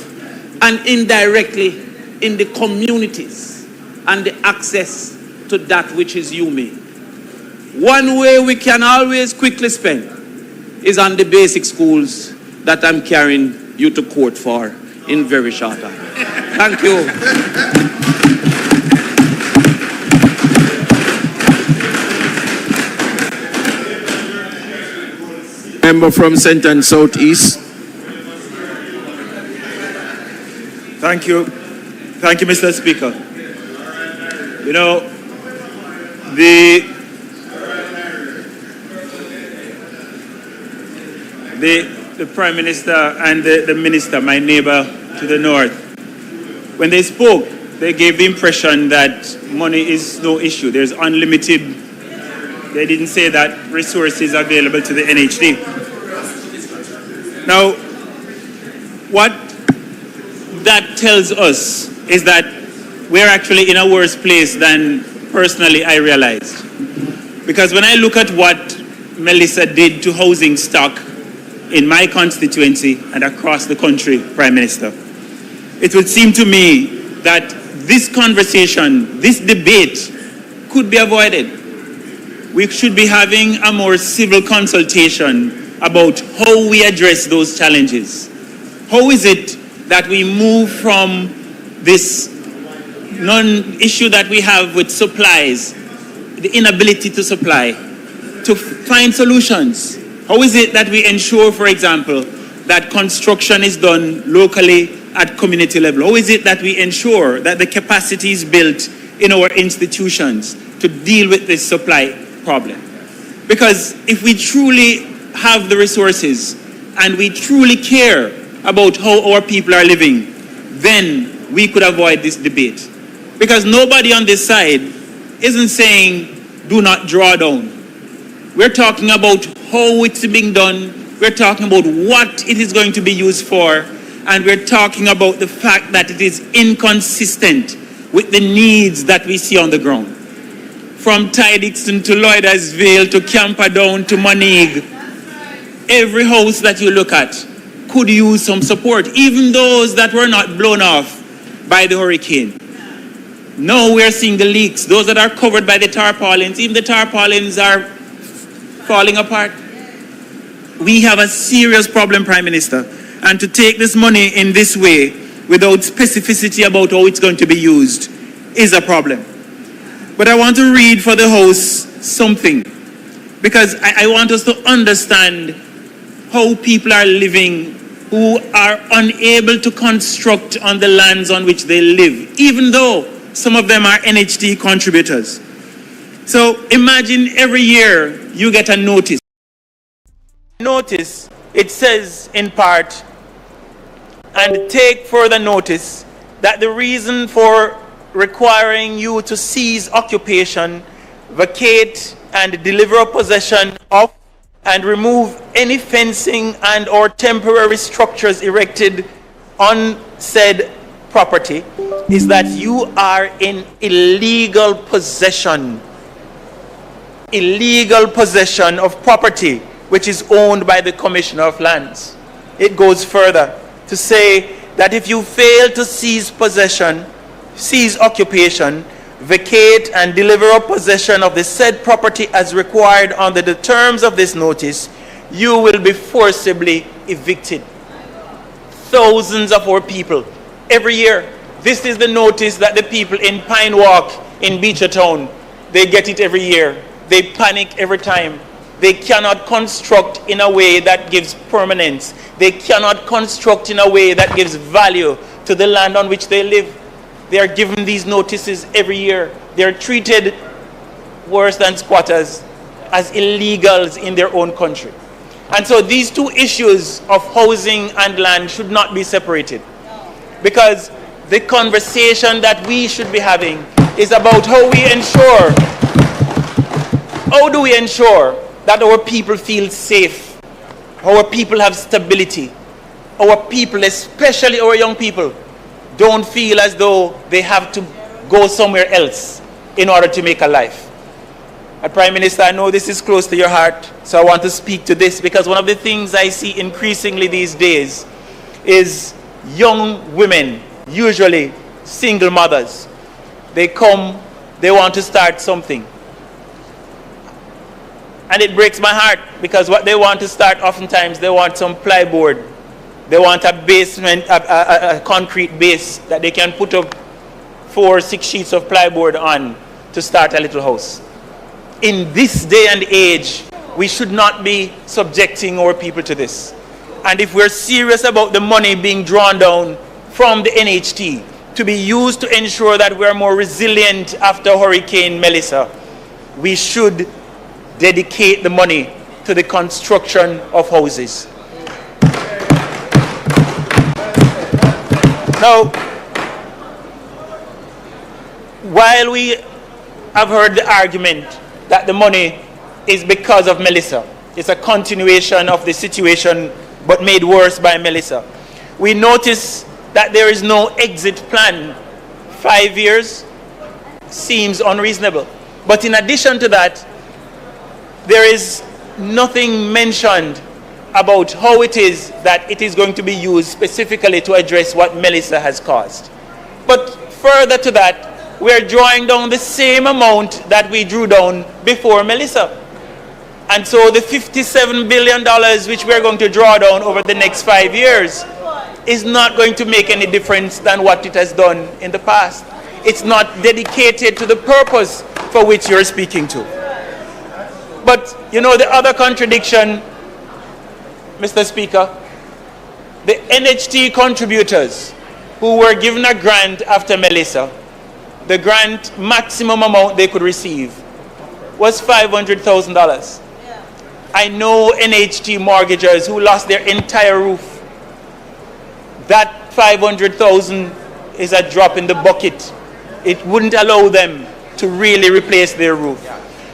and indirectly in the communities and the access to that which is human. One way we can always quickly spend is on the basic schools that I'm carrying you to court for in very short time. Thank you. Member from Centre and South East. Thank you. Thank you, Mr. Speaker. You know, the Prime Minister and the Minister, my neighbor to the north, when they spoke, they gave the impression that money is no issue. There's unlimited, they didn't say that resources available to the NHD. Now, what that tells us is that we're actually in a worse place than personally I realized. Because when I look at what Melissa did to housing stock in my constituency and across the country, Prime Minister, it would seem to me that this conversation, this debate could be avoided. We should be having a more civil consultation about how we address those challenges. How is it that we move from this non-issue that we have with supplies, the inability to supply, to find solutions? How is it that we ensure, for example, that construction is done locally at community level? How is it that we ensure that the capacity is built in our institutions to deal with this supply problem? Because if we truly have the resources and we truly care about how our people are living, then we could avoid this debate. Because nobody on this side isn't saying, do not draw down. We're talking about how it's being done. We're talking about what it is going to be used for. And we're talking about the fact that it is inconsistent with the needs that we see on the ground. From Tidixton to Lloydersville to Camperdown to Moneague, every house that you look at could use some support, even those that were not blown off by the hurricane. Now we're seeing the leaks, those that are covered by the tarpaulins, even the tarpaulins are falling apart. We have a serious problem, Prime Minister, and to take this money in this way without specificity about how it's going to be used is a problem. But I want to read for the House something, because I want us to understand how people are living who are unable to construct on the lands on which they live, even though some of them are NHD contributors. So imagine every year you get a notice. Notice, it says in part, and take further notice that the reason for requiring you to cease occupation, vacate, and deliver a possession of and remove any fencing and or temporary structures erected on said property is that you are in illegal possession of property which is owned by the Commissioner of Lands. It goes further to say that if you fail to cease possession, cease occupation, vacate and deliver up possession of the said property as required under the terms of this notice, you will be forcibly evicted. Thousands of our people every year. This is the notice that the people in Pine Walk in Beechertown, they get it every year. They panic every time. They cannot construct in a way that gives permanence. They cannot construct in a way that gives value to the land on which they live. They are given these notices every year. They are treated worse than squatters, as illegals in their own country. And so these two issues of housing and land should not be separated. Because the conversation that we should be having is about how do we ensure that our people feel safe, our people have stability, our people, especially our young people, don't feel as though they have to go somewhere else in order to make a life. Prime Minister, I know this is close to your heart, so I want to speak to this because one of the things I see increasingly these days is young women, usually single mothers. They come, they want to start something. And it breaks my heart because what they want to start, oftentimes they want some plyboard. They want a basement, a concrete base that they can put up 4 or 6 sheets of plyboard on to start a little house. In this day and age, we should not be subjecting our people to this. And if we're serious about the money being drawn down from the NHT to be used to ensure that we're more resilient after Hurricane Melissa, we should dedicate the money to the construction of houses. Now, while we have heard the argument that the money is because of Melissa, it's a continuation of the situation but made worse by Melissa, we notice that there is no exit plan. 5 years seems unreasonable. But in addition to that, there is nothing mentioned about how it is that it is going to be used specifically to address what Melissa has caused. But further to that, we are drawing down the same amount that we drew down before Melissa. And so the $57 billion which we are going to draw down over the next 5 years is not going to make any difference than what it has done in the past. It's not dedicated to the purpose for which you're speaking to. But, you know, the other contradiction, Mr. Speaker, the NHT contributors who were given a grant after Melissa, the grant maximum amount they could receive was $500,000. I know NHT mortgagers who lost their entire roof. That $500,000 is a drop in the bucket. It wouldn't allow them to really replace their roof.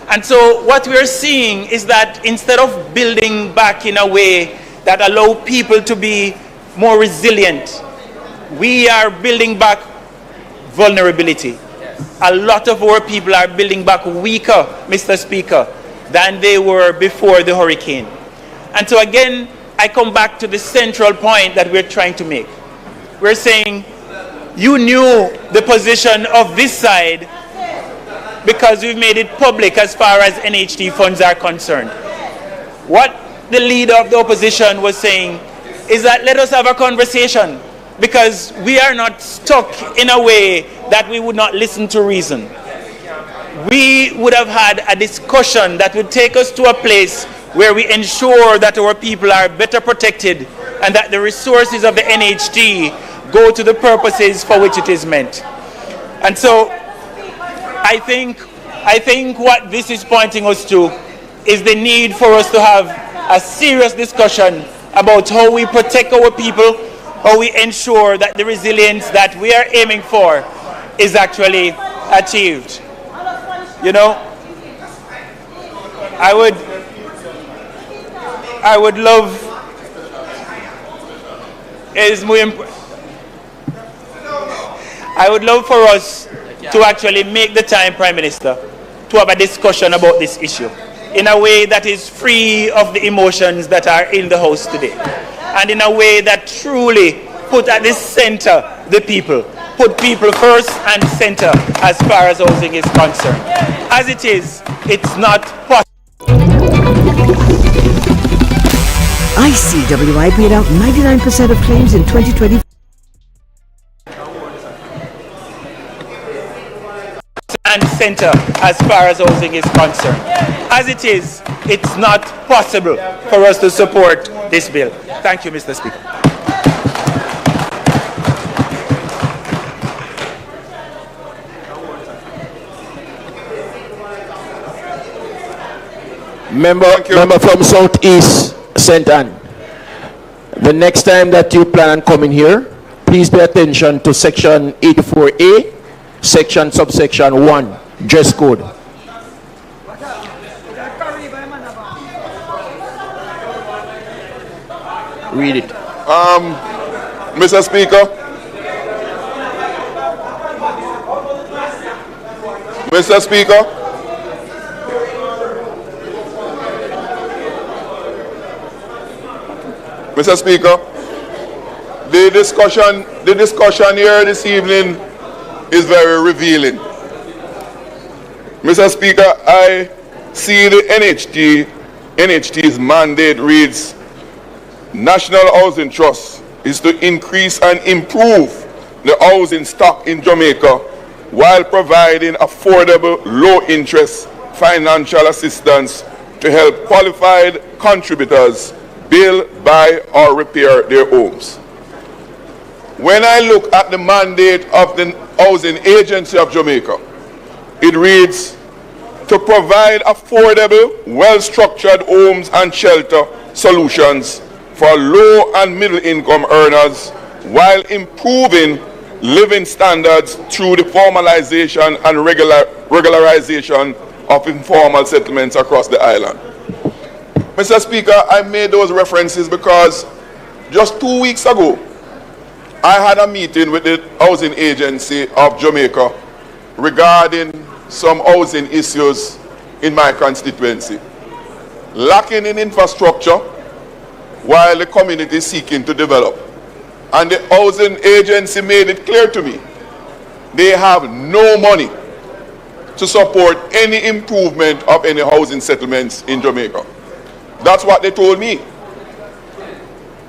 And so what we're seeing is that instead of building back in a way that allow people to be more resilient, we are building back vulnerability. A lot of our people are building back weaker, Mr. Speaker, than they were before the hurricane. And so again, I come back to the central point that we're trying to make. We're saying, you knew the position of this side because we've made it public as far as NHT funds are concerned. What the leader of the opposition was saying is that let us have a conversation because we are not stuck in a way that we would not listen to reason. We would have had a discussion that would take us to a place where we ensure that our people are better protected and that the resources of the NHT go to the purposes for which it is meant. And so I think what this is pointing us to is the need for us to have a serious discussion about how we protect our people, how we ensure that the resilience that we are aiming for is actually achieved. You know, I would love, I would love for us to actually make the time, Prime Minister, to have a discussion about this issue in a way that is free of the emotions that are in the House today, and in a way that truly put at the center the people, put people first and center as far as housing is concerned. As it is, it's not possible. ICWI paid out 99% of claims in 2020. And center as far as housing is concerned. As it is, it's not possible for us to support this bill. Thank you, Mr. Speaker. Member from Southeast St. Anne. The next time that you plan on coming here, please pay attention to section 84A, section subsection 1, dress code. Read it. Mr. Speaker. Mr. Speaker. Mr. Speaker, the discussion here this evening is very revealing. Mr. Speaker, I see the NHT's mandate reads, National Housing Trust is to increase and improve the housing stock in Jamaica while providing affordable, low-interest financial assistance to help qualified contributors build, buy, or repair their homes. When I look at the mandate of the Housing Agency of Jamaica, it reads, to provide affordable, well-structured homes and shelter solutions for low and middle-income earners while improving living standards through the formalization and regularization of informal settlements across the island. Mr. Speaker, I made those references because just 2 weeks ago, I had a meeting with the Housing Agency of Jamaica regarding some housing issues in my constituency. Lacking in infrastructure while the community is seeking to develop. And the Housing Agency made it clear to me they have no money to support any improvement of any housing settlements in Jamaica. That's what they told me.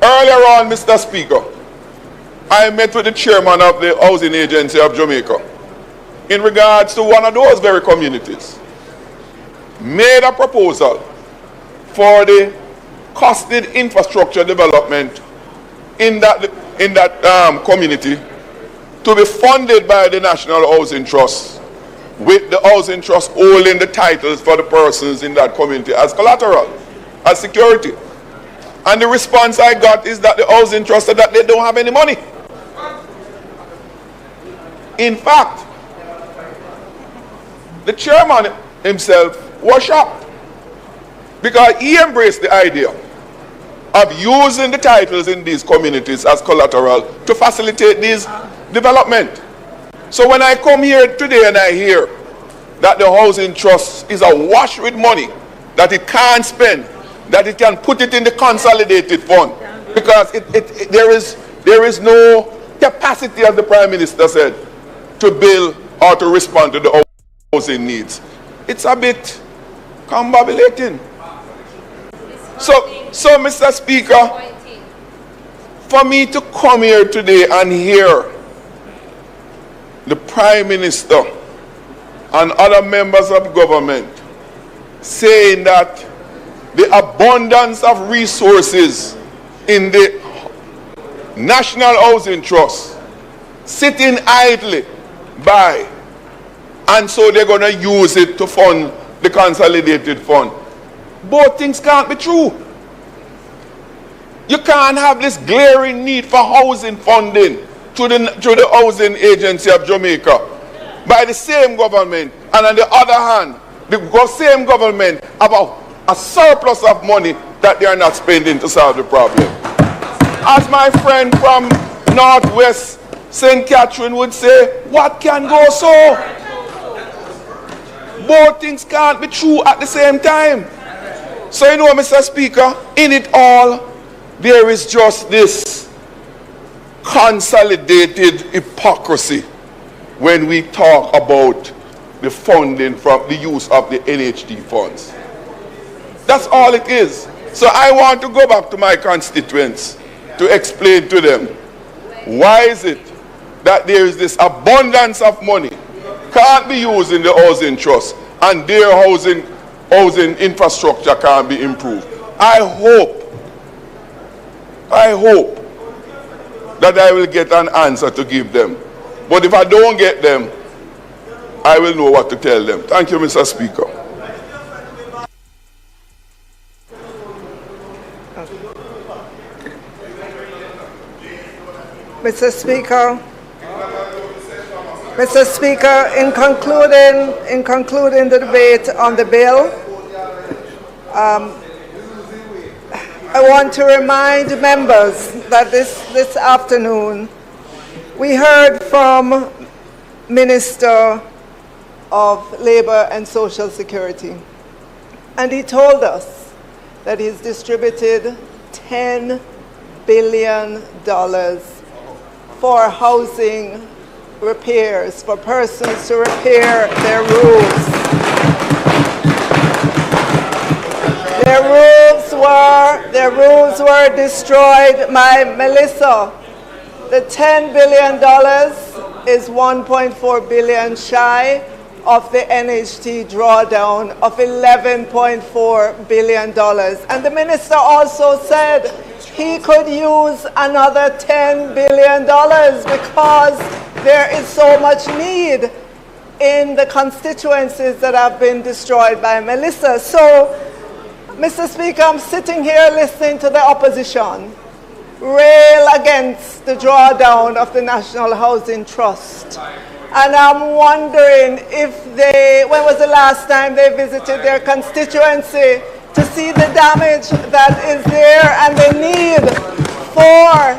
Earlier on, Mr. Speaker, I met with the chairman of the Housing Agency of Jamaica in regards to one of those very communities. Made a proposal for the costed infrastructure development in that community to be funded by the National Housing Trust, with the Housing Trust holding the titles for the persons in that community as collateral, as security. And the response I got is that the Housing Trust said that they don't have any money. In fact, the chairman himself was shocked because he embraced the idea of using the titles in these communities as collateral to facilitate these development. So when I come here today and I hear that the Housing Trust is awash with money that it can't spend, that it can put it in the consolidated fund, because there is no capacity, as the Prime Minister said, to build or to respond to the housing needs. It's a bit combobulating. So Mr. Speaker, for me to come here today and hear the Prime Minister and other members of government saying that the abundance of resources in the National Housing Trust sitting idly by, and so they're going to use it to fund the consolidated fund. Both things can't be true. You can't have this glaring need for housing funding through the Housing Agency of Jamaica by the same government, and on the other hand, the same government have a surplus of money that they are not spending to solve the problem. As my friend from Northwest St. Catherine would say, what can go so? Both things can't be true at the same time. So you know, Mr. Speaker, in it all, there is just this consolidated hypocrisy when we talk about the funding from the use of the NHT funds. That's all it is. So I want to go back to my constituents to explain to them, why is it that there is this abundance of money can't be used in the Housing Trust and their housing infrastructure can't be improved. I hope that I will get an answer to give them. But if I don't get them, I will know what to tell them. Thank you, Mr. Speaker. Mr. Speaker, in concluding the debate on the bill, I want to remind members that this afternoon we heard from Minister of Labor and Social Security, and he told us that he's distributed $10 billion for housing repairs, for persons to repair their roofs. Their roofs were destroyed by Melissa. The $10 billion is 1.4 billion shy of the NHT drawdown of $11.4 billion. And the minister also said he could use another $10 billion because there is so much need in the constituencies that have been destroyed by Melissa. So, Mr. Speaker, I'm sitting here listening to the opposition rail against the drawdown of the National Housing Trust. And I'm wondering if when was the last time they visited their constituency to see the damage that is there and the need for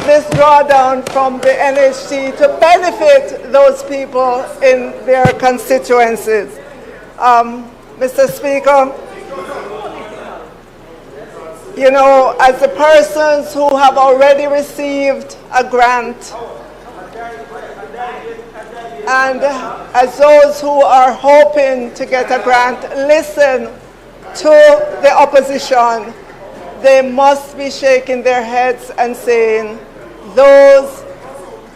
this drawdown from the NHT to benefit those people in their constituencies. Mr. Speaker, you know, as the persons who have already received a grant and as those who are hoping to get a grant listen to the opposition, they must be shaking their heads and saying those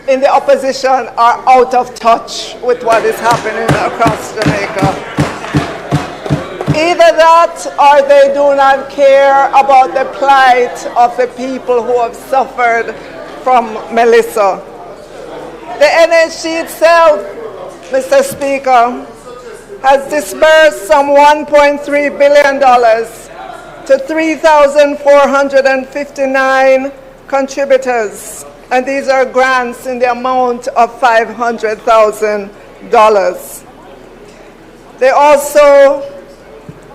in the opposition are out of touch with what is happening across Jamaica. Either that or they do not care about the plight of the people who have suffered from Melissa. The NHT itself, Mr. Speaker, has disbursed some $1.3 billion to 3,459 contributors, and these are grants in the amount of $500,000. They also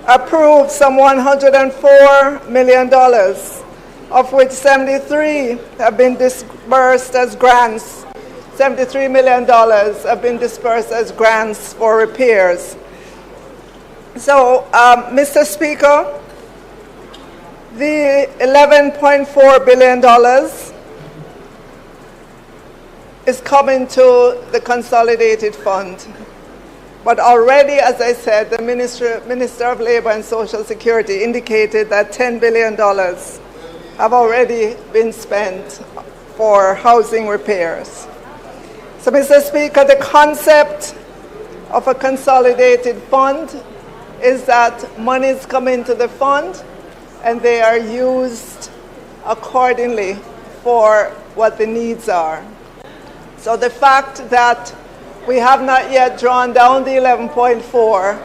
approved some $104 million, of which 73 have been disbursed as grants. $73 million have been dispersed as grants for repairs. So, Mr. Speaker, the $11.4 billion is coming to the consolidated fund. But already, as I said, the Minister of Labor and Social Security indicated that $10 billion have already been spent for housing repairs. So, Mr. Speaker, the concept of a consolidated fund is that monies come into the fund and they are used accordingly for what the needs are. So the fact that we have not yet drawn down the 11.4,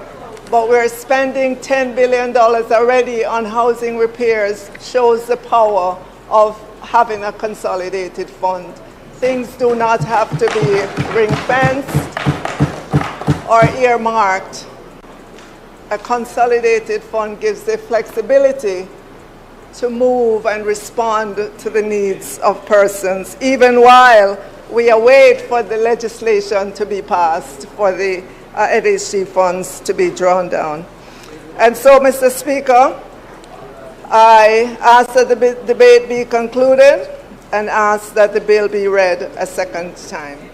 but we're spending $10 billion already on housing repairs shows the power of having a consolidated fund. Things do not have to be ring-fenced or earmarked. A consolidated fund gives the flexibility to move and respond to the needs of persons, even while we await for the legislation to be passed for the NHT funds to be drawn down. And so, Mr. Speaker, I ask that the debate be concluded and ask that the bill be read a second time.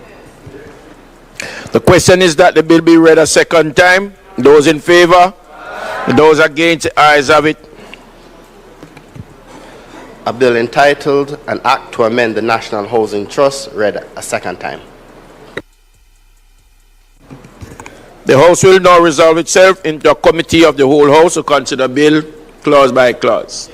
The question is that the bill be read a second time. Those in favor? Those against? Ayes have it. A bill entitled An Act to Amend the National Housing Trust read a second time. The House will now resolve itself into a committee of the whole House to consider bill clause by clause.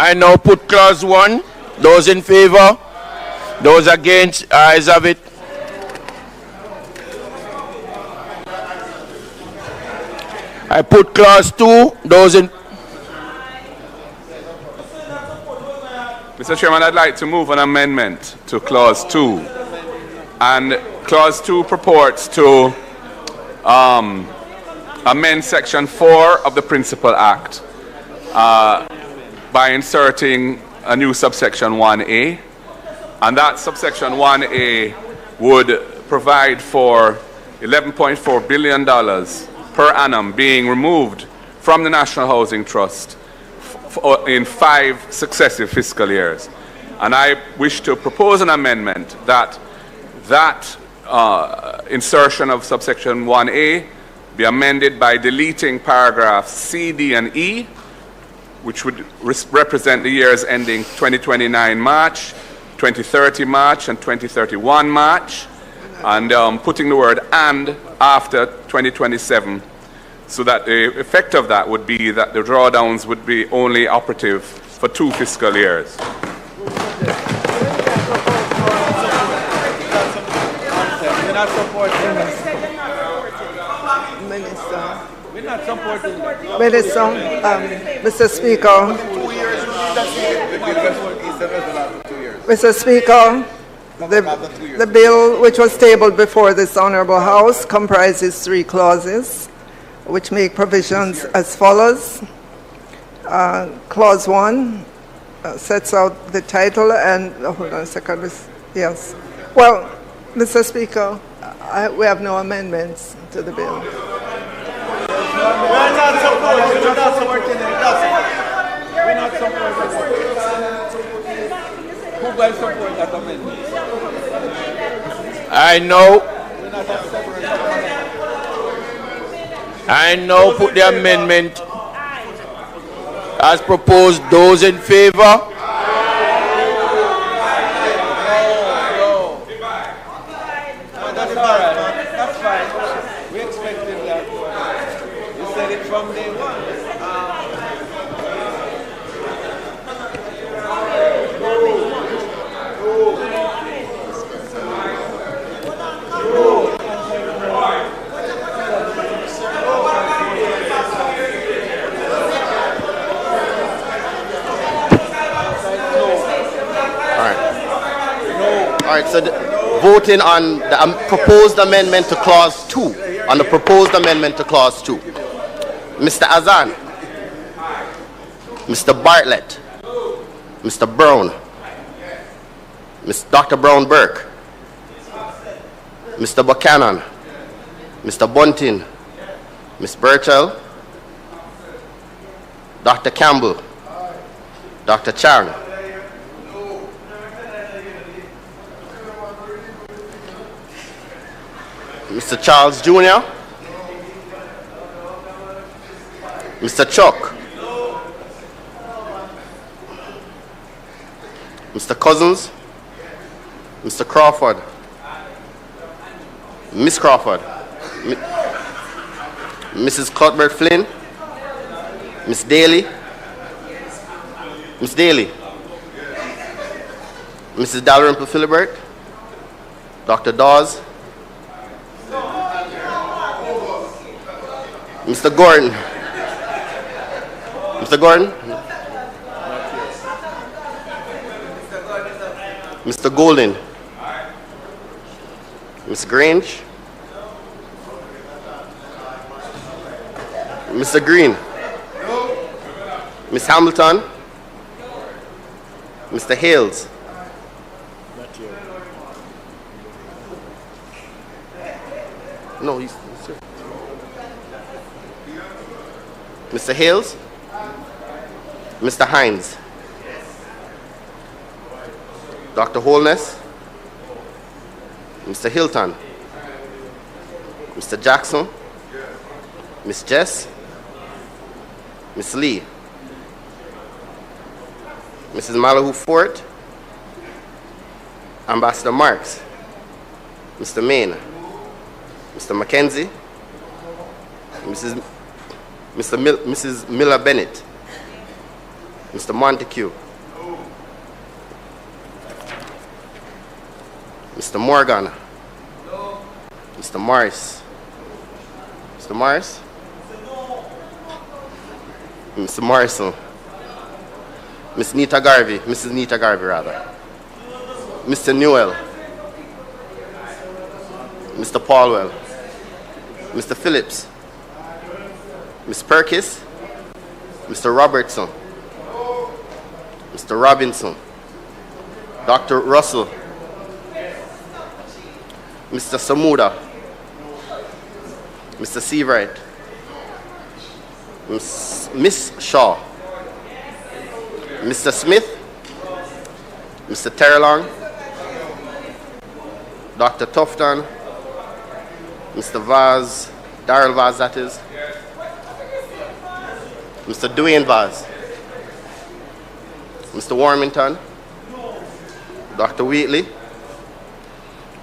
I now put clause 1. Those in favor? Those against? Ayes have it. I put clause 2. Those in... Mr. Chairman, I'd like to move an amendment to Clause 2. And Clause 2 purports to amend Section 4 of the Principal Act by inserting a new subsection 1A. And that subsection 1A would provide for $11.4 billion per annum being removed from the National Housing Trust in 5 successive fiscal years. And I wish to propose an amendment that insertion of subsection 1A be amended by deleting paragraphs C, D, and E, which would represent the years ending 2029 March, 2030 March, and 2031 March, and putting the word "and" after 2027, so that the effect of that would be that the drawdowns would be only operative for 2 fiscal years. We're not supporting Minister, Mr. Speaker. Mr. Speaker, the bill which was tabled before this Honourable House comprises 3 clauses which make provisions as follows. Clause 1 sets out the title and, hold on a second, yes. Well, Mr. Speaker, we have no amendments to the bill. We're not supporting it. We're not supporting it. Who will support that amendment? I now put the amendment as proposed. Those in favor? That's all right. That's fine. We expected that. You said it from day one. All right, so voting on the proposed amendment to Clause 2. On the proposed amendment to Clause 2. Mr. Azan. Mr. Bartlett. Mr. Brown. Dr. Brown-Burke. Mr. Buchanan. Mr. Bunting. Ms. Burchell. Dr. Campbell. Dr. Chang. Mr. Charles Jr. Mr. Chuck. Mr. Cousins. Mr. Crawford. Miss Crawford. Mrs. Cuthbert Flynn. Miss Daly. Miss Daly. Mrs. Dalrymple Philibert. Dr. Dawes. Mr. Gordon. Mr. Gordon? Mr. Golden. Ms. Grange. Mr. Green. Ms. Hamilton. Mr. Hales. No, he's here. Mr. Hales? Mr. Hines? Dr. Holness? Mr. Hilton? Mr. Jackson? Miss Jess? Miss Lee? Mrs. Malahoo Fort? Ambassador Marks? Mr. Maine? Mr. Mackenzie? Mrs. Miller Bennett? Mr. Montague? Mr. Morgan? Mr. Morris? Mr. Morris? Mr. Morrison? Mrs. Nita Garvey, rather. Mr. Newell, Mr. Paulwell, Mr. Phillips, Ms. Perkis, Mr. Robertson, Mr. Robinson, Dr. Russell, Mr. Samuda, Mr. Seabright, Miss Shaw, Mr. Smith, Mr. Terrelong, Dr. Tufton, Mr. Vaz, Darrell Vaz that is, Mr. Dwayne Vaz, Mr. Warmington, Dr. Wheatley,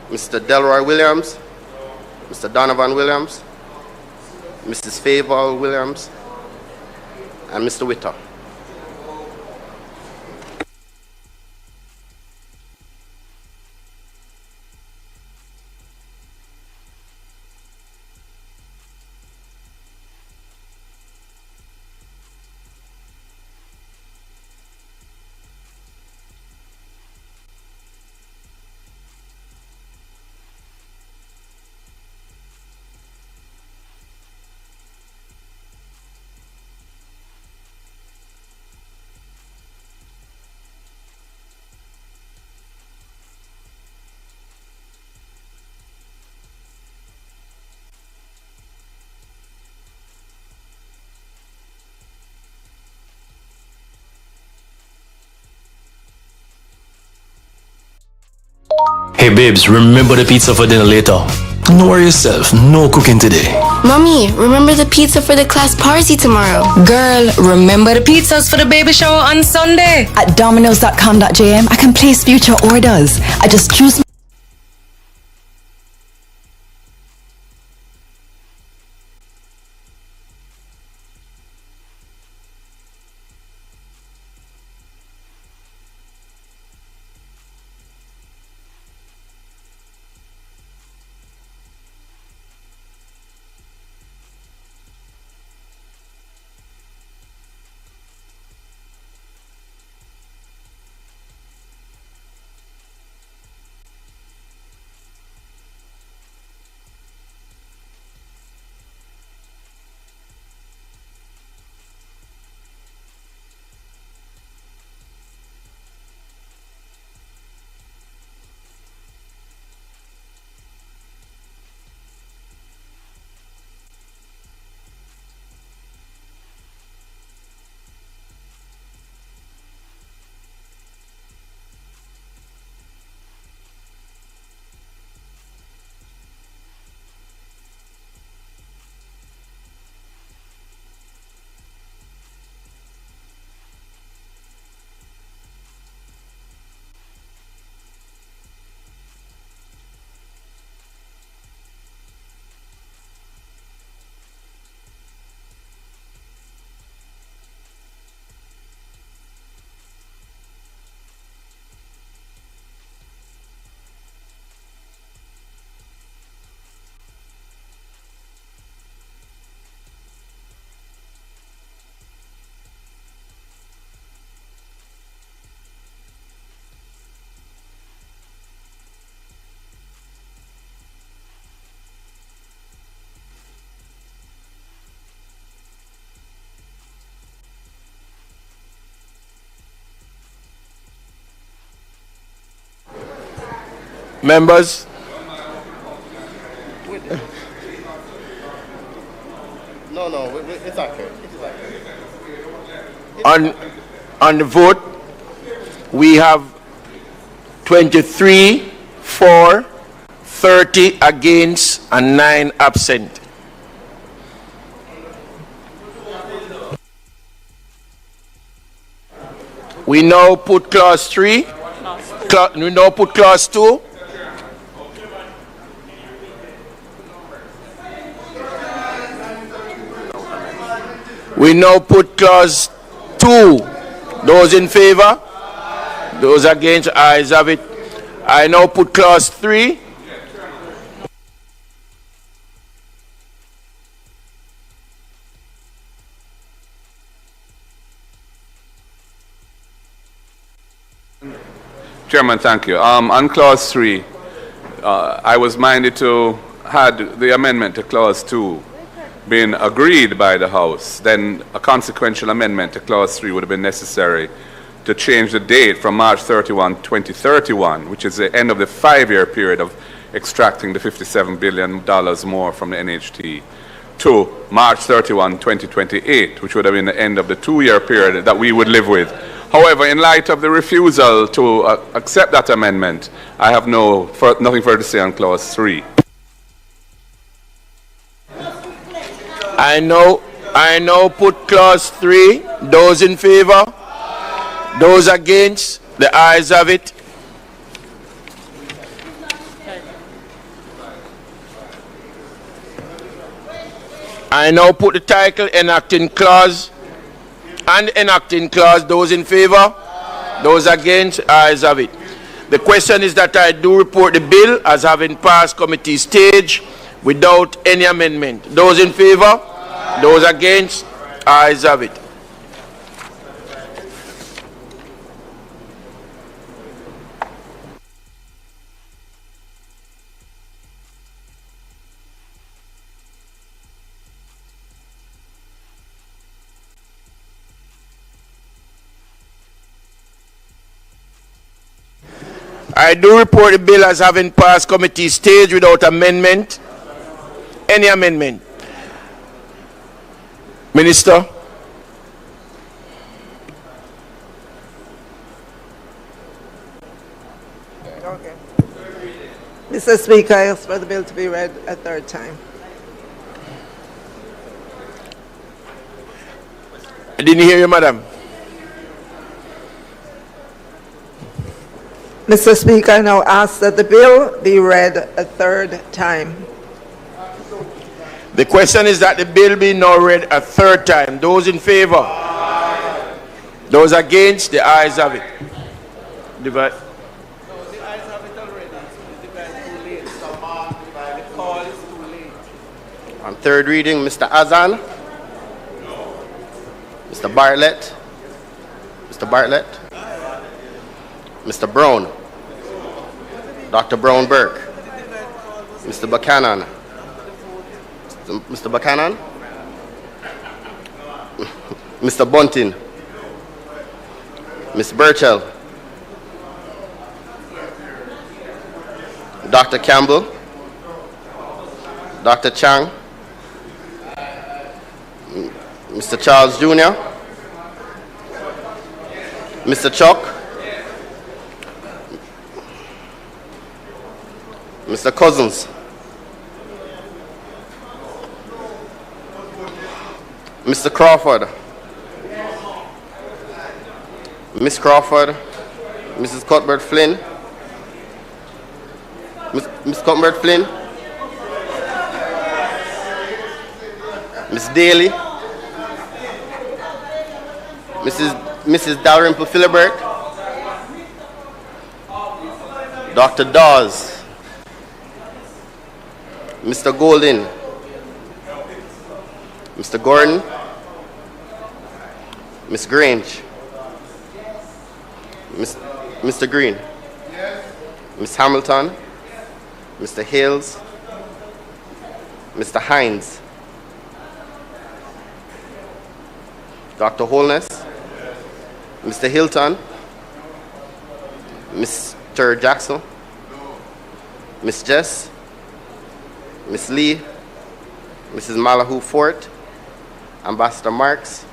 Mr. Delroy Williams, Mr. Donovan Williams, Mrs. Fayeval Williams, and Mr. Witter. Hey babes, remember the pizza for dinner later. Don't worry yourself, no cooking today. Mommy, remember the pizza for the class party tomorrow. Girl, remember the pizzas for the baby shower on Sunday. At dominoes.com.jm, I can place future orders. I just choose. Members, No, it's okay. It is okay. on the vote, we have 23 for, 30 against, and 9 absent. We now put clause 3. We now put clause 2. We now put clause 2. Those in favor? Those against? Ayes have it. I now put clause 3. Chairman, thank you. On clause 3, I was minded to had the amendment to clause 2 been agreed by the House, then a consequential amendment to clause 3 would have been necessary to change the date from March 31, 2031, which is the end of the 5-year period of extracting the $57 billion more from the NHT, to March 31, 2028, which would have been the end of the 2-year period that we would live with. However, in light of the refusal to accept that amendment, I have nothing further to say on clause 3. I now put clause 3. Those in favor? Those against? The ayes have it. I now put the title enacting clause and enacting clause. Those in favor? Those against? Ayes have it. The question is that I do report the bill as having passed committee stage without any amendment. Those in favor? Those against? Ayes have it. I do report the bill as having passed committee stage without amendment. Any amendment? Minister? Okay. Mr. Speaker, I ask for the bill to be read a third time. I didn't hear you, madam. Mr. Speaker, I now ask that the bill be read a third time. The question is that the bill be now read a third time. Those in favor? Those against? The ayes have it. Divide. On third reading, Mr. Azan, Mr. Bartlett, Mr. Bartlett, Mr. Brown, Dr. Brown Burke, Mr. Buchanan, Mr. Buchanan, Mr. Bunting, Ms. Burchell, Dr. Campbell, Dr. Chang, Mr. Charles Jr., Mr. Chuck, Mr. Cousins, Mr. Crawford, Miss Crawford, Mrs. Cuthbert Flynn, Miss Cuthbert Flynn, Miss Daly, Mrs. Dalrymple Philibert, Dr. Dawes, Mr. Golden, Mr. Gordon, Miss Grange, Mr. Green, Miss Hamilton, Mr. Hales, Mr. Hines, Dr. Holness, Mr. Hilton, Mr. Jackson, Miss Jess, Miss Lee, Mrs. Malahu Fort, Ambassador Marks,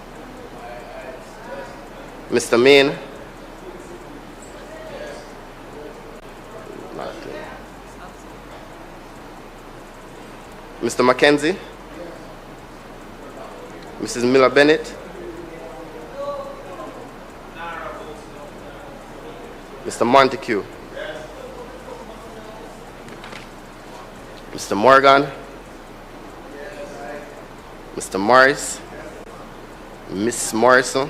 Mr. Main, Mr. Mackenzie, Mrs. Miller Bennett, Mr. Montague, Mr. Morgan, Mr. Morris, Miss Morrison,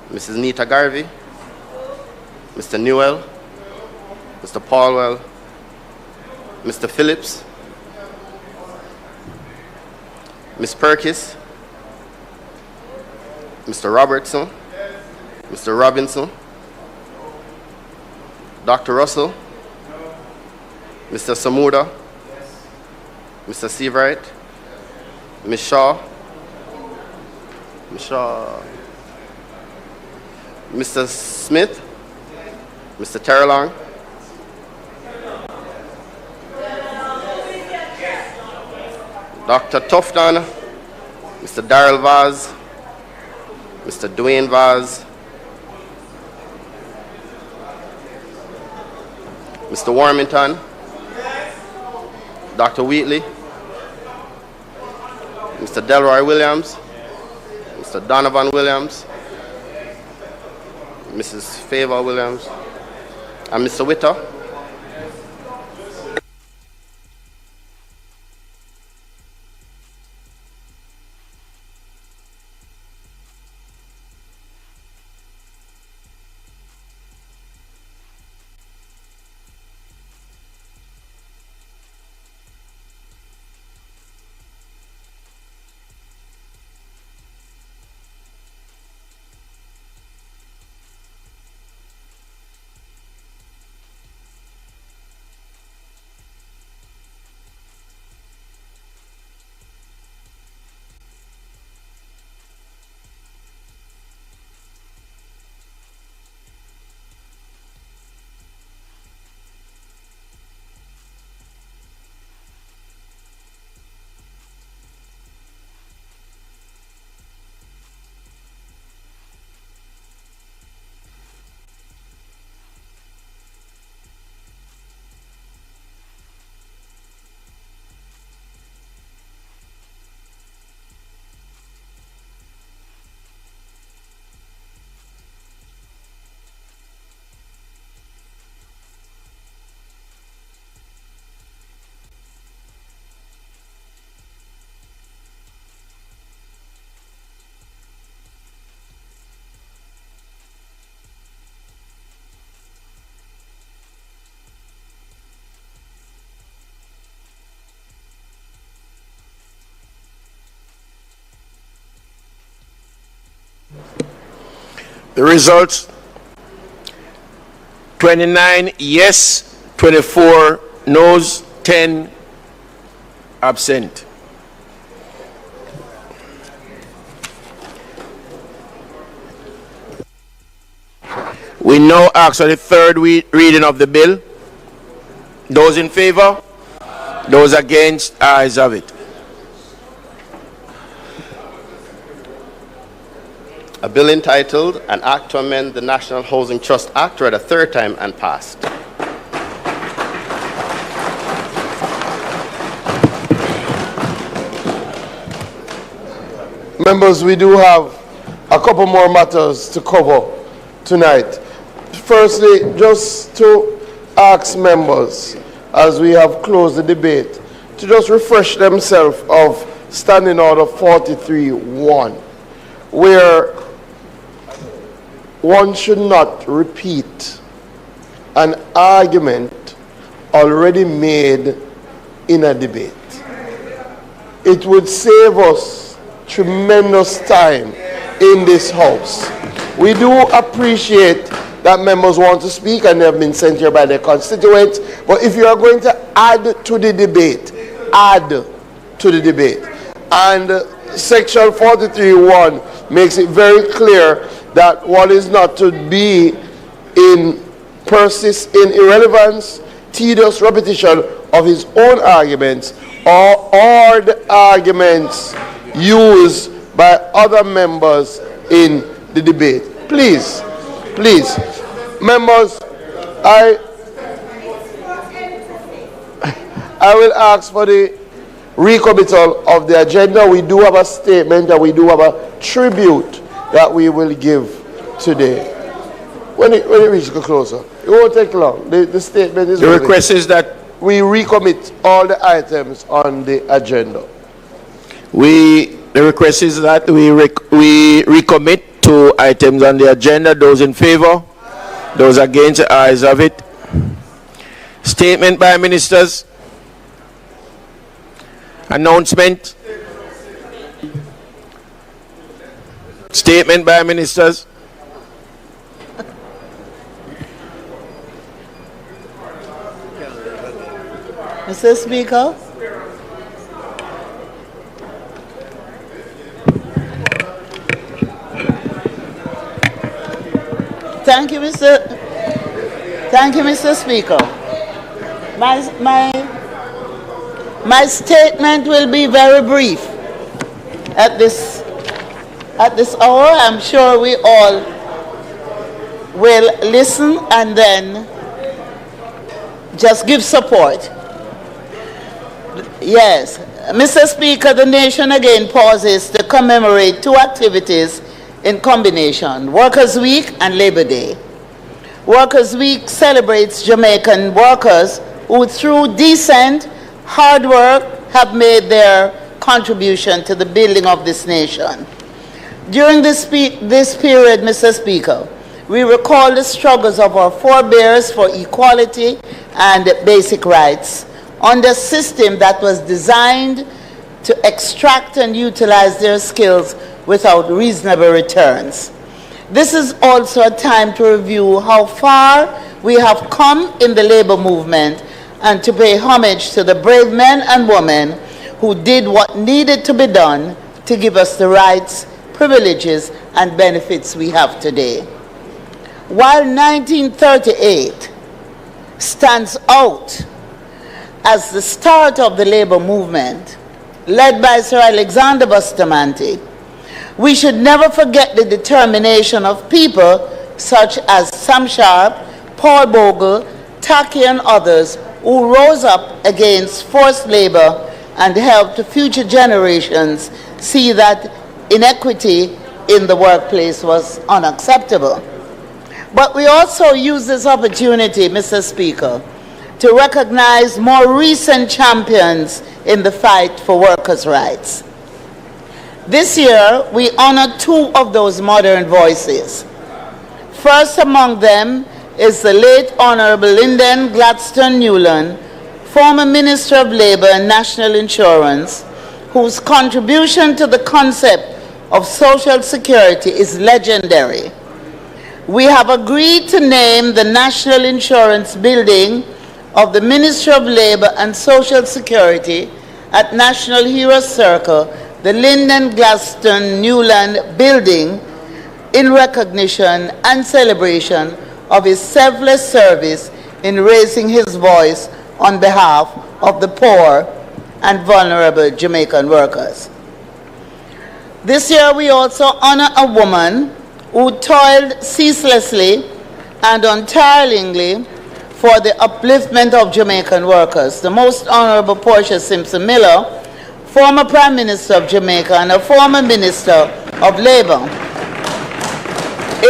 Mrs. Nita Garvey, Mr. Newell, Mr. Paulwell, Mr. Phillips, Miss Perkis, Mr. Robertson, Mr. Robinson, Dr. Russell, Mr. Samuda, Mr. Seabright, Ms. Shaw, Mr. Smith, Mr. Terrelong, Dr. Tufton, Mr. Darrell Vaz, Mr. Dwayne Vaz, Mr. Warmington, Dr. Wheatley, Mr. Delroy Williams, Mr. Donovan Williams, Mrs. Favor Williams, and Mr. Witter. The results: 29 yes, 24 noes, 10 absent. We now ask for the third reading of the bill. Those in favor? Those against? Ayes have it. A bill entitled, An Act to Amend the National Housing Trust Act, read a third time and passed. Members, we do have a couple more matters to cover tonight. Firstly, just to ask members, as we have closed the debate, to just refresh themselves of Standing Order 43-1, where one should not repeat an argument already made in a debate. It would save us tremendous time in this house. We do appreciate that members want to speak and they have been sent here by their constituents, but if you are going to add to the debate, add to the debate. And Section 43.1 makes it very clear that one is not to be persist in irrelevance, tedious repetition of his own arguments or the arguments used by other members in the debate. Please, members, I will ask for the recommittal of the agenda. We do have a statement and we do have a tribute that we will give today. When it reaches closer, it won't take long. The statement is... The request is that we recommit all the items on the agenda. The request is that we recommit to items on the agenda. Those in favor? Those against? Ayes have it. Statement by ministers. Announcement. Statement by ministers. Mr. Speaker. Thank you, Mr. Speaker. My statement will be very brief. At this hour, I'm sure we all will listen and then just give support. Yes, Mr. Speaker, the nation again pauses to commemorate two activities in combination, Workers' Week and Labor Day. Workers' Week celebrates Jamaican workers who through decent, hard work have made their contribution to the building of this nation. During this period, Mr. Speaker, we recall the struggles of our forebears for equality and basic rights under a system that was designed to extract and utilize their skills without reasonable returns. This is also a time to review how far we have come in the labor movement and to pay homage to the brave men and women who did what needed to be done to give us the rights, privileges, and benefits we have today. While 1938 stands out as the start of the labor movement, led by Sir Alexander Bustamante, we should never forget the determination of people such as Sam Sharp, Paul Bogle, Taki, and others who rose up against forced labor and helped future generations see that inequity in the workplace was unacceptable. But we also use this opportunity, Mr. Speaker, to recognize more recent champions in the fight for workers' rights. This year, we honor two of those modern voices. First among them is the late Honorable Lyndon Gladstone Newland, former Minister of Labor and National Insurance, whose contribution to the concept of Social Security is legendary. We have agreed to name the National Insurance Building of the Ministry of Labor and Social Security at National Heroes Circle the Lyndon Gladstone Newland Building in recognition and celebration of his selfless service in raising his voice on behalf of the poor and vulnerable Jamaican workers. This year we also honor a woman who toiled ceaselessly and untiringly for the upliftment of Jamaican workers, the Most Honorable Portia Simpson Miller, former Prime Minister of Jamaica and a former Minister of Labor.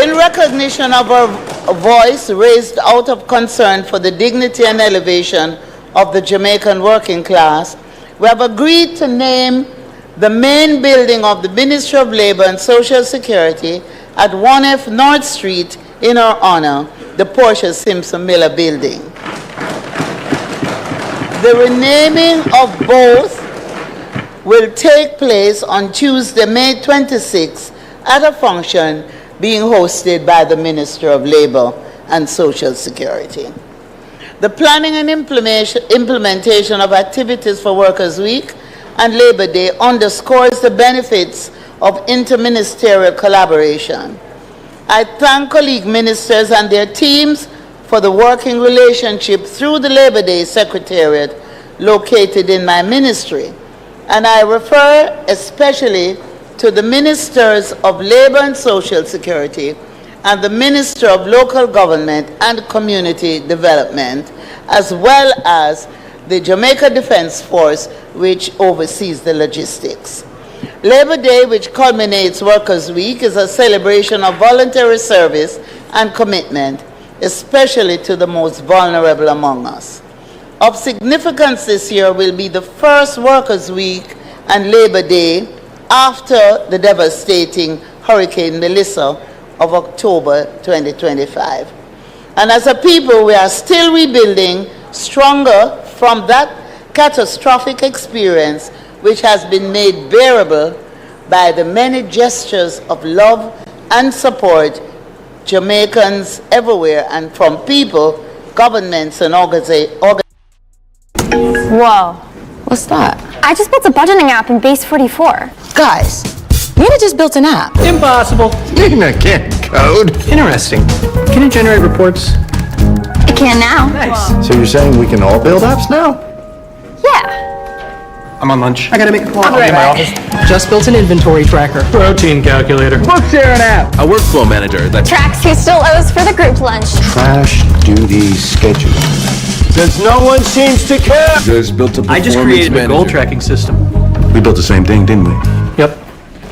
In recognition of her voice raised out of concern for the dignity and elevation of the Jamaican working class, we have agreed to name the main building of the Ministry of Labor and Social Security at 1F North Street in her honor, the Portia Simpson Miller Building. The renaming of both will take place on Tuesday, May 26th at a function being hosted by the Minister of Labor and Social Security. The planning and implementation of activities for Workers' Week and Labor Day underscores the benefits of interministerial collaboration. I thank colleague ministers and their teams for the working relationship through the Labor Day Secretariat located in my ministry. And I refer especially to the Ministers of Labor and Social Security and the Minister of Local Government and Community Development, as well as the Jamaica Defense Force, which oversees the logistics. Labor Day, which culminates Workers' Week, is a celebration of voluntary service and commitment, especially to the most vulnerable among us. Of significance this year will be the first Workers' Week and Labor Day after the devastating Hurricane Melissa of October 2025. And as a people, we are still rebuilding stronger from that catastrophic experience, which has been made bearable by the many gestures of love and support Jamaicans everywhere and from people, governments, and organizations. Whoa. What's that? I just built a budgeting app in Base 44. Guys, Nina just built an app. Impossible. Nina can't code. Interesting. Can it generate reports? It can now. Nice. So you're saying we can all build apps now? Yeah. I'm on lunch. I gotta make a call. I'll be in my office. Just built an inventory tracker. Protein calculator. Book sharing app. A workflow manager that Tracks who still owes for the group lunch. Trash duty schedule. Since no one seems to care. You guys built a performance I just created a goal manager. tracking system. We built the same thing, didn't we? Yep.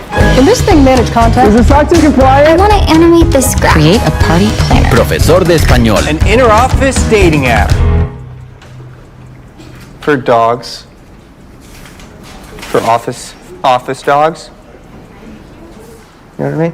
Can this thing manage content? Is it SOC 2 compliant? I want to animate this graph. Create a party planner. Profesor de español. An inter-office dating app. For dogs. For office dogs. You know what I mean?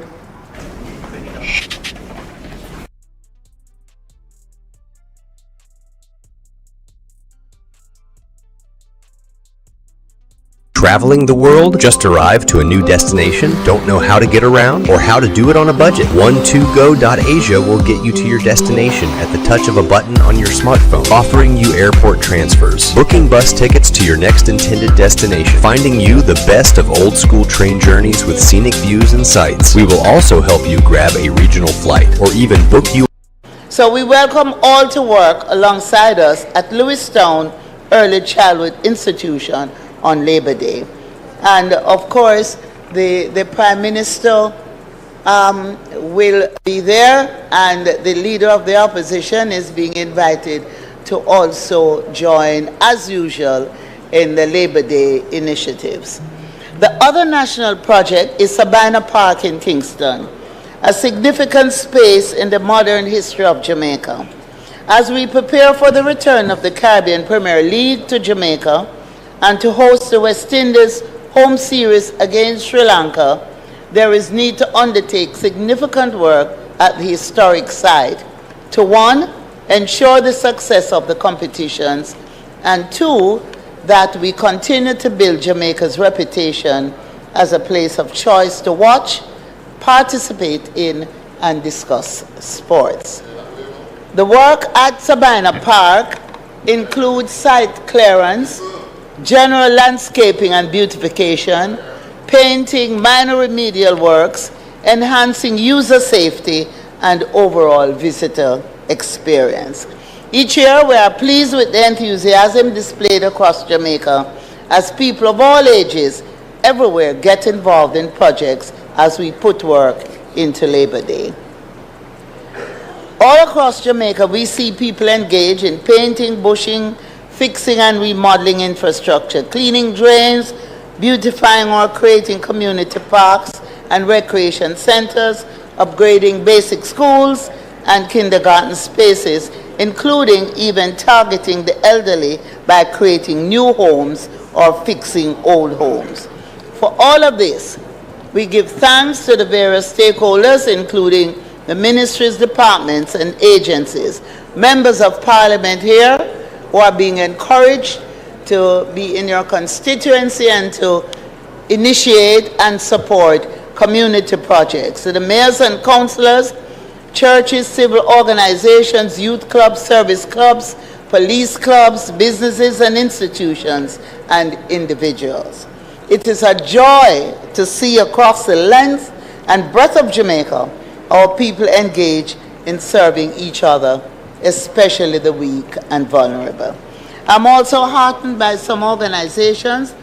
Traveling the world? Just arrived to a new destination? Don't know how to get around? Or how to do it on a budget? 12go.asia will get you to your destination at the touch of a button on your smartphone, offering you airport transfers, booking bus tickets to your next intended destination, finding you the best of old school train journeys with scenic views and sights. We will also help you grab a regional flight or even book you. So we welcome all to work alongside us at Lewistown Early Childhood Institution on Labor Day. And of course, the Prime Minister will be there, and the Leader of the Opposition is being invited to also join, as usual, in the Labor Day initiatives. The other national project is Sabina Park in Kingston, a significant space in the modern history of Jamaica. As we prepare for the return of the Caribbean Premier League to Jamaica, and to host the West Indies home series against Sri Lanka, there is need to undertake significant work at the historic site to, one, ensure the success of the competitions, and two, that we continue to build Jamaica's reputation as a place of choice to watch, participate in, and discuss sports. The work at Sabina Park includes site clearance, general landscaping and beautification, painting, minor remedial works, enhancing user safety, and overall visitor experience. Each year, we are pleased with the enthusiasm displayed across Jamaica as people of all ages everywhere get involved in projects as we put work into Labor Day. All across Jamaica, we see people engage in painting, bushing, fixing and remodeling infrastructure, cleaning drains, beautifying or creating community parks and recreation centers, upgrading basic schools and kindergarten spaces, including even targeting the elderly by creating new homes or fixing old homes. For all of this, we give thanks to the various stakeholders, including the ministries, departments, and agencies, members of Parliament here, who are being encouraged to be in your constituency and to initiate and support community projects. So the mayors and councillors, churches, civil organizations, youth clubs, service clubs, police clubs, businesses and institutions, and individuals. It is a joy to see across the length and breadth of Jamaica our people engage in serving each other, especially the weak and vulnerable. I'm also heartened by some organizations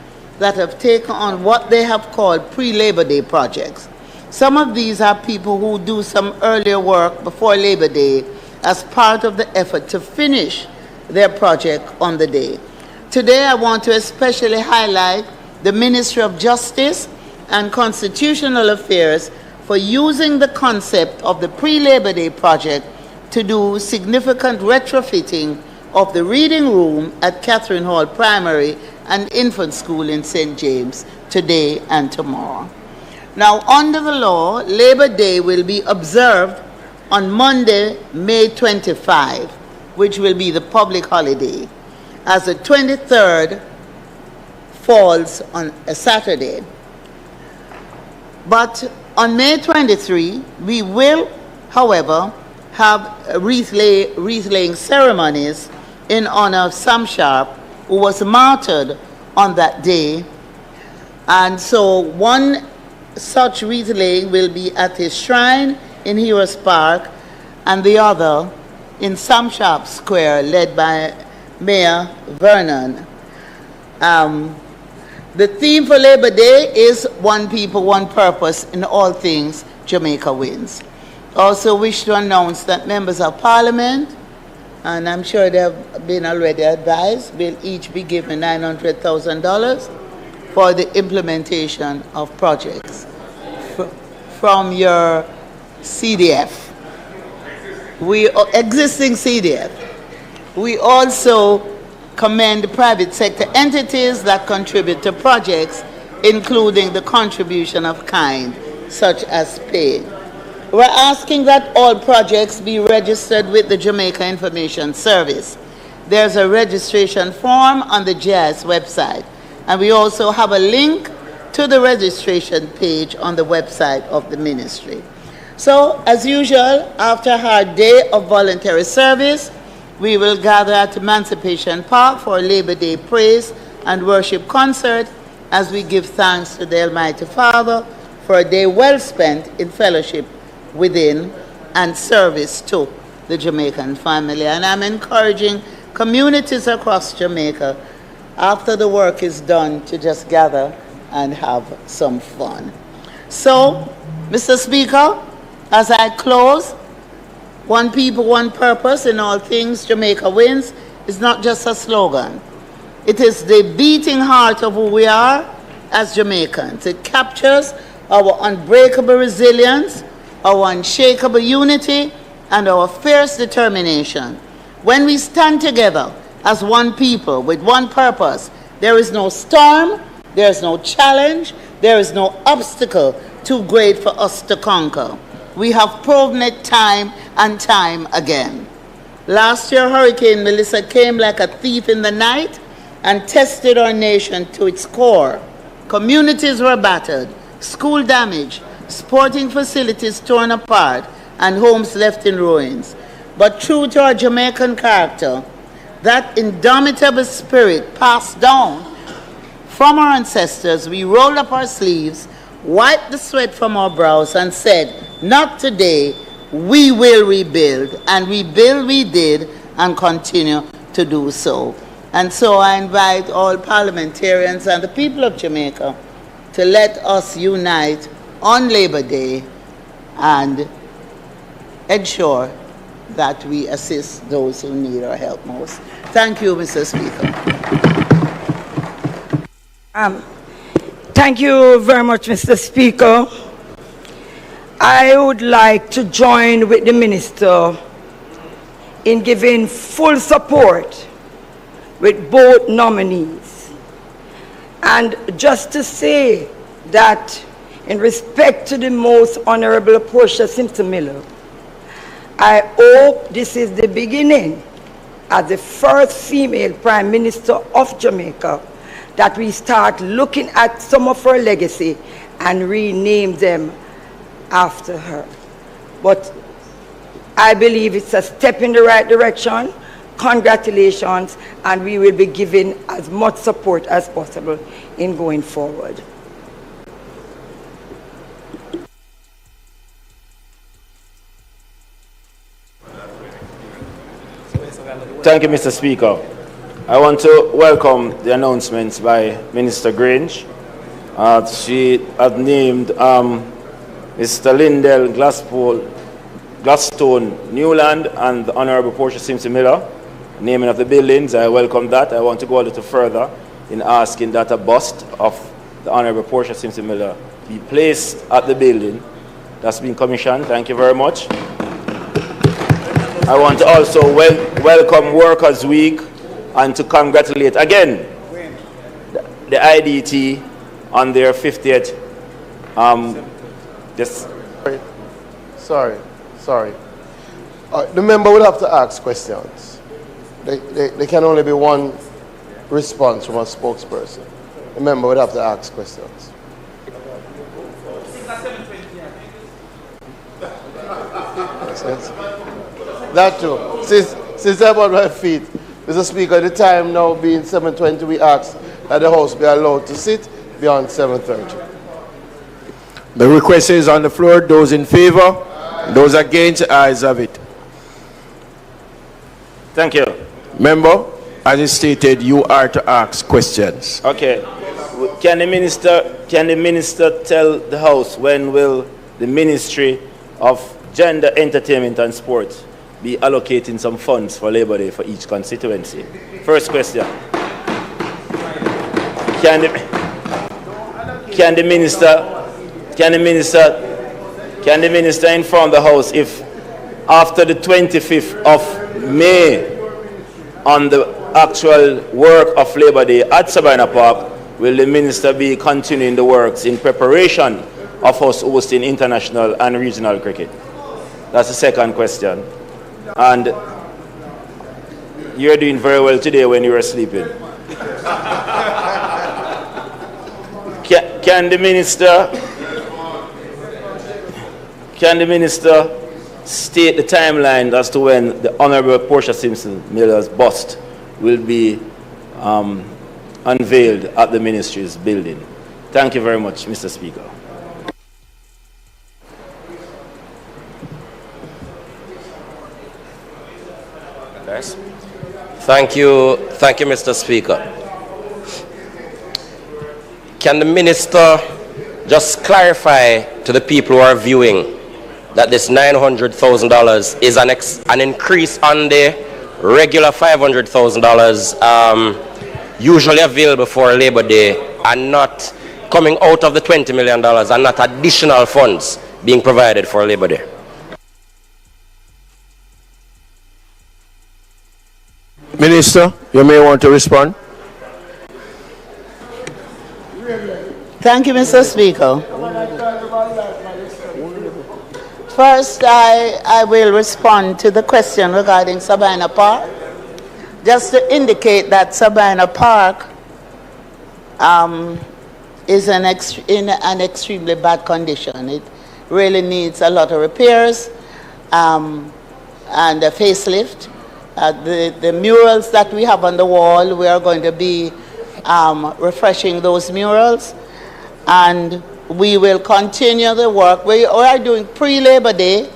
that have taken on what they have called pre-Labor Day projects. Some of these are people who do some earlier work before Labor Day as part of the effort to finish their project on the day. Today, I want to especially highlight the Ministry of Justice and Constitutional Affairs for using the concept of the pre-Labor Day project to do significant retrofitting of the reading room at Catherine Hall Primary and Infant School in St. James today and tomorrow. Now, under the law, Labor Day will be observed on Monday, May 25, which will be the public holiday, as the 23rd falls on a Saturday. But on May 23, we will, however, have wreath-laying ceremonies in honor of Sam Sharp, who was martyred on that day. And so one such wreath laying will be at his shrine in Heroes Park, and the other in Sam Sharp Square, led by Mayor Vernon. The theme for Labor Day is One People, One Purpose in all things Jamaica wins. Also wish to announce that members of Parliament, and I'm sure they have been already advised, will each be given $900,000 for the implementation of projects from your CDF. Existing CDF. We also commend private sector entities that contribute to projects, including the contribution of kind, such as pay. We're asking that all projects be registered with the Jamaica Information Service. There's a registration form on the JAS website, and we also have a link to the registration page on the website of the ministry. So, as usual, after a hard day of voluntary service, we will gather at Emancipation Park for a Labor Day praise and worship concert as we give thanks to the Almighty Father for a day well spent in fellowship within and service to the Jamaican family. And I'm encouraging communities across Jamaica, after the work is done, to just gather and have some fun. So, Mr. Speaker, as I close, one people, one purpose in all things Jamaica wins is not just a slogan. It is the beating heart of who we are as Jamaicans. It captures our unbreakable resilience, our unshakable unity, and our fierce determination. When we stand together as one people with one purpose, there is no storm, there is no challenge, there is no obstacle too great for us to conquer. We have proven it time and time again. Last year, Hurricane Melissa came like a thief in the night and tested our nation to its core. Communities were battered, school damaged, sporting facilities torn apart, and homes left in ruins. But true to our Jamaican character, that indomitable spirit passed down from our ancestors, we rolled up our sleeves, wiped the sweat from our brows, and said, "Not today, we will rebuild." And rebuild we did and continue to do so. And so I invite all parliamentarians and the people of Jamaica to let us unite on Labor Day and ensure that we assist those who need our help most. Thank you, Mr. Speaker. Thank you very much, Mr. Speaker. I would like to join with the Minister in giving full support with both nominees. And just to say that in respect to the Most Honorable Portia Simpson-Miller, I hope this is the beginning, as the first female Prime Minister of Jamaica, that we start looking at some of her legacy and rename them after her. But I believe it's a step in the right direction. Congratulations, and we will be giving as much support as possible in going forward. Thank you, Mr. Speaker. I want to welcome the announcements by Minister Grange. She had named Mr. Lindell Gladstone Newland and the Honorable Portia Simpson-Miller, naming of the buildings. I welcome that. I want to go a little further in asking that a bust of the Honorable Portia Simpson-Miller be placed at the building that's been commissioned. Thank you very much. I want to also welcome Workers' Week and to congratulate again the IDT on their 50th. Sorry. The member will have to ask questions. There can only be one response from a spokesperson. The member would have to ask questions. That too. Since I'm on my feet, Mr. Speaker, the time now being 7:20, we ask that the House be allowed to sit beyond 7:30. The request is on the floor. Those in favor, those against, ayes have it. Thank you. Member, as is stated, you are to ask questions. Okay. Can the minister tell the House when will the Ministry of Gender, Entertainment and Sport be allocating some funds for Labor Day for each constituency? First question. Can the minister inform the House if after the 25th of May on the actual work of Labor Day at Sabina Park, will the minister be continuing the works in preparation of us hosting international and regional cricket? That's the second question. And you're doing very well today when you were sleeping. Can the minister state the timeline as to when the Honorable Portia Simpson Miller's bust will be unveiled at the ministry's building? Thank you very much, Mr. Speaker. Thank you, Mr. Speaker. Can the minister just clarify to the people who are viewing that this $900,000 is an increase on the regular $500,000 usually available for Labor Day, and not coming out of the $20 million and not additional funds being provided for Labor Day? Minister, you may want to respond. Thank you, Mr. Speaker. First, I will respond to the question regarding Sabina Park. Just to indicate that Sabina Park is in an extremely bad condition. It really needs a lot of repairs and a facelift. The murals that we have on the wall, we are going to be refreshing those murals, and we will continue the work. We are doing pre-Labor Day,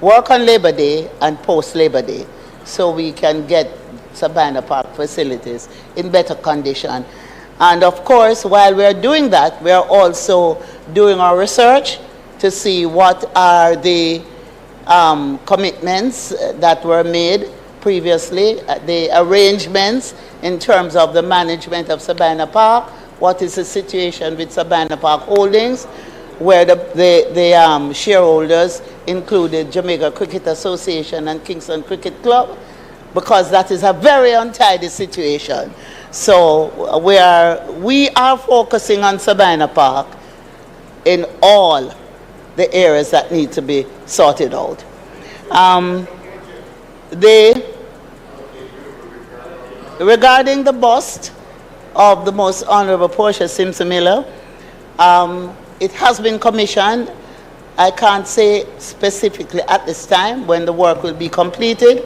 work on Labor Day, and post-Labor Day, so we can get Sabina Park facilities in better condition. And of course, while we are doing that, we are also doing our research to see what are the commitments that were made previously, the arrangements in terms of the management of Sabina Park, what is the situation with Sabina Park Holdings, where the shareholders included Jamaica Cricket Association and Kingston Cricket Club, because that is a very untidy situation. So we are focusing on Sabina Park in all the areas that need to be sorted out. Regarding the bust of the Most Honorable Portia Simpson Miller, it has been commissioned. I can't say specifically at this time when the work will be completed.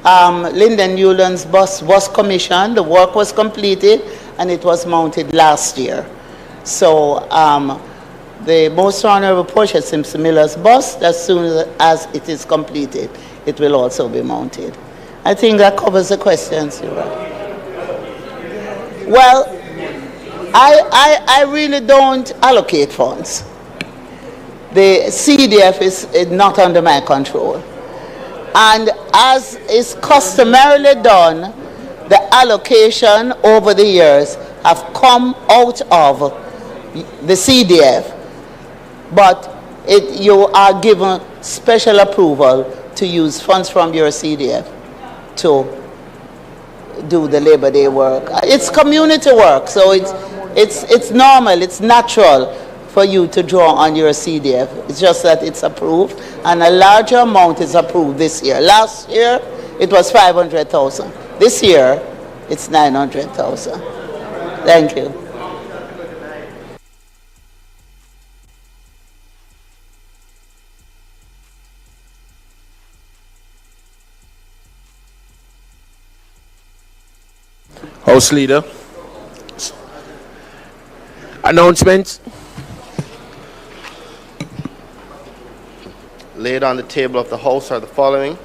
Lyndon Newland's bust was commissioned, the work was completed, and it was mounted last year. So the Most Honorable Portia Simpson Miller's bust, as soon as it is completed, it will also be mounted. I think that covers the questions, you're right. Well, I really don't allocate funds. The CDF is not under my control. And as is customarily done, the allocation over the years have come out of the CDF, but you are given special approval to use funds from your CDF to do the Labor Day work. It's community work, so it's normal, it's natural for you to draw on your CDF. It's just that it's approved, and a larger amount is approved this year. Last year, it was 500,000. This year, it's 900,000. Thank you. House Leader. Announcements. Laid on the table of the House are the following.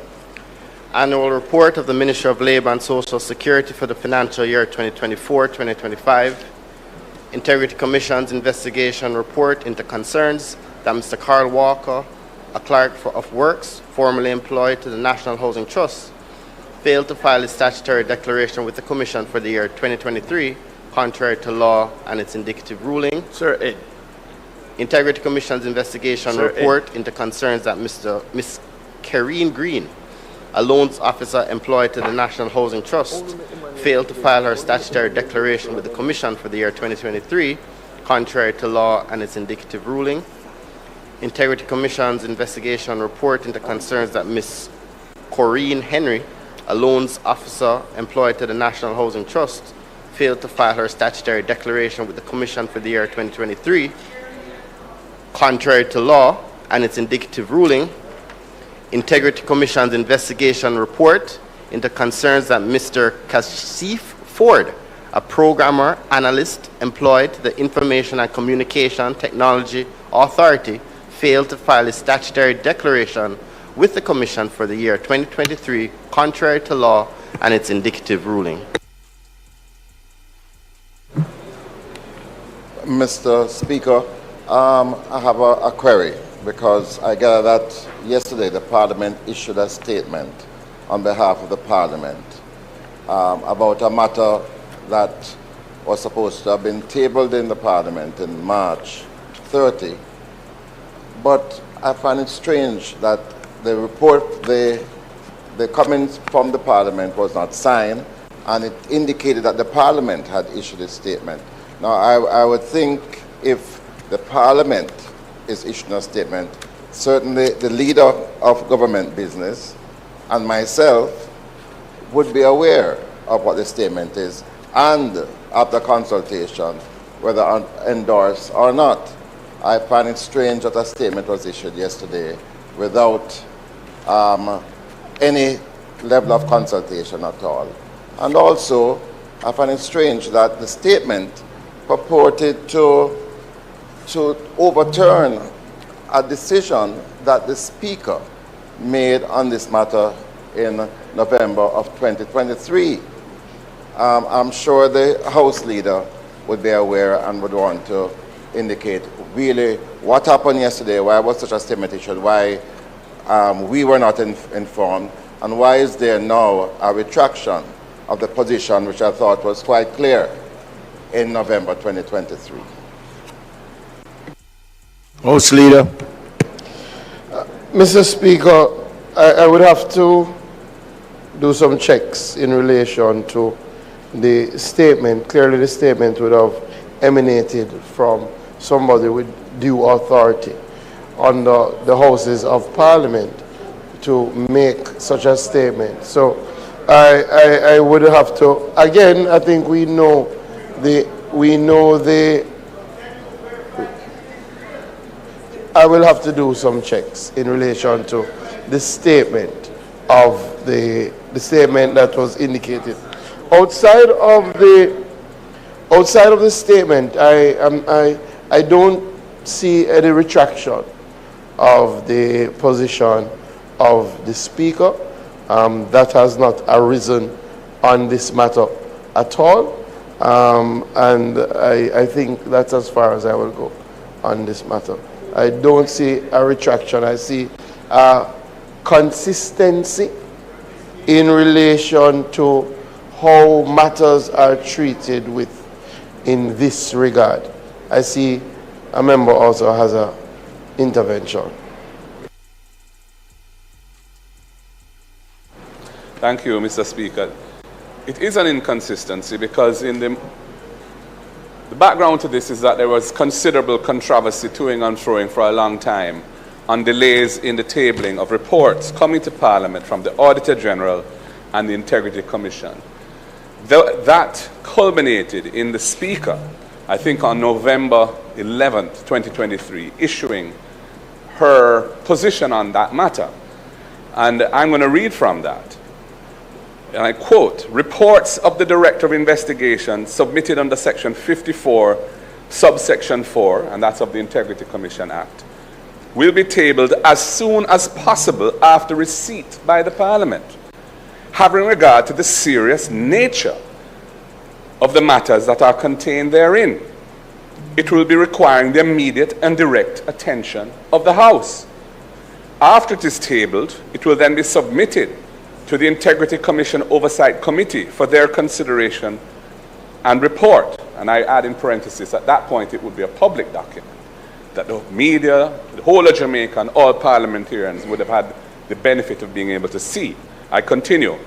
Annual report of the Ministry of Labour and Social Security for the financial year 2024-2025. Integrity Commission's investigation report into concerns that Mr. Carl Walker, a clerk of works formerly employed to the National Housing Trust, failed to file his statutory declaration with the Commission for the year 2023, contrary to law and its indicative ruling. Sir Ed. Integrity Commission's investigation report into concerns that Miss Karine Green, a loans officer employed to the National Housing Trust, failed to file her statutory declaration with the Commission for the year 2023, contrary to law and its indicative ruling. Integrity Commission's investigation report into concerns that Miss Corinne Henry, a loans officer employed to the National Housing Trust, failed to file her statutory declaration with the Commission for the year 2023, contrary to law and its indicative ruling. Integrity Commission's investigation report into concerns that Mr. Kashif Ford, a programmer analyst employed to the Information and Communication Technology Authority, failed to file his statutory declaration with the Commission for the year 2023, contrary to law and its indicative ruling. Mr. Speaker, I have a query, because I gather that yesterday the Parliament issued a statement on behalf of the Parliament about a matter that was supposed to have been tabled in the Parliament in March 30. But I find it strange that the report, the comments from the Parliament was not signed, and it indicated that the Parliament had issued a statement. Now, I would think if the Parliament is issuing a statement, certainly the leader of government business and myself would be aware of what the statement is, and after consultation, whether endorsed or not. I find it strange that a statement was issued yesterday without any level of consultation at all. And also, I find it strange that the statement purported to overturn a decision that the Speaker made on this matter in November of 2023. I'm sure the House Leader would be aware and would want to indicate really what happened yesterday, why was such a statement issued, why we were not informed, and why is there now a retraction of the position which I thought was quite clear in November 2023. House Leader. Mr. Speaker, I would have to do some checks in relation to the statement. Clearly the statement would have emanated from somebody with due authority under the Houses of Parliament to make such a statement. So I would have to, again, I think we know I will have to do some checks in relation to the statement of the statement that was indicated. Outside of the statement, I don't see any retraction of the position of the Speaker. That has not arisen on this matter at all. And I think that's as far as I will go on this matter. I don't see a retraction. I see a consistency in relation to how matters are treated in this regard. I see a member also has an intervention. Thank you, Mr. Speaker. It is an inconsistency because in the background to this is that there was considerable controversy toing and froing for a long time on delays in the tabling of reports coming to Parliament from the Auditor General and the Integrity Commission. That culminated in the Speaker, I think on November 11th, 2023, issuing her position on that matter. And I'm going to read from that. and I quote, reports of the Director of Investigation submitted under Section 54, subsection 4, and that's of the Integrity Commission Act, will be tabled as soon as possible after receipt by the Parliament, having regard to the serious nature of the matters that are contained therein. It will be requiring the immediate and direct attention of the House. After it is tabled, it will then be submitted to the Integrity Commission Oversight Committee for their consideration and report. And I add in parentheses, at that point it would be a public document that the media, the whole of Jamaica, and all parliamentarians would have had the benefit of being able to see. I continue.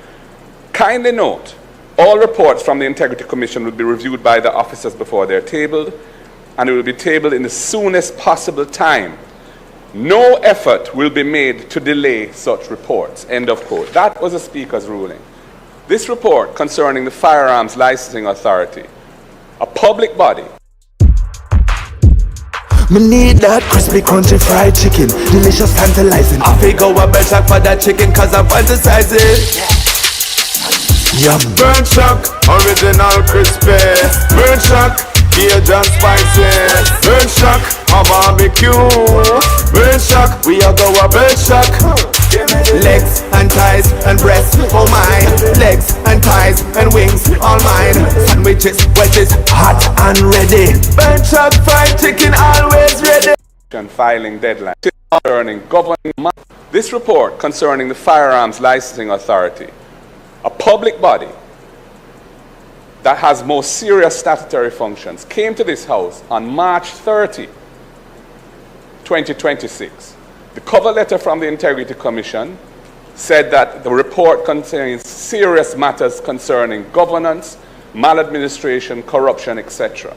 Kindly note, all reports from the Integrity Commission will be reviewed by the officers before they're tabled, and it will be tabled in the soonest possible time. No effort will be made to delay such reports. End of quote. That was the Speaker's ruling. This report concerning the Firearms Licensing Authority, a public body. Me need that crispy crunchy fried chicken, delicious tantalizing. I figure a better for that chicken cause I'm fantasizing. Yum. Burn shock, original crispy. Burn shock, Cajun spicy. Burn shock, a barbecue. Burn shock, we are go a burn shock. Legs and thighs and breasts, oh mine. Legs and thighs and wings, all mine. Sandwiches, wedges, hot and ready. Burn shock, fried chicken, always ready. Filing deadline concerning government. This report concerning the Firearms Licensing Authority, a public body that has most serious statutory functions, came to this House on March 30, 2026. The cover letter from the Integrity Commission said that the report contains serious matters concerning governance, maladministration, corruption, etc.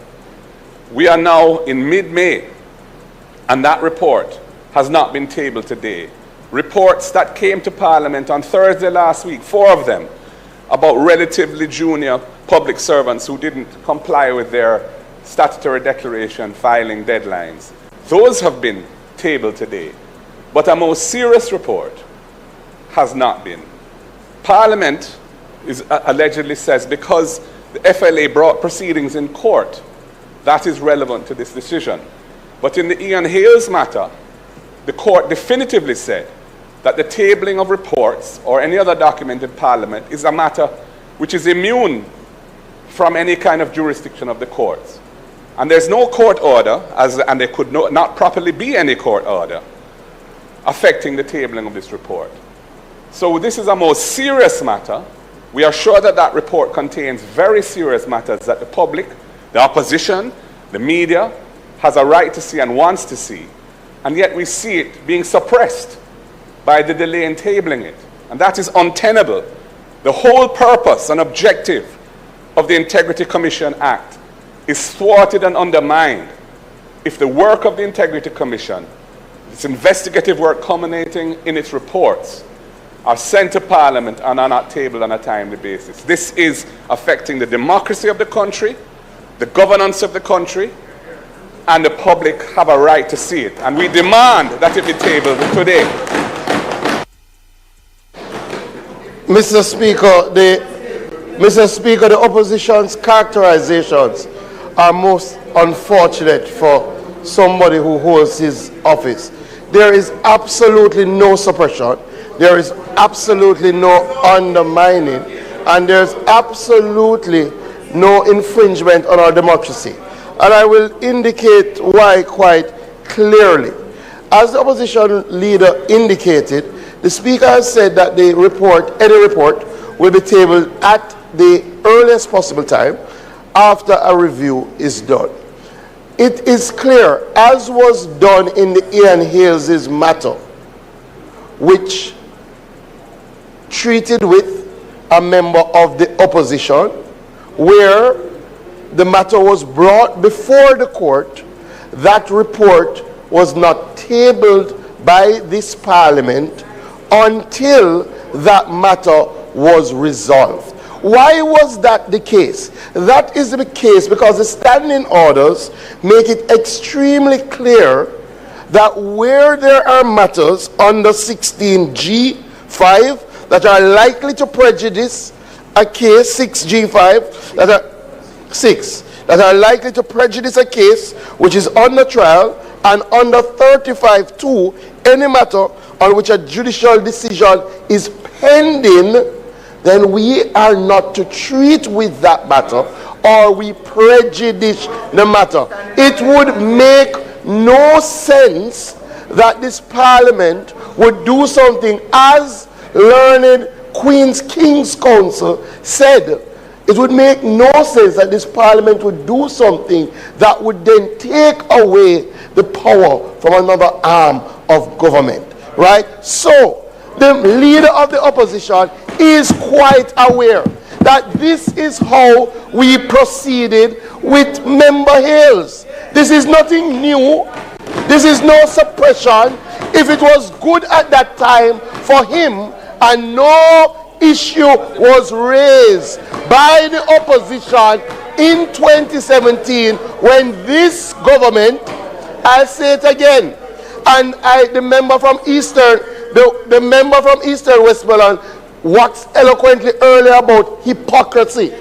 We are now in mid-May, and that report has not been tabled today. Reports that came to Parliament on Thursday last week, 4 of them, about relatively junior public servants who didn't comply with their statutory declaration filing deadlines. Those have been tabled today. But a most serious report has not been. Parliament allegedly says because the FLA brought proceedings in court, that is relevant to this decision. But in the Ian Hales matter, the court definitively said that the tabling of reports or any other document in Parliament is a matter which is immune from any kind of jurisdiction of the courts. And there's no court order, and there could not properly be any court order affecting the tabling of this report. So this is a most serious matter. We are sure that that report contains very serious matters that the public, the opposition, the media has a right to see and wants to see. And yet we see it being suppressed by the delay in tabling it. And that is untenable. The whole purpose and objective of the Integrity Commission Act is thwarted and undermined if the work of the Integrity Commission, its investigative work culminating in its reports, are sent to Parliament and are not tabled on a timely basis. This is affecting the democracy of the country, the governance of the country, and the public have a right to see it. And we demand that it be tabled today. Mr. Speaker, the opposition's characterizations are most unfortunate for somebody who holds his office. There is absolutely no suppression, there is absolutely no undermining, and there's absolutely no infringement on our democracy. And I will indicate why quite clearly. As the opposition leader indicated, the Speaker has said that the report, any report, will be tabled at the earliest possible time after a review is done. It is clear, as was done in the Ian Hales' matter, which treated with a member of the opposition, where the matter was brought before the court, that report was not tabled by this Parliament until that matter was resolved. Why was that the case? That is the case because the standing orders make it extremely clear that where there are matters under 16G5 that are likely to prejudice a case 6G5 that are likely to prejudice a case which is under trial, and under 35(2), any matter on which a judicial decision is pending, then we are not to treat with that matter, or we prejudice the matter. It would make no sense that this Parliament would do something, as learned King's Counsel said. It would make no sense that this Parliament would do something that would then take away the power from another arm of government, right? So the leader of the opposition is quite aware that this is how we proceeded with Member Hales. This is nothing new. This is no suppression. If it was good at that time for him and no issue was raised by the opposition in 2017 when this government, I'll say it again, and the member from Eastern Westmoreland waxed eloquently earlier about hypocrisy.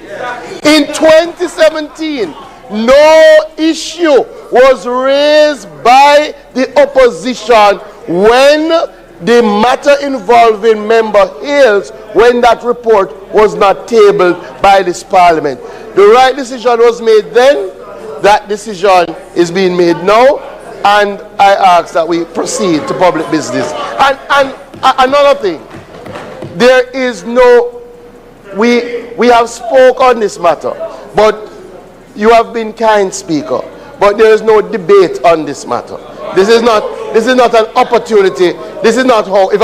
In 2017, no issue was raised by the opposition when the matter involving Member Hales, when that report was not tabled by this Parliament. The right decision was made then. That decision is being made now, and I ask that we proceed to public business. And another thing, there is no, we have spoke on this matter, but you have been kind, Speaker, but there is no debate on this matter. This is not an opportunity. This is not how, if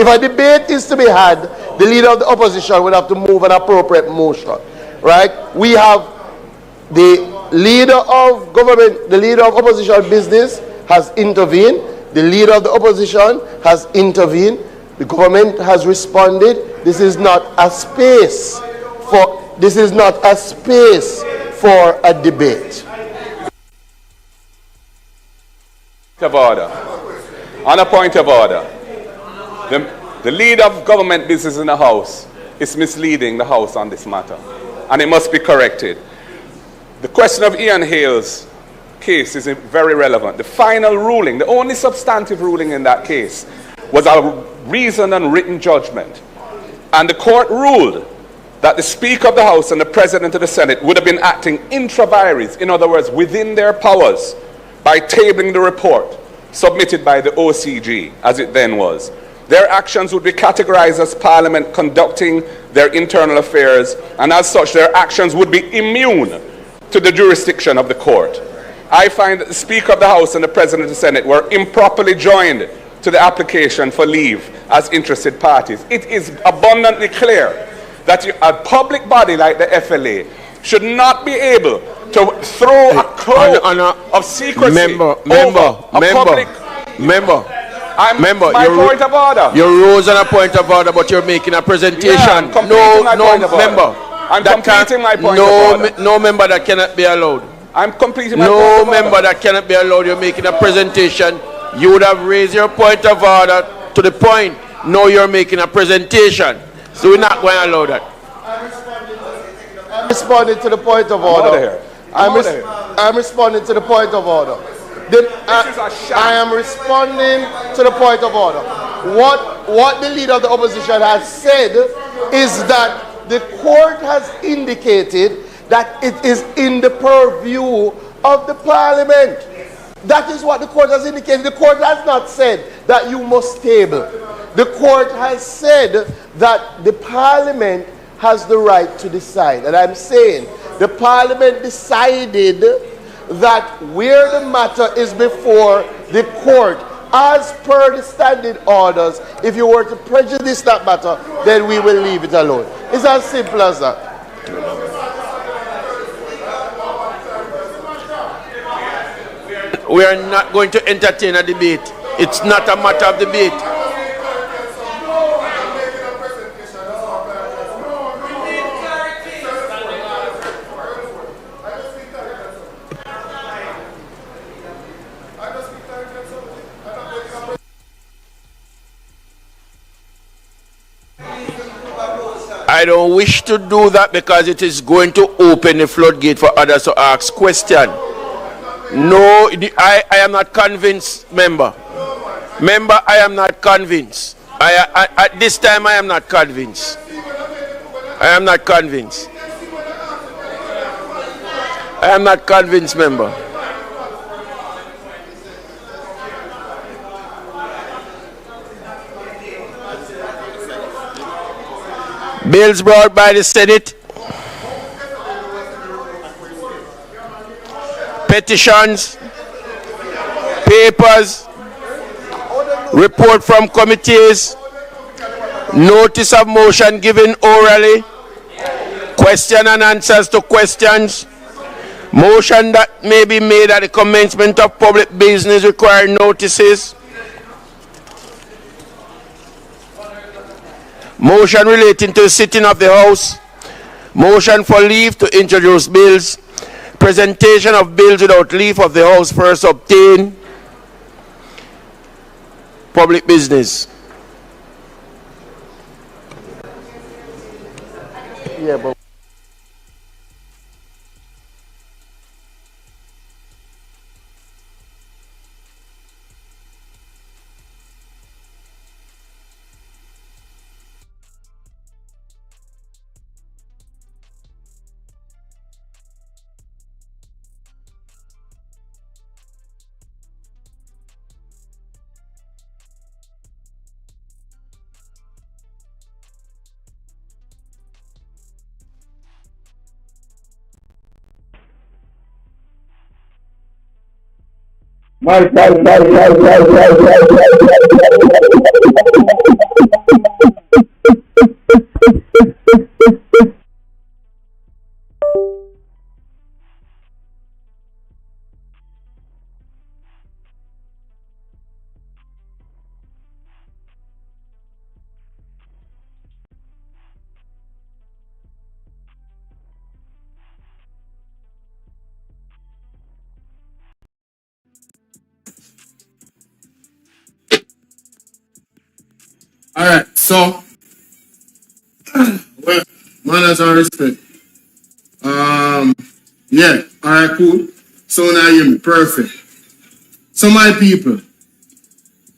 a debate is to be had, the leader of the opposition would have to move an appropriate motion, right? We have the leader of government, the leader of opposition business has intervened. The leader of the opposition has intervened. The government has responded. This is not a space for a debate. Of order. On a point of order, the leader of government business in the House is misleading the House on this matter, and it must be corrected. The question of Ian Hale's case is very relevant. The final ruling, the only substantive ruling in that case, was a reasoned and written judgment, and the court ruled that the Speaker of the House and the President of the Senate would have been acting intra vires, in other words, within their powers, by tabling the report submitted by the OCG, as it then was. Their actions would be categorized as Parliament conducting their internal affairs, and as such, their actions would be immune to the jurisdiction of the court. I find that the Speaker of the House and the President of the Senate were improperly joined to the application for leave as interested parties. It is abundantly clear that a public body like the FLA should not be able to throw a cloak of secrecy Member, my point of order. You rose on a point of order, but you're making a presentation. Yeah, I'm completing my point of order. Member. I'm completing my point of order. No member that cannot be allowed. I'm completing my point No of member order. that cannot be allowed. You're making a presentation. You would have raised your point of order to the point. Now you're making a presentation. So we're not going to allow that. I'm responding to the point of order. I'm responding to the point of order. I am responding to the point of order. What the leader of the opposition has said is that the court has indicated that it is in the purview of the Parliament. That is what the court has indicated. The court has not said that you must table. The court has said that the Parliament has the right to decide. And I'm saying the Parliament decided that where the matter is before the court, as per the standing orders, if you were to prejudice that matter, then we will leave it alone. It's as simple as that. We are not going to entertain a debate. It's not a matter of debate. I don't wish to do that because it is going to open the floodgate for others to ask questions. No, I am not convinced, member. Member, I am not convinced. At this time, I am not convinced. I am not convinced. I am not convinced, member. Bills brought by the Senate. Petitions. Papers. Report from committees. Notice of motion given orally. Question and answers to questions. Motion that may be made at the commencement of public business require notices. Motion relating to the sitting of the House. Motion for leave to introduce bills. Presentation of bills without leave of the House first obtained. Public business. Yeah, but Alright, so well, manners and respect. Yeah, alright, cool. So now you hear me, perfect. So my people,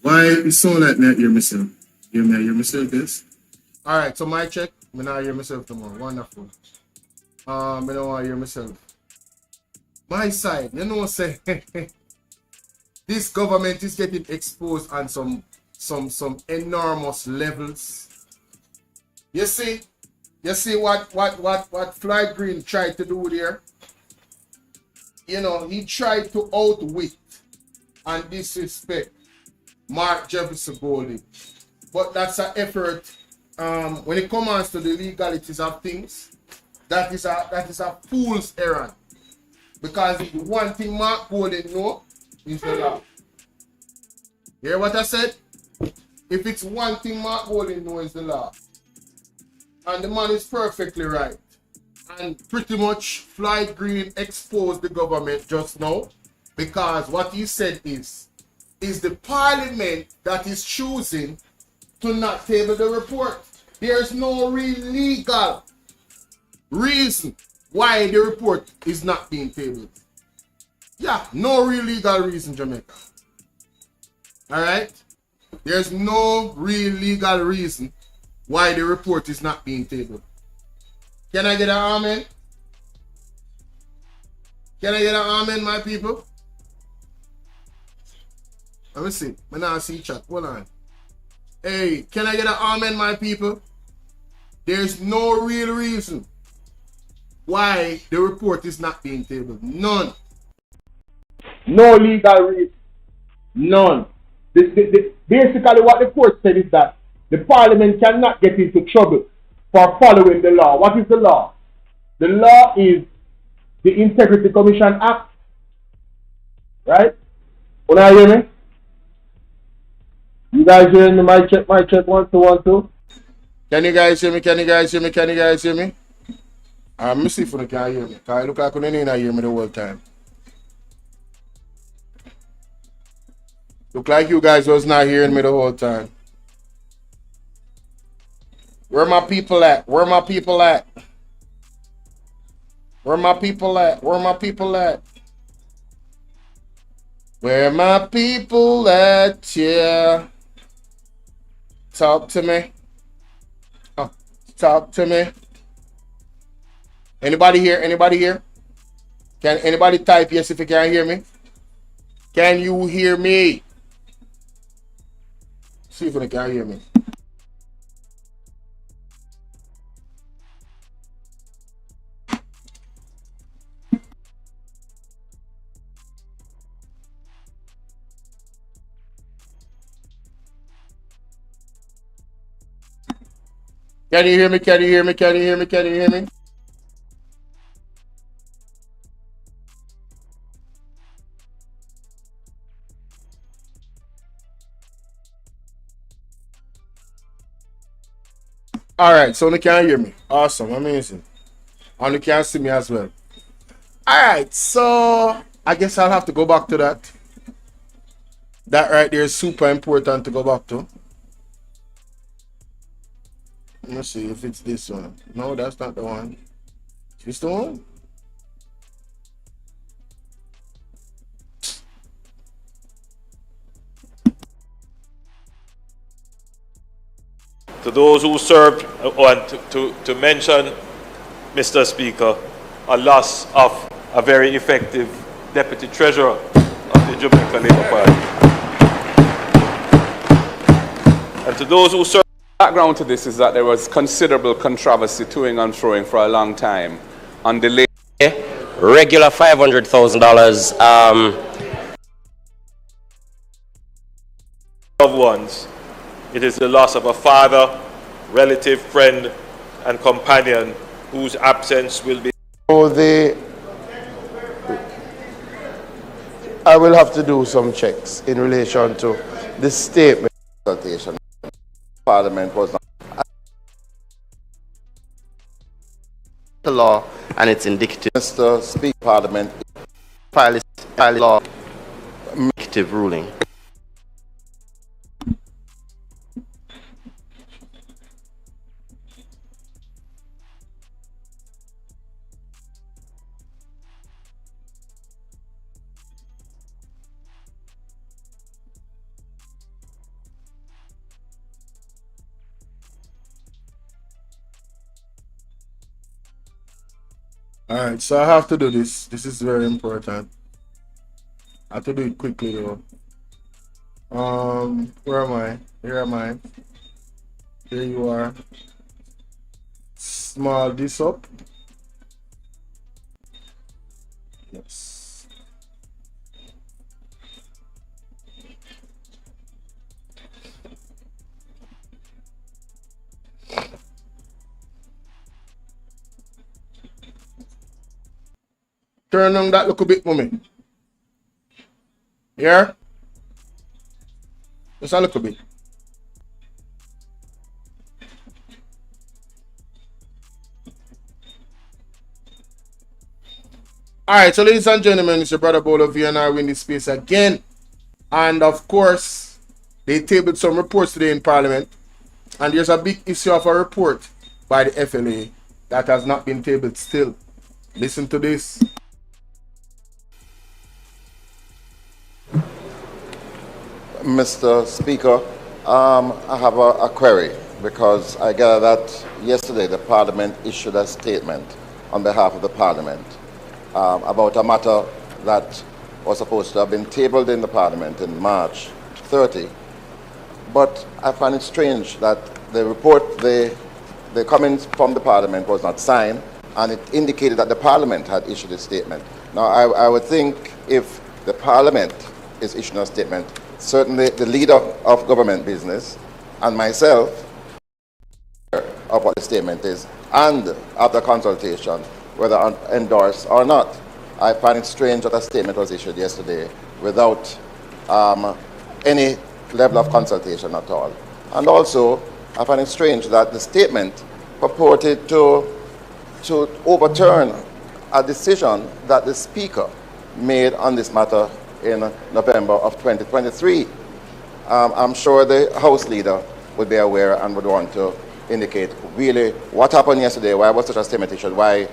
why you sound like me I hear myself? Hear me, I hear myself this? Alright, so my check, me not hear myself tomorrow. Wonderful. I don't want to hear myself. My side, you know say this government is getting exposed on some enormous levels. You see what Floyd Green tried to do there? You know, he tried to outwit and disrespect Mark Jefferson Golding. But that's an effort when it comes to the legalities of things, that is a fool's errand. Because the one thing Mark Golding know is the law. You hear what I said? If it's one thing Mark Golding knows is the law. And the man is perfectly right. And pretty much Floyd Green exposed the government just now, because what he said is the parliament that is choosing to not table the report. There's no real legal reason why the report is not being tabled. Yeah, no real legal reason, Jamaica. Alright? There's no real legal reason why the report is not being tabled. Can I get an amen? Can I get an amen, my people? Let me see. I now see chat. Hold on. Hey, can I get an amen, my people? There's no real reason why the report is not being tabled. None. No legal reason. None. Basically what the court said is that the parliament cannot get into trouble for following the law. What is the law? The law is the Integrity Commission Act. Right? Can you hear me? You guys hearing me? My check, 1 2 1 2. Can you guys hear me? Can you guys hear me? Can you guys hear me? Let me see if you can hear me. Because I look like you didn't hear me the whole time. Look like you guys was not hearing me the whole time. Where my people at? Where my people at? Where my people at? Where my people at? Where my people at? Yeah. Talk to me. Oh, talk to me. Anybody here? Anybody here? Can anybody type yes if you can't hear me? Can you hear me? See if you can hear me. Can you hear me? Can you hear me? Can you hear me? Can you hear me? All right, so you can hear me. Awesome, amazing. And you can see me as well. All right, so I guess I'll have to go back to that. That right there is super important to go back to. Let me see if it's this one. No, that's not the one. Is this the one? To those who served, and to mention, Mr. Speaker, a loss of a very effective Deputy Treasurer of the Jamaica Labour Party. And to those who served... Background to this is that there was considerable controversy toing and froing for a long time on the regular $500,000 loved ones. It is the loss of a father, relative, friend, and companion whose absence will be... So I will have to do some checks in relation to this statement. Parliament was not the law, and it's indicative. Mr. Speaker, Parliament file law indicative ruling. All right, so I have to do this. This is very important. I have to do it quickly though. Where am I? Here am I. Here you are. Small this up. Yes. Turn on that little bit for me. Here. Just a little bit. Alright, so ladies and gentlemen, it's your brother Bolo Tbv and I are in this space again. And of course, they tabled some reports today in Parliament. And there's a big issue of a report by the FLA that has not been tabled still. Listen to this. Mr. Speaker, I have a query because I gather that yesterday the Parliament issued a statement on behalf of the Parliament about a matter that was supposed to have been tabled in the Parliament in March 30. But I find it strange that the report, the comments from the Parliament was not signed, and it indicated that the Parliament had issued a statement. Now, I would think if the Parliament is issuing a statement, certainly the leader of government business and myself of what the statement is, and after consultation, whether endorsed or not. I find it strange that a statement was issued yesterday without any level of consultation at all. And also, I find it strange that the statement purported to overturn a decision that the Speaker made on this matter in November of 2023. I'm sure the House Leader would be aware and would want to indicate really what happened yesterday, why was such a statement issued, why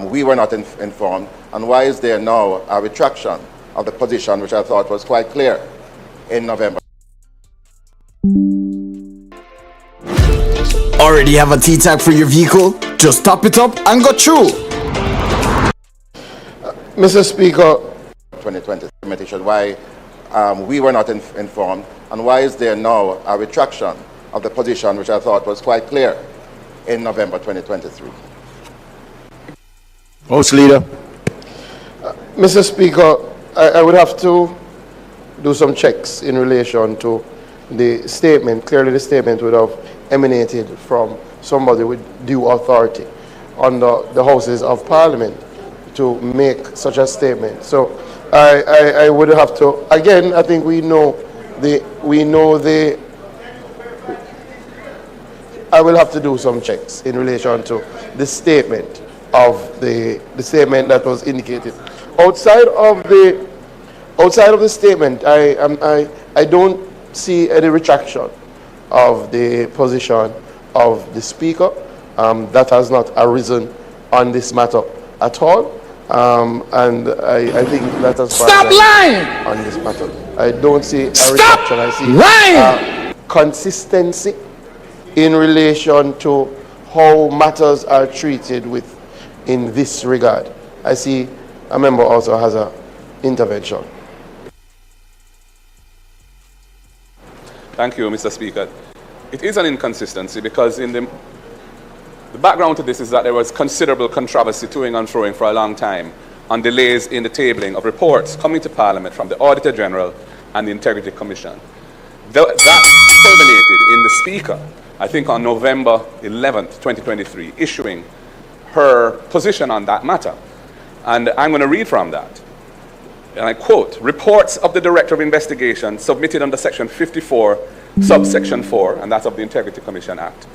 we were not informed, and why is there now a retraction of the position which I thought was quite clear in November. Already have a T-tag for your vehicle? Just top it up and go through. Mr. Speaker, 2020 statement issued, why we were not informed, and why is there now a retraction of the position which I thought was quite clear in November 2023. House Leader. Mr. Speaker, I would have to do some checks in relation to the statement. Clearly the statement would have emanated from somebody with due authority under the Houses of Parliament to make such a statement. So I would have to, again, I think I will have to do some checks in relation to the statement of the statement that was indicated. Outside of the statement, I don't see any retraction of the position of the Speaker. That has not arisen on this matter at all. And I think that as far Stop lying on this matter, I don't see a retraction. I see consistency in relation to how matters are treated in this regard. I see a member also has an intervention. Thank you, Mr. Speaker. It is an inconsistency because in the background to this is that there was considerable controversy toing and froing for a long time on delays in the tabling of reports coming to Parliament from the Auditor General and the Integrity Commission. That culminated in the Speaker, I think on November 11th, 2023, issuing her position on that matter. And I'm going to read from that. And I quote, reports of the Director of Investigation submitted under Section 54, subsection 4, and that's of the Integrity Commission Act,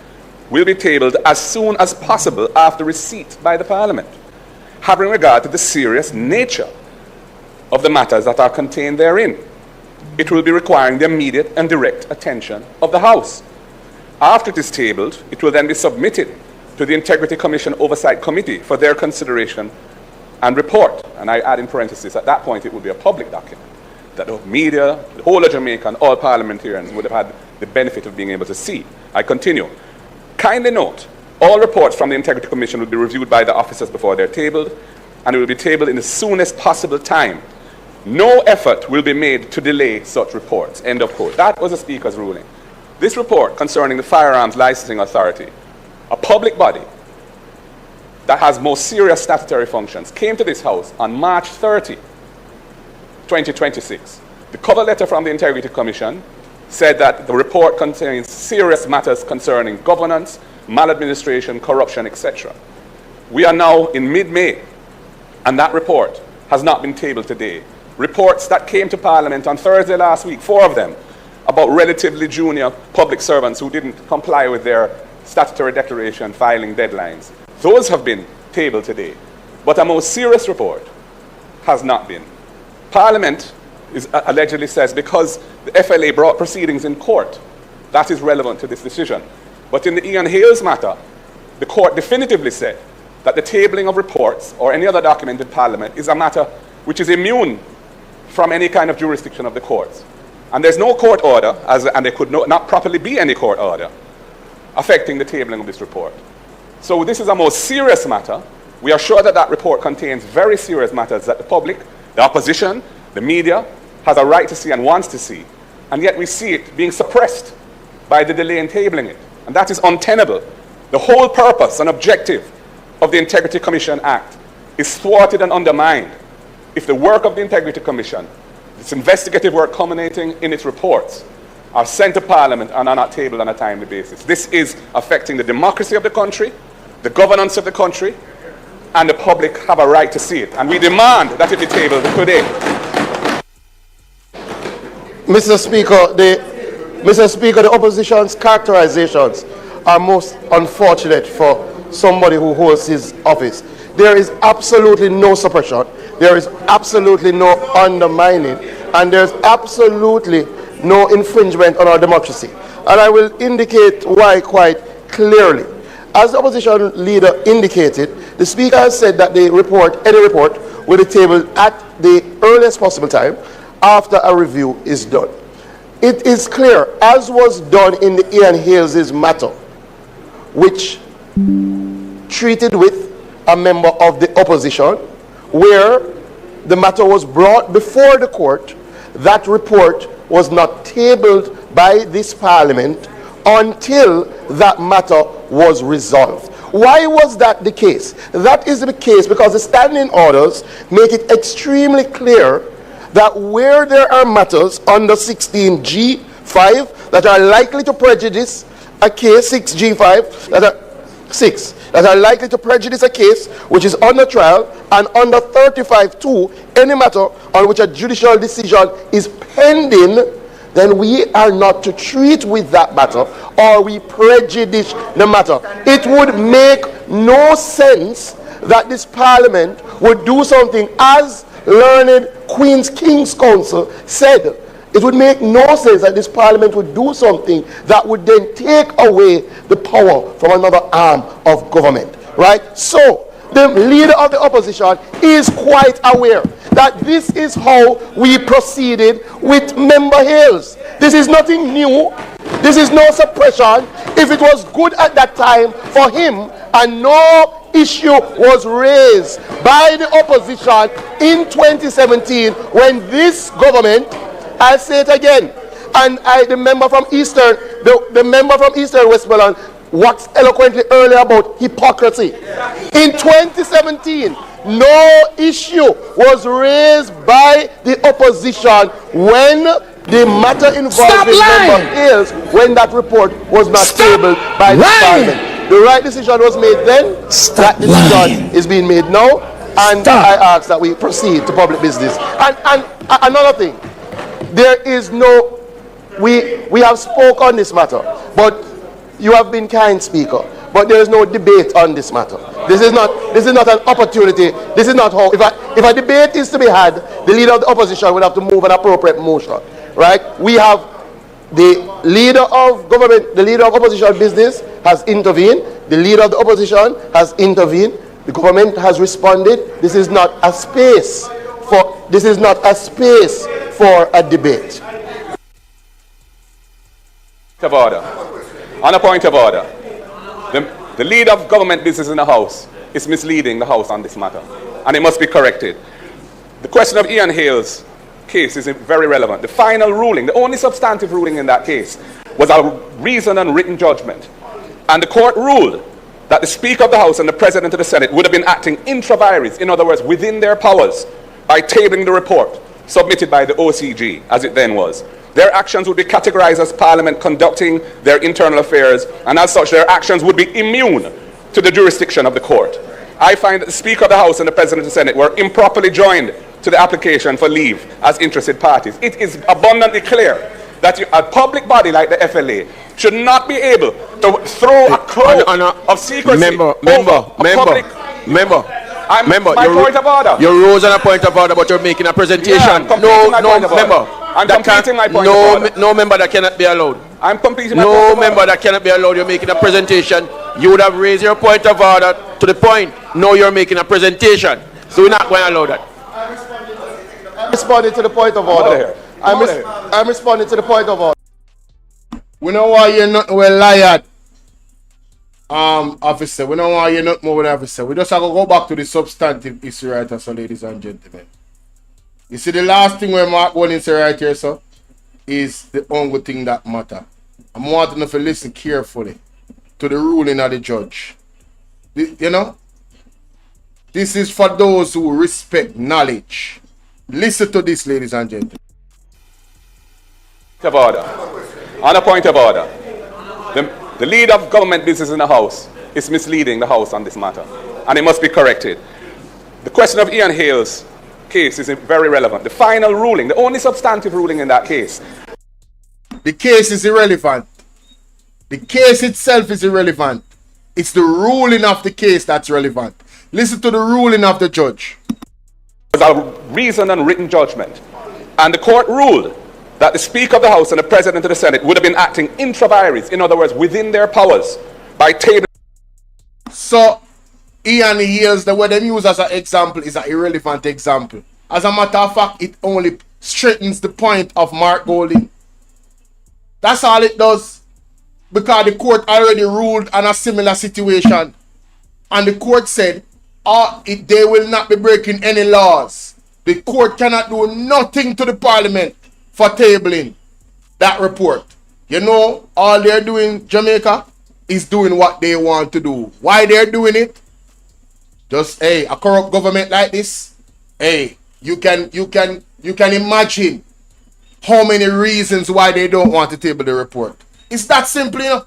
will be tabled as soon as possible after receipt by the Parliament, having regard to the serious nature of the matters that are contained therein. It will be requiring the immediate and direct attention of the House. After it is tabled, it will then be submitted to the Integrity Commission Oversight Committee for their consideration and report. And I add in parentheses, at that point it will be a public document that the media, the whole of Jamaica, and all parliamentarians would have had the benefit of being able to see. I continue. Kindly note, all reports from the Integrity Commission will be reviewed by the officers before they're tabled, and it will be tabled in the soonest possible time. No effort will be made to delay such reports. End of quote. That was the Speaker's ruling. This report concerning the Firearms Licensing Authority, a public body that has most serious statutory functions, came to this House on March 30, 2026. The cover letter from the Integrity Commission said that the report contains serious matters concerning governance, maladministration, corruption, etc. We are now in mid-May, and that report has not been tabled today. Reports that came to Parliament on Thursday last week, 4 of them, about relatively junior public servants who didn't comply with their statutory declaration filing deadlines. Those have been tabled today. But a more serious report has not been. Parliament allegedly says because the FLA brought proceedings in court, that is relevant to this decision. But in the Ian Hales matter, the court definitively said that the tabling of reports or any other document in Parliament is a matter which is immune from any kind of jurisdiction of the courts. And there's no court order, and there could not properly be any court order affecting the tabling of this report. So this is a more serious matter. We are sure that that report contains very serious matters that the public, the opposition, the media has a right to see and wants to see. And yet we see it being suppressed by the delay in tabling it. And that is untenable. The whole purpose and objective of the Integrity Commission Act is thwarted and undermined if the work of the Integrity Commission, its investigative work culminating in its reports, are sent to Parliament and are not tabled on a timely basis. This is affecting the democracy of the country, the governance of the country, and the public have a right to see it. And we demand that it be tabled today. Mr. Speaker, the opposition's characterizations are most unfortunate for somebody who holds his office. There is absolutely no suppression, there is absolutely no undermining, and there's absolutely no infringement on our democracy. And I will indicate why quite clearly. clearly. As the opposition leader indicated, the Speaker has said that any report will be tabled at the earliest possible time after a review is done. It is clear, as was done in the Ian Hales' matter, which treated with a member of the opposition, where the matter was brought before the court, that report was not tabled by this Parliament until that matter was resolved. Why was that the case? That is the case because the standing orders make it extremely clear that where there are matters under 16G5 that are likely to prejudice a case, 6G5, that are likely to prejudice a case which is under trial, and under 35(2), any matter on which a judicial decision is pending, then we are not to treat with that matter, or we prejudice the matter. It would make no sense that this Parliament would do something, as learned King's Counsel said. It would make no sense that this Parliament would do something that would then take away the power from another arm of government, right? So the leader of the opposition is quite aware that this is how we proceeded with Member Hales. This is nothing new. This is no suppression. If it was good at that time for him and no issue was raised by the opposition in 2017 when this government, I'll say it again, and the member from Eastern, the member from Eastern Westmoreland waxed eloquently earlier about hypocrisy. In 2017, no issue was raised by the opposition when the matter involving Member Hales, when that report was not tabled by the Parliament. The right decision was made then. That decision is being made now, and I ask that we proceed to public business. And another thing, there is no, we have spoke on this matter, but you have been kind, Speaker, but there is no debate on this matter. This is not an opportunity. This is not how, if a debate is to be had, the leader of the opposition would have to move an appropriate motion, right? We have the leader of government, the leader of opposition business has intervened. The leader of the opposition has intervened. The government has responded. This is not a space for a debate. Of order. On a point of order, the leader of government business in the House is misleading the House on this matter, and it must be corrected. The question of Ian Hales' case is very relevant. The final ruling, the only substantive ruling in that case, was a reasoned and written judgment, and the court ruled that the Speaker of the House and the President of the Senate would have been acting intra vires, in other words, within their powers, by tabling the report submitted by the OCG, as it then was. Their actions would be categorized as Parliament conducting their internal affairs, and as such, their actions would be immune to the jurisdiction of the court. I find that the Speaker of the House and the President of the Senate were improperly joined to the application for leave as interested parties. It is abundantly clear that a public body like the FLA should not be able to throw a cloak of secrecy Member, my point of order. You rose on a point of order, but you're making a presentation. Yeah, member. I'm completing my point of order. No member that cannot be allowed. I'm completing my point of order. No member that cannot be allowed. You're making a presentation. You would have raised your point of order to the point. No, you're making a presentation. So we're not going to allow that. I'm responding to the point of order. I'm responding to the point of order. We know why you're not well liar, officer. We know why you're not more officer. We just have to go back to the substantive issue right here, so ladies and gentlemen. You see, the last thing we're going to right here, sir, is the only thing that matter. I'm wanting you to listen carefully to the ruling of the judge. You know, this is for those who respect knowledge. Listen to this, ladies and gentlemen. Of order. On a point of order, the leader of government business in the House is misleading the House on this matter, and it must be corrected. The question of Ian Hales' case is very relevant. The final ruling, the only substantive ruling in that case. The case is irrelevant. The case itself is irrelevant. It's the ruling of the case that's relevant. Listen to the ruling of the judge. It was a reasoned and written judgment, and the court ruled that the Speaker of the House and the President of the Senate would have been acting intra vires, in other words, within their powers, by tabling. So, Ian Hills, the way they use as an example is an irrelevant example. As a matter of fact, it only strengthens the point of Mark Golding. That's all it does. Because the court already ruled on a similar situation. And the court said, they will not be breaking any laws. The court cannot do nothing to the parliament for tabling that report. You know, all they're doing, Jamaica, is doing what they want to do. Why they're doing it? Just, hey, a corrupt government like this, hey, you can imagine how many reasons why they don't want to table the report. It's that simple, you know.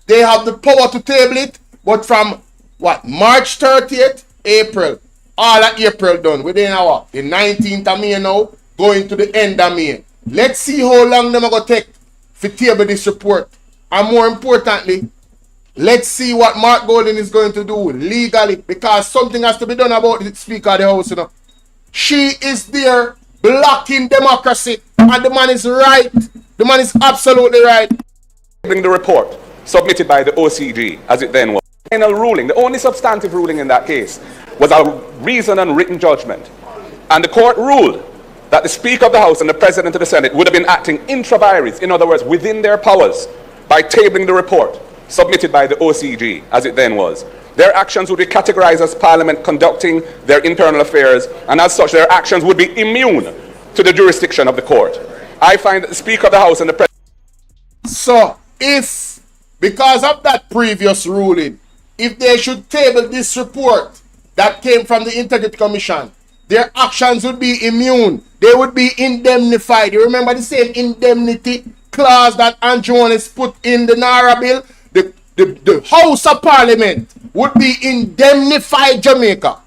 They have the power to table it, but from what, March 30th, April, all of April done, within our, the 19th of May now, going to the end of May. Let's see how long them are going to take to table this report. And more importantly, let's see what Mark Golding is going to do legally, because something has to be done about the Speaker of the House, you know. She is there blocking democracy, and the man is right. The man is absolutely right. The report submitted by the OCG, as it then was. The final ruling, the only substantive ruling in that case, was a reasoned and written judgment. And the court ruled that the Speaker of the House and the President of the Senate would have been acting intra vires, in other words, within their powers, by tabling the report submitted by the OCG, as it then was. Their actions would be categorized as Parliament conducting their internal affairs, and as such, their actions would be immune to the jurisdiction of the court. I find that the Speaker of the House and the President... So, if, because of that previous ruling, if they should table this report that came from the Integrity Commission, their actions would be immune. They would be indemnified. You remember the same indemnity clause that Andrew has put in the NARA bill? The House of Parliament would be indemnified Jamaica.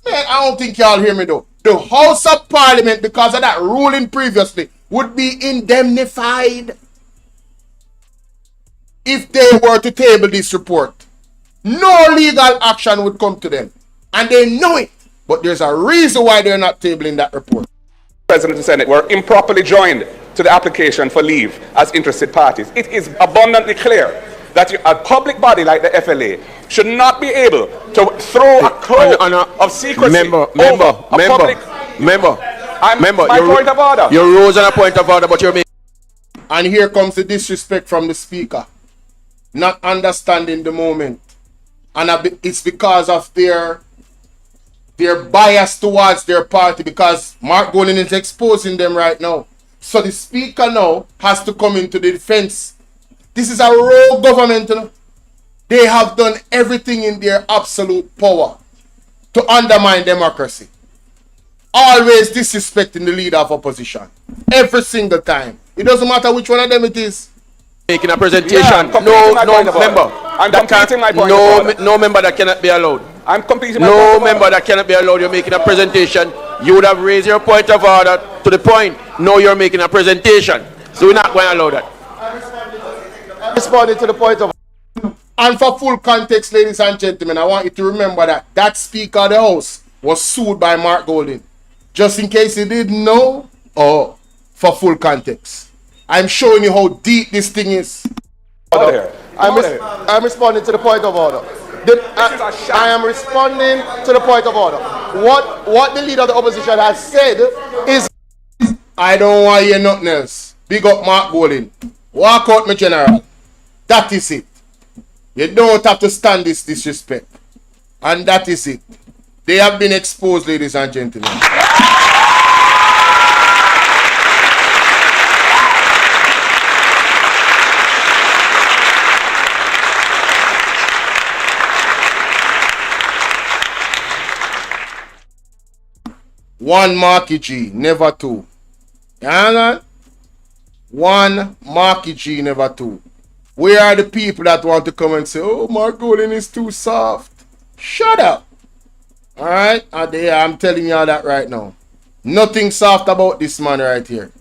Man, I don't think y'all hear me though. The House of Parliament, because of that ruling previously, would be indemnified if they were to table this report. No legal action would come to them. And they know it. But there's a reason why they're not tabling that report. President of the Senate were improperly joined to the application for leave as interested parties. It is abundantly clear that a public body like the FLA should not be able to throw a cloak of secrecy Member, my point of order. Your rules and a point of order, but you're making... And here comes the disrespect from the Speaker. Not understanding the moment. And it's because of their bias towards their party, because Mark Golding is exposing them right now. So the Speaker now has to come into the defense. This is a rogue government, you know? They have done everything in their absolute power to undermine democracy. Always disrespecting the leader of opposition. Every single time. It doesn't matter which one of them it is. Making a presentation. Yeah, no member that cannot be allowed. I'm completing my No member that cannot be allowed. You're making a presentation. You would have raised your point of order to the point. No, you're making a presentation. So we're not going to allow that. I'm responding to the point of order. And for full context, ladies and gentlemen, I want you to remember that Speaker of the House was sued by Mark Golding. Just in case you didn't know, or for full context. I'm showing you how deep this thing is. I'm responding to the point of order. I am responding to the point of order. What the leader of the opposition has said is, I don't want to hear nothing else. Big up Mark Golding. Walk out, my general. That is it. You don't have to stand this disrespect. And that is it. They have been exposed, ladies and gentlemen. One Marky G, never two. You understand? One Marky G, never two. Where are the people that want to come and say, oh, Mark Golding is too soft? Shut up. Alright? I'm telling y'all that right now. Nothing soft about this man right here.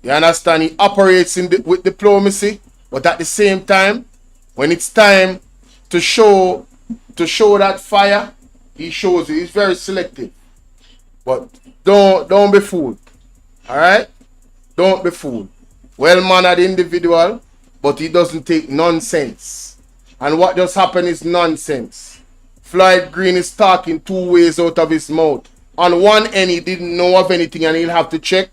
You understand? He operates with diplomacy, but at the same time, when it's time to show that fire, he shows it. He's very selective. But don't be fooled. Alright? Don't be fooled. Well-mannered individual, but he doesn't take nonsense. And what just happened is nonsense. Floyd Green is talking two ways out of his mouth. On one end, he didn't know of anything and he'll have to check.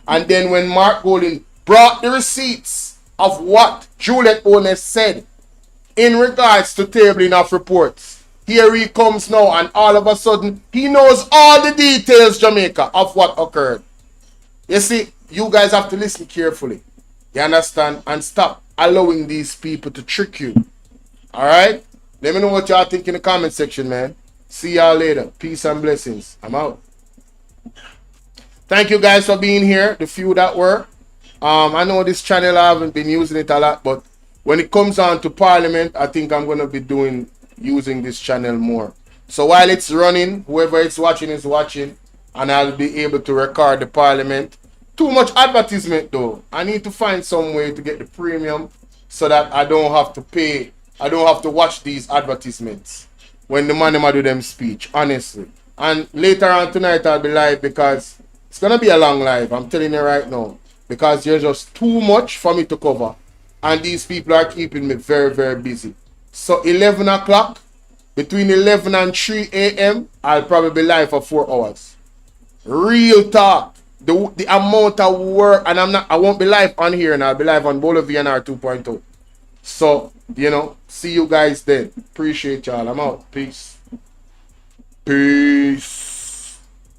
And then when Mark Golding brought the receipts of what Juliet Ones said in regards to tabling of reports, here he comes now and all of a sudden, he knows all the details, Jamaica, of what occurred. You see, you guys have to listen carefully. You understand? And stop allowing these people to trick you. Alright? Let me know what y'all think in the comment section, man. See y'all later. Peace and blessings. I'm out. Thank you guys for being here. The few that were. I know this channel, I haven't been using it a lot, but when it comes on to Parliament, I think I'm going to be using this channel more. So while it's running, whoever is watching, and I'll be able to record the Parliament. Too much advertisement though. I need to find some way to get the premium so that I don't have to pay. I don't have to watch these advertisements when the man do them speech, honestly. And later on tonight I'll be live because it's going to be a long live. I'm telling you right now. Because there's just too much for me to cover. And these people are keeping me very, very busy. So 11 o'clock, between 11 and 3 a.m., I'll probably be live for 4 hours. Real talk. The amount of work, and I won't be live on here, and I'll be live on Bolo VNR 2.0. So, see you guys then. Appreciate y'all. I'm out. Peace. Peace.